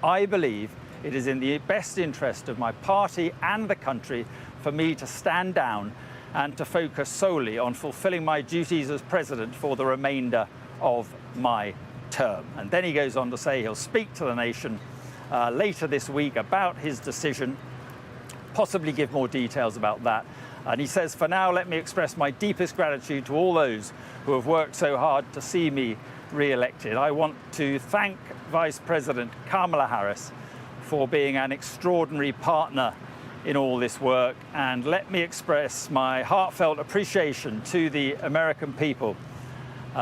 K: I believe it is in the best interest of my party and the country for me to stand down and to focus solely on fulfilling my duties as president for the remainder of my term." And then he goes on to say he'll speak to the nation later this week about his decision, possibly give more details about that. And he says, "For now, let me express my deepest gratitude to all those who have worked so hard to see me re-elected. I want to thank Vice President Kamala Harris for being an extraordinary partner in all this work, and let me express my heartfelt appreciation to the American people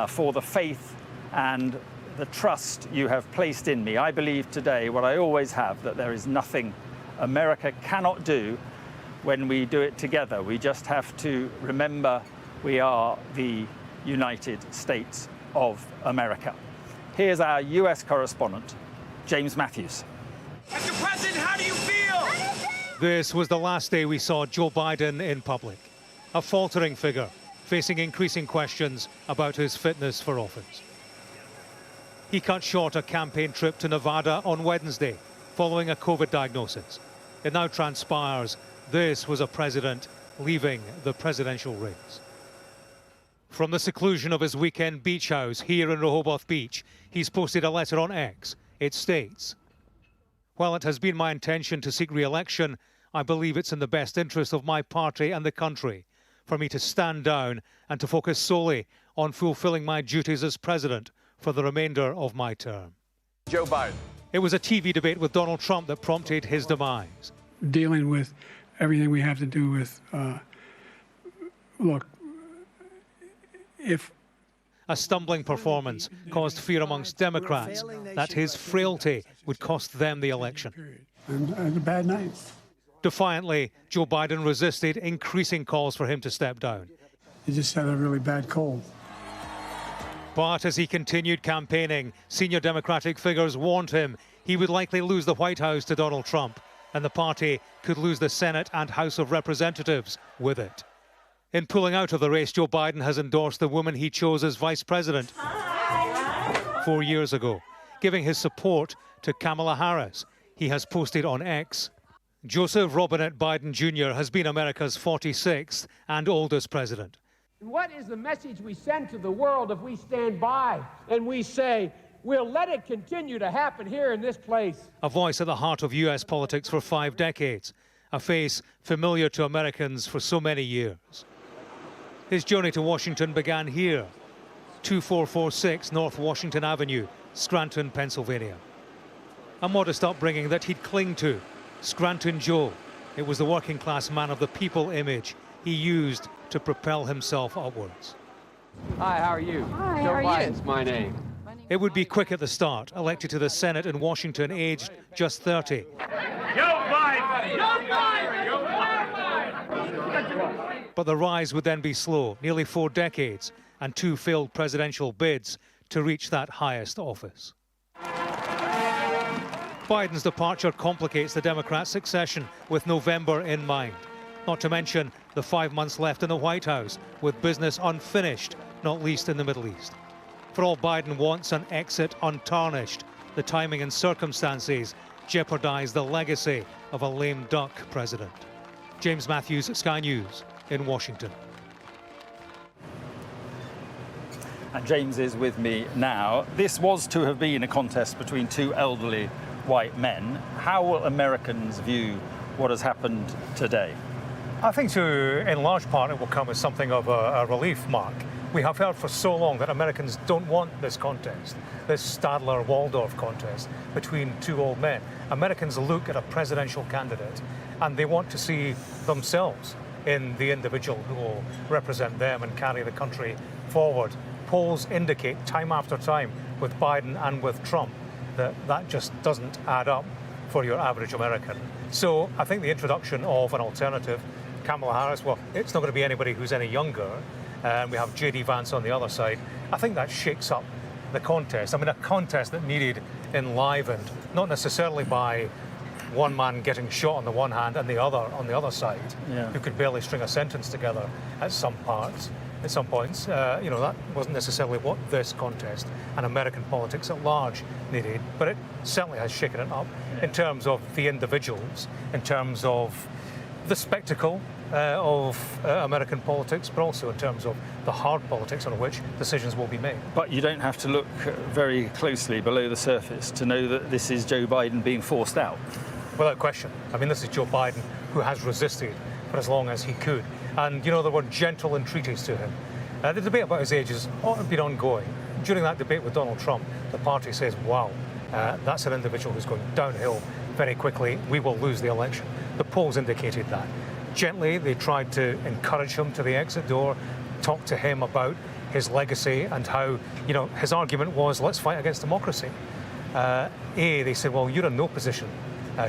K: for the faith and the trust you have placed in me. I believe today, what I always have, that there is nothing America cannot do when we do it together. We just have to remember we are the United States of America." Here's our US correspondent, James Matthews.
U: Mr. President, how do you feel? This was the last day we saw Joe Biden in public, a faltering figure, facing increasing questions about his fitness for office. He cut short a campaign trip to Nevada on Wednesday following a COVID diagnosis. It now transpires this was a president leaving the presidential race. From the seclusion of his weekend beach house here in Rehoboth Beach, he's posted a letter on X. It states, "While it has been my intention to seek re-election, I believe it's in the best interest of my party and the country for me to stand down and to focus solely on fulfilling my duties as president for the remainder of my term."
O: Joe Biden.
U: It was a TV debate with Donald Trump that prompted his demise.
W: Dealing with everything we have to do with, look, if
U: a stumbling performance caused fear amongst Democrats that his frailty would cost them the election.
W: And a bad night.
U: Defiantly, Joe Biden resisted increasing calls for him to step down.
W: He just had a really bad cold.
U: But as he continued campaigning, senior Democratic figures warned him he would likely lose the White House to Donald Trump, and the party could lose the Senate and House of Representatives with it. In pulling out of the race, Joe Biden has endorsed the woman he chose as vice president 4 years ago, giving his support to Kamala Harris. He has posted on X, Joseph Robinette Biden Jr. has been America's 46th and oldest president.
X: What is the message we send to the world if we stand by and we say, we'll let it continue to happen here in this place?
U: A voice at the heart of U.S. politics for 5 decades, a face familiar to Americans for so many years. His journey to Washington began here, 2446 North Washington Avenue, Scranton, Pennsylvania. A modest upbringing that he'd cling to, Scranton Joe. It was the working class man of the people image he used to propel himself upwards.
X: Hi, how are you?
O: Hi,
X: Joe
O: how are
X: Biden's
O: you?
X: my name.
U: It would be quick at the start, elected to the Senate in Washington, aged just 30.
X: Joe Biden! Joe Biden! Joe Biden!
U: But the rise would then be slow, nearly 4 decades, and 2 failed presidential bids to reach that highest office. Biden's departure complicates the Democrat succession with November in mind. Not to mention the 5 months left in the White House, with business unfinished, not least in the Middle East. For all Biden wants an exit untarnished, the timing and circumstances jeopardize the legacy of a lame duck president. James Matthews, Sky News in Washington.
K: And James is with me now. This was to have been a contest between 2 elderly white men. How will Americans view what has happened today?
U: I think in large part it will come as something of a relief, Mark. We have heard for so long that Americans don't want this contest, this Stadler-Waldorf contest between 2 old men. Americans look at a presidential candidate and they want to see themselves in the individual who will represent them and carry the country forward. Polls indicate time after time with Biden and with Trump that just doesn't add up for your average American. So I think the introduction of an alternative, Kamala Harris, well, it's not going to be anybody who's any younger. And we have J.D. Vance on the other side. I think that shakes up the contest. I mean, a contest that needed enlivened, not necessarily by one man getting shot on the one hand and the other on the other side, who could barely string a sentence together at some points. That wasn't necessarily what this contest and American politics at large needed, but it certainly has shaken it up in terms of the individuals, in terms of the spectacle of American politics, but also in terms of the hard politics on which decisions will be made.
K: But you don't have to look very closely below the surface to know that this is Joe Biden being forced out.
U: Without question. I mean, this is Joe Biden who has resisted for as long as he could. And, there were gentle entreaties to him. The debate about his age has been ongoing. During that debate with Donald Trump, the party says, wow, that's an individual who's going downhill very quickly. We will lose the election. The polls indicated that. Gently, they tried to encourage him to the exit door, talk to him about his legacy and how, his argument was, let's fight against democracy. They said, well, you're in no position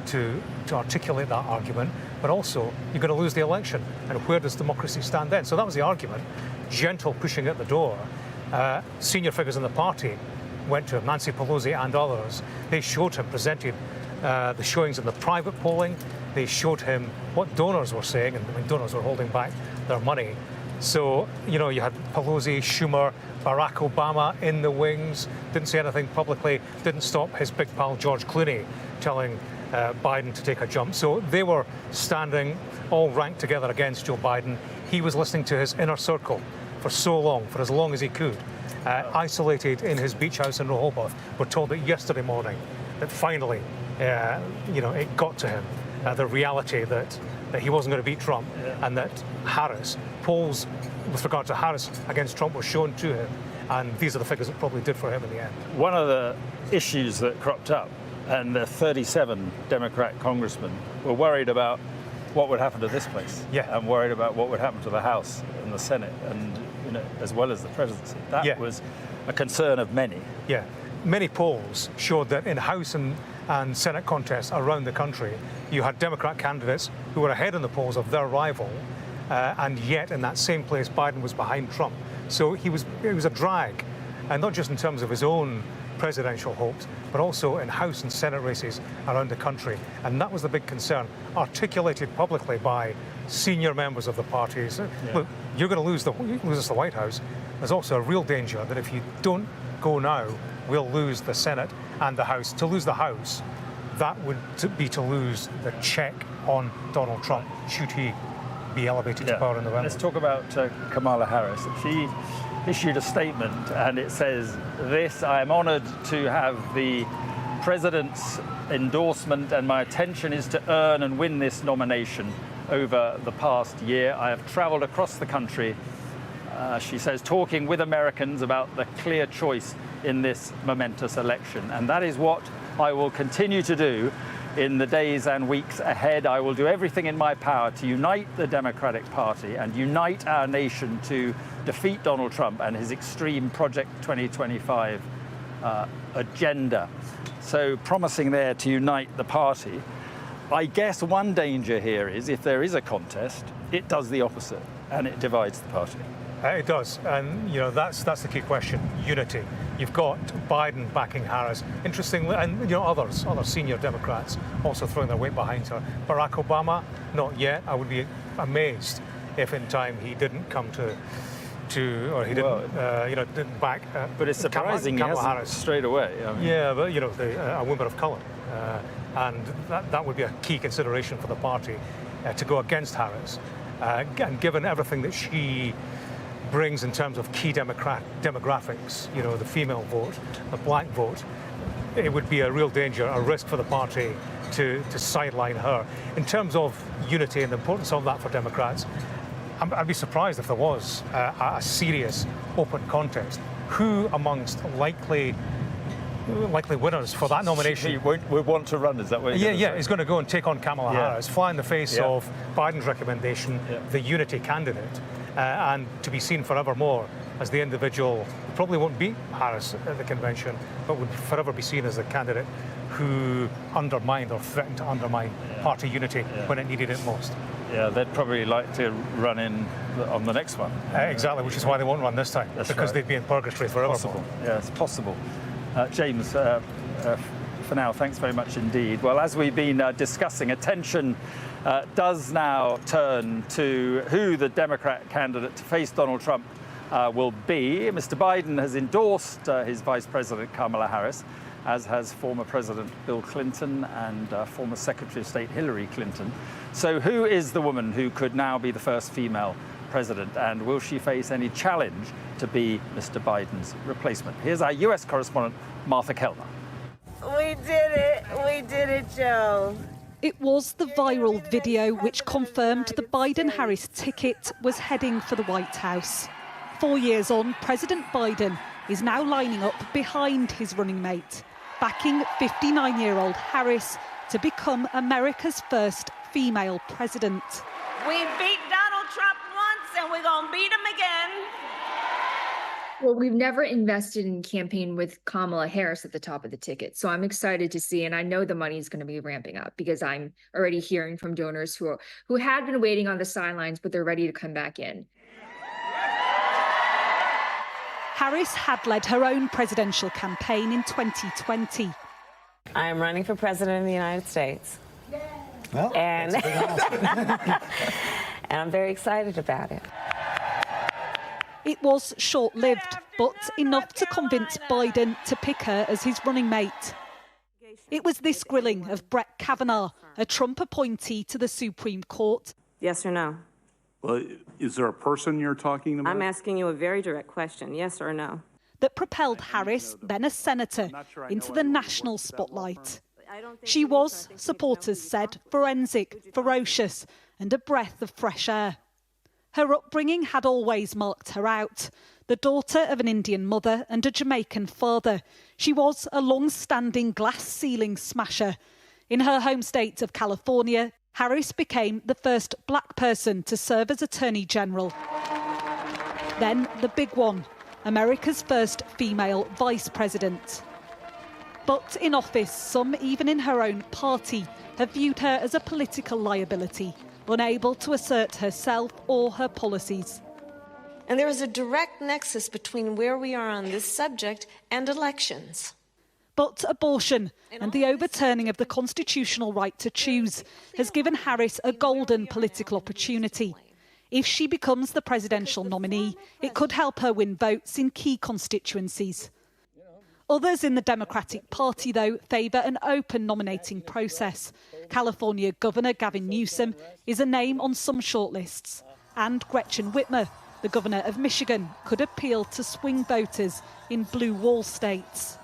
U: to articulate that argument, but also you're going to lose the election. And where does democracy stand then? So that was the argument. Gentle pushing at the door. Senior figures in the party went to him, Nancy Pelosi and others. They showed him, presented the showings in the private polling. They showed him what donors were saying, and donors were holding back their money. So, you had Pelosi, Schumer, Barack Obama in the wings, didn't say anything publicly, didn't stop his big pal George Clooney telling Biden to take a jump. So they were standing all ranked together against Joe Biden. He was listening to his inner circle for so long, for as long as he could, isolated in his beach house in Rehoboth. We're told that yesterday morning that finally, it got to him, the reality that he wasn't going to beat Trump, and that Harris, polls with regard to Harris against Trump were shown to him, and these are the figures that probably did for him in the end.
K: One of the issues that cropped up, and the 37 Democrat congressmen were worried about what would happen to this place, and worried about what would happen to the House and the Senate, and as well as the presidency. That was a concern of many.
U: Yeah, many polls showed that in House and Senate contests around the country, you had Democrat candidates who were ahead in the polls of their rival, and yet in that same place, Biden was behind Trump. So it was a drag and not just in terms of his own presidential hopes, but also in House and Senate races around the country. And that was the big concern, articulated publicly by senior members of the parties. Look, you're going to lose the White House. There's also a real danger that if you don't go now, we'll lose the Senate and the House. To lose the House, that would be to lose the check on Donald Trump, should he be elevated to power in November.
K: Let's talk about Kamala Harris. She issued a statement and it says this: I am honored to have the president's endorsement, and my intention is to earn and win this nomination over the past year. I have traveled across the country, she says, talking with Americans about the clear choice in this momentous election. And that is what I will continue to do in the days and weeks ahead. I will do everything in my power to unite the Democratic Party and unite our nation to defeat Donald Trump and his extreme Project 2025 agenda. So promising there to unite the party. I guess one danger here is if there is a contest, it does the opposite and it divides the party.
U: It does, and that's the key question: unity. You've got Biden backing Harris, interestingly, and other senior Democrats also throwing their weight behind her. Barack Obama, not yet. I would be amazed if in time he didn't come or he didn't back.
K: But it's surprising he hasn't
U: Harris
K: straight away. I mean.
U: Yeah, but a woman of colour, and that would be a key consideration for the party to go against Harris, and given everything that she brings in terms of key demographics, the female vote, the black vote, it would be a real danger, a risk for the party to sideline her. In terms of unity and the importance of that for Democrats, I'd be surprised if there was a serious open contest. Who amongst likely winners for that nomination?
K: He would want to run, is that what you're
U: Yeah, he's going to go and take on Kamala Harris, fly in the face of Biden's recommendation, the unity candidate, and to be seen forevermore as the individual who probably won't beat Harris at the convention, but would forever be seen as the candidate who undermined or threatened to undermine party unity when it needed it most.
K: Yeah, they'd probably like to run in on the next one.
U: Exactly, which is why they won't run this time, because they'd be in purgatory forever.
K: Possible. Yeah, it's possible. James, for now, thanks very much indeed. Well, as we've been discussing, attention does now turn to who the Democrat candidate to face Donald Trump will be. Mr. Biden has endorsed his Vice President Kamala Harris, as has former President Bill Clinton and former Secretary of State Hillary Clinton. So who is the woman who could now be the first female president, and will she face any challenge to be Mr. Biden's replacement? Here's our US correspondent, Martha Kellner.
B: We did it, Joe.
D: It was the viral video which confirmed the Biden-Harris ticket was heading for the White House. 4 years on, President Biden is now lining up behind his running mate, backing 59-year-old Harris to become America's first female president.
B: We beat Donald Trump once and we're going to beat him again.
L: Well, we've never invested in campaign with Kamala Harris at the top of the ticket. So I'm excited to see, and I know the money is going to be ramping up because I'm already hearing from donors who had been waiting on the sidelines, but they're ready to come back in.
D: Harris had led her own presidential campaign in 2020.
G: I am running for president of the United States.
O: Well,
G: and,
O: that's a big announcement.
G: and I'm very excited about it.
D: It was short-lived, but enough to convince Biden to pick her as his running mate. It was this grilling of Brett Kavanaugh, a Trump appointee to the Supreme Court.
G: Yes or no?
I: Well, is there a person you're talking about?
G: I'm asking you a very direct question, yes or no?
D: That propelled Harris, then a senator, into the national spotlight. She was, supporters said, forensic, ferocious, and a breath of fresh air. Her upbringing had always marked her out. The daughter of an Indian mother and a Jamaican father, she was a long-standing glass ceiling smasher. In her home state of California, Harris became the first black person to serve as Attorney General. Then the big one, America's first female vice president. But in office, some, even in her own party, have viewed her as a political liability, unable to assert herself or her policies.
J: And there is a direct nexus between where we are on this subject and elections.
D: But abortion and the overturning of the constitutional right to choose has given Harris a golden political opportunity. If she becomes the presidential nominee, it could help her win votes in key constituencies. Others in the Democratic Party, though, favour an open nominating process. California Governor Gavin Newsom is a name on some shortlists. And Gretchen Whitmer, the Governor of Michigan, could appeal to swing voters in blue wall states.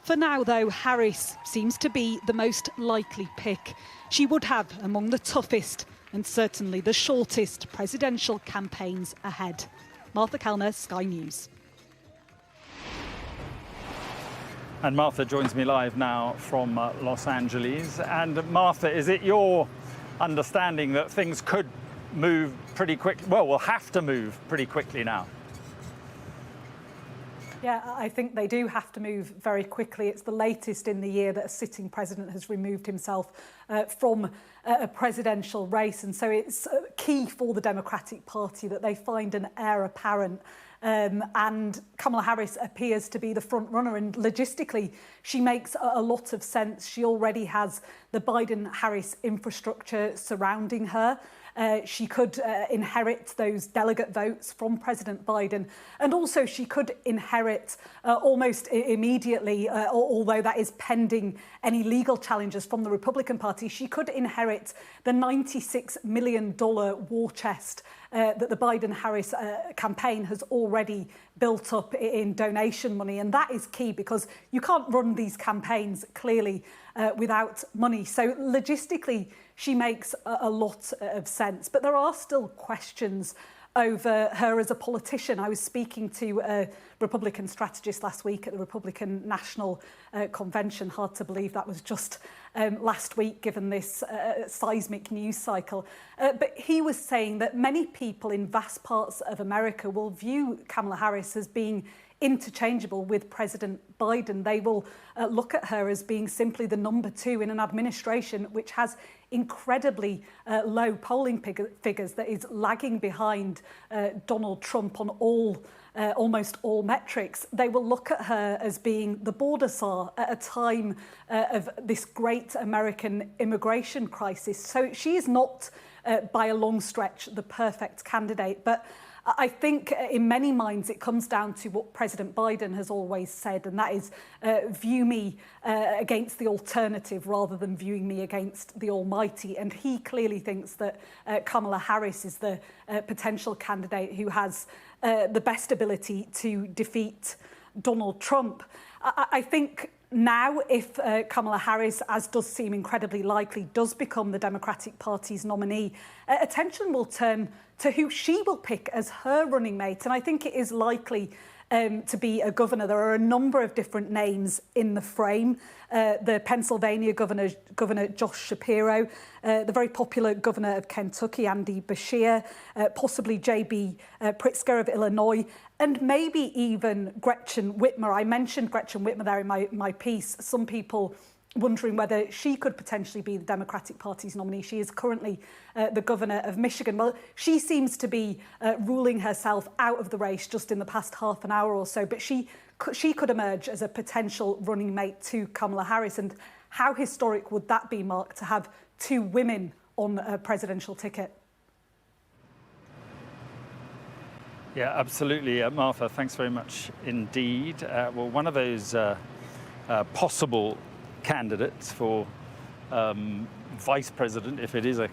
D: For now, though, Harris seems to be the most likely pick. She would have among the toughest and certainly the shortest presidential campaigns ahead. Martha Kellner, Sky News.
K: And Martha joins me live now from Los Angeles. And Martha, is it your understanding that things could move pretty quickly? Well, we'll have to move pretty quickly now.
D: Yeah, I think they do have to move very quickly. It's the latest in the year that a sitting president has removed himself from a presidential race. And so it's key for the Democratic Party that they find an heir apparent. And Kamala Harris appears to be the front runner, and logistically she makes a lot of sense. She already has the Biden-Harris infrastructure surrounding her. She could inherit those delegate votes from President Biden, and also she could inherit almost immediately, although that is pending any legal challenges from the Republican Party, she could inherit the $96 million war chest that the Biden-Harris campaign has already built up in donation money. And that is key because you can't run these campaigns clearly without money. So logistically, she makes a lot of sense. But there are still questions over her as a politician. I was speaking to a Republican strategist last week at the Republican National Convention. Hard to believe that was just last week, given this seismic news cycle. But he was saying that many people in vast parts of America will view Kamala Harris as being interchangeable with President Biden. They will look at her as being simply the number two in an administration which has incredibly low polling figures, that is lagging behind Donald Trump on almost all metrics. They will look at her as being the border czar at a time of this great American immigration crisis. So she is not, by a long stretch, the perfect candidate. But I think in many minds it comes down to what President Biden has always said, and that is view me against the alternative rather than viewing me against the almighty. And he clearly thinks that Kamala Harris is the potential candidate who has the best ability to defeat Donald Trump. I think now, if Kamala Harris, as does seem incredibly likely, does become the Democratic Party's nominee, attention will turn to who she will pick as her running mate. And I think it is likely to be a governor. There are a number of different names in the frame. The Pennsylvania Governor Josh Shapiro, the very popular Governor of Kentucky, Andy Beshear, possibly J.B. Pritzker of Illinois, and maybe even Gretchen Whitmer. I mentioned Gretchen Whitmer there in my piece. Some people wondering whether she could potentially be the Democratic Party's nominee. She is currently the governor of Michigan. Well, she seems to be ruling herself out of the race just in the past half an hour or so, but she could emerge as a potential running mate to Kamala Harris. And how historic would that be, Mark, to have two women on a presidential ticket?
K: Yeah, absolutely, Martha. Thanks very much indeed. Well, one of those possible candidates for vice president, if it is a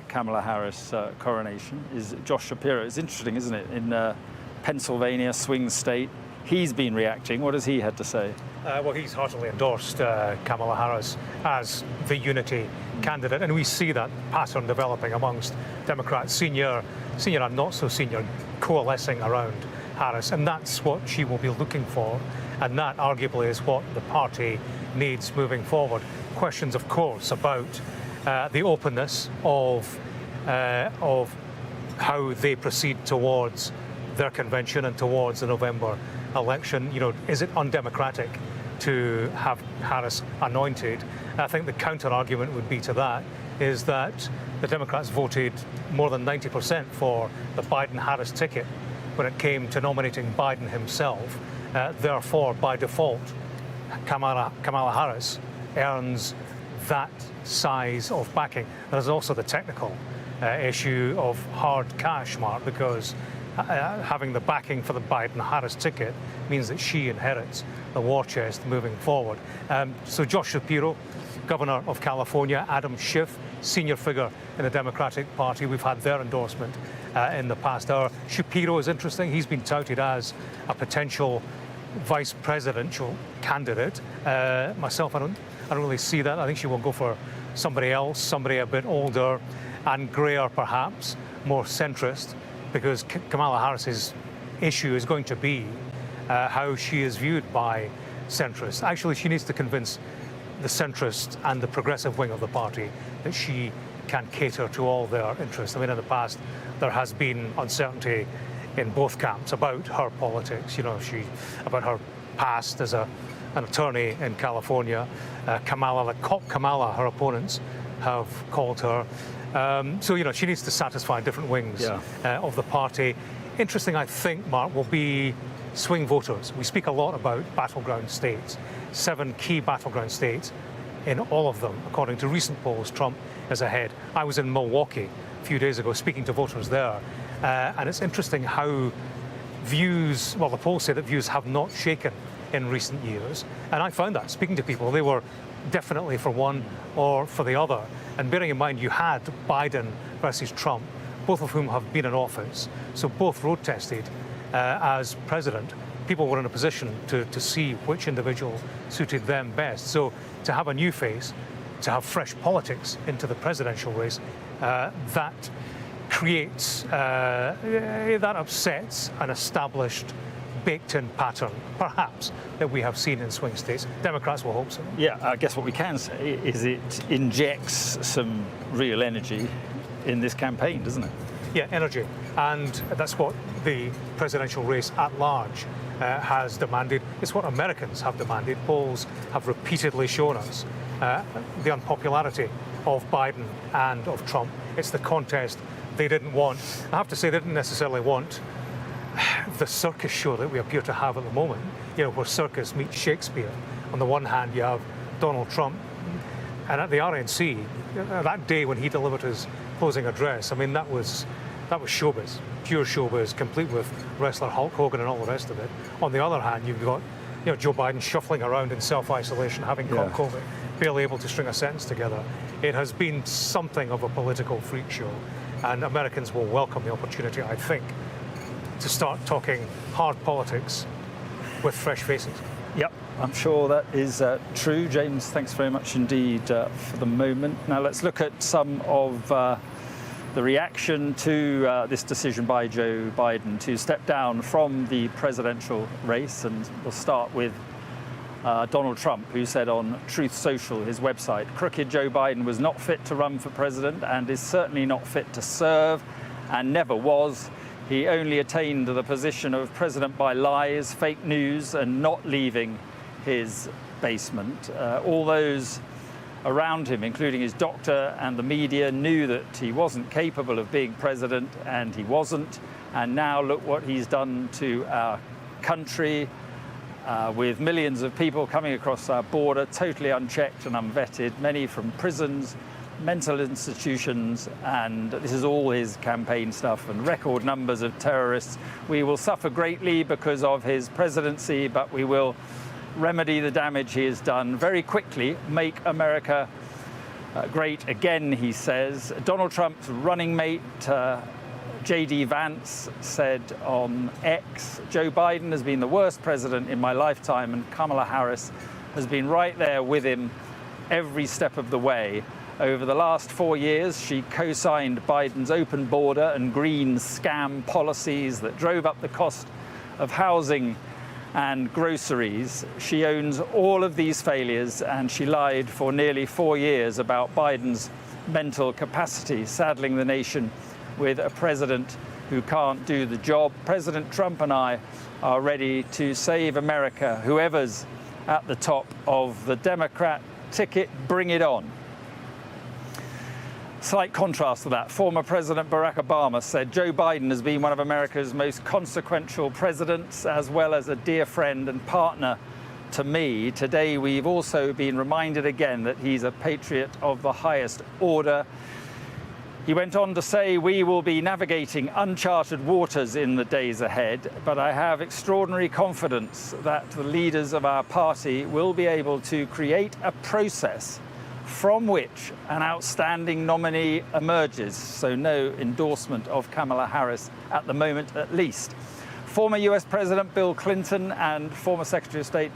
K: Kamala Harris coronation, is Josh Shapiro. It's interesting, isn't it? In Pennsylvania, swing state, he's been reacting. What has he had to say?
U: Well, he's heartily endorsed Kamala Harris as the unity candidate, and we see that pattern developing amongst Democrats, senior and not so senior, coalescing around Harris, and that's what she will be looking for, and that arguably is what the party needs moving forward. Questions, of course, about the openness of how they proceed towards their convention and towards the November election. You know, is it undemocratic to have Harris anointed? I think the counter-argument would be to that is that the Democrats voted more than 90% for the Biden-Harris ticket when it came to nominating Biden himself. Therefore, by default, Kamala Harris earns that size of backing. There's also the technical issue of hard cash, Mark, because having the backing for the Biden-Harris ticket means that she inherits the war chest moving forward. So Josh Shapiro, Governor of California, Adam Schiff, senior figure in the Democratic Party, we've had their endorsement in the past hour. Shapiro is interesting. He's been touted as a potential vice presidential candidate. Myself, I don't really see that. I think she will go for somebody else, somebody a bit older and grayer perhaps, more centrist, because Kamala Harris's issue is going to be how she is viewed by centrists. Actually, she needs to convince the centrist and the progressive wing of the party that she can cater to all their interests. I mean, in the past, there has been uncertainty in both camps about her politics, about her past as an attorney in California. Kamala, the cop Kamala, her opponents have called her. So, she needs to satisfy different wings of the party. Interesting, I think, Mark, will be swing voters. We speak a lot about battleground states. 7 key battleground states. In all of them, according to recent polls, Trump is ahead. I was in Milwaukee a few days ago speaking to voters there, and it's interesting how the polls say that views have not shaken in recent years. And I found that, speaking to people, they were definitely for one or for the other. And bearing in mind, you had Biden versus Trump, both of whom have been in office, so both road tested as president. People were in a position to see which individual suited them best. So to have a new face, to have fresh politics into the presidential race, that creates, that upsets an established, baked-in pattern, perhaps, that we have seen in swing states. Democrats will hope so.
K: Yeah, I guess what we can say is it injects some real energy in this campaign, doesn't it?
U: Yeah, energy. And that's what the presidential race at large has demanded. It's what Americans have demanded. Polls have repeatedly shown us the unpopularity of Biden and of Trump. It's the contest they didn't want. I have to say, they didn't necessarily want the circus show that we appear to have at the moment, where circus meets Shakespeare. On the one hand, you have Donald Trump, and at the RNC, that day when he delivered his closing address, I mean, that was showbiz, pure showbiz, complete with wrestler Hulk Hogan and all the rest of it. On the other hand, you've got Joe Biden shuffling around in self-isolation, having caught COVID, barely able to string a sentence together. It has been something of a political freak show, and Americans will welcome the opportunity, I think, to start talking hard politics with fresh faces.
K: Yep, I'm sure that is true. James, thanks very much indeed for the moment. Now let's look at some of the reaction to this decision by Joe Biden to step down from the presidential race. And we'll start with Donald Trump, who said on Truth Social, his website, "Crooked Joe Biden was not fit to run for president and is certainly not fit to serve and never was. He only attained the position of president by lies, fake news, and not leaving his basement." All those around him, including his doctor and the media, knew that he wasn't capable of being president, and he wasn't. And now look what he's done to our country, with millions of people coming across our border, totally unchecked and unvetted, many from prisons, mental institutions, and this is all his campaign stuff, and record numbers of terrorists. We will suffer greatly because of his presidency, but we will remedy the damage he has done very quickly, make America great again, he says. Donald Trump's running mate, J.D. Vance, said on X, "Joe Biden has been the worst president in my lifetime, and Kamala Harris has been right there with him every step of the way. Over the last 4 years, she co-signed Biden's open border and green scam policies that drove up the cost of housing and groceries. She owns all of these failures, and she lied for nearly 4 years about Biden's mental capacity, saddling the nation with a president who can't do the job. President Trump and I are ready to save America. Whoever's at the top of the Democrat ticket, bring it on." Slight contrast to that, former President Barack Obama said Joe Biden has been one of America's most consequential presidents, as well as a dear friend and partner to me. Today, we've also been reminded again that he's a patriot of the highest order. He went on to say, we will be navigating uncharted waters in the days ahead, but I have extraordinary confidence that the leaders of our party will be able to create a process from which an outstanding nominee emerges. So no endorsement of Kamala Harris at the moment, at least. Former US President Bill Clinton and former Secretary of State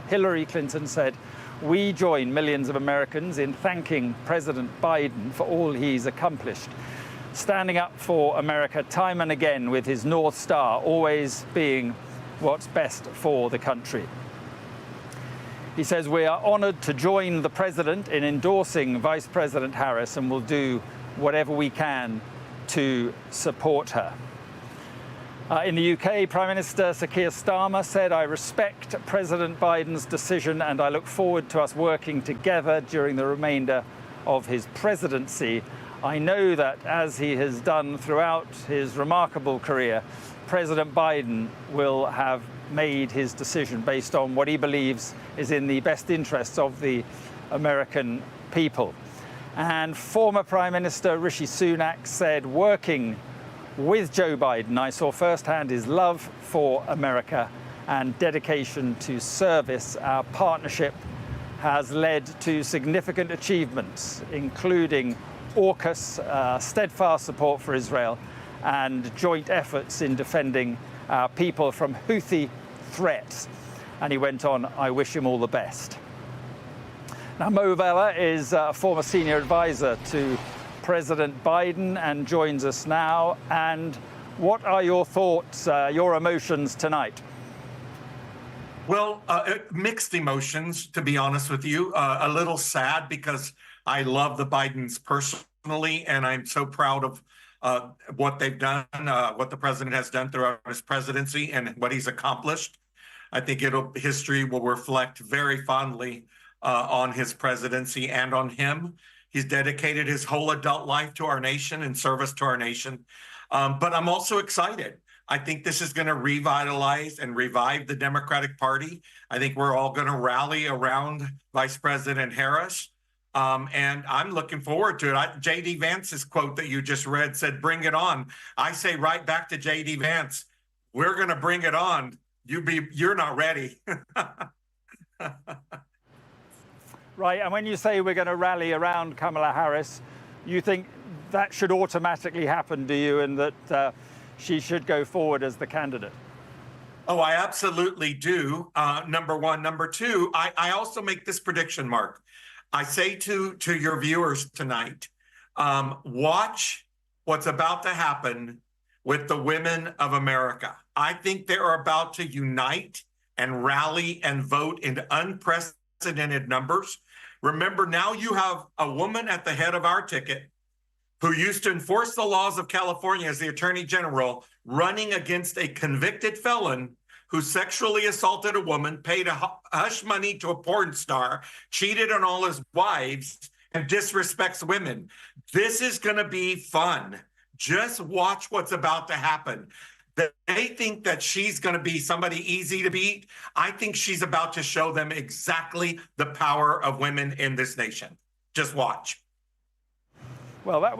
K: Hillary Clinton said, we join millions of Americans in thanking President Biden for all he's accomplished, standing up for America time and again with his North Star always being what's best for the country. He says, we are honored to join the president in endorsing Vice President Harris and will do whatever we can to support her. In the UK, Prime Minister Sir Keir Starmer said, I respect President Biden's decision and I look forward to us working together during the remainder of his presidency. I know that, as he has done throughout his remarkable career, President Biden will have made his decision based on what he believes is in the best interests of the American people. And former Prime Minister Rishi Sunak said, working with Joe Biden, I saw firsthand his love for America and dedication to service. Our partnership has led to significant achievements, including AUKUS, steadfast support for Israel, and joint efforts in defending our people from Houthi threats. And he went on, I wish him all the best. Now, Mo Vela is a former senior advisor to President Biden and joins us now. And what are your thoughts, your emotions tonight?
E: Well, mixed emotions, to be honest with you. A little sad because I love the Bidens personally, and I'm so proud of what they've done, what the president has done throughout his presidency and what he's accomplished. I think history will reflect very fondly on his presidency and on him. He's dedicated his whole adult life to our nation and service to our nation. But I'm also excited. I think this is going to revitalize and revive the Democratic Party. I think we're all going to rally around Vice President Harris. And I'm looking forward to it. J.D. Vance's quote that you just read said, bring it on. I say right back to J.D. Vance, we're going to bring it on. You're not ready.
K: Right, and when you say we're going to rally around Kamala Harris, you think that should automatically happen, do you, and that she should go forward as the candidate?
E: Oh, I absolutely do, number one. Number two, I also make this prediction, Mark. I say to your viewers tonight, watch what's about to happen with the women of America. I think they are about to unite and rally and vote in unprecedented numbers. Remember, now you have a woman at the head of our ticket who used to enforce the laws of California as the Attorney General, running against a convicted felon who sexually assaulted a woman, paid a hush money to a porn star, cheated on all his wives, and disrespects women. This is going to be fun. Just watch what's about to happen. They think that she's going to be somebody easy to beat. I think she's about to show them exactly the power of women in this nation. Just watch.
K: Well, there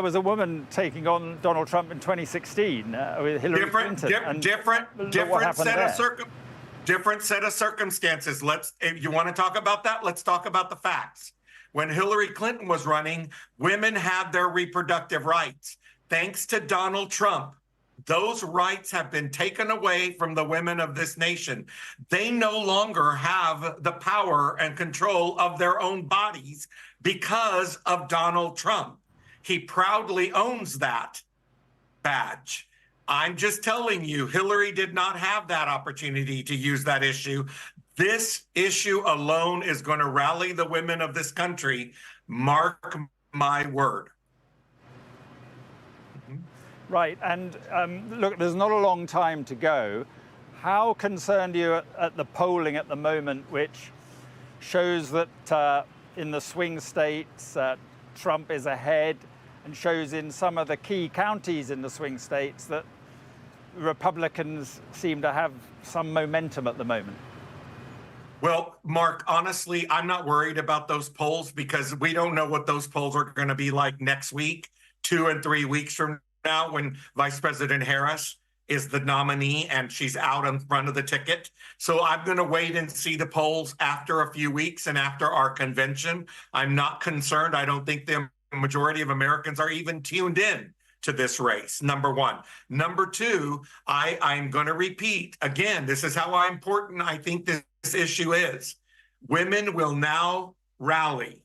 K: was a woman taking on Donald Trump in 2016 with Hillary Clinton.
E: Different set of circumstances. If you want to talk about that, let's talk about the facts. When Hillary Clinton was running, women had their reproductive rights. Thanks to Donald Trump, those rights have been taken away from the women of this nation. They no longer have the power and control of their own bodies because of Donald Trump. He proudly owns that badge. I'm just telling you, Hillary did not have that opportunity to use that issue. This issue alone is going to rally the women of this country. Mark my word.
K: Right, and look, there's not a long time to go. How concerned are you at the polling at the moment, which shows that in the swing states, Trump is ahead and shows in some of the key counties in the swing states that Republicans seem to have some momentum at the moment.
E: Well, Mark, honestly, I'm not worried about those polls because we don't know what those polls are going to be like next week, 2 and 3 weeks from now, when Vice President Harris is the nominee and she's out in front of the ticket. So I'm going to wait and see the polls after a few weeks and after our convention. I'm not concerned. I don't think the majority of Americans are even tuned in to this race, number one. Number two, I'm going to repeat again, this is how important I think this issue is. Women will now rally.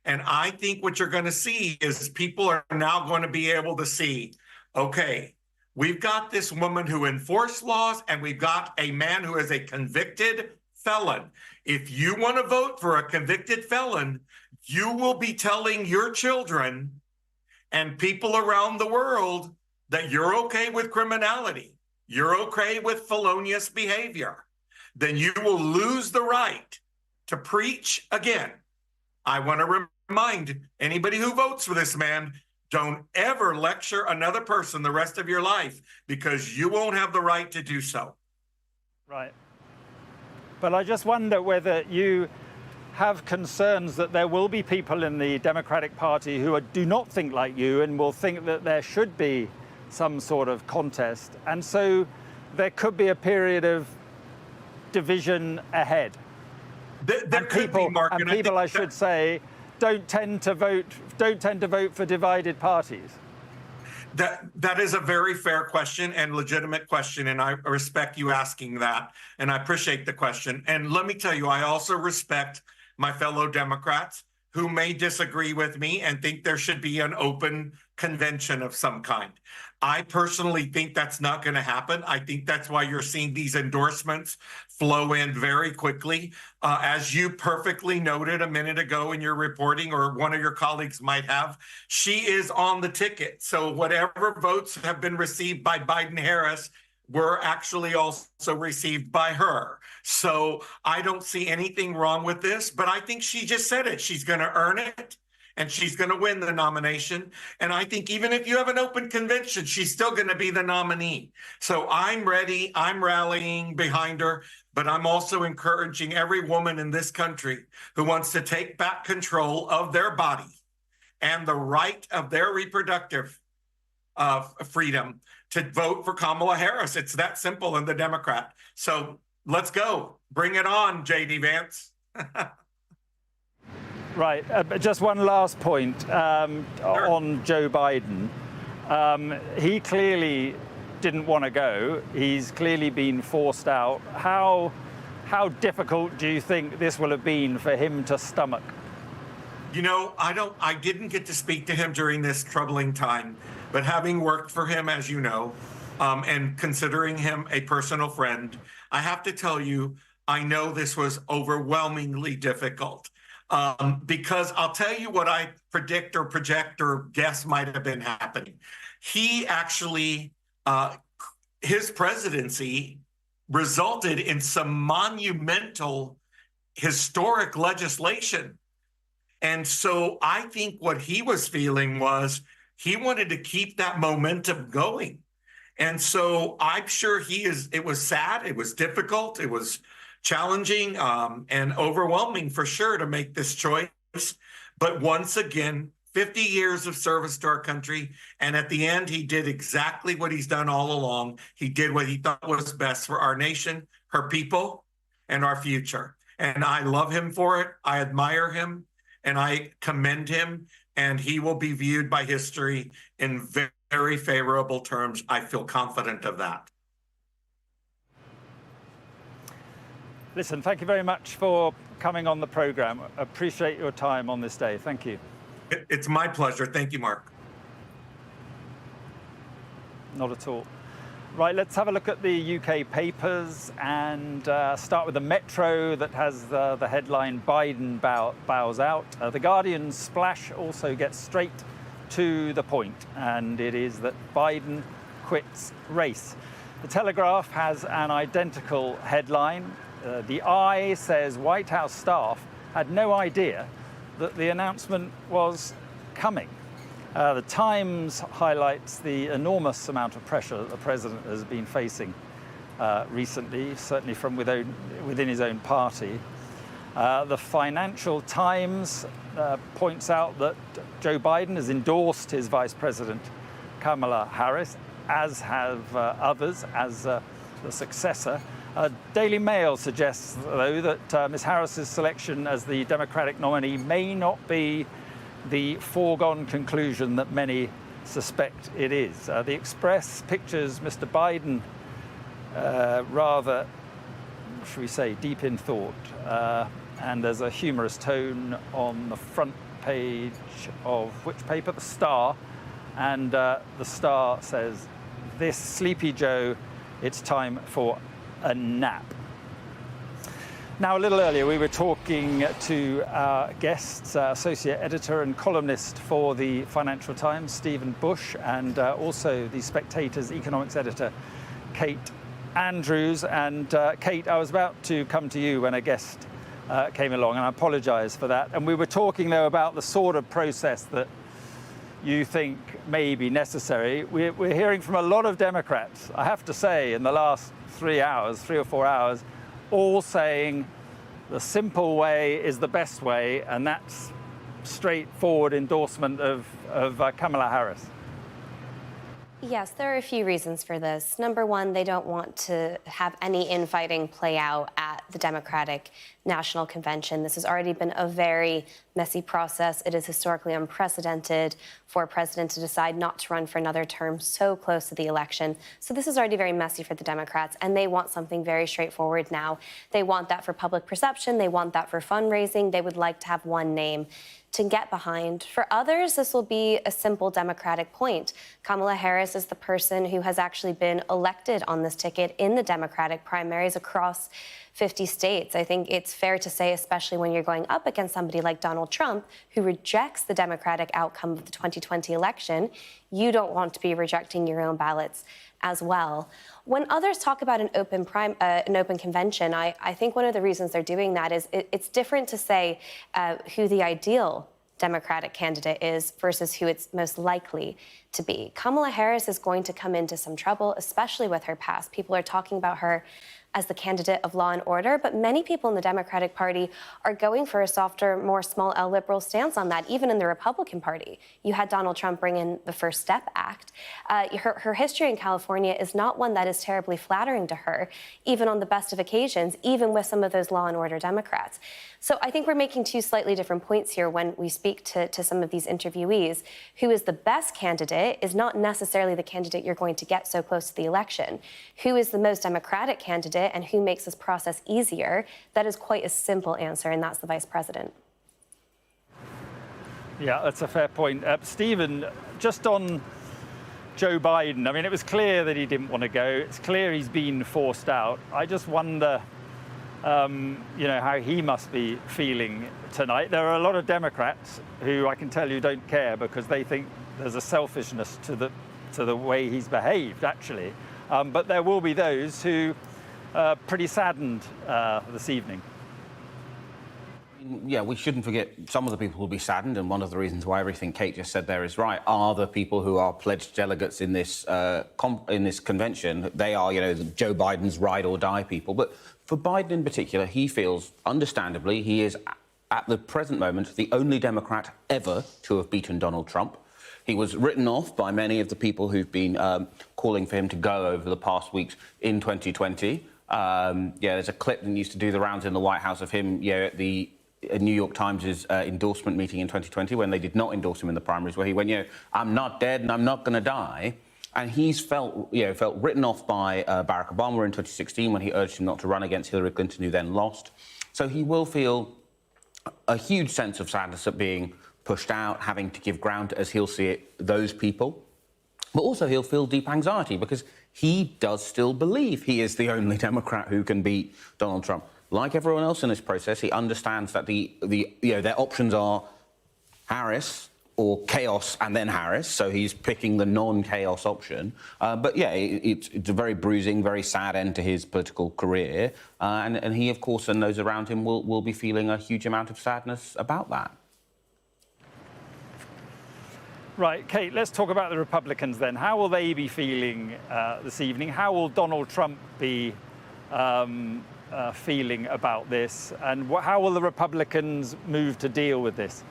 E: And I think what you're going to see is people are now going to be able to see, okay, we've got this woman who enforced laws and we've got a man who is a convicted felon. If you want to vote for a convicted felon, you will be telling your children and people around the world that you're okay with criminality, you're okay with felonious behavior. Then you will lose the right to preach again. I want to remind anybody who votes for this man, don't ever lecture another person the rest of your life because you won't have the right to do so.
K: Right. But I just wonder whether you have concerns that there will be people in the Democratic Party who do not think like you and will think that there should be some sort of contest. And so there could be a period of division ahead.
E: There could be, Mark,
K: and people, I should say, don't tend to vote for divided parties.
E: That is a very fair question and legitimate question, and I respect you asking that, and I appreciate the question. And let me tell you, I also respect my fellow Democrats who may disagree with me and think there should be an open convention of some kind. I personally think that's not going to happen. I think that's why you're seeing these endorsements flow in very quickly. As you perfectly noted a minute ago in your reporting, or one of your colleagues might have, she is on the ticket. So whatever votes have been received by Biden-Harris were actually also received by her. So I don't see anything wrong with this, but I think she just said it. She's going to earn it and she's going to win the nomination. And I think even if you have an open convention, she's still going to be the nominee. So I'm ready. I'm rallying behind her, but I'm also encouraging every woman in this country who wants to take back control of their body and the right of their reproductive freedom to vote for Kamala Harris. It's that simple in the Democrat. So let's go. Bring it on, J.D. Vance.
K: Right. Just one last point on Joe Biden. He clearly didn't want to go. He's clearly been forced out. How difficult do you think this will have been for him to stomach?
E: You know, I didn't get to speak to him during this troubling time, but having worked for him, as you know, and considering him a personal friend, I have to tell you, I know this was overwhelmingly difficult. Because I'll tell you what I predict or project or guess might have been happening. He actually, his presidency resulted in some monumental historic legislation. And so I think what he was feeling was he wanted to keep that momentum going. And so I'm sure it was sad, it was difficult, it was challenging and overwhelming for sure to make this choice. But once again, 50 years of service to our country. And at the end, he did exactly what he's done all along. He did what he thought was best for our nation, her people, and our future. And I love him for it. I admire him and I commend him. And he will be viewed by history in very favorable terms. I feel confident of that.
K: Listen, thank you very much for coming on the program. Appreciate your time on this day. Thank you.
E: It's my pleasure. Thank you, Mark.
K: Not at all. Right, let's have a look at the UK papers and start with the Metro that has the headline, Biden bows out. The Guardian's splash also gets straight to the point, and it is that Biden quits race. The Telegraph has an identical headline. The Eye says White House staff had no idea that the announcement was coming. The Times highlights the enormous amount of pressure that the president has been facing recently, certainly from within his own party. The Financial Times points out that Joe Biden has endorsed his Vice President Kamala Harris, as have others, as the successor. Daily Mail suggests, though, that Ms. Harris's selection as the Democratic nominee may not be the foregone conclusion that many suspect it is. The Express pictures Mr. Biden rather, should we say, deep in thought. And there's a humorous tone on the front page of which paper? The Star. And the Star says, "This sleepy Joe, it's time for a nap." Now, a little earlier, we were talking to our guests, associate editor and columnist for the Financial Times, Stephen Bush, and also the Spectator's economics editor, Kate Andrews. And Kate, I was about to come to you when a guest came along, and I apologise for that. And we were talking, though, about the sort of process that you think may be necessary. We're hearing from a lot of Democrats, I have to say, in the last 3 or 4 hours, all saying the simple way is the best way, and that's straightforward endorsement of Kamala Harris.
M: Yes, there are a few reasons for this. Number one, they don't want to have any infighting play out at the Democratic National Convention. This has already been a very messy process. It is historically unprecedented for a president to decide not to run for another term so close to the election. So this is already very messy for the Democrats, and they want something very straightforward now. They want that for public perception. They want that for fundraising. They would like to have one name to get behind. For others, this will be a simple Democratic point. Kamala Harris is the person who has actually been elected on this ticket in the Democratic primaries across 50 states. I think it's fair to say, especially when you're going up against somebody like Donald Trump, who rejects the Democratic outcome of the 2020 election, you don't want to be rejecting your own ballots as well. When others talk about an open convention, I think one of the reasons they're doing that is it's different to say who the ideal Democratic candidate is versus who it's most likely to be. Kamala Harris is going to come into some trouble, especially with her past. People are talking about her as the candidate of law and order, but many people in the Democratic Party are going for a softer, more small L liberal stance on that, even in the Republican Party. You had Donald Trump bring in the First Step Act. Her history in California is not one that is terribly flattering to her, even on the best of occasions, even with some of those law and order Democrats. So I think we're making two slightly different points here when we speak to some of these interviewees. Who is the best candidate is not necessarily the candidate you're going to get so close to the election. Who is the most Democratic candidate and who makes this process easier? That is quite a simple answer, and that's the vice president.
K: Yeah, that's a fair point. Stephen, just on Joe Biden, I mean, it was clear that he didn't want to go. It's clear he's been forced out. I just wonder, how he must be feeling tonight. There are a lot of Democrats who I can tell you don't care because they think there's a selfishness to the way he's behaved, actually. But there will be those who are pretty saddened this evening.
C: Yeah, we shouldn't forget some of the people will be saddened, and one of the reasons why everything Kate just said there is right are the people who are pledged delegates in this convention. They are, Joe Biden's ride or die people. But for Biden in particular, he feels, understandably, he is at the present moment the only Democrat ever to have beaten Donald Trump. He was written off by many of the people who've been calling for him to go over the past weeks in 2020. There's a clip that used to do the rounds in the White House of him, at the New York Times' endorsement meeting in 2020 when they did not endorse him in the primaries, where he went, I'm not dead and I'm not going to die. And he's felt written off by Barack Obama in 2016 when he urged him not to run against Hillary Clinton, who then lost. So he will feel a huge sense of sadness at being pushed out, having to give ground, as he'll see it, those people. But also he'll feel deep anxiety because he does still believe he is the only Democrat who can beat Donald Trump. Like everyone else in this process, he understands that their options are Harris or chaos and then Harris, so he's picking the non-chaos option. It's a very bruising, very sad end to his political career, and he, of course, and those around him will be feeling a huge amount of sadness about that.
K: Right, Kate, let's talk about the Republicans then. How will they be feeling this evening? How will Donald Trump be feeling about this? And how will the Republicans move to deal with this?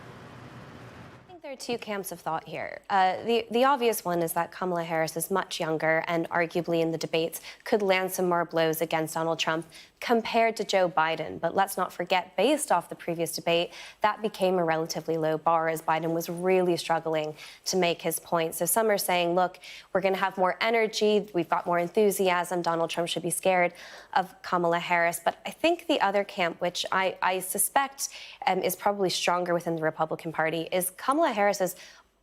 M: I think there are two camps of thought here. The obvious one is that Kamala Harris is much younger and arguably in the debates could land some more blows against Donald Trump compared to Joe Biden. But let's not forget, based off the previous debate, that became a relatively low bar as Biden was really struggling to make his point. So some are saying, look, we're going to have more energy, we've got more enthusiasm, Donald Trump should be scared of Kamala Harris. But I think the other camp, which I suspect is probably stronger within the Republican Party, is Kamala Harris is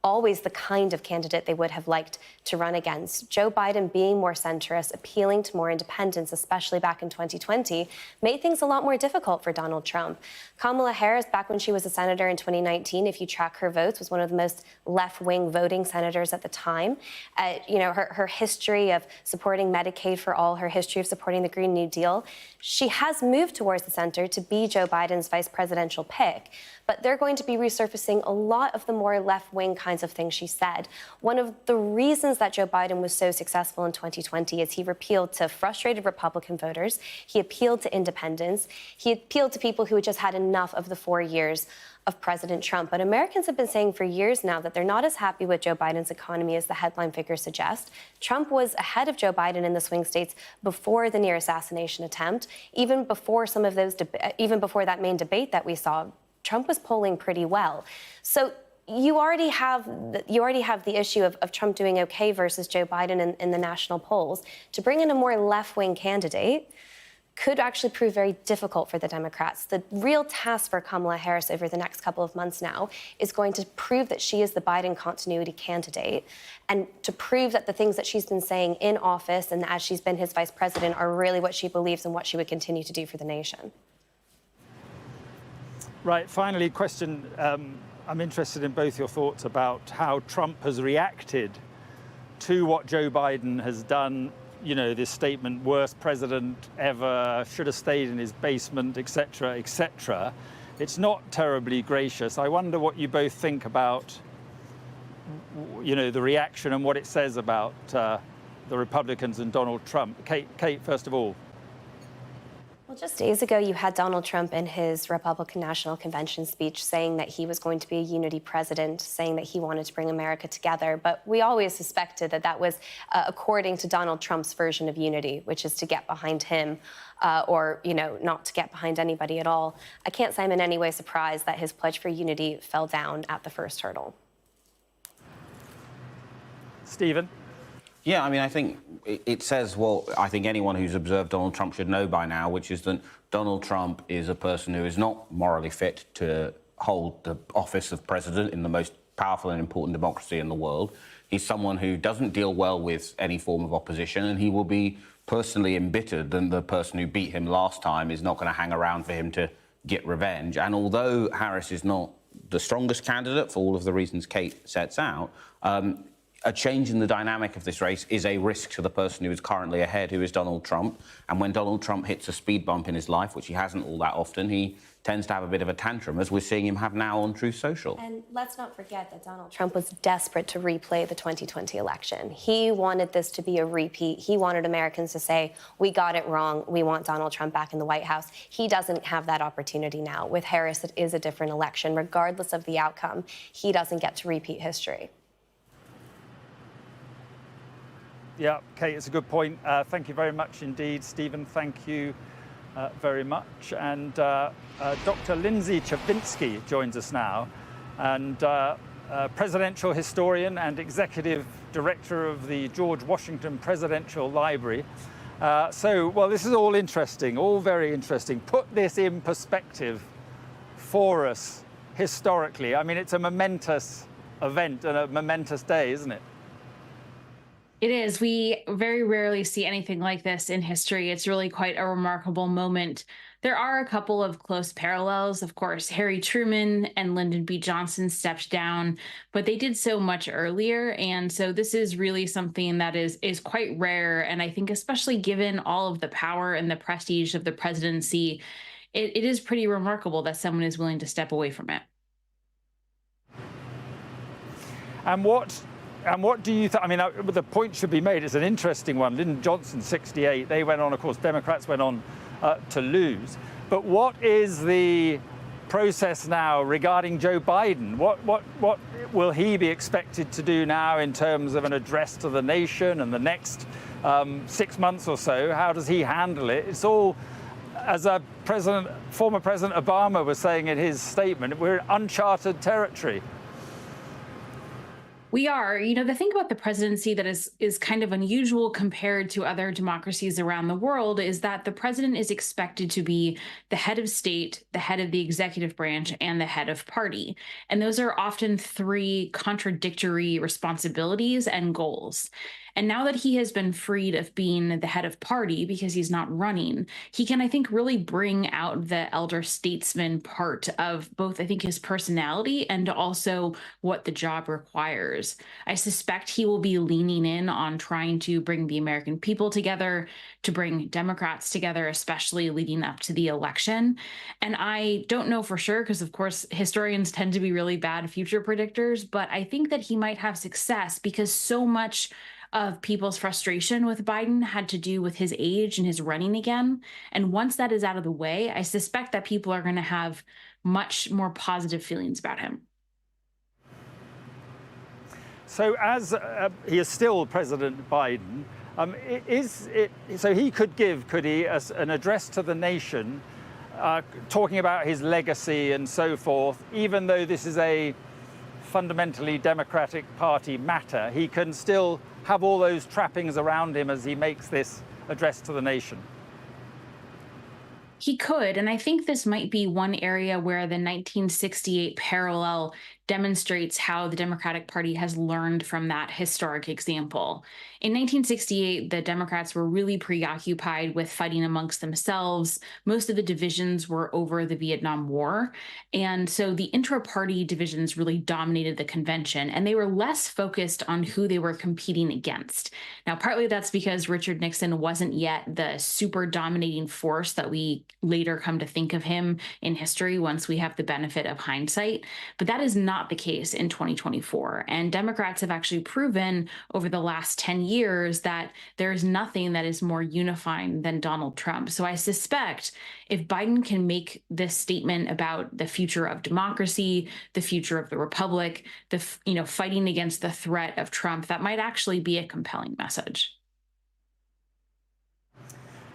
M: always the kind of candidate they would have liked to run against. Joe Biden being more centrist, appealing to more independents, especially back in 2020, made things a lot more difficult for Donald Trump. Kamala Harris, back when she was a senator in 2019, if you track her votes, was one of the most left-wing voting senators at the time. Her history of supporting Medicaid for all, her history of supporting the Green New Deal, she has moved towards the center to be Joe Biden's vice presidential pick. But they're going to be resurfacing a lot of the more left-wing kinds of things she said. One of the reasons that Joe Biden was so successful in 2020 is he appealed to frustrated Republican voters, he appealed to independents, he appealed to people who had just had enough of the 4 years of President Trump. But Americans have been saying for years now that they're not as happy with Joe Biden's economy as the headline figures suggest. Trump was ahead of Joe Biden in the swing states before the near assassination attempt, even before that main debate that we saw. Trump was polling pretty well. So you already have the issue of Trump doing okay versus Joe Biden in the national polls. To bring in a more left-wing candidate could actually prove very difficult for the Democrats. The real task for Kamala Harris over the next couple of months now is going to prove that she is the Biden continuity candidate and to prove that the things that she's been saying in office and as she's been his vice president are really what she believes and what she would continue to do for the nation.
K: Right, finally, question. I'm interested in both your thoughts about how Trump has reacted to what Joe Biden has done. You know, this statement, worst president ever, should have stayed in his basement, etc., etc. It's not terribly gracious. I wonder what you both think about, the reaction and what it says about the Republicans and Donald Trump. Kate, first of all.
M: Well, just days ago, you had Donald Trump in his Republican National Convention speech saying that he was going to be a unity president, saying that he wanted to bring America together. But we always suspected that that was according to Donald Trump's version of unity, which is to get behind him or, not to get behind anybody at all. I can't say I'm in any way surprised that his pledge for unity fell down at the first hurdle.
K: Stephen?
C: Yeah, I mean, I think it says what I think anyone who's observed Donald Trump should know by now, which is that Donald Trump is a person who is not morally fit to hold the office of president in the most powerful and important democracy in the world. He's someone who doesn't deal well with any form of opposition, and he will be personally embittered that the person who beat him last time is not going to hang around for him to get revenge. And although Harris is not the strongest candidate for all of the reasons Kate sets out, a change in the dynamic of this race is a risk to the person who is currently ahead, who is Donald Trump. And when Donald Trump hits a speed bump in his life, which he hasn't all that often, he tends to have a bit of a tantrum, as we're seeing him have now on Truth Social.
M: And let's not forget that Donald Trump was desperate to replay the 2020 election. He wanted this to be a repeat. He wanted Americans to say, we got it wrong. We want Donald Trump back in the White House. He doesn't have that opportunity now. With Harris, it is a different election. Regardless of the outcome, he doesn't get to repeat history.
K: Yeah, Kate, it's a good point. Thank you very much indeed. Stephen, thank you very much. And Dr. Lindsay Chavinsky joins us now, and presidential historian and executive director of the George Washington Presidential Library. Well, this is all interesting, all very interesting. Put this in perspective for us historically. I mean, it's a momentous event and a momentous day, isn't it?
P: It is. We very rarely see anything like this in history. It's really quite a remarkable moment. There are a couple of close parallels. Of course, Harry Truman and Lyndon B. Johnson stepped down, but they did so much earlier. And so this is really something that is quite rare. And I think especially given all of the power and the prestige of the presidency, it is pretty remarkable that someone is willing to step away from it.
K: And what do you think? I mean, the point should be made. It's an interesting one. Lyndon Johnson, 68. They went on, of course, Democrats went on to lose. But what is the process now regarding Joe Biden? What will he be expected to do now in terms of an address to the nation and the next 6 months or so? How does he handle it? It's all, as former President Obama was saying in his statement, we're in uncharted territory.
P: We are. The thing about the presidency that is kind of unusual compared to other democracies around the world is that the president is expected to be the head of state, the head of the executive branch, and the head of party. And those are often three contradictory responsibilities and goals. And now that he has been freed of being the head of party because he's not running, he can, I think, really bring out the elder statesman part of both, I think, his personality and also what the job requires. I suspect he will be leaning in on trying to bring the American people together, to bring Democrats together, especially leading up to the election. And I don't know for sure, because of course, historians tend to be really bad future predictors, but I think that he might have success because so much of people's frustration with Biden had to do with his age and his running again. And once that is out of the way, I suspect that people are going to have much more positive feelings about him.
K: So as he is still President Biden, so he could he, an address to the nation, talking about his legacy and so forth, even though this is a fundamentally Democratic Party matter, he can still have all those trappings around him as he makes this address to the nation?
P: He could, and I think this might be one area where the 1968 parallel demonstrates how the Democratic Party has learned from that historic example. In 1968, the Democrats were really preoccupied with fighting amongst themselves. Most of the divisions were over the Vietnam War. And so the intra-party divisions really dominated the convention, and they were less focused on who they were competing against. Now, partly that's because Richard Nixon wasn't yet the super dominating force that we later come to think of him in history once we have the benefit of hindsight. But that is not the case in 2024. And Democrats have actually proven over the last 10 years that there is nothing that is more unifying than Donald Trump. So I suspect if Biden can make this statement about the future of democracy, the future of the republic, fighting against the threat of Trump, that might actually be a compelling message.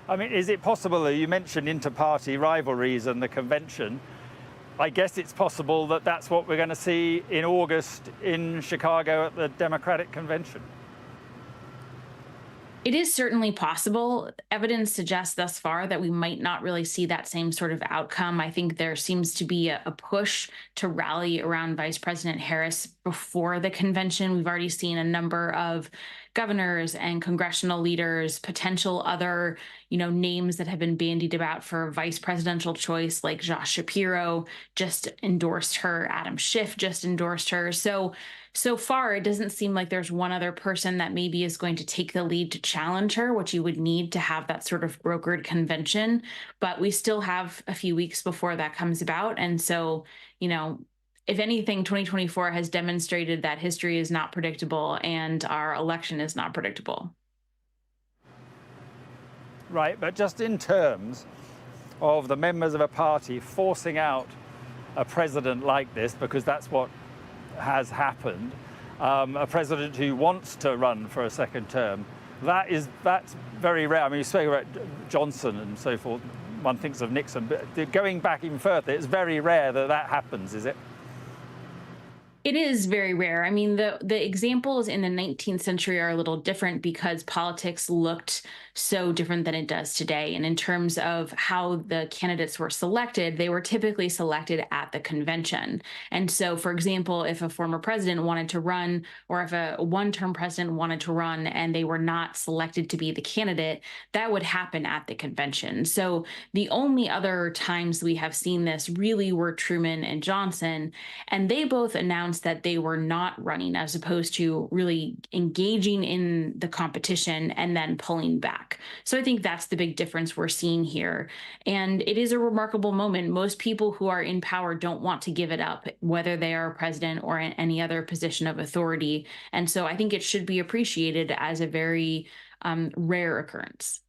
K: I mean, is it possible, you mentioned inter-party rivalries and the convention, I guess it's possible that that's what we're going to see in August in Chicago at the Democratic Convention?
P: It is certainly possible. Evidence suggests thus far that we might not really see that same sort of outcome. I think there seems to be a push to rally around Vice President Harris before the convention. We've already seen a number of governors and congressional leaders, potential other, names that have been bandied about for vice presidential choice, like Josh Shapiro just endorsed her, Adam Schiff just endorsed her. So far, it doesn't seem like there's one other person that maybe is going to take the lead to challenge her, which you would need to have that sort of brokered convention. But we still have a few weeks before that comes about. And so, if anything, 2024 has demonstrated that history is not predictable and our election is not predictable.
K: Right, but just in terms of the members of a party forcing out a president like this, because that's what has happened, a president who wants to run for a second term, that's very rare. I mean, you spoke about Johnson and so forth, one thinks of Nixon, but going back even further, it's very rare that happens, is it?
P: It is very rare. I mean, the examples in the 19th century are a little different because politics looked so different than it does today. And in terms of how the candidates were selected, they were typically selected at the convention. And so, for example, if a former president wanted to run, or if a one-term president wanted to run and they were not selected to be the candidate, that would happen at the convention. So the only other times we have seen this really were Truman and Johnson, and they both announced that they were not running as opposed to really engaging in the competition and then pulling back. back. So I think that's the big difference we're seeing here. And it is a remarkable moment. Most people who are in power don't want to give it up, whether they are president or in any other position of authority. And so I think it should be appreciated as a very rare occurrence.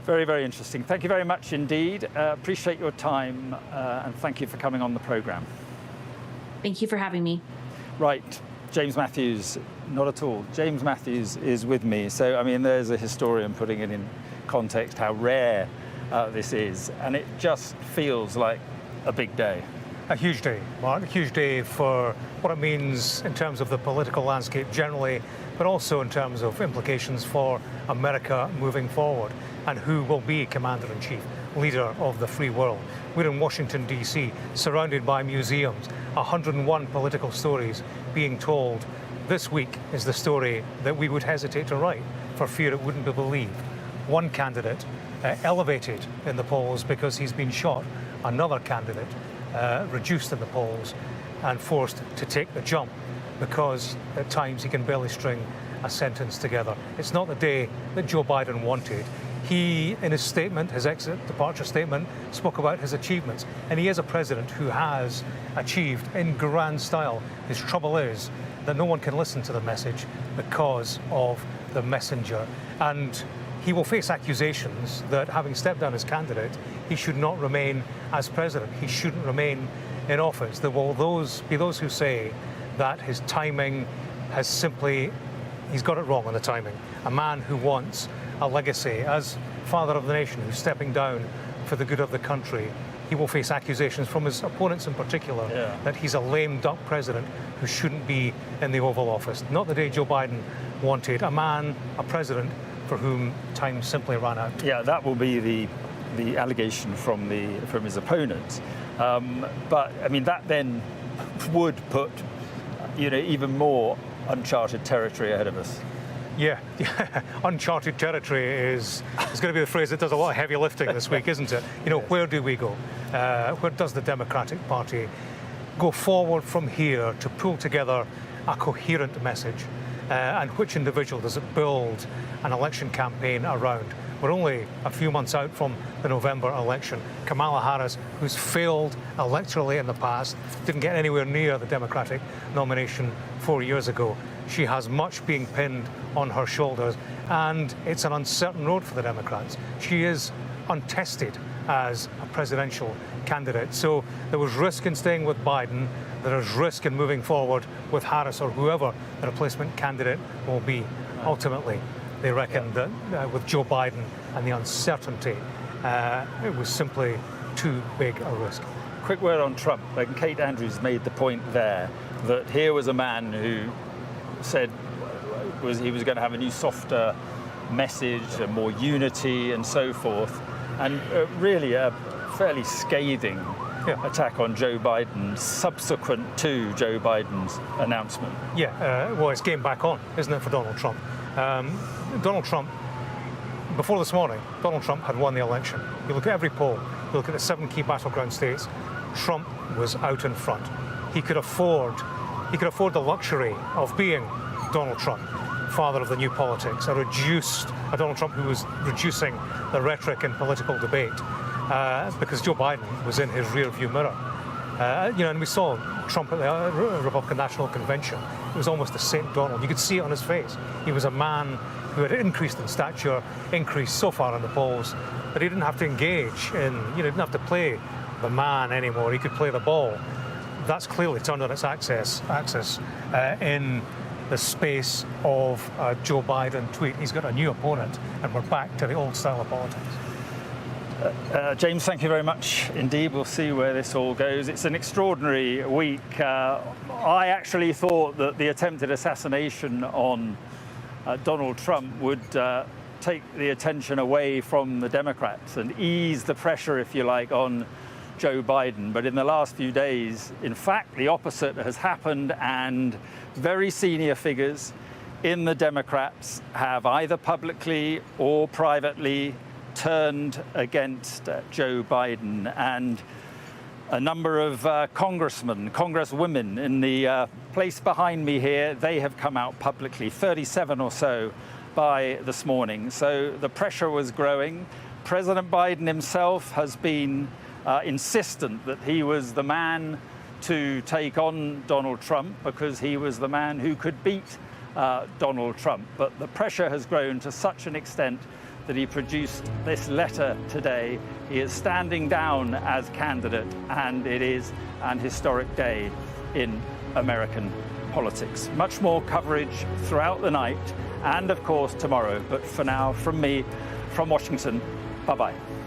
K: Very, very interesting. Thank you very much indeed. Appreciate your time and thank you for coming on the programme.
P: Thank you for having me.
K: Right, James Matthews, not at all. James Matthews is with me. So, I mean, there's a historian putting it in context how rare this is. And it just feels like a big day.
U: A huge day, Mark. A huge day for what it means in terms of the political landscape generally, but also in terms of implications for America moving forward and who will be Commander-in-Chief, leader of the free world. We're in Washington, D.C., surrounded by museums, 101 political stories being told. This week is the story that we would hesitate to write for fear it wouldn't be believed. One candidate elevated in the polls because he's been shot. Another candidate reduced in the polls and forced to take the jump because at times he can barely string a sentence together. It's not the day that Joe Biden wanted. He, in his statement, his exit departure statement, spoke about his achievements. And he is a president who has achieved in grand style. His trouble is that no one can listen to the message because of the messenger. And he will face accusations that, having stepped down as candidate, he should not remain as president. He shouldn't remain in office. There will be those who say that his timing has simply, he's got it wrong on the timing. A man who wants a legacy as father of the nation, who's stepping down for the good of the country, he will face accusations from his opponents in particular that he's a lame duck president who shouldn't be in the Oval Office. Not the day Joe Biden wanted. A president for whom time simply ran out.
K: Yeah, that will be the allegation from his opponents. But I mean, that then would put, even more uncharted territory ahead of us.
U: Yeah, uncharted territory is going to be the phrase that does a lot of heavy lifting this week, isn't it? Where do we go? Where does the Democratic Party go forward from here to pull together a coherent message? And which individual does it build an election campaign around? We're only a few months out from the November election. Kamala Harris, who's failed electorally in the past, didn't get anywhere near the Democratic nomination 4 years ago. She has much being pinned on her shoulders, and it's an uncertain road for the Democrats. She is untested as a presidential candidate. So there was risk in staying with Biden. There is risk in moving forward with Harris or whoever the replacement candidate will be. Ultimately, they reckon that with Joe Biden and the uncertainty, it was simply too big a risk.
K: Quick word on Trump. Like Kate Andrews made the point there that here was a man who said he was going to have a new, softer message, and more unity and so forth, and really a fairly scathing attack on Joe Biden subsequent to Joe Biden's announcement.
U: Well, it's game back on, isn't it, for Donald Trump? Donald Trump, before this morning, Donald Trump had won the election. You look at every poll, you look at the 7 key battleground states, Trump was out in front. He could afford the luxury of being Donald Trump, father of the new politics, a Donald Trump who was reducing the rhetoric in political debate because Joe Biden was in his rear-view mirror. And we saw Trump at the Republican National Convention. It was almost a St. Donald. You could see it on his face. He was a man who had increased in stature, increased so far in the polls, that he didn't have to engage in, he didn't have to play the man anymore. He could play the ball. That's clearly turned on its axis in the space of a Joe Biden tweet. He's got a new opponent, and we're back to the old style of politics.
K: James, thank you very much indeed. We'll see where this all goes. It's an extraordinary week. I actually thought that the attempted assassination on Donald Trump would take the attention away from the Democrats and ease the pressure, if you like, on Joe Biden. But in the last few days, in fact, the opposite has happened, and very senior figures in the Democrats have either publicly or privately turned against Joe Biden. And a number of congressmen, congresswomen in the place behind me here, they have come out publicly, 37 or so by this morning. So the pressure was growing. President Biden himself has been insistent that he was the man to take on Donald Trump because he was the man who could beat Donald Trump. But the pressure has grown to such an extent that he produced this letter today. He is standing down as candidate, and it is an historic day in American politics. Much more coverage throughout the night and, of course, tomorrow. But for now, from me, from Washington, bye-bye.